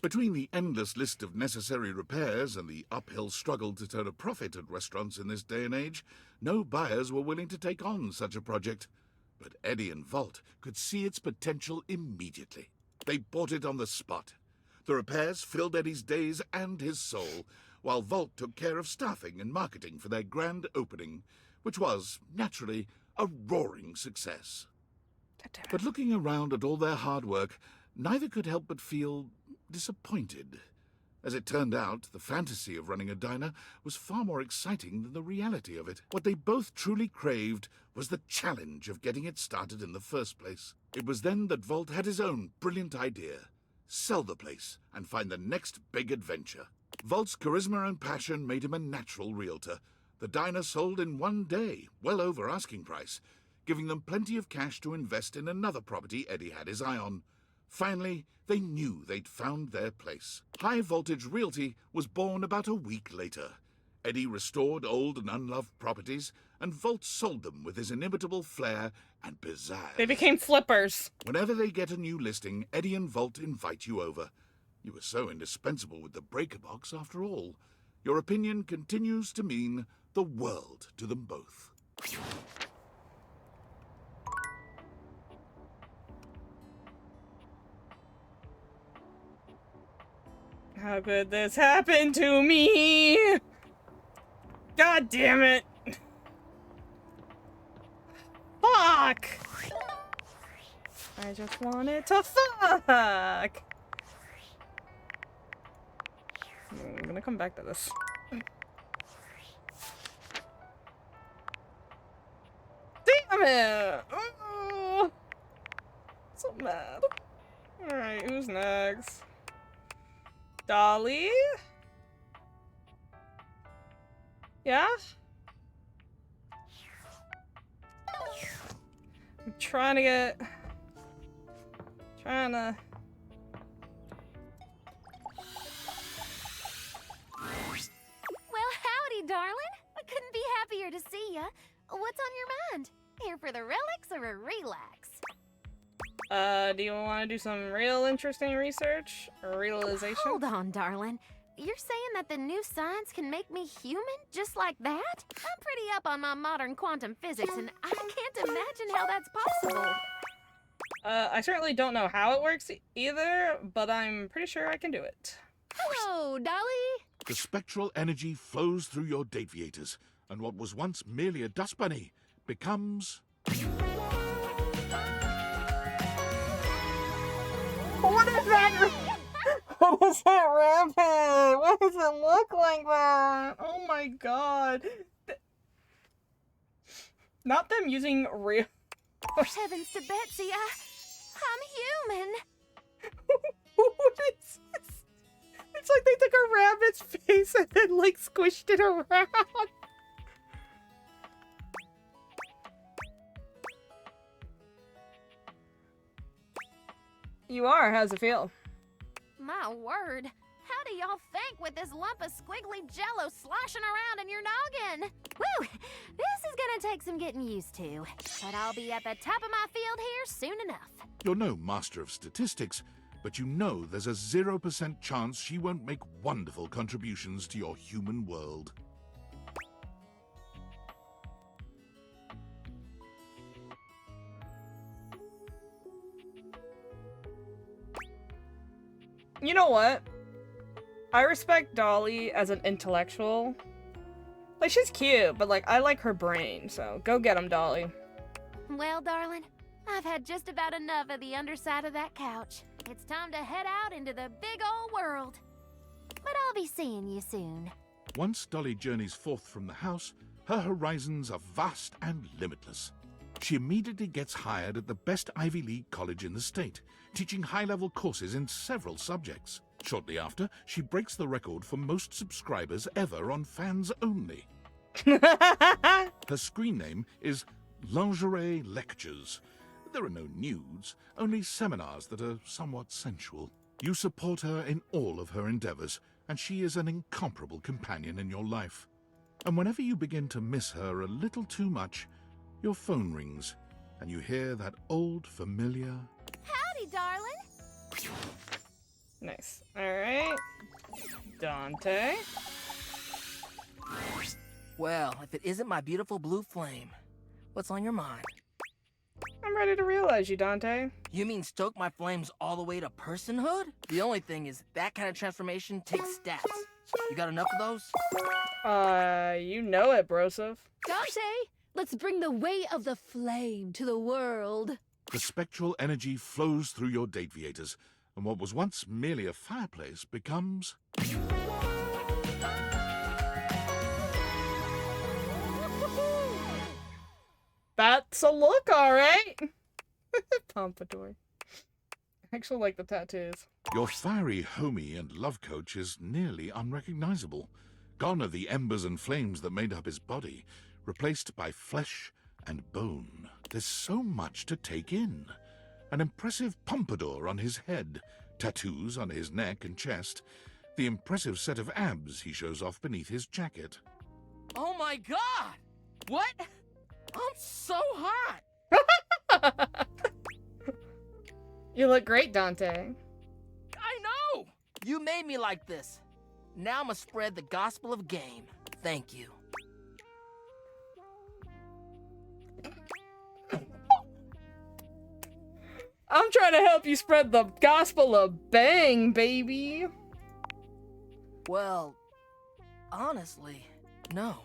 Between the endless list of necessary repairs and the uphill struggle to turn a profit at restaurants in this day and age, no buyers were willing to take on such a project. But Eddie and Volt could see its potential immediately. They bought it on the spot. The repairs filled Eddie's days and his soul, while Volt took care of staffing and marketing for their grand opening, which was, naturally, a roaring success. But looking around at all their hard work, neither could help but feel disappointed. As it turned out, the fantasy of running a diner was far more exciting than the reality of it. What they both truly craved was the challenge of getting it started in the first place. It was then that Volt had his own brilliant idea: sell the place and find the next big adventure. Volt's charisma and passion made him a natural realtor. The diner sold in one day, well over asking price, giving them plenty of cash to invest in another property Eddie had his eye on. Finally, they knew they'd found their place. High Voltage Realty was born about a week later. Eddie restored old and unloved properties, and Volt sold them with his inimitable flair and pizzazz. They became flippers. Whenever they get a new listing, Eddie and Volt invite you over. You were so indispensable with the breaker box after all. Your opinion continues to mean the world to them both. How could this happen to me? God damn it. Fuck! I just wanted to fuck! I'm gonna come back to this. Damn it! Oh, so mad. Alright, who's next? Dolly? Yeah? I'm trying to Well, howdy, darling. I couldn't be happier to see ya. What's on your mind? Here for the relics or a relax? Do you want to do some real interesting research or realization? Hold on, darling. You're saying that the new science can make me human just like that? I'm pretty up on my modern quantum physics, and I can't imagine how that's possible. I certainly don't know how it works either, but I'm pretty sure I can do it. Hello, Dolly. The spectral energy flows through your Dateviators, and what was once merely a dust bunny becomes... What is that? What is that rampant? Why does it look like that? Oh my god. Not them using real... Heavens to Betsy, I'm human. What is this? It's like they took a rabbit's face and then like squished it around. You are. How's it feel? My word. How do y'all think with this lump of squiggly jello sloshing around in your noggin? Woo! This is gonna take some getting used to. But I'll be at the top of my field here soon enough. You're no master of statistics, but you know there's a 0% chance she won't make wonderful contributions to your human world. You know what? I respect Dolly as an intellectual. Like, she's cute, but like, I like her brain, so go get him, Dolly. Well, darling, I've had just about enough of the underside of that couch. It's time to head out into the big old world. But I'll be seeing you soon. Once Dolly journeys forth from the house, her horizons are vast and limitless. She immediately gets hired at the best Ivy League college in the state, teaching high-level courses in several subjects. Shortly after, she breaks the record for most subscribers ever on Fans Only. Her screen name is Lingerie Lectures. There are no nudes, only seminars that are somewhat sensual. You support her in all of her endeavors, and she is an incomparable companion in your life. And whenever you begin to miss her a little too much, your phone rings, and you hear that old familiar... Howdy, darling. Nice. Alright. Dante. Well, if it isn't my beautiful blue flame, what's on your mind? I'm ready to realize you, Dante. You mean stoke my flames all the way to personhood? The only thing is, that kind of transformation takes stats. You got enough of those? You know it, Broseph. Dante, let's bring the way of the flame to the world. The spectral energy flows through your Dateviators, and what was once merely a fireplace becomes... That's a look, alright. Pompadour. I actually like the tattoos. Your fiery homie and love coach is nearly unrecognizable. Gone are the embers and flames that made up his body, replaced by flesh and bone. There's so much to take in. An impressive pompadour on his head, tattoos on his neck and chest, the impressive set of abs he shows off beneath his jacket. Oh my god! What? I'm so hot! You look great, Dante. I know! You made me like this. Now I'ma spread the gospel of game. Thank you. I'm trying to help you spread the gospel of bang, baby. Well, honestly, no.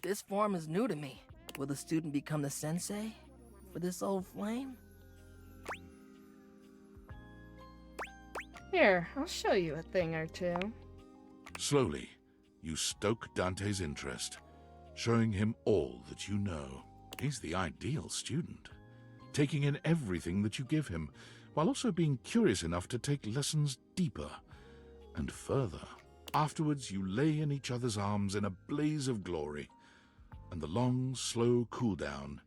This form is new to me. Will the student become the sensei for this old flame? Here, I'll show you a thing or two. Slowly, you stoke Dante's interest, showing him all that you know. He's the ideal student, taking in everything that you give him, while also being curious enough to take lessons deeper and further. Afterwards, you lay in each other's arms in a blaze of glory, and the long, slow cool-down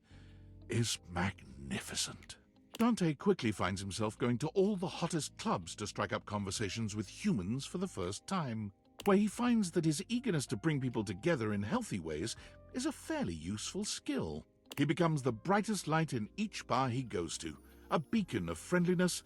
is magnificent. Dante quickly finds himself going to all the hottest clubs to strike up conversations with humans for the first time, where he finds that his eagerness to bring people together in healthy ways is a fairly useful skill. He becomes the brightest light in each bar he goes to, a beacon of friendliness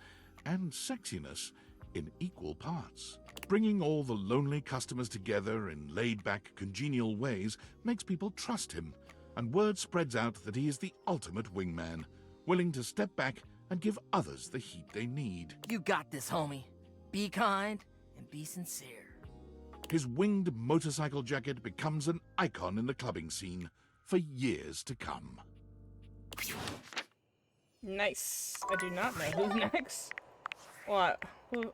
and sexiness in equal parts. Bringing all the lonely customers together in laid-back, congenial ways makes people trust him, and word spreads out that he is the ultimate wingman, willing to step back and give others the heat they need. You got this, homie. Be kind and be sincere. His winged motorcycle jacket becomes an icon in the clubbing scene for years to come. Nice. I do not know who's next. What? Who?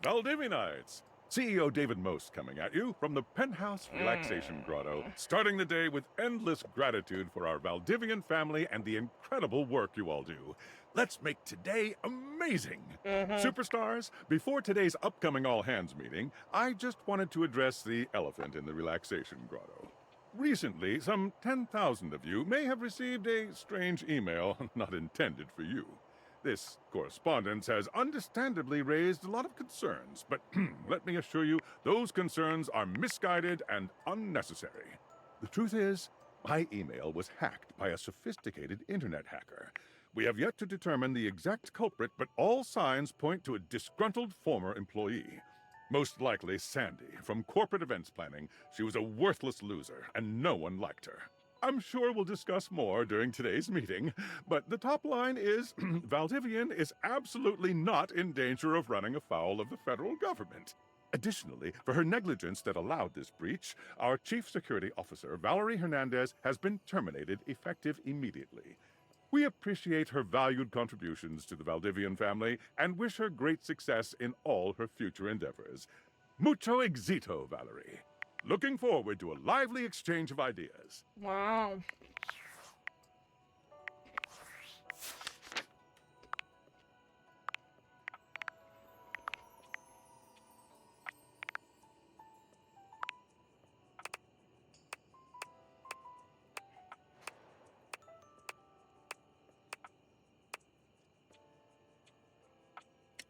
Valdivia Nights. CEO David Most coming at you from the Penthouse Relaxation Grotto, starting the day with endless gratitude for our Valdivian family and the incredible work you all do. Let's make today amazing! Superstars, before today's upcoming all-hands meeting, I just wanted to address the elephant in the Relaxation Grotto. Recently, some 10,000 of you may have received a strange email not intended for you. This correspondence has understandably raised a lot of concerns, but let me assure you, those concerns are misguided and unnecessary. The truth is, my email was hacked by a sophisticated internet hacker. We have yet to determine the exact culprit, but all signs point to a disgruntled former employee. Most likely Sandy, from corporate events planning. She was a worthless loser, and no one liked her. I'm sure we'll discuss more during today's meeting, but the top line is Valdivian is absolutely not in danger of running afoul of the federal government. Additionally, for her negligence that allowed this breach, our Chief Security Officer, Valerie Hernandez, has been terminated effective immediately. We appreciate her valued contributions to the Valdivian family and wish her great success in all her future endeavors. Mucho éxito, Valerie. Looking forward to a lively exchange of ideas. Wow.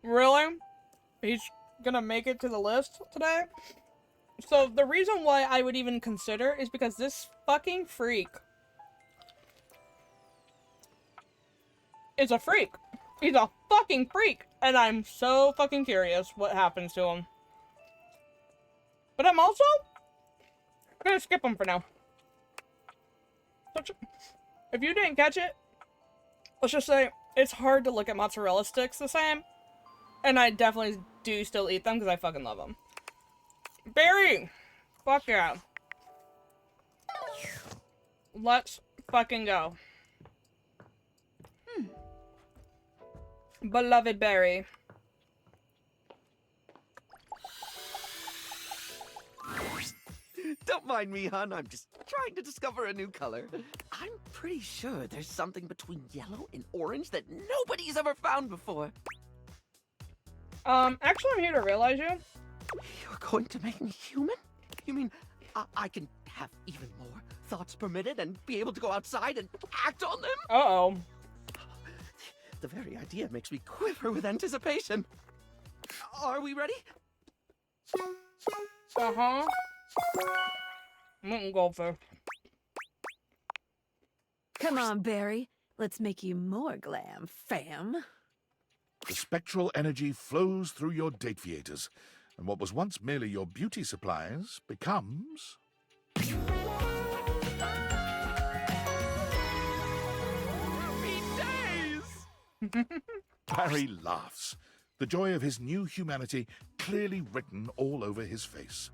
Really? He's gonna make it to the list today? So the reason why I would even consider is because this fucking freak is a freak. He's a fucking freak. And I'm so fucking curious what happens to him. But I'm also gonna skip him for now. If you didn't catch it, let's just say it's hard to look at mozzarella sticks the same. And I definitely do still eat them because I fucking love them. Barry! Fuck yeah. Let's fucking go. Beloved Barry. Don't mind me, hon. I'm just trying to discover a new color. I'm pretty sure there's something between yellow and orange that nobody's ever found before. Actually, I'm here to realize you. You're going to make me human? You mean I can have even more thoughts permitted and be able to go outside and act on them? Uh-oh. The very idea makes me quiver with anticipation. Are we ready? Uh-huh. I'm gonna go first. Come on, Barry. Let's make you more glam, fam. The spectral energy flows through your dateviators, and what was once merely your beauty supplies becomes... Barry laughs, the joy of his new humanity clearly written all over his face.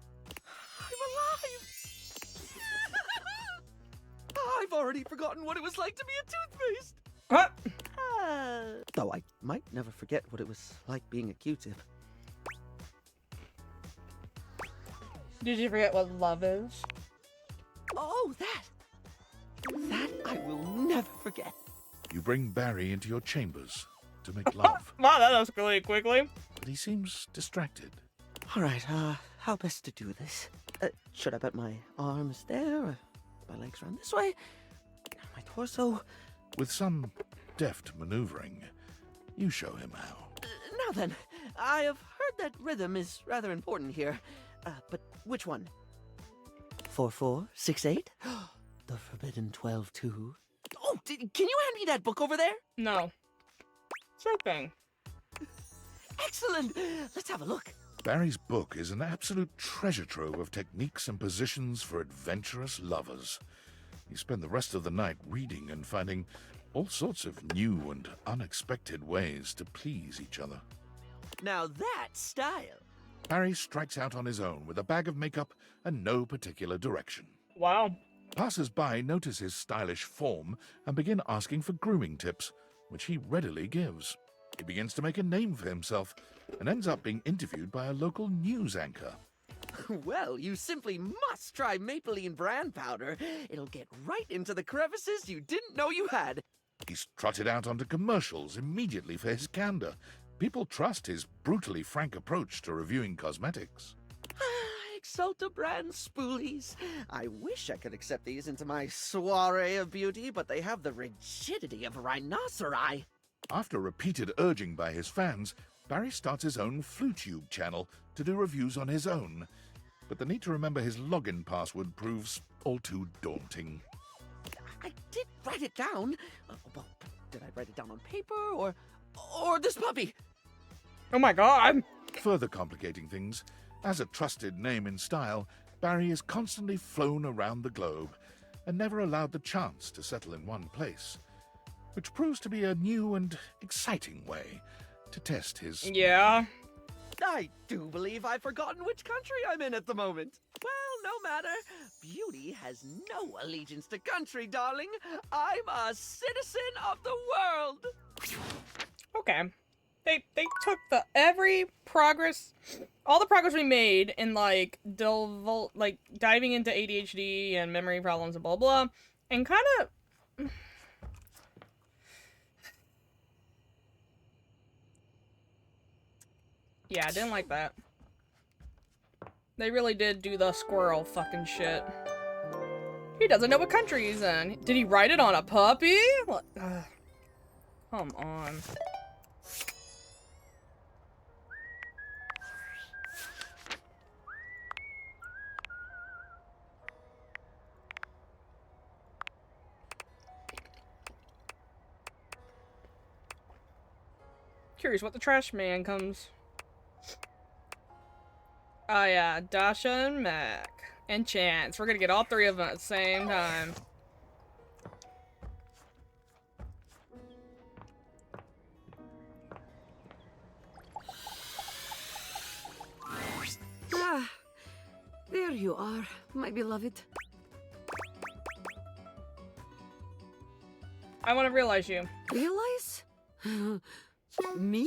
I've already forgotten what it was like to be a toothpaste. What? Though I might never forget what it was like being a Q-tip. Did you forget what love is? Oh, that I will never forget. You bring Barry into your chambers to make love. Wow, that escalated quickly. But he seems distracted. All right, how best to do this? Should I put my arms there, or my legs around this way? My torso? With some deft maneuvering, you show him how. Now then, I have heard that rhythm is rather important here. But which one? 4-4-6-8? The forbidden 12-2. Oh, can you hand me that book over there? No. Sure thing. Excellent! Let's have a look. Barry's book is an absolute treasure trove of techniques and positions for adventurous lovers. You spend the rest of the night reading and finding all sorts of new and unexpected ways to please each other. Now that's style. Barry strikes out on his own with a bag of makeup and no particular direction. Wow. Passers-by notice his stylish form and begin asking for grooming tips, which he readily gives. He begins to make a name for himself and ends up being interviewed by a local news anchor. Well, you simply must try Mapeline Bran Powder. It'll get right into the crevices you didn't know you had. He's trotted out onto commercials immediately for his candor. People trust his brutally frank approach to reviewing cosmetics. Exalta brand spoolies. I wish I could accept these into my soiree of beauty, but they have the rigidity of a rhinoceri. After repeated urging by his fans, Barry starts his own FluTube channel to do reviews on his own. But the need to remember his login password proves all too daunting. I did write it down. Well, did I write it down on paper or this puppy? Oh my god! Further complicating things, as a trusted name in style, Barry is constantly flown around the globe and never allowed the chance to settle in one place, which proves to be a new and exciting way to test his... Yeah. I do believe I've forgotten which country I'm in at the moment. Well, no matter. Beauty has no allegiance to country, darling. I'm a citizen of the world. Okay. They took all the progress we made in diving into ADHD and memory problems and blah blah, and kind of yeah, I didn't like that. They really did do the squirrel fucking shit. He doesn't know what country he's in. Did he write it on a puppy? Come on. Curious what the trash man comes. Oh yeah, Dasha and Mac. And Chance. We're gonna get all three of them at the same time. Ah, there you are, my beloved. I want to realize you. Realize? Me?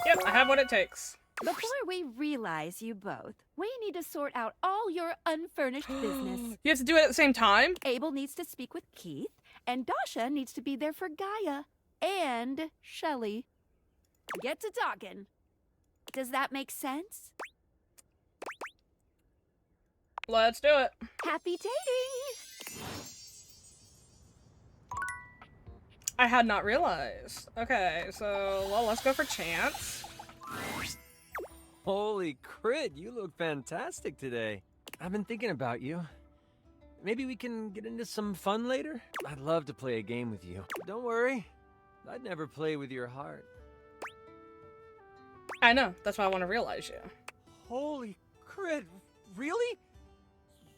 Yep, I have what it takes. Before we realize you both, we need to sort out all your unfurnished business. You have to do it at the same time? Abel needs to speak with Keith, and Dasha needs to be there for Gaia and Shelly. Get to talking. Does that make sense? Let's do it. Happy dating! I had not realized. Okay, so, well, let's go for Chance. Holy crit, you look fantastic today. I've been thinking about you. Maybe we can get into some fun later? I'd love to play a game with you. Don't worry, I'd never play with your heart. I know, that's why I want to realize you. Holy crit, really?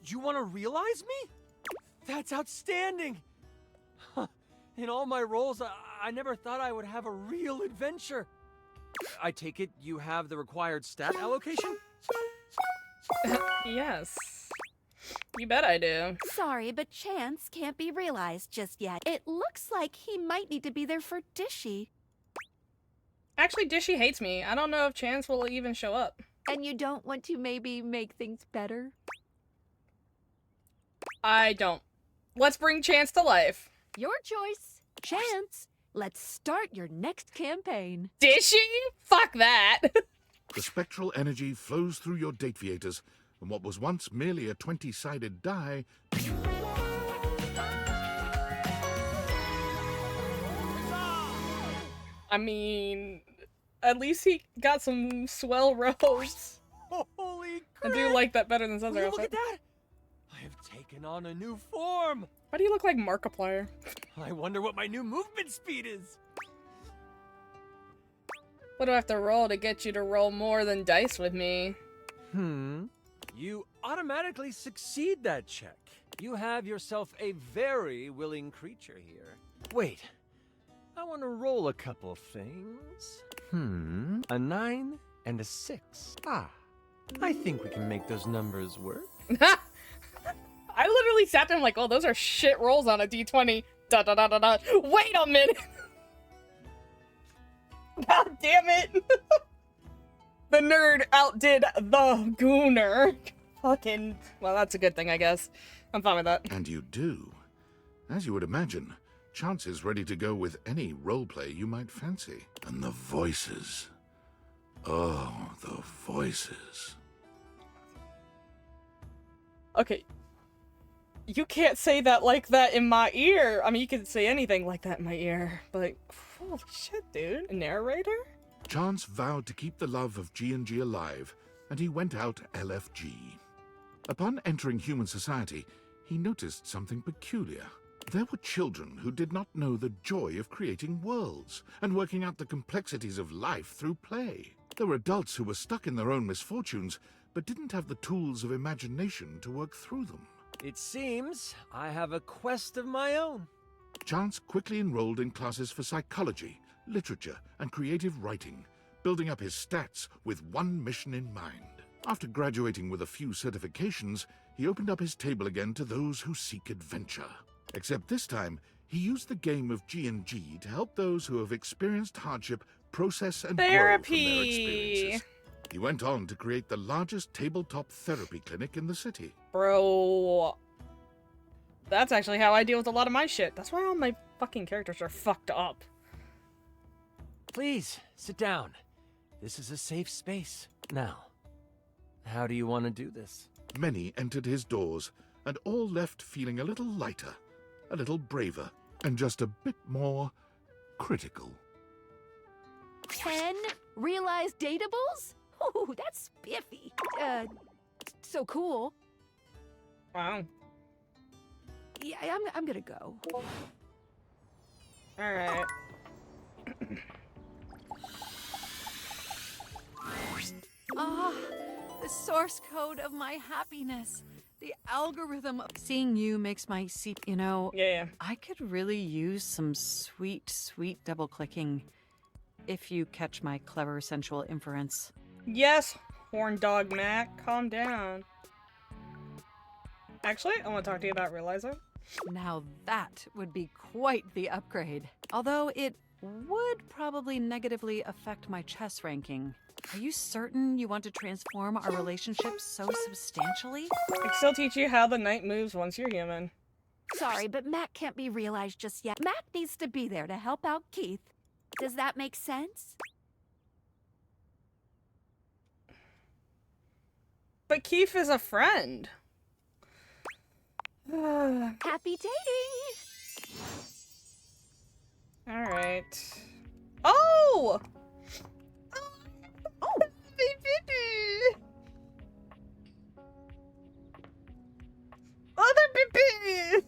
You want to realize me? That's outstanding! In all my roles, I never thought I would have a real adventure. I take it you have the required stat allocation? Yes. You bet I do. Sorry, but Chance can't be realized just yet. It looks like he might need to be there for Dishy. Actually, Dishy hates me. I don't know if Chance will even show up. And you don't want to maybe make things better? I don't. Let's bring Chance to life. Your choice. Chance, let's start your next campaign. Dishy? Fuck that. The spectral energy flows through your dateviators, and what was once merely a 20-sided die... I mean, at least he got some swell robes. Holy crap. I do like that better than his other Look outfit. at that! I have taken on a new form! Why do you look like Markiplier? I wonder what my new movement speed is! What do I have to roll to get you to roll more than dice with me? You automatically succeed that check. You have yourself a very willing creature here. Wait, I want to roll a couple things. A 9 and a 6. I think we can make those numbers work. I literally sat there and like, oh, those are shit rolls on a d20. Da da da da da. Wait a minute. God damn it! The nerd outdid the gooner. Fucking. Well, that's a good thing, I guess. I'm fine with that. And you do. As you would imagine, Chance is ready to go with any roleplay you might fancy. And the voices. Oh, the voices. Okay. You can't say that like that in my ear. I mean, you can say anything like that in my ear, but holy shit, dude. A narrator? Chance vowed to keep the love of G&G alive, and he went out LFG. Upon entering human society, he noticed something peculiar. There were children who did not know the joy of creating worlds and working out the complexities of life through play. There were adults who were stuck in their own misfortunes, but didn't have the tools of imagination to work through them. It seems I have a quest of my own. Chance quickly enrolled in classes for psychology, literature, and creative writing, building up his stats with one mission in mind. After graduating with a few certifications, he opened up his table again to those who seek adventure. Except this time, he used the game of G&G to help those who have experienced hardship process and grow from their experiences. He went on to create the largest tabletop therapy clinic in the city. Bro. That's actually how I deal with a lot of my shit. That's why all my fucking characters are fucked up. Please, sit down. This is a safe space. Now, how do you want to do this? Many entered his doors, and all left feeling a little lighter, a little braver, and just a bit more critical. 10 realized datables? Oh, that's spiffy. So cool. Wow. Yeah, I'm gonna go. Alright. Ah, the source code of my happiness. The algorithm of seeing you makes my seep, you know. Yeah. I could really use some sweet, sweet double clicking if you catch my clever sensual inference. Yes, horn dog Mac, calm down. Actually, I want to talk to you about Realizer. Now that would be quite the upgrade. Although it would probably negatively affect my chess ranking. Are you certain you want to transform our relationship so substantially? I can still teach you how the knight moves once you're human. Sorry, but Mac can't be realized just yet. Mac needs to be there to help out Keith. Does that make sense? But Keith is a friend. Happy dating! Alright. Oh! Oh! Baby! Other baby!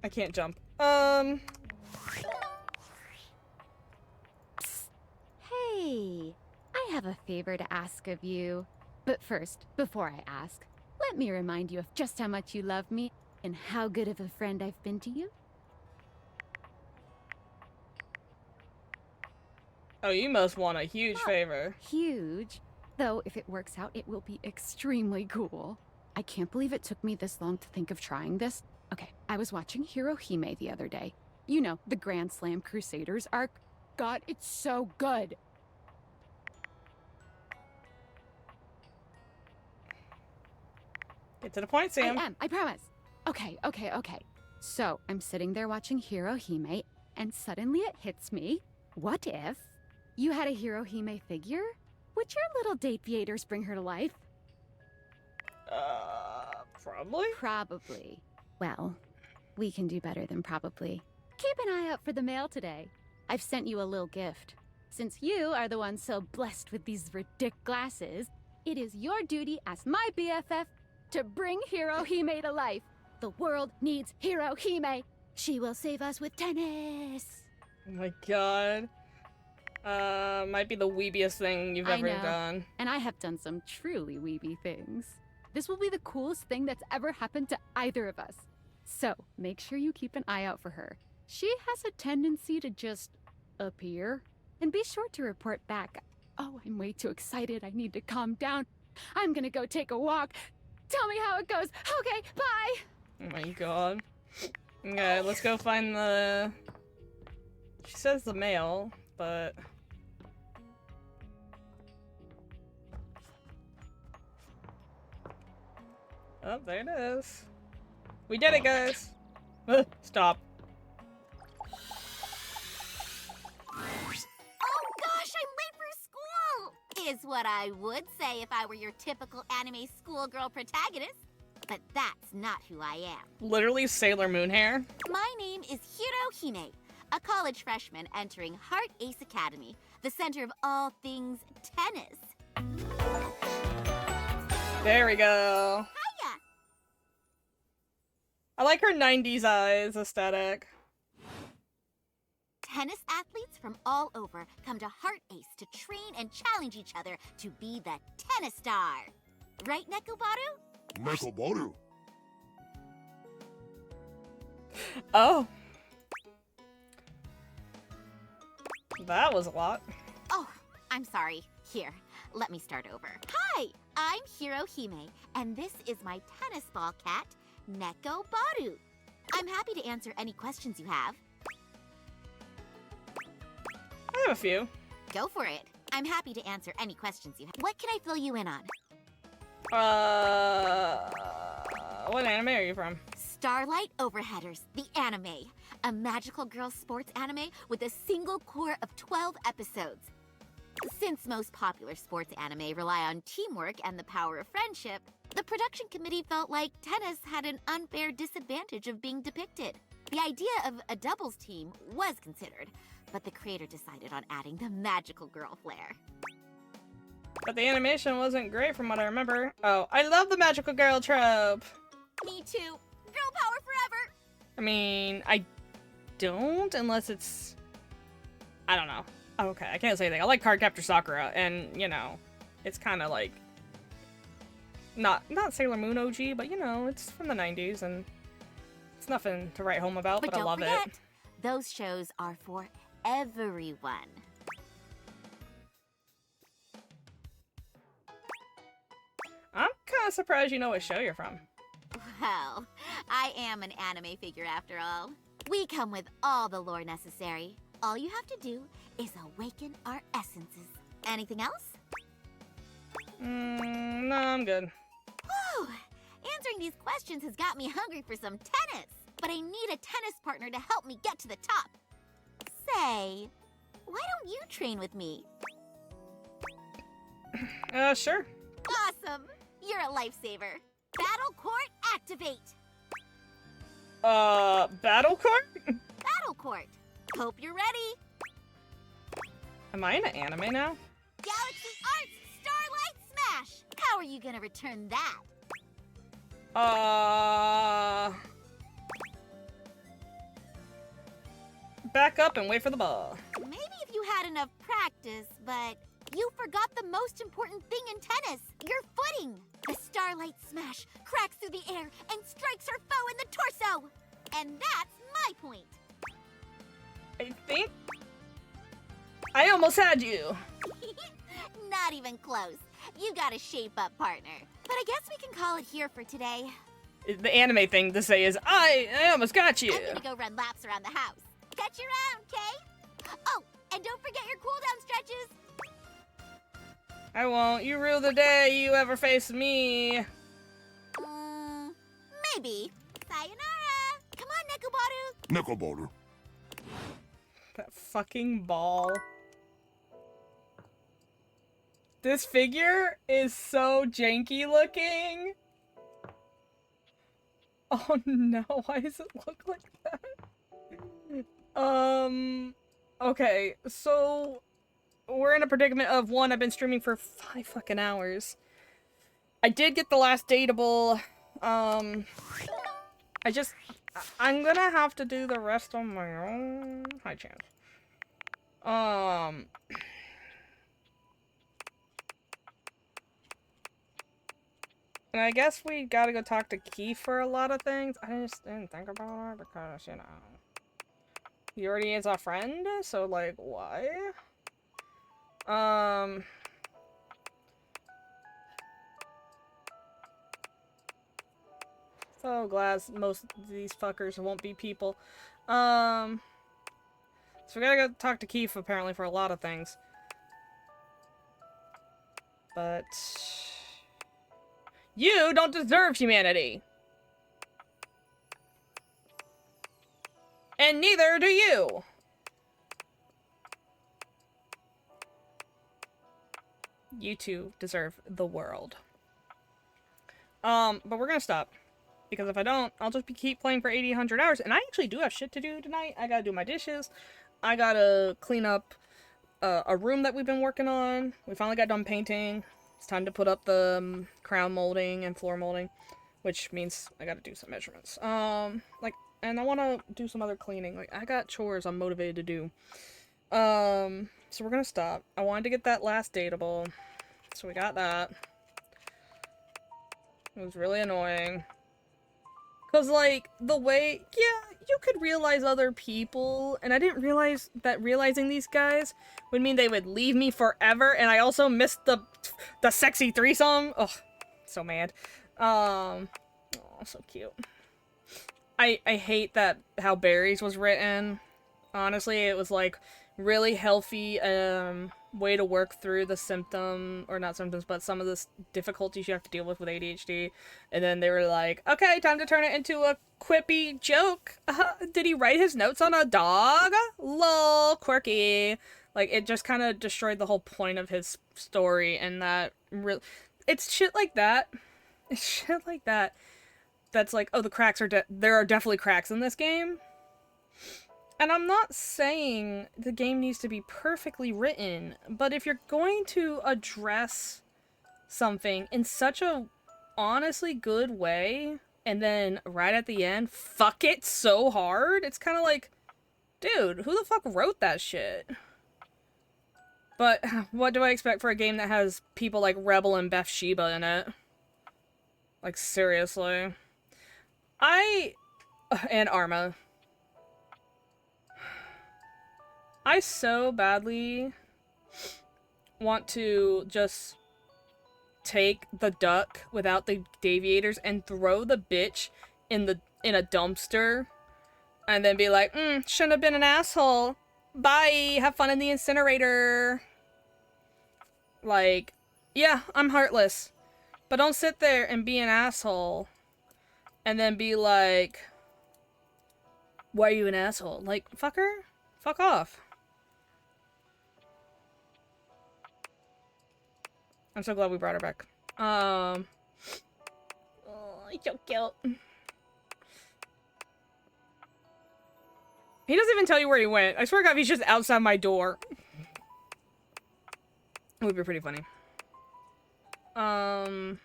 I can't jump. Hey, I have a favor to ask of you. But first, before I ask, let me remind you of just how much you love me and how good of a friend I've been to you. Oh, you must want a huge favor. Huge. Though, if it works out, it will be extremely cool. I can't believe it took me this long to think of trying this. Okay, I was watching Hirohime the other day. You know, the Grand Slam Crusaders arc. God, it's so good. Get to the point, Sam. I promise. Okay. So, I'm sitting there watching Hirohime, and suddenly it hits me. What if you had a Hirohime figure? Would your little date theaters bring her to life? Probably? Probably. Well, we can do better than probably. Keep an eye out for the mail today. I've sent you a little gift. Since you are the one so blessed with these ridic glasses, it is your duty as my BFF to bring Hirohime to life. The world needs Hirohime. She will save us with tennis. Oh my god. Might be the weebiest thing you've ever done. And I have done some truly weeby things. This will be the coolest thing that's ever happened to either of us. So, make sure you keep an eye out for her. She has a tendency to just appear. And be sure to report back. Oh, I'm way too excited. I need to calm down. I'm gonna go take a walk. Tell me how it goes. Okay, bye. Oh my god. Okay, let's go find the... She says the mail, but... Oh, there it is. We did it, guys! Stop. Oh gosh, I'm late for school! Is what I would say if I were your typical anime schoolgirl protagonist. But that's not who I am. Literally Sailor Moon hair. My name is Hirohime, a college freshman entering Heart Ace Academy, the center of all things tennis. There we go. Hiya! I like her 90s eyes aesthetic. Tennis athletes from all over come to Heart Ace to train and challenge each other to be the tennis star. Right, Nekobaru? Nekobaru. Oh. That was a lot. Oh, I'm sorry. Here, let me start over. Hi, I'm Hirohime, and this is my tennis ball cat, Nekobaru. I'm happy to answer any questions you have. I have a few. Go for it. I'm happy to answer any questions you have. What can I fill you in on? What anime are you from? Starlight Overheaders, the anime. A magical girl sports anime with a single core of 12 episodes. Since most popular sports anime rely on teamwork and the power of friendship, the production committee felt like tennis had an unfair disadvantage of being depicted. The idea of a doubles team was considered, but the creator decided on adding the magical girl flair. But the animation wasn't great from what I remember. Oh, I love the magical girl trope. Me too. Girl power forever. I mean, I don't unless it's... I don't know. Okay, I can't say anything. I like Cardcaptor Sakura, and, you know, it's kind of like... Not Sailor Moon OG, but, you know, it's from the 90s, and it's nothing to write home about, but I love don't forget, it. Those shows are for everyone. I'm kind of surprised you know what show you're from. Well, I am an anime figure after all. We come with all the lore necessary. All you have to do is awaken our essences. Anything else? No, I'm good. Whew! Answering these questions has got me hungry for some tennis. But I need a tennis partner to help me get to the top. Say, why don't you train with me? Sure. Awesome! You're a lifesaver. Battle Court activate! Battle Court? Battle Court. Hope you're ready. Am I in an anime now? Galaxy Arts Starlight Smash! How are you gonna return that? Back up and wait for the ball. Maybe if you had enough practice, but you forgot the most important thing in tennis, your footing. The Starlight Smash cracks through the air and strikes her foe in the torso. And that's my point. I think I almost had you. Not even close. You got a shape up, partner. But I guess we can call it here for today. The anime thing to say is, I almost got you. I'm gonna go run laps around the house. Catch you around, Kay? Oh, and don't forget your cooldown stretches. I won't. You rule the day you ever face me. Maybe. Sayonara. Come on, Nekobaru. Nekobaru. That fucking ball. This figure is so janky looking. Oh no, why does it look like that? Okay, so we're in a predicament of one, I've been streaming for 5 fucking hours. I did get the last dateable. I'm gonna have to do the rest on my own. High chance. And I guess we gotta go talk to Keith for a lot of things. I just didn't think about it because, you know, he already is our friend, so like, why? So glad most of these fuckers won't be people. So we gotta go talk to Keith apparently for a lot of things. But you don't deserve humanity. And neither do you. You two deserve the world. But we're gonna stop. Because if I don't, I'll just keep playing for 80, 100 hours. And I actually do have shit to do tonight. I gotta do my dishes. I gotta clean up a room that we've been working on. We finally got done painting. It's time to put up the crown molding and floor molding. Which means I gotta do some measurements. And I wanna do some other cleaning. Like, I got chores I'm motivated to do. So we're gonna stop. I wanted to get that last dateable. So we got that. It was really annoying. Cause, like, the way, yeah, you could realize other people, and I didn't realize that realizing these guys would mean they would leave me forever, and I also missed the sexy threesome. Ugh, so mad. Oh, so cute. I hate that how Barry's was written. Honestly, it was, like, really healthy, way to work through the not symptoms, but some of the difficulties you have to deal with ADHD. And then they were like, okay, time to turn it into a quippy joke. Did he write his notes on a dog? Lol, quirky. Like, it just kind of destroyed the whole point of his story, and that it's shit like that. It's shit like that. That's like, oh, the cracks are there are definitely cracks in this game. And I'm not saying the game needs to be perfectly written, but if you're going to address something in such a honestly good way, and then right at the end, fuck it so hard, it's kind of like, dude, who the fuck wrote that shit? But what do I expect for a game that has people like Rebel and Bathsheba in it? Like, seriously. And Arma. I so badly want to just take the duck without the deviators and throw the bitch in a dumpster and then be like, shouldn't have been an asshole. Bye, have fun in the incinerator. Like, yeah, I'm heartless. But don't sit there and be an asshole and then be like, why are you an asshole? Like, fucker, fuck off. I'm so glad we brought her back. Oh, so cute. He doesn't even tell you where he went. I swear to God, if he's just outside my door. It would be pretty funny. Alright,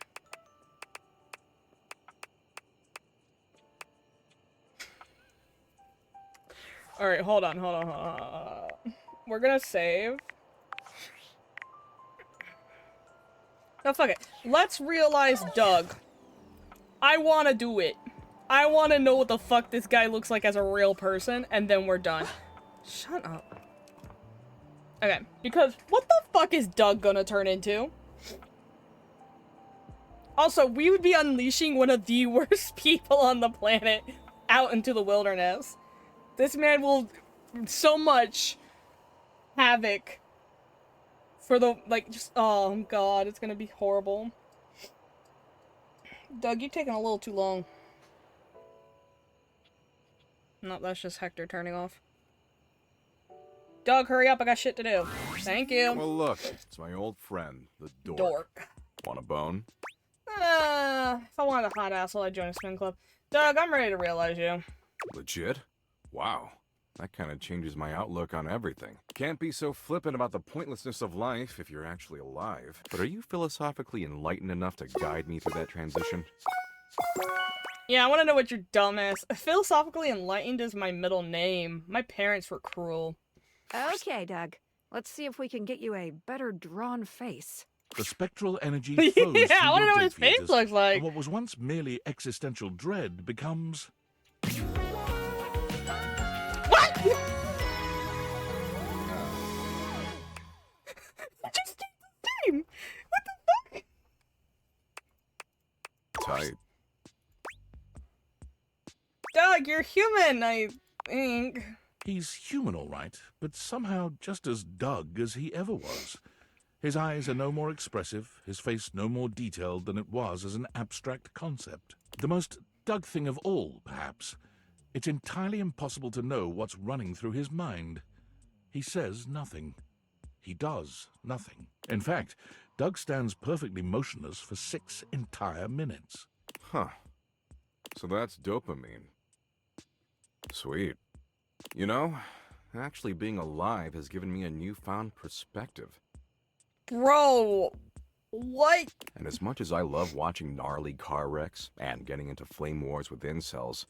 hold on. We're gonna save. No, fuck it. Let's realize Doug. I wanna do it. I wanna know what the fuck this guy looks like as a real person, and then we're done. Shut up. Okay, because what the fuck is Doug gonna turn into? Also, we would be unleashing one of the worst people on the planet out into the wilderness. This man will so much havoc for the, like, just, oh god, it's gonna be horrible. Doug, you're taking a little too long. No, that's just Hector turning off. Doug, hurry up, I got shit to do. Thank you. Well, look, it's my old friend, the dork. Dork. Want a bone? If I wanted a hot asshole, I'd join a spin club. Doug, I'm ready to realize you. Legit? Wow. That kind of changes my outlook on everything. Can't be so flippant about the pointlessness of life if you're actually alive. But are you philosophically enlightened enough to guide me through that transition? Yeah, I want to know what your dumbass. Philosophically enlightened is my middle name. My parents were cruel. Okay, Doug. Let's see if we can get you a better drawn face. The spectral energy flows Yeah, through I want to your know what his face deviators, looks like. and what was once merely existential dread becomes... What? Just did the same. What the fuck? Tight. Doug, you're human, I think. He's human, all right, but somehow just as Doug as he ever was. His eyes are no more expressive, his face no more detailed than it was as an abstract concept. The most Doug thing of all, perhaps. It's entirely impossible to know what's running through his mind. He says nothing. He does nothing. In fact, Doug stands perfectly motionless for 6 entire minutes. Huh. So that's dopamine. Sweet. You know, actually being alive has given me a newfound perspective. Bro, what? And as much as I love watching gnarly car wrecks and getting into flame wars with incels,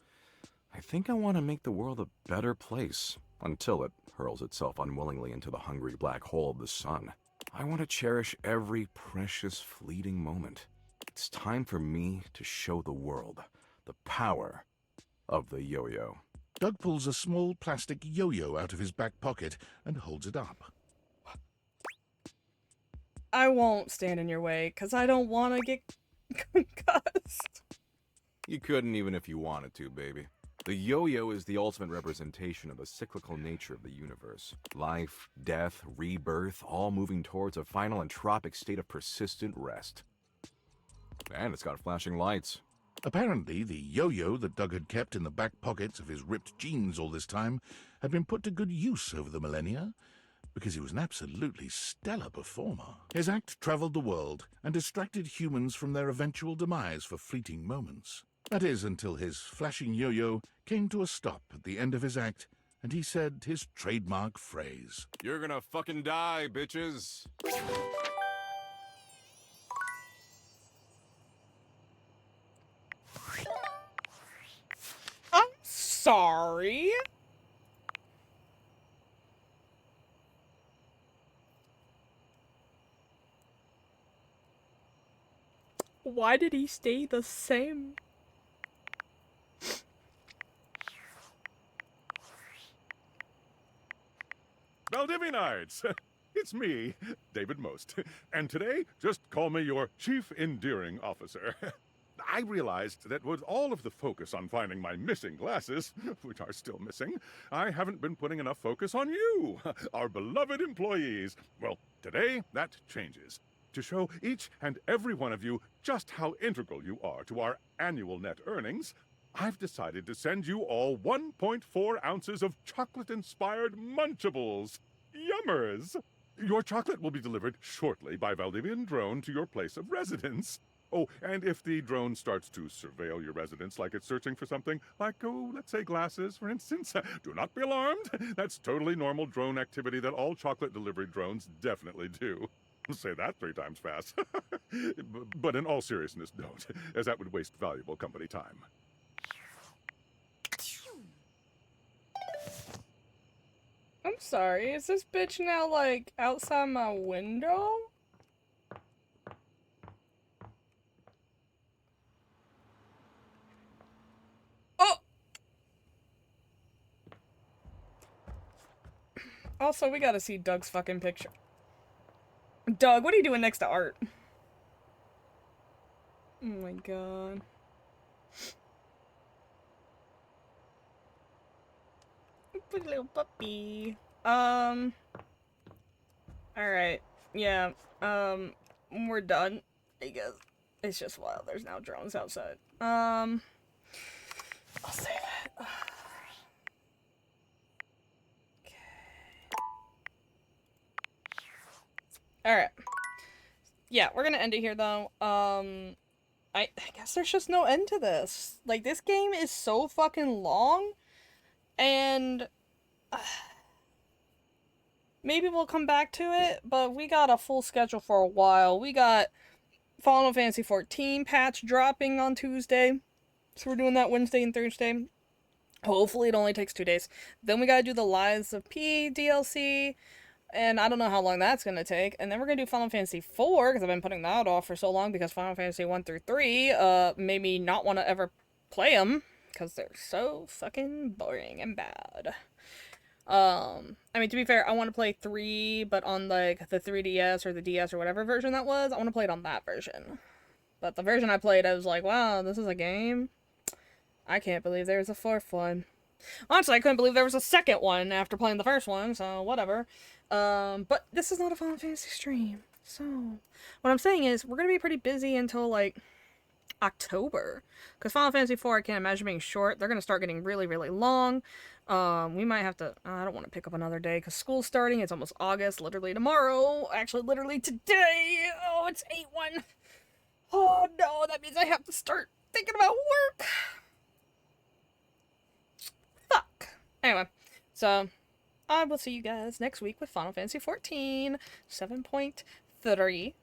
I think I want to make the world a better place until it hurls itself unwillingly into the hungry black hole of the sun. I want to cherish every precious fleeting moment. It's time for me to show the world the power of the yo-yo. Doug pulls a small plastic yo-yo out of his back pocket and holds it up. I won't stand in your way, because I don't want to get concussed. You couldn't even if you wanted to, baby. The yo-yo is the ultimate representation of the cyclical nature of the universe. Life, death, rebirth, all moving towards a final entropic state of persistent rest. And it's got flashing lights. Apparently, the yo-yo that Doug had kept in the back pockets of his ripped jeans all this time had been put to good use over the millennia, because he was an absolutely stellar performer. His act traveled the world and distracted humans from their eventual demise for fleeting moments. That is, until his flashing yo-yo came to a stop at the end of his act, and he said his trademark phrase. You're gonna fucking die, bitches. I'm sorry. Why did he stay the same? Valdivianites! It's me, David Most. And today, just call me your Chief Endearing Officer. I realized that with all of the focus on finding my missing glasses, which are still missing, I haven't been putting enough focus on you, our beloved employees. Well, today, that changes. To show each and every one of you just how integral you are to our annual net earnings, I've decided to send you all 1.4 ounces of chocolate-inspired Munchables. Yummers! Your chocolate will be delivered shortly by Valdivian drone to your place of residence. Oh, and if the drone starts to surveil your residence like it's searching for something, like, oh, let's say glasses, for instance, do not be alarmed. That's totally normal drone activity that all chocolate delivery drones definitely do. Say that 3 times fast. But in all seriousness, don't, as that would waste valuable company time. I'm sorry, is this bitch now, like, outside my window? Oh! Also, we gotta see Doug's fucking picture. Doug, what are you doing next to Art? Oh my god. Pretty little puppy. Alright. Yeah. We're done. I guess. It's just wild. There's now drones outside. I'll save it. Okay. Alright. Yeah, we're gonna end it here though. I guess there's just no end to this. Like, this game is so fucking long. And maybe we'll come back to it, but we got a full schedule for a while. We got Final Fantasy 14 patch dropping on Tuesday, so we're doing that Wednesday and Thursday. Hopefully it only takes 2 days. Then we gotta do the Lies of P DLC, and I don't know how long that's gonna take. And then we're gonna do Final Fantasy 4, because I've been putting that off for so long, because Final Fantasy 1 through 3 made me not want to ever play them. Because they're so fucking boring and bad. I mean, to be fair, I want to play 3, but on, like, the 3DS or the DS or whatever version that was, I want to play it on that version. But the version I played, I was like, wow, this is a game? I can't believe there's a fourth one. Honestly, I couldn't believe there was a second one after playing the first one, so whatever. But this is not a Final Fantasy stream. So, what I'm saying is, we're gonna be pretty busy until, like, October. Because Final Fantasy IV, I can't imagine being short. They're gonna start getting really, really long. We might have to... I don't want to pick up another day, because school's starting. It's almost August, literally tomorrow. Actually, literally today. Oh, it's 8/1. Oh, no, that means I have to start thinking about work. Fuck. Anyway, so I will see you guys next week with Final Fantasy XIV 7.3.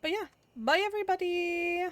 But yeah, bye everybody.